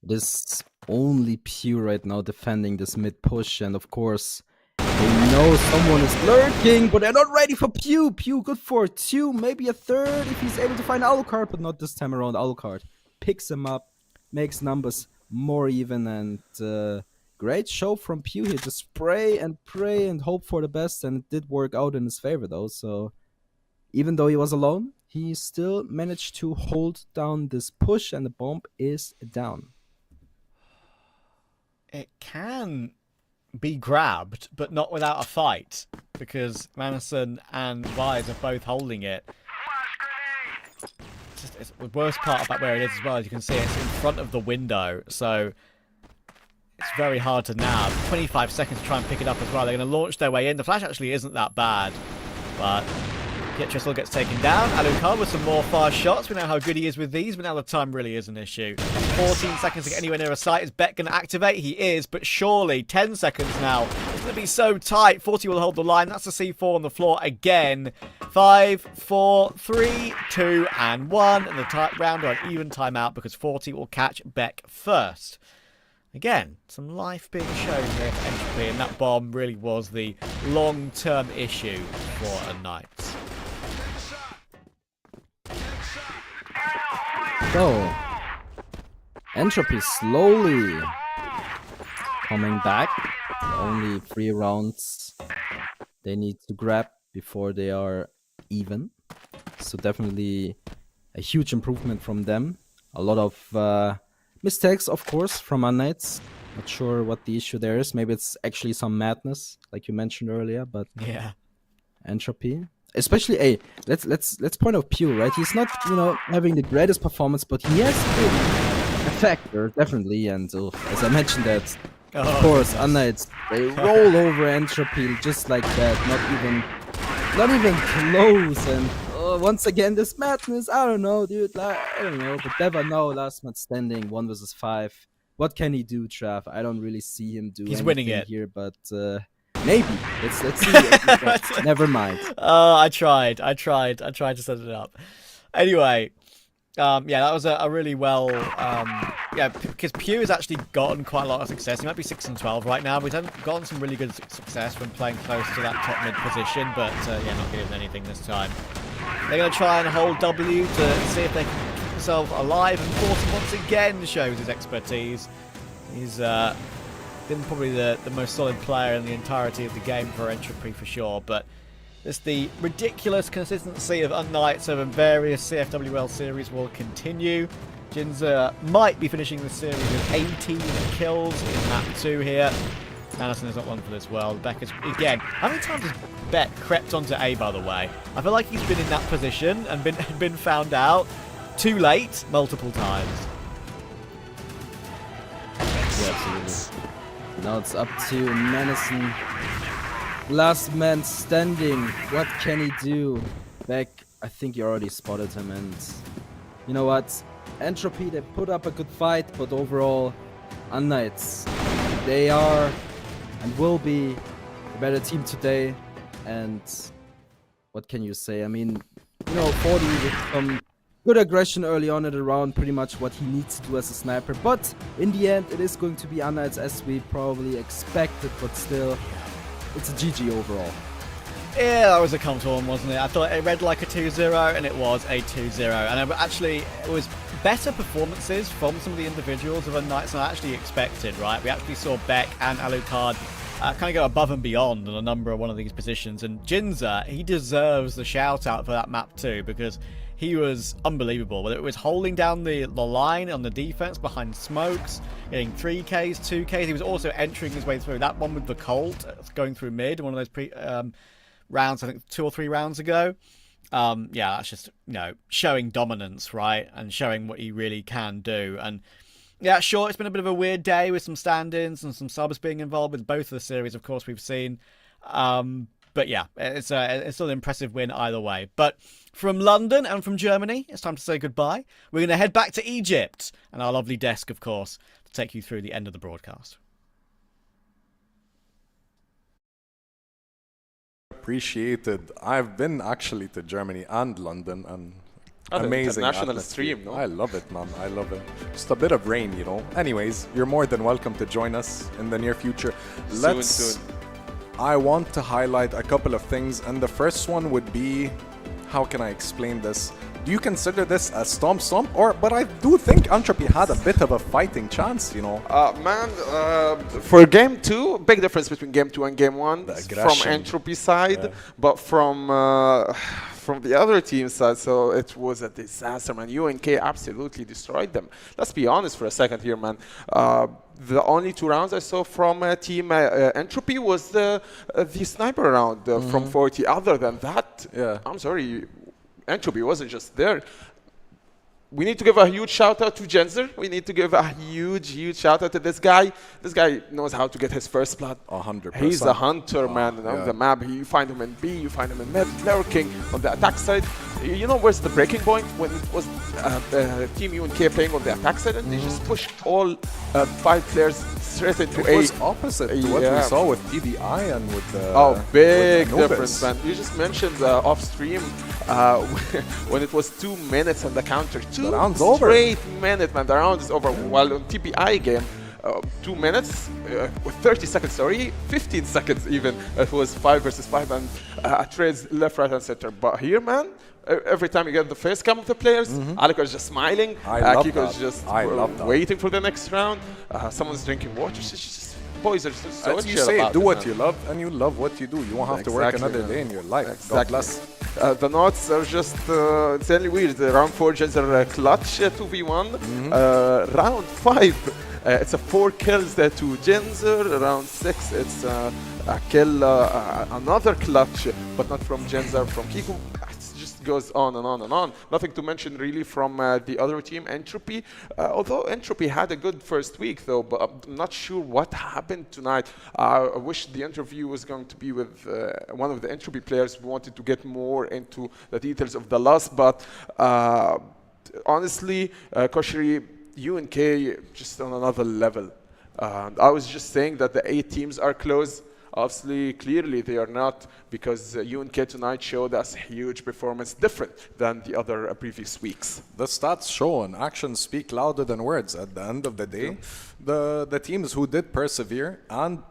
it is only Pew right now defending this mid push, and of course they know someone is lurking, but they're not ready for Pew. Pew good for 2, maybe a 3rd if he's able to find Alucard, but not this time around. Alucard picks him up, makes numbers more even, and great show from Pew here. Just spray and pray and hope for the best, and it did work out in his favor though. So even though he was alone, he still managed to hold down this push, and the bomb is down. It can be grabbed, but not without a fight, because Madison and Vise are both holding it. It's the worst part about where it is as well, as you can see, it's in front of the window, so it's very hard to nab. 25 seconds to try and pick it up as well. They're going to launch their way in. The flash actually isn't that bad, but Pietra still gets taken down. Alucard with some more fast shots. We know how good he is with these, but now the time really is an issue. 14 seconds to get anywhere near a site. Is Beck going to activate? He is, but surely 10 seconds now. It's going to be so tight. 40 will hold the line. That's a C4 on the floor again. 5, 4, 3, 2, and 1. And the round are an even timeout because 40 will catch Beck first. Again, some life being shown here for Entropy, and that bomb really was the long-term issue for unKnights. So, Entropy slowly coming back. Only 3 rounds they need to grab before they are even. So definitely a huge improvement from them. A lot of mistakes, of course, from unKnights. Not sure what the issue there is. Maybe it's actually some madness, like you mentioned earlier. But yeah, Entropy. Especially, hey, let's point out Pew, right? He's not, you know, having the greatest performance, but he has been a factor, definitely. And as I mentioned that, of course, unKnights, they roll over Entropy just like that, not even close. And once again, this madness. I don't know, dude. Like, I don't know, but never know. Last man standing, 1 versus 5. What can he do, Trav? I don't really see him do. He's winning anything it here, but maybe. Let's see. Never mind. I tried to set it up. Anyway, yeah, that was a really well, yeah, because Pew has actually gotten quite a lot of success. He might be 6-12 right now, but he's gotten some really good success when playing close to that top mid position, but yeah, not getting anything this time. They're going to try and hold W to see if they can keep themselves alive, and Force once again shows his expertise. He's been probably the most solid player in the entirety of the game for Entropy for sure, but it's the ridiculous consistency of unKnights over various CFWL series will continue. Jinza might be finishing the series with 18 kills in map 2 here. Anderson is not one for this world. Beck is, again, how many times has Beck crept onto A, by the way? I feel like he's been in that position and been found out too late multiple times. Yeah, absolutely. Now it's up to Madison. Last man standing. What can he do? Beck, I think you already spotted him, and you know what? Entropy, they put up a good fight, but overall, unKnights, they are and will be a better team today. And what can you say? I mean, you know, 40 with some good aggression early on in the round, pretty much what he needs to do as a sniper. But in the end, it is going to be unKnights as we probably expected, but still, it's a GG overall. Yeah, that was a comfortable one, wasn't it? I thought it read like a 2-0, and it was a 2-0. And actually, it was better performances from some of the individuals of unKnights than I actually expected, right? We actually saw Beck and Alucard kind of go above and beyond on a number of one of these positions. And Jinza, he deserves the shout-out for that map too, because he was unbelievable. Whether it was holding down the line on the defense behind smokes, getting 3Ks, 2Ks. He was also entering his way through. That one with the Colt going through mid, one of those rounds, I think 2 or 3 rounds ago. Yeah, that's just, you know, showing dominance, right? And showing what he really can do. And yeah, sure, it's been a bit of a weird day with some stand-ins and some subs being involved with both of the series, of course, we've seen. But yeah, it's still an impressive win either way. But from London and from Germany, it's time to say goodbye. We're going to head back to Egypt and our lovely desk, of course, to take you through the end of the broadcast. Appreciated. I've been actually to Germany and London, and amazing international atmosphere. stream, no? I love it, man. I love it. Just a bit of rain, you know. Anyways, you're more than welcome to join us in the near future. Soon. I want to highlight a couple of things, and the first one would be, how can I explain this? Do you consider this a stomp? But I do think Entropy had a bit of a fighting chance, you know. Man, for game 2, big difference between game 2 and game 1 from Entropy side, yeah. But from the other team side, so it was a disaster, man. UNK absolutely destroyed them. Let's be honest for a second here, man. The only 2 rounds I saw from team Entropy was the sniper round from 40. Other than that, yeah. I'm sorry, Entropy wasn't just there. We need to give a huge shout out to Genzer. We need to give a huge shout out to this guy. This guy knows how to get his first blood. 100%. He's a hunter, man. Yeah. On the map, you find him in B, you find him in mid, lurking on the attack side. You know where's the breaking point? When it was Team UNK playing on the attack side, and they just pushed all 5 players straight into A. It was opposite to what we saw with TBI and with big with difference, man. You just mentioned off stream when it was 2 minutes on the counter. 2 round's over. Straight minute, man. The round is over. While on TBI game, 2 minutes with 30 seconds, sorry, 15 seconds even. It was 5 versus 5 and trades left, right, and center. But here, man, every time you get the first cam of the players, Alika is just smiling. Kiko is just waiting for the next round. Someone's drinking water. Just, boys are just so as you chill say, about do it, what man. you love, and you love what you do. You won't have to work another day in your life. Exactly. God bless. The notes are just, it's really weird. Round 4 Genzer clutch 2v1. Round 5, it's a 4 kills to Genzer. Round 6, it's a kill, another clutch, but not from Genzer, from Kiko. It's just just goes on and on and on. Nothing to mention really from the other team, Entropy. Although Entropy had a good first week though, but I'm not sure what happened tonight. I wish the interview was going to be with one of the Entropy players. We wanted to get more into the details of the loss, but honestly, Koshiri, UNK just on another level. I was just saying that the 8 teams are close. Obviously, clearly they are not, because UNK tonight showed us huge performance, different than the other previous weeks. The stats show and actions speak louder than words. At the end of the day, the teams who did persevere and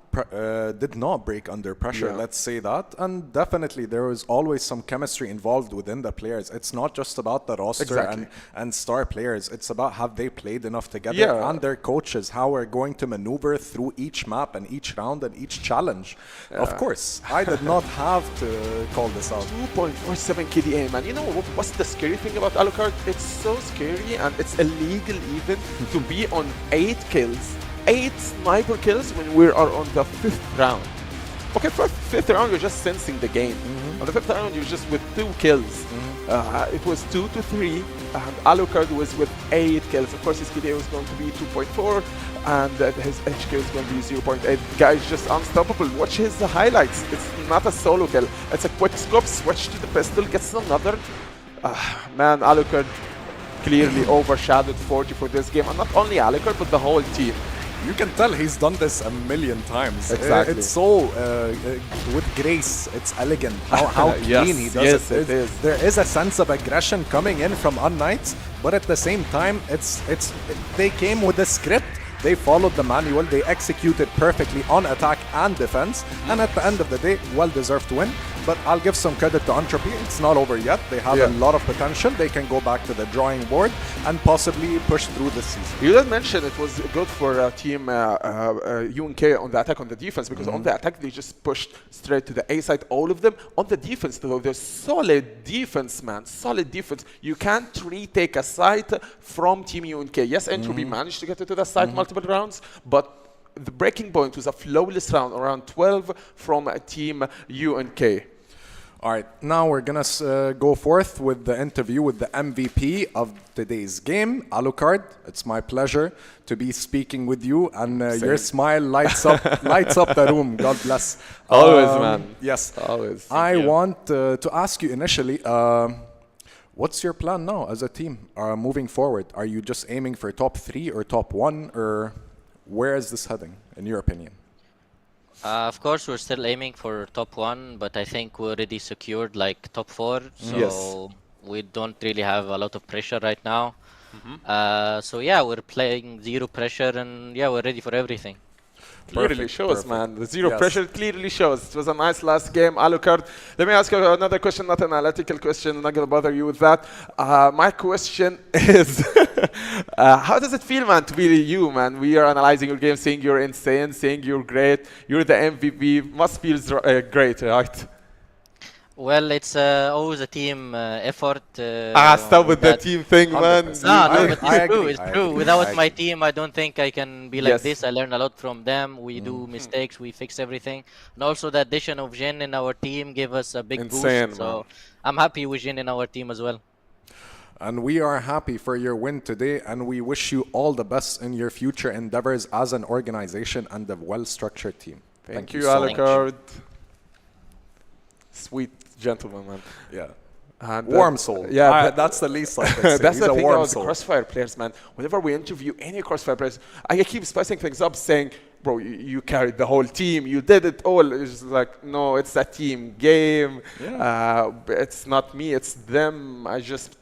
did not break under pressure, let's say that. And definitely there was always some chemistry involved within the players. It's not just about the roster and star players. It's about have they played enough together and their coaches, how we're going to maneuver through each map and each round and each challenge. Of course, I did not have to call this out. 2.47 KDA, man. You know what's the scary thing about Alucard? It's so scary and it's illegal even to be on 8 kills. 8 sniper kills when we are on the 5th round. Okay, for 5th round you're just sensing the game. On the 5th round you're just with 2 kills. It was 2 to 3 and Alucard was with 8 kills. Of course his KDA was going to be 2.4 and his HK was going to be 0.8. Guy's just unstoppable. Watch his highlights. It's not a solo kill. It's a quick scope, switch to the pistol, gets another. Man, Alucard clearly overshadowed 40 for this game. And not only Alucard, but the whole team. You can tell he's done this a million times. Exactly. It's so with grace. It's elegant. How clean he does it. It is. There is a sense of aggression coming in from unKnights, but at the same time, they came with a script. They followed the manual. They executed perfectly on attack and defense. And at the end of the day, well-deserved win. But I'll give some credit to Entropy. It's not over yet. They have a lot of potential. They can go back to the drawing board and possibly push through this season. You did mention it was good for team UNK on the attack, on the defense, because on the attack they just pushed straight to the A side, all of them. On the defense though, there's solid defense, man. Solid defense. You can't retake a site from team UNK. Yes, Entropy managed to get into the site multiple rounds, but the breaking point was a flawless round, around 12 from team UNK. All right, now we're going to go forth with the interview with the MVP of today's game, Alucard. It's my pleasure to be speaking with you, and your smile lights up the room. God bless. Always, man. Yes. Always. I want to ask you initially, what's your plan now as a team moving forward? Are you just aiming for top 3 or top 1, or where is this heading, in your opinion? Of course, we're still aiming for top 1, but I think we already secured like top 4, so we don't really have a lot of pressure right now. So yeah, we're playing zero pressure, and yeah, we're ready for everything. Clearly shows, man. The zero pressure clearly shows. It was a nice last game, Alucard. Let me ask you another question, not an analytical question. I'm not going to bother you with that. My question is, how does it feel, man, to be you, man? We are analyzing your game, saying you're insane, saying you're great. You're the MVP. Must feel great, right? Well, it's always a team effort. Stop with the team thing, man. No, but it's true. It's I true. agree. Without my team, I don't think I can be like this. I learn a lot from them. We do mistakes. We fix everything. And also the addition of Jin in our team gave us a big boost. So I'm happy with Jin in our team as well. And we are happy for your win today, and we wish you all the best in your future endeavors as an organization and a well-structured team. Thank you, Alucard. Sweet gentleman, man. Yeah. And, warm soul. Yeah, that's the least I can say. That's He's the a thing warm about soul. CrossFire players, man. Whenever we interview any CrossFire players, I keep spicing things up, saying, bro, you carried the whole team. You did it all. It's like, no, it's a team game. Yeah. It's not me. It's them. I just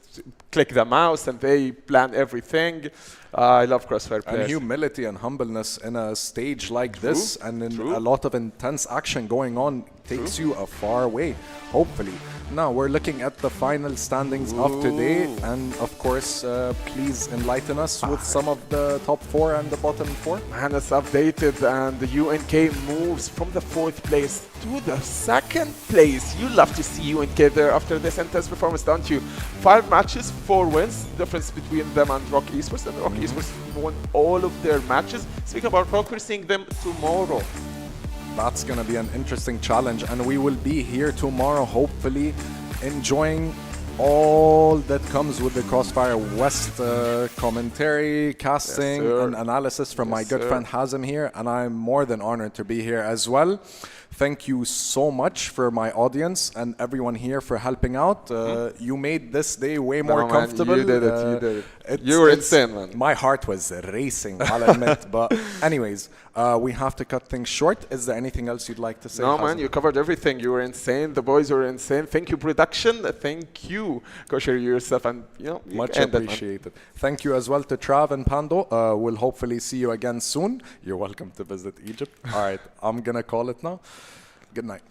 click the mouse and they plan everything. I love CrossFire players. And humility and humbleness in a stage like this, and in a lot of intense action going on, takes you a far way, hopefully. Now we're looking at the final standings of today, and of course, please enlighten us with some of the top 4 and the bottom 4. Man, it's updated, and the UNK moves from the 4th place to the 2nd place. You love to see UNK there after this intense performance, don't you? 5 matches, 4 wins. Difference between them and ROC Esports, and ROC Esports won all of their matches. Speaking about ROC, we're seeing them tomorrow. That's going to be an interesting challenge, and we will be here tomorrow, hopefully enjoying all that comes with the CrossFire West commentary, casting, and analysis from my good friend Hazem here, and I'm more than honored to be here as well. Thank you so much for my audience and everyone here for helping out. You made this day way more comfortable. Man, you did it. You did it. You were insane, man. My heart was racing, I'll admit. But anyways, we have to cut things short. Is there anything else you'd like to say? No, man, you covered everything. You were insane. The boys were insane. Thank you, production. Thank you, Kosher, yourself, and much appreciated. Thank you as well to Trav and Pando. We'll hopefully see you again soon. You're welcome to visit Egypt. All right, I'm gonna call it now. Good night.